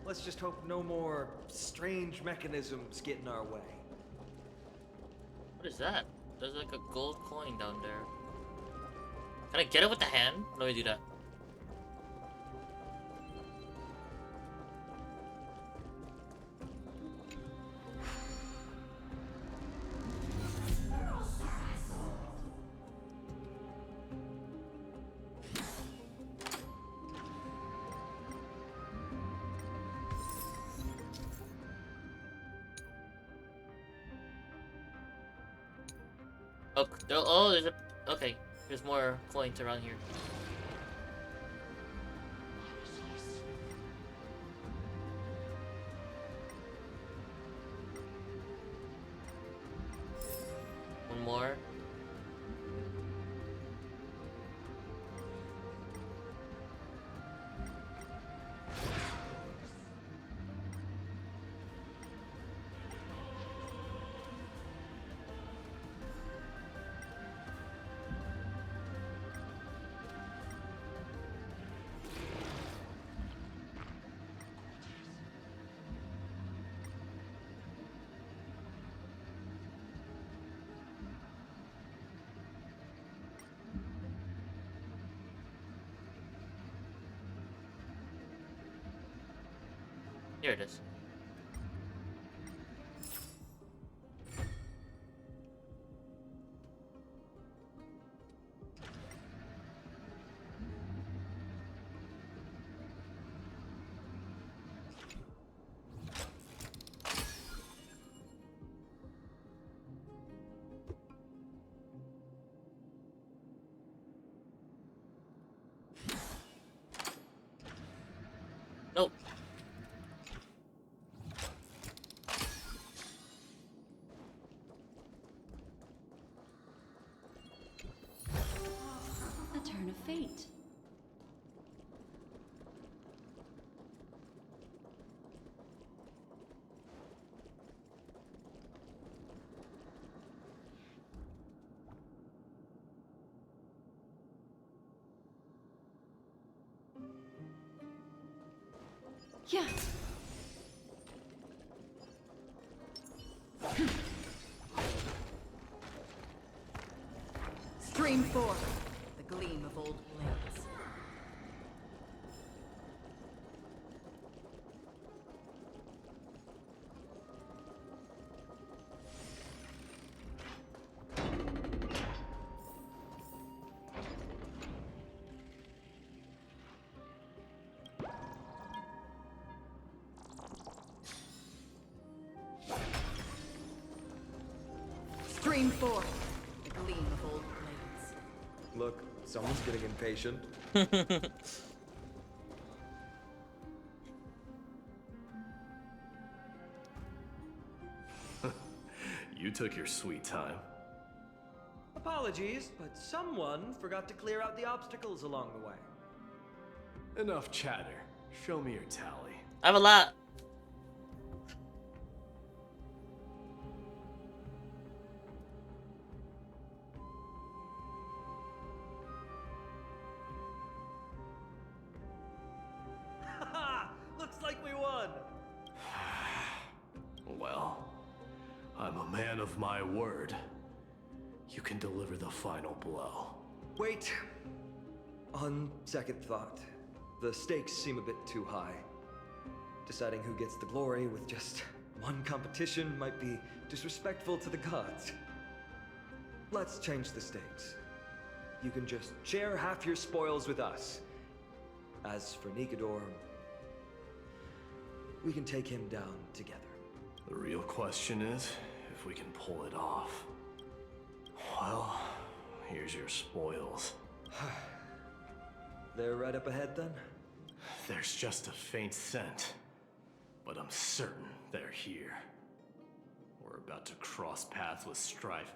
Let's just hope no more strange mechanisms get in our way. What is that? There's like a gold coin down there. Can I get it with the hand? How do I do that? Oh, there's a... Okay, there's more coins around here. One more. Here it is. Nope. A turn of fate. Yeah. Stream forth, the gleam of old blades. Stream forth, the gleam of old blades. Look, someone's getting impatient. You took your sweet time. Apologies, but someone forgot to clear out the obstacles along the way. Enough chatter. Show me your tally. I have a lot. Looks like we won. Well, I'm a man of my word. You can deliver the final blow. Wait. On second thought, the stakes seem a bit too high. Deciding who gets the glory with just one competition might be disrespectful to the gods. Let's change the stakes. You can just share half your spoils with us. As for Nikador, we can take him down together. The real question is if we can pull it off. Well, here's your spoils. They're right up ahead then? There's just a faint scent, but I'm certain they're here. We're about to cross paths with strife.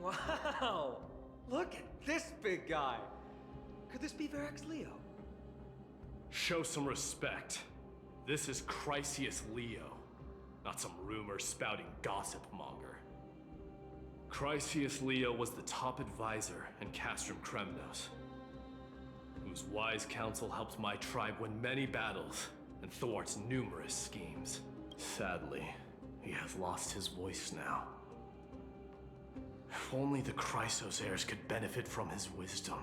Wow! Look at this big guy! Could this be Verax Leo? Show some respect. This is Chrysius Leo, not some rumor-spouting gossip monger. Chrysius Leo was the top advisor in Castrum Kremnos, whose wise counsel helped my tribe win many battles and thwarts numerous schemes. Sadly, he has lost his voice now. If only the Chrysos heirs could benefit from his wisdom.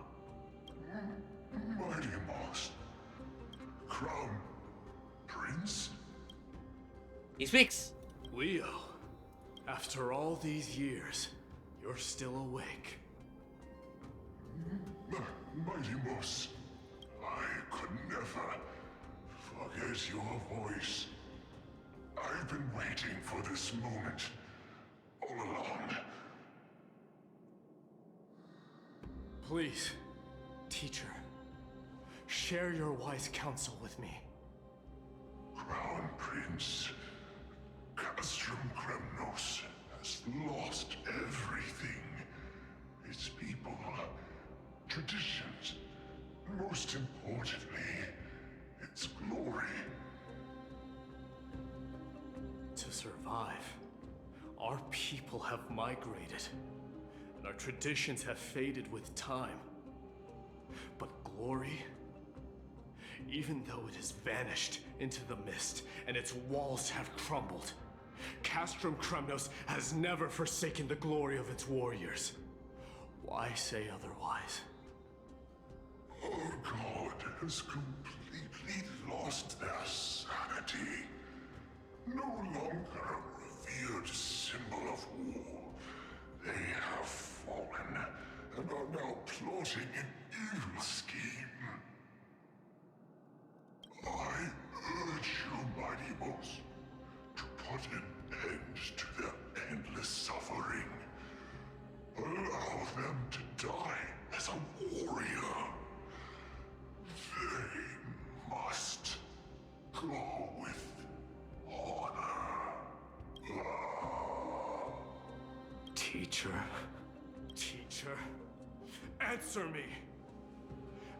Mighty Moss. Crown Prince? He speaks! Leo, after all these years, you're still awake. Mighty Moss, I could never forget your voice. I've been waiting for this moment all along. Please, teacher, share your wise counsel with me. Crown Prince, Castrum Kremnos has lost everything. Its people, traditions, and most importantly, its glory. To survive, our people have migrated, and our traditions have faded with time. But glory, even though it has vanished into the mist and its walls have crumbled, Castrum Kremnos has never forsaken the glory of its warriors. Why say otherwise? Our god has completely lost their sanity. No longer a revered symbol of war, they have fallen and are now plotting an evil scheme. I urge you, Mighty Boss, to put an end to their endless suffering. Allow them to die as a warrior. They must go with honor. Teacher, answer me.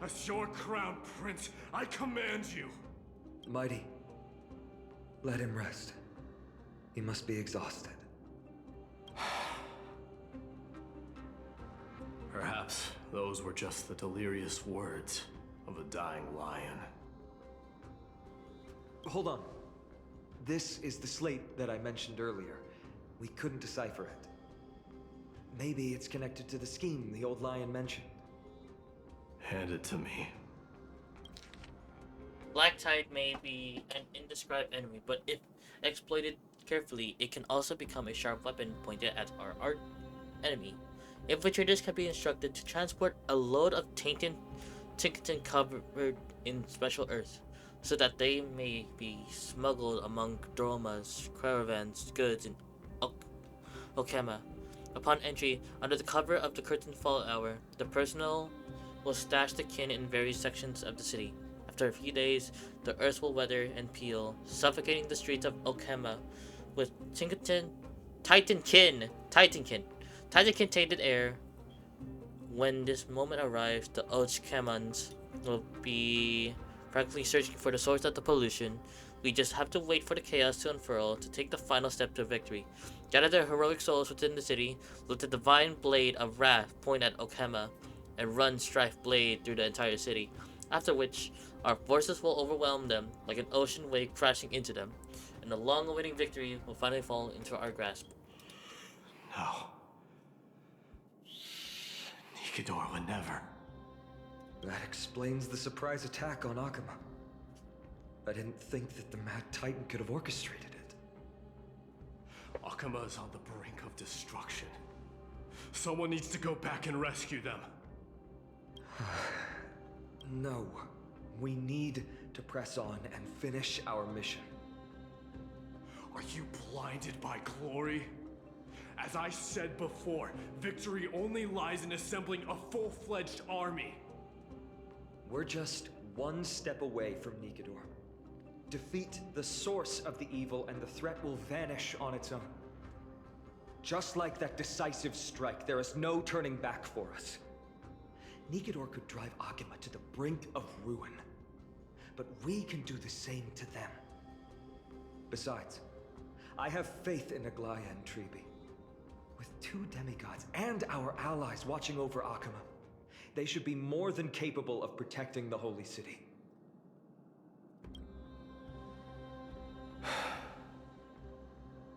As your crown prince, I command you. Mighty, let him rest. He must be exhausted. Perhaps those were just the delirious words of a dying lion. Hold on. This is the slate that I mentioned earlier. We couldn't decipher it. Maybe it's connected to the scheme the old lion mentioned. Hand it to me. Black Tide may be an indescribed enemy, but if exploited carefully, it can also become a sharp weapon pointed at our enemy. Infiltrators can be instructed to transport a load of Tinkerton covered in special earth, so that they may be smuggled among Droma's caravans, goods, in Okema. Upon entry, under the cover of the curtain fall hour, the personnel will stash the kin in various sections of the city. After a few days, the earth will weather and peel, suffocating the streets of Okema with Titankin tainted air. When this moment arrives, the Ochkemans will be practically searching for the source of the pollution. We just have to wait for the chaos to unfurl to take the final step to victory. Gather their heroic souls within the city, let the divine blade of wrath point at Okema, and run Strife Blade through the entire city. After which, our forces will overwhelm them like an ocean wave crashing into them, and the long-awaited victory will finally fall into our grasp. No. Nikador would never. That explains the surprise attack on Akama. I didn't think that the Mad Titan could have orchestrated it. Akama is on the brink of destruction. Someone needs to go back and rescue them. No. We need to press on and finish our mission. Are you blinded by glory? As I said before, victory only lies in assembling a full-fledged army. We're just one step away from Nikador. Defeat the source of the evil and the threat will vanish on its own. Just like that decisive strike, there is no turning back for us. Nikador could drive Akama to the brink of ruin, but we can do the same to them. Besides, I have faith in Aglaya and Tribi. With 2 demigods and our allies watching over Akuma, they should be more than capable of protecting the Holy City.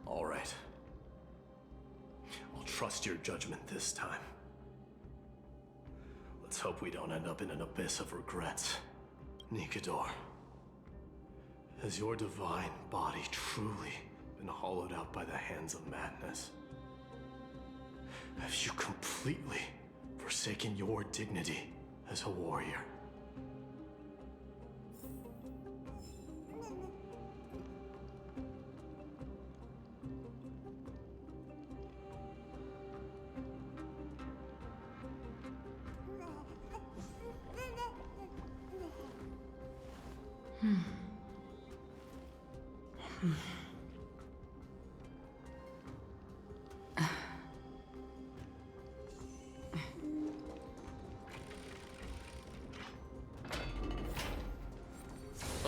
All right. I'll trust your judgment this time. Let's hope we don't end up in an abyss of regrets. Nikador, has your divine body truly been hollowed out by the hands of madness? Have you completely forsaken your dignity as a warrior?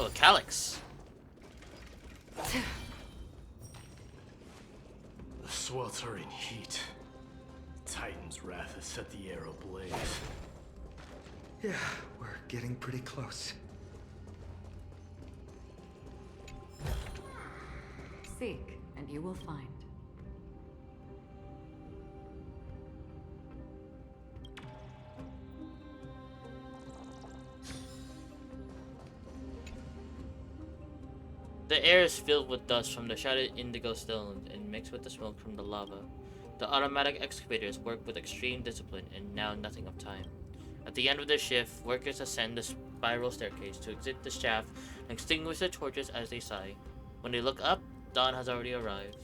Oh, Calyx. The sweltering heat. Titan's wrath has set the air ablaze. Yeah, we're getting pretty close. Seek, and you will find. The air is filled with dust from the shattered indigo stones and mixed with the smoke from the lava. The automatic excavators work with extreme discipline and now nothing of time. At the end of their shift, workers ascend the spiral staircase to exit the shaft and extinguish their torches as they sigh. When they look up, dawn has already arrived.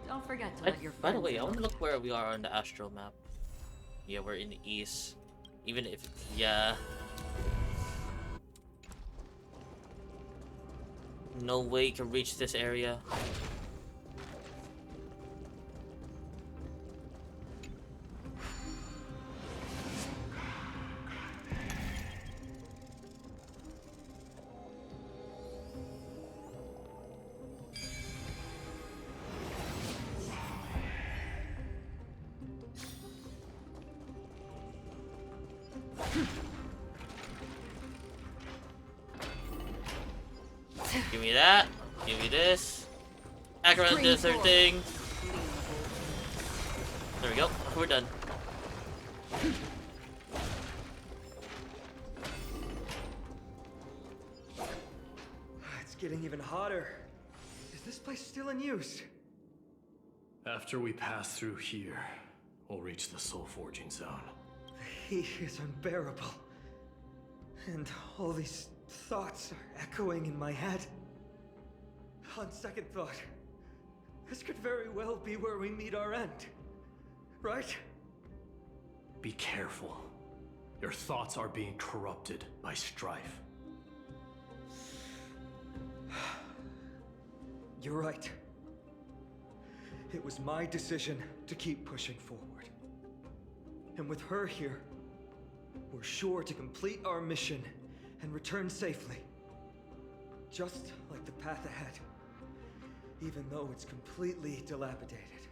Don't forget to let your By the friends way, I in. want to look where we are on the astral map. Yeah, we're in the east. Even if, yeah. No way you can reach this area. Give me that. Give me this. Acheron does her thing. There we go. We're done. It's getting even hotter. Is this place still in use? After we pass through here, we'll reach the soul forging zone. The heat is unbearable. And all these thoughts are echoing in my head. On second thought, this could very well be where we meet our end. Right? Be careful. Your thoughts are being corrupted by strife. You're right. It was my decision to keep pushing forward. And with her here, we're sure to complete our mission and return safely. Just like the path ahead. Even though it's completely dilapidated,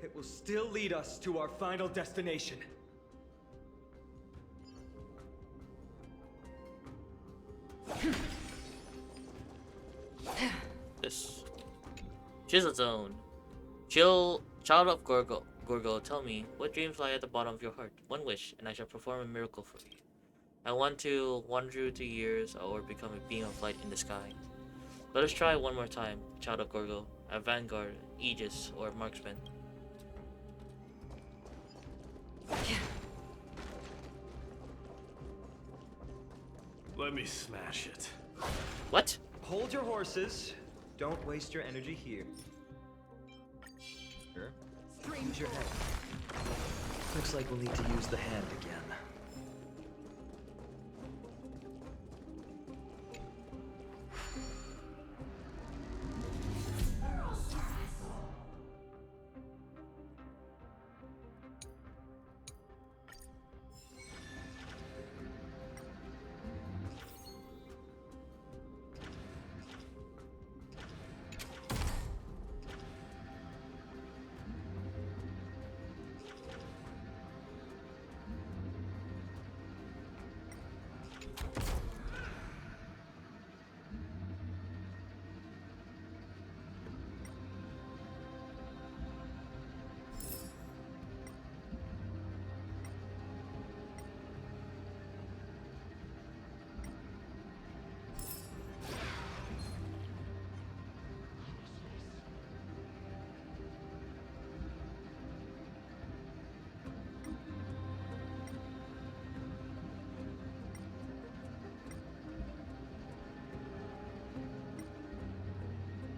it will still lead us to our final destination. This Chisel Zone. Child of Gorgo, tell me, what dreams lie at the bottom of your heart? One wish, and I shall perform a miracle for you. I want to wander through the years or become a beam of light in the sky. Let us try one more time, Child of Gorgo, a vanguard, aegis, or marksman. Let me smash it. What? Hold your horses. Don't waste your energy here. Sure. Use your head. Looks like we'll need to use the hand again.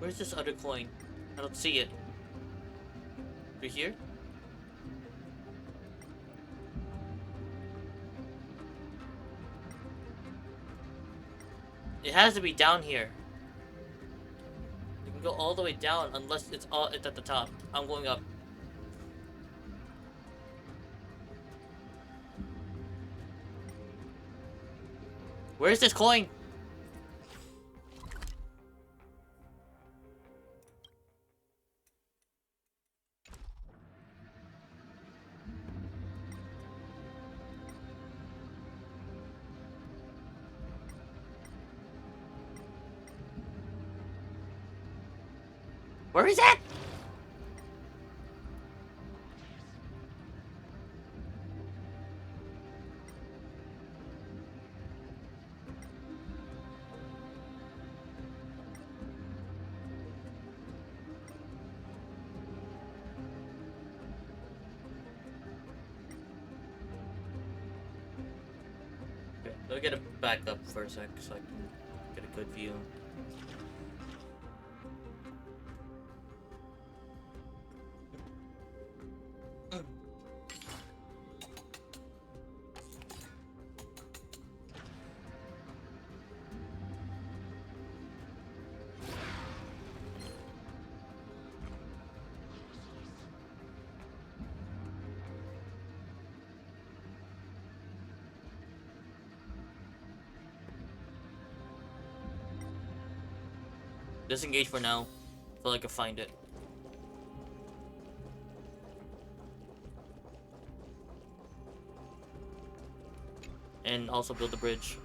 Where's this other coin? I don't see it. Over here? It has to be down here. You can go all the way down unless it's at the top. I'm going up. Where's this coin? Where is it? Okay, let me get it back up for a sec so I can get a good view. Disengage for now. Feel like I find it. And also build the bridge.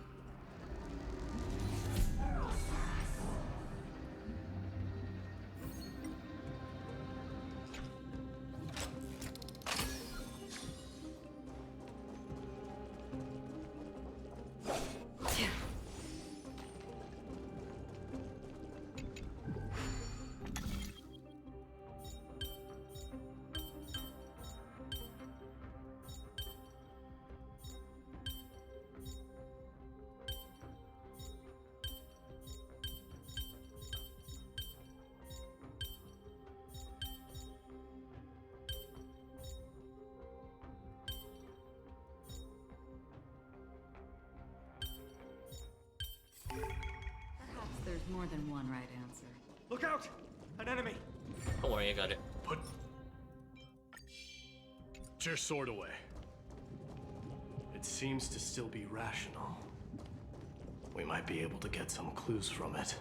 There's more than one right answer. Look out! An enemy! Don't worry, I got it. Put your sword away. It seems to still be rational. We might be able to get some clues from it.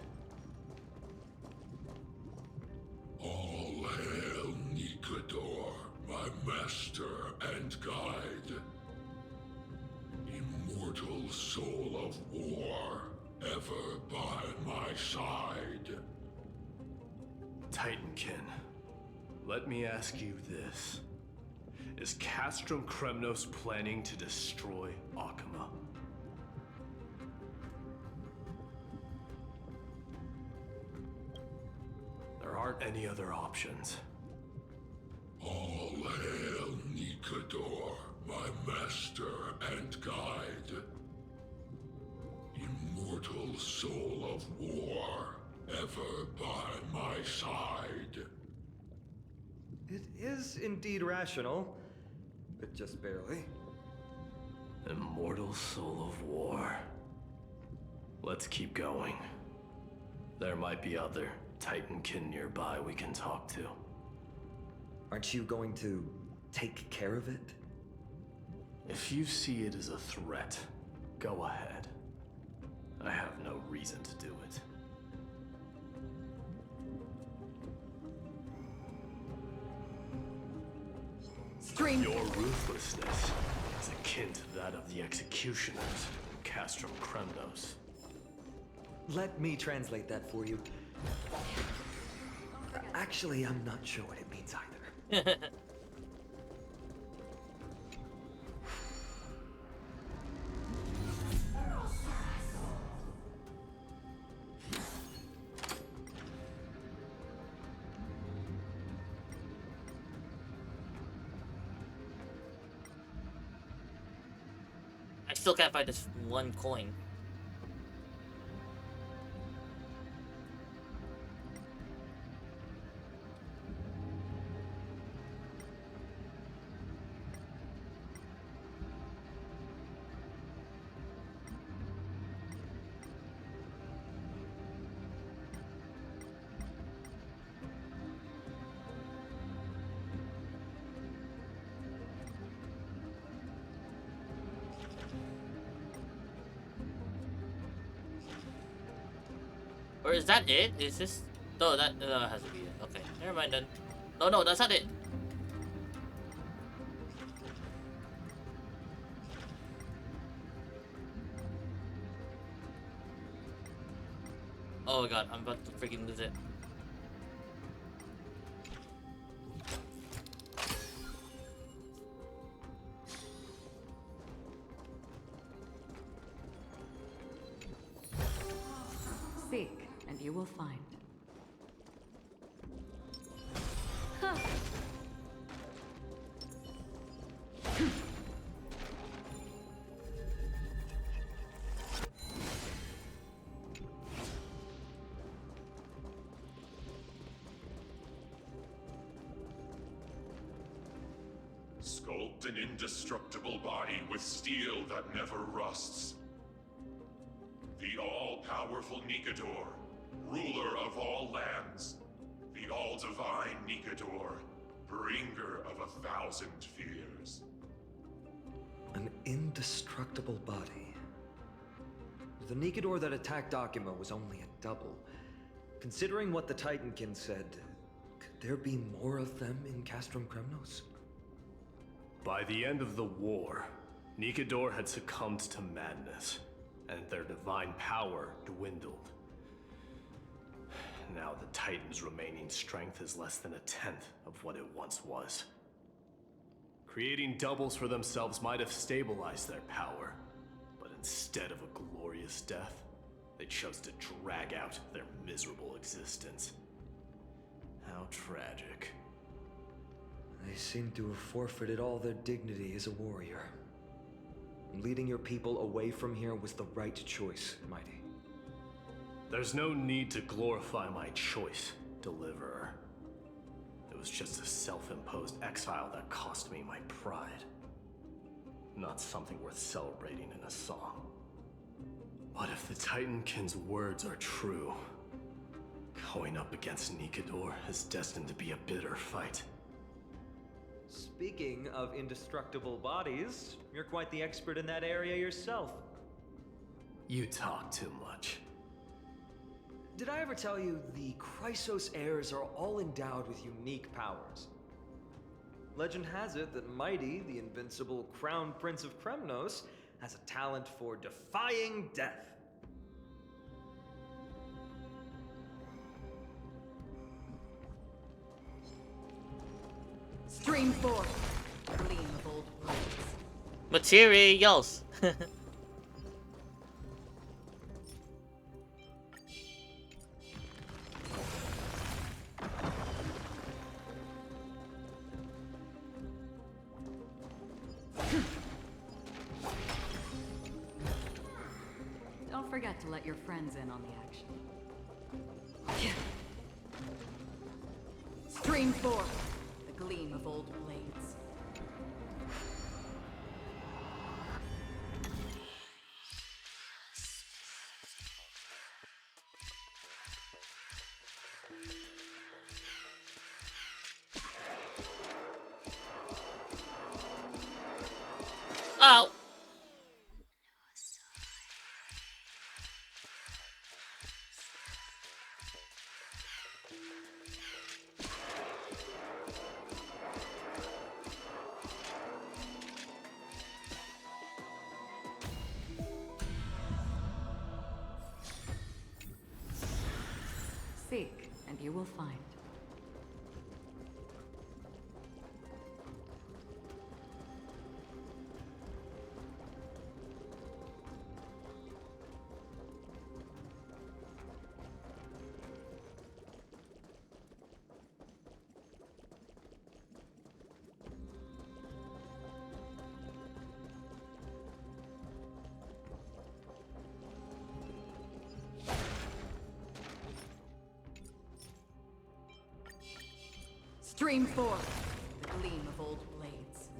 All hail Nikador, my master and guide. Immortal soul of war, ever by my side. Titankin, let me ask you this. Is Castrum Kremnos planning to destroy Akama? There aren't any other options. All hail Nikador, my master and guide. Immortal soul of war, ever by my side. It is indeed rational, but just barely. Immortal soul of war. Let's keep going. There might be other Titankin nearby we can talk to. Aren't you going to take care of it? If you see it as a threat, go ahead. I have no reason to do it. Stream. Your ruthlessness is akin to that of the executioners in Castrum Kremnos. Let me translate that for you. Actually, I'm not sure what it means either. I still can't find this one coin. Or is that it? Is this... No, that has to be it. Okay, never mind then. No, that's not it. Oh god, I'm about to freaking lose it. Seek, and you will find. Huh. Sculpt an indestructible body with steel that never rusts. The all-powerful Nikador, ruler of all lands. The all-divine Nikador, bringer of 1,000 fears. An indestructible body. The Nikador that attacked Akuma was only a double. Considering what the Titankin said, could there be more of them in Castrum Kremnos? By the end of the war, Nikador had succumbed to madness, and their divine power dwindled. Now the Titan's remaining strength is less than 1/10 of what it once was. Creating doubles for themselves might have stabilized their power, but instead of a glorious death, they chose to drag out their miserable existence. How tragic. They seem to have forfeited all their dignity as a warrior. Leading your people away from here was the right choice, Mighty. There's no need to glorify my choice, Deliverer. It was just a self-imposed exile that cost me my pride. Not something worth celebrating in a song. But if the Titankin's words are true, going up against Nikador is destined to be a bitter fight. Speaking of indestructible bodies, you're quite the expert in that area yourself. You talk too much. Did I ever tell you the Chrysos heirs are all endowed with unique powers? Legend has it that Mighty, the invincible crown prince of Kremnos, has a talent for defying death. Stream 4. Gleam of old blades. Materials. Don't forget to let your friends in on the action. Stream 4. The gleam of old blades. Ow! Seek, and you will find. Stream 4. The gleam of old blades.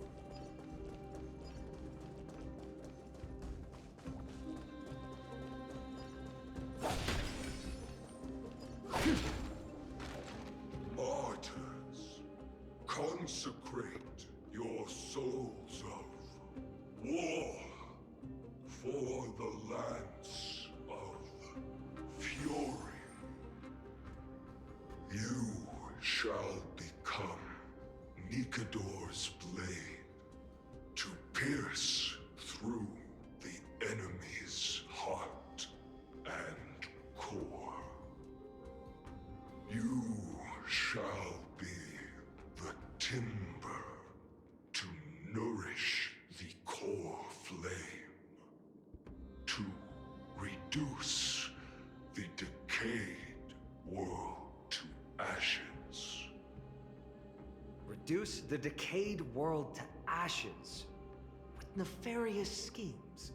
Martyrs, consecrate your souls of war for the lance of fury. pierce through the enemy's heart and core. You shall be the timber to nourish the core flame, to reduce the decayed world to ashes. Reduce the decayed world to ashes with nefarious schemes.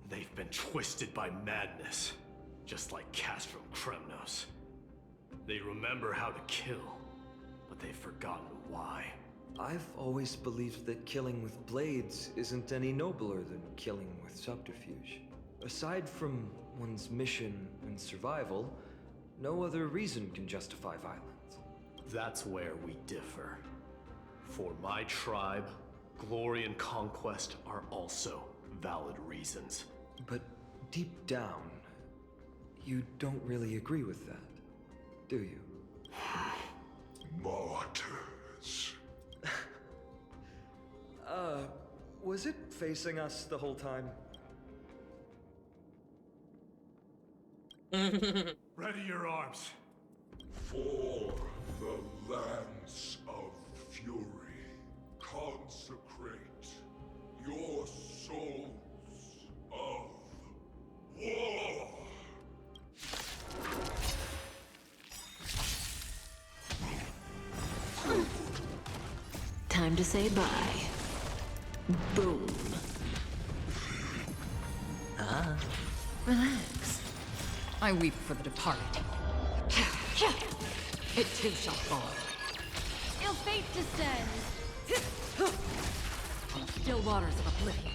They've been twisted by madness, just like Cass from Kremnos. They remember how to kill, but they've forgotten why. I've always believed that killing with blades isn't any nobler than killing with subterfuge. Aside from one's mission and survival, no other reason can justify violence. That's where we differ. For my tribe, glory and conquest are also valid reasons. But deep down, you don't really agree with that, do you? Martyrs. Was it facing us the whole time? Ready your arms. For the lance of fury, consecrate your souls of war. Time to say bye. Boom. Relax. I weep for the departed. It too shall fall. Ill fate descends. On the still waters of oblivion.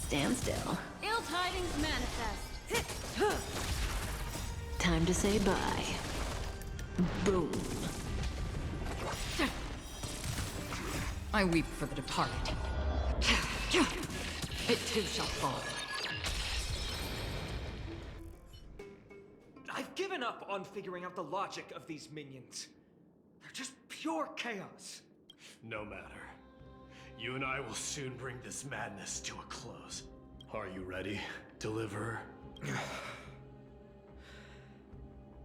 Stand still. Ill tidings manifest. Time to say bye. Boom. I weep for the departed. It too shall fall. I've given up on figuring out the logic of these minions. They're just pure chaos. No matter. You and I will soon bring this madness to a close. Are you ready, Deliverer?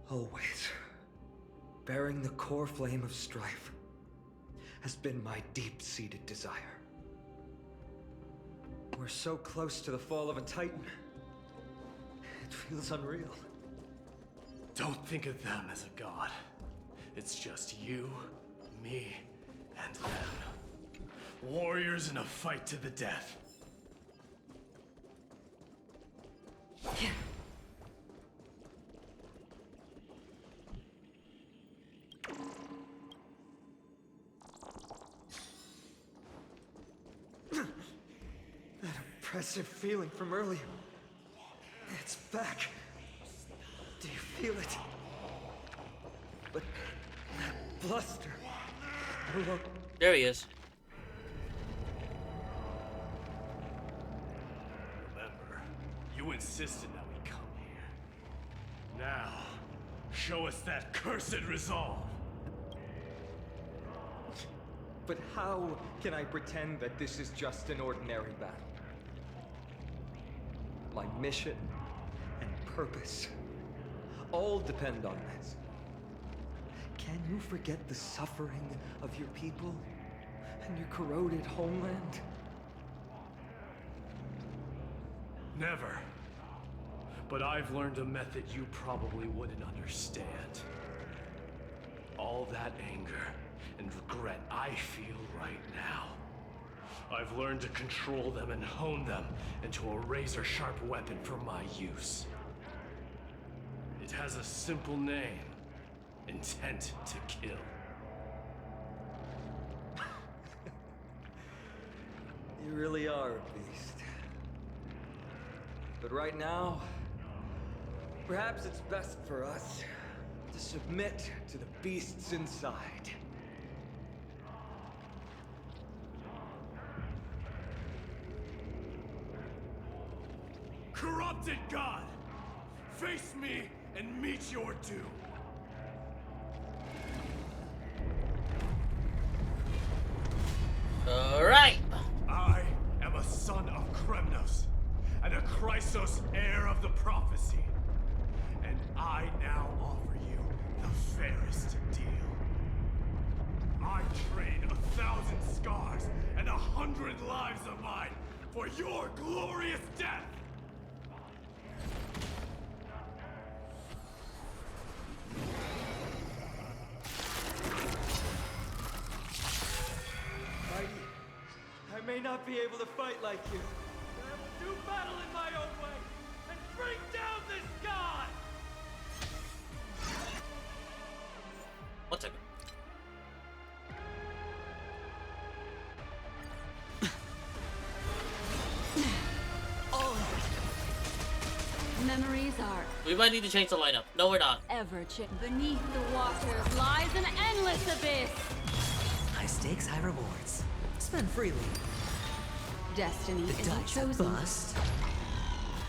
Always. Bearing the core flame of strife has been my deep-seated desire. We're so close to the fall of a Titan. It feels unreal. Don't think of them as a god. It's just you, me, and them. Warriors in a fight to the death. That oppressive feeling from earlier. It's back. Do you feel it? But that bluster. There he is. Remember, you insisted that we come here. Now, show us that cursed resolve. But how can I pretend that this is just an ordinary battle? My mission and purpose all depend on this. Can you forget the suffering of your people and your corroded homeland? Never. But I've learned a method you probably wouldn't understand. All that anger and regret I feel right now. I've learned to control them and hone them into a razor-sharp weapon for my use. It has a simple name. Intent to kill. You really are a beast. But right now, perhaps it's best for us to submit to the beasts inside. Corrupted God! Face me and meet your doom! Chrysos, heir of the prophecy. And I now offer you the fairest deal. I trade 1,000 scars and 100 lives of mine for your glorious death! Mighty, I may not be able to fight like you. I will do battle in my own way and bring down this god! One second. Memories are We might need to change the lineup. No, we're not. ever beneath the waters lies an endless abyss. High stakes, high rewards. Spend freely. Destiny The isn't dice have chosen. bust.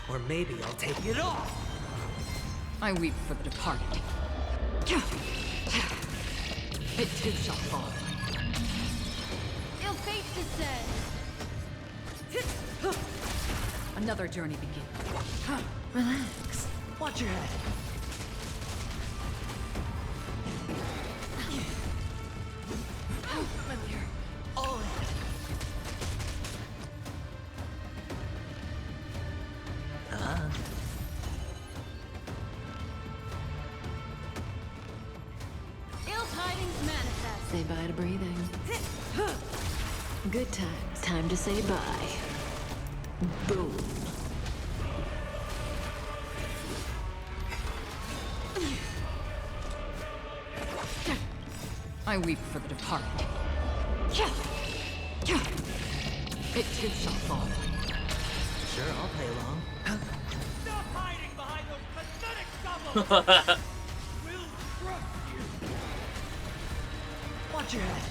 Or maybe I'll take it all. I weep for the departed. It too shall fall. Ill fate descend. Another journey begins. Relax. Watch your head. Familiar. All in. Ill tidings manifest. Say bye to breathing. Good times. Time to say bye. Boom. I weep for the departed. It too shall fall. Sure, I'll play along. Stop hiding behind those pathetic doubles! We'll crush you! Watch your head.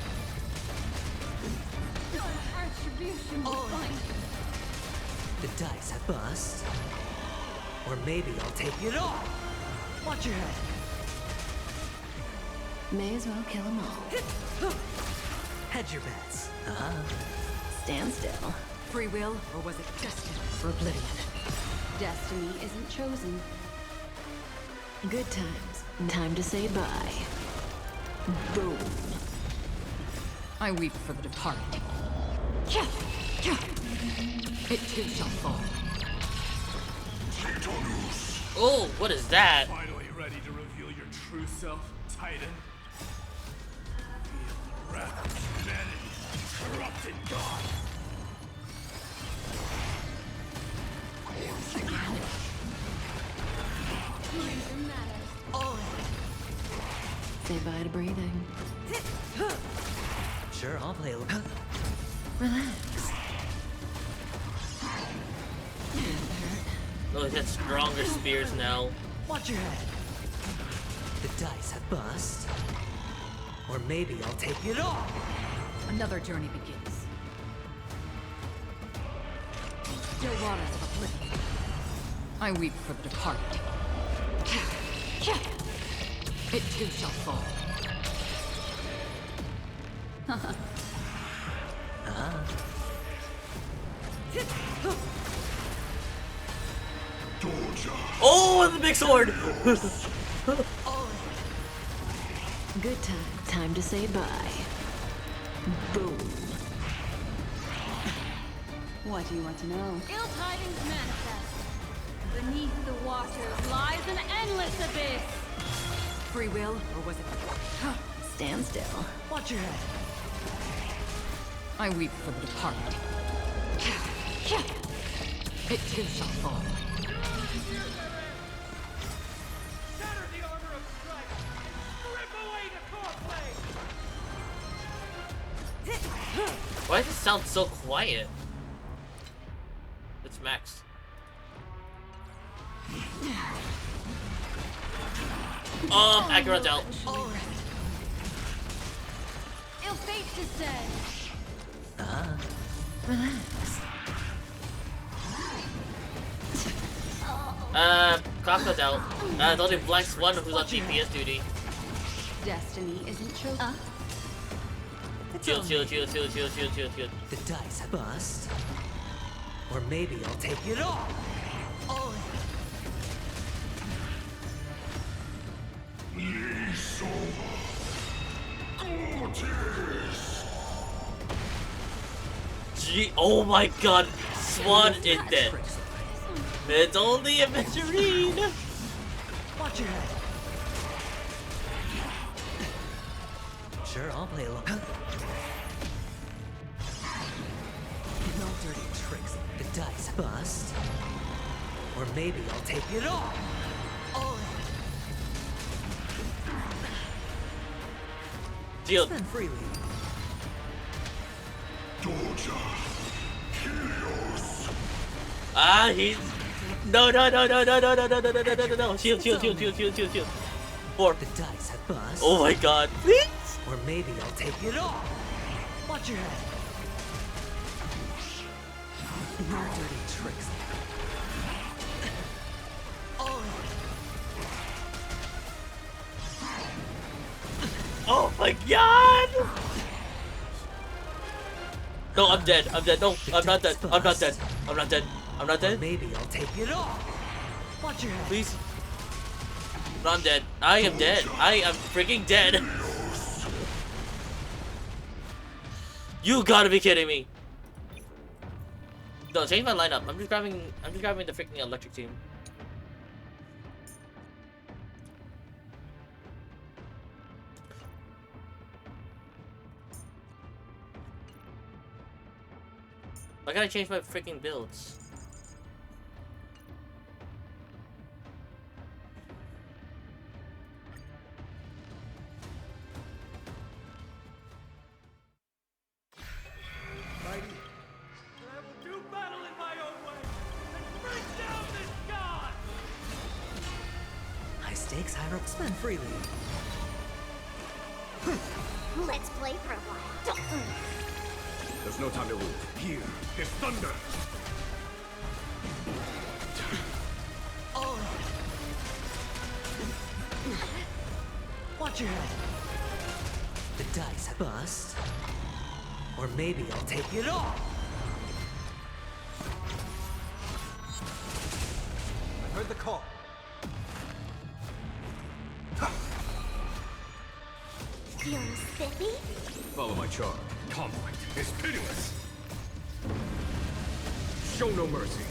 Retribution will find you. The dice have bust. Or maybe I'll take it all. Watch your head. May as well kill them all. Hedge your bets. Stand still. Free will, or was it destiny? For oblivion. Destiny isn't chosen. Good times. Time to say bye. Boom. I weep for the departed. It too shall fall. Oh, what is that? Finally ready to reveal your true self, Titan? Feel the wrath of humanity, corrupted God! Reason matters. All Say bye to breathing. in. Sure, I'll play along. Relax. Oh, he's got stronger spears now. Watch your head. The dice have bust. Or maybe I'll take it all. Another journey begins. Still waters of oblivion. I weep for the departed. It too shall fall. Oh, the big sword! Good time. Time to say bye. Boom. What do you want to know? Ill tidings manifest. Beneath the waters lies an endless abyss. Free will, or was it? Stand still. Watch your head. I weep for the departed. It too shall fall. Shatter the armor of strife and rip away the core plate! Why does it sound so quiet? It's Max. Oh, Acheron's out. Ill fate descend. Relax. Kaka's out. It's only Black Swan who's on DPS duty. Destiny isn't chosen. Shield, shield, shield, shield, shield, shield, shield, shield. The dice have bust. Or maybe I'll take it all. Gee, oh my god, Swan is dead. It's only a Venturine. Watch your head. Sure, I'll play along. No dirty tricks. The dice bust. Or maybe I'll take it all. Deal. Spend freely. Ah, he's no. Shield. 4. The dice have bust. Oh my god, please. Or maybe I'll take it all. Watch your head. No dirty tricks. Oh my god. No, I'm dead. No, I'm not dead. I'm not dead. Or maybe I'll take it all. Watch your head. Please. No, I'm dead. I am dead. I am freaking dead. You gotta be kidding me. No, change my lineup. I'm just grabbing the freaking electric team. I gotta change my freaking builds. Stakes, high rope, spend freely. Let's play for a while. There's no time to lose. Here is thunder. Watch your head. The dice bust. Or maybe I'll take it all. I heard the call. Feeling spiffy? Follow my charge. Conflict is pitiless. Show no mercy.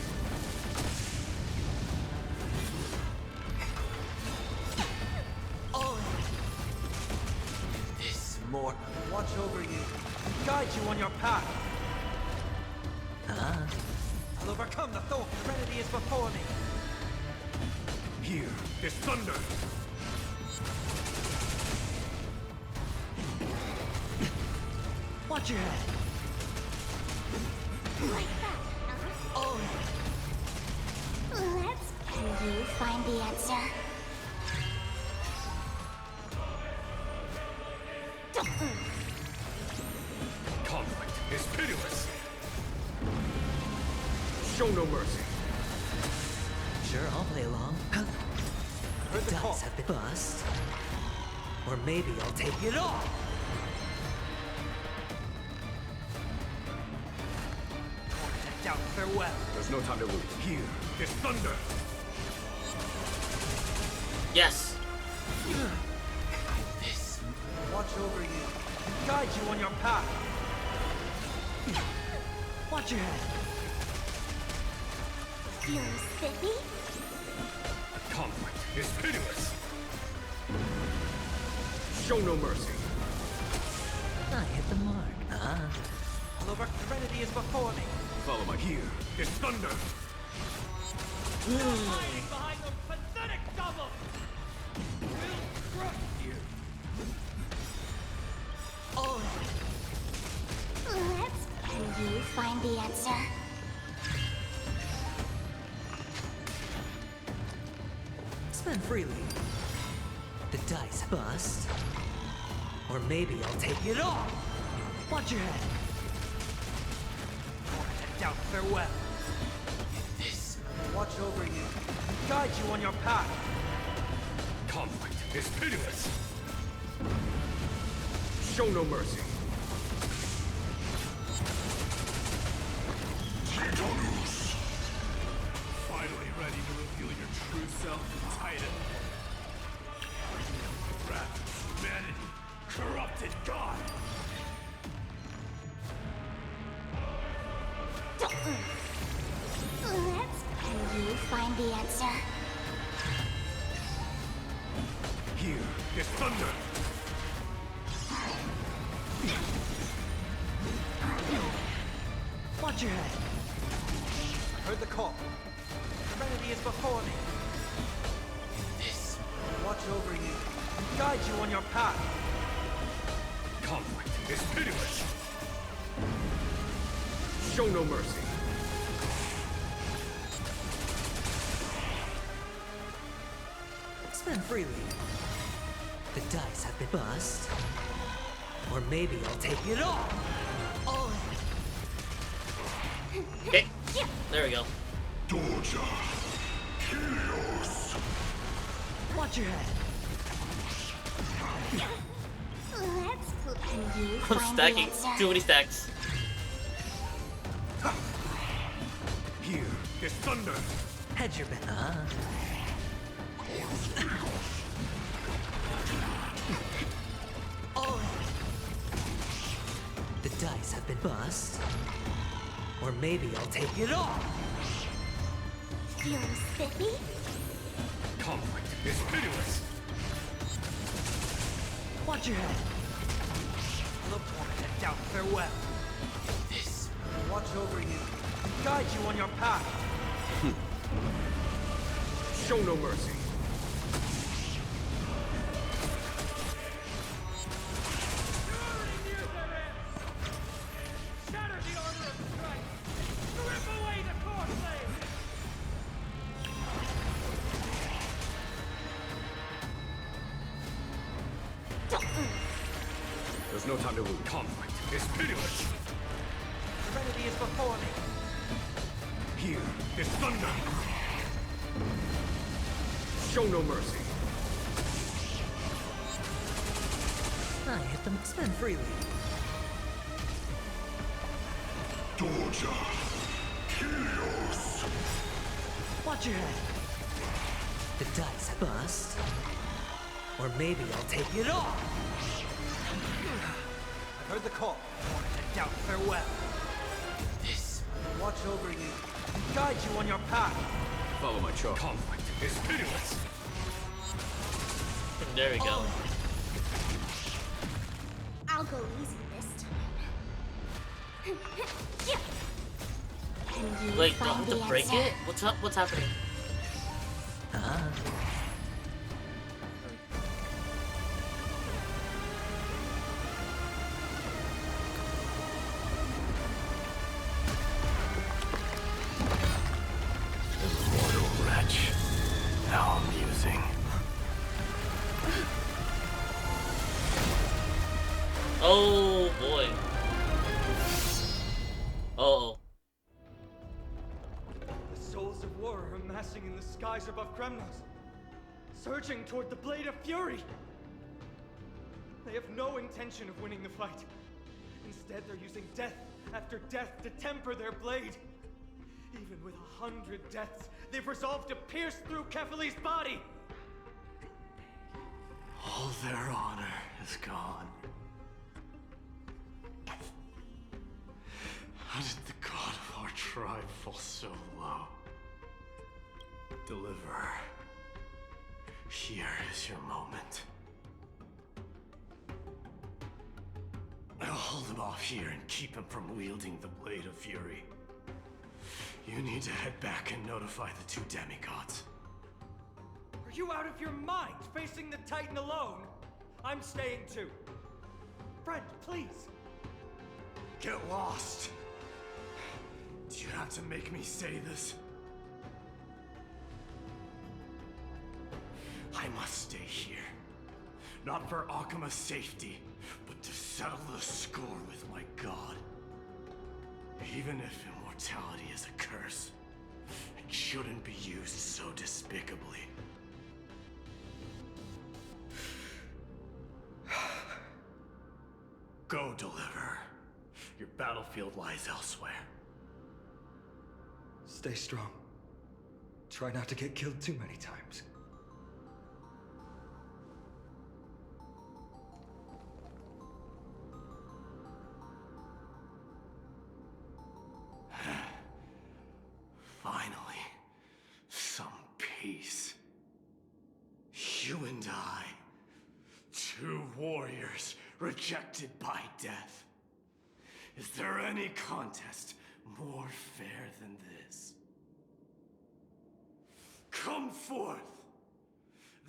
This mortal watch over you and guide you on your path. I'll overcome the thought serenity is before me. Here is thunder. Watch your head. Like that. Let's can you find the answer? Conflict is pitiless. Show no mercy. Sure, I'll play along. The dice have been bust. Or maybe I'll take it all. Doubt farewell. There's no time to lose. Here is thunder. Yes. This watch over you and guide you on your path. Watch your head. Feeling spiffy? Conflict is pitiless. Show no mercy. I hit the mark. Lover serenity is before me. Follow my here is thunder. Hiding behind those pathetic doubles! We'll crush you! Let's can you find the answer? Spend freely. The dice bust. Or maybe I'll take it all. Watch your head. Doubt farewell. This watch over you and guide you on your path. Conflict is pitiless. Show no mercy. Finally ready to reveal your true self, Titan. exalted god! And you find the answer. Here is thunder! Watch your head. I heard the call. Serenity is before me. This will watch over you and guide you on your path. Conflict is pitiless! Show no mercy! Spend freely. The dice have been bust. Or maybe I'll take it all! All in. Okay, there we go. Doja, Helios. Watch your head. Let's put and you I'm find the stacking answer. too many stacks. Here is thunder! Hedge your bet, All in. The dice have been bust. Or maybe I'll take it all! Feeling spiffy? Conflict is pitiless! Watch your head. Look for it down farewell. This will watch over you and guide you on your path. Show no mercy! Shatter the order of strife! Strip away the core flame! There's no time to lose. Conflict is pitiless! Serenity is before me. Here is thunder! Show no mercy! I hit them. Spend freely. Doja, Helios. Watch your head. The dice bust. Or maybe I'll take it all! I heard the call. Down farewell. This will watch over you and guide you on your path. Follow my charge. Conflict is pitiless! There we go. I'll go easy this time. And you Wait, do I find have to the break answer. it? What's up? What's happening? Immortal wretch. How amusing. Oh boy. Uh-oh. The souls of war are amassing in the skies above Kremnos, surging toward the Blade of Fury. They have no intention of winning the fight. Instead, they're using death after death to temper their blade. Even with 100 deaths, they've resolved to pierce through Kefali's body. All their honor is gone. How did the god of our tribe fall so low? Deliverer, here is your moment. I'll hold him off here and keep him from wielding the Blade of Fury. You need to head back and notify the two demigods. Are you out of your mind, facing the Titan alone? I'm staying too. Friend, please. Get lost! Do you have to make me say this? I must stay here. Not for Akuma's safety, but to settle the score with my god. Even if immortality is a curse, it shouldn't be used so despicably. Go, Deliverer. Your battlefield lies elsewhere. Stay strong. Try not to get killed too many times. warriors rejected by death. Is there any contest more fair than this? Come forth,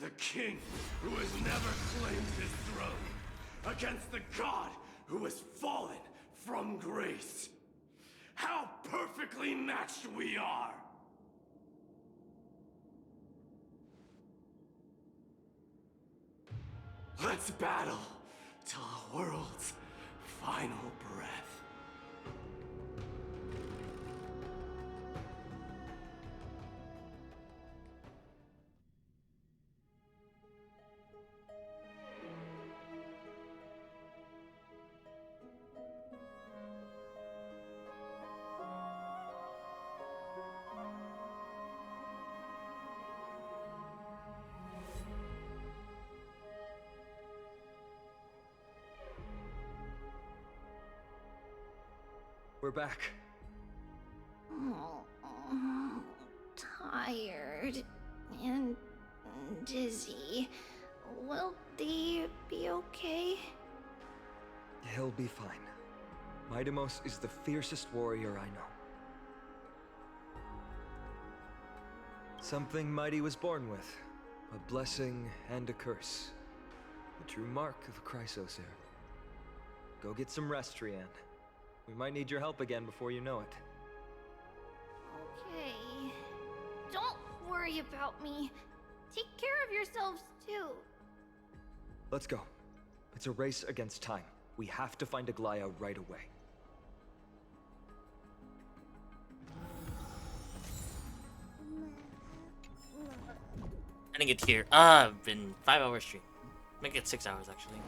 the king who has never claimed his throne, against the god who has fallen from grace. How perfectly matched we are! Let's battle till the world's final breath. We're back. Oh, tired and dizzy. Will they be okay? He'll be fine. Mightimos is the fiercest warrior I know. Something Mighty was born with. A blessing and a curse. The true mark of Chrysos heir. Go get some rest, Trianne. We might need your help again before you know it. Okay. Don't worry about me. Take care of yourselves, too. Let's go. It's a race against time. We have to find Aglaya right away. I didn't get here. Been 5 hours stream. Make it 6 hours actually.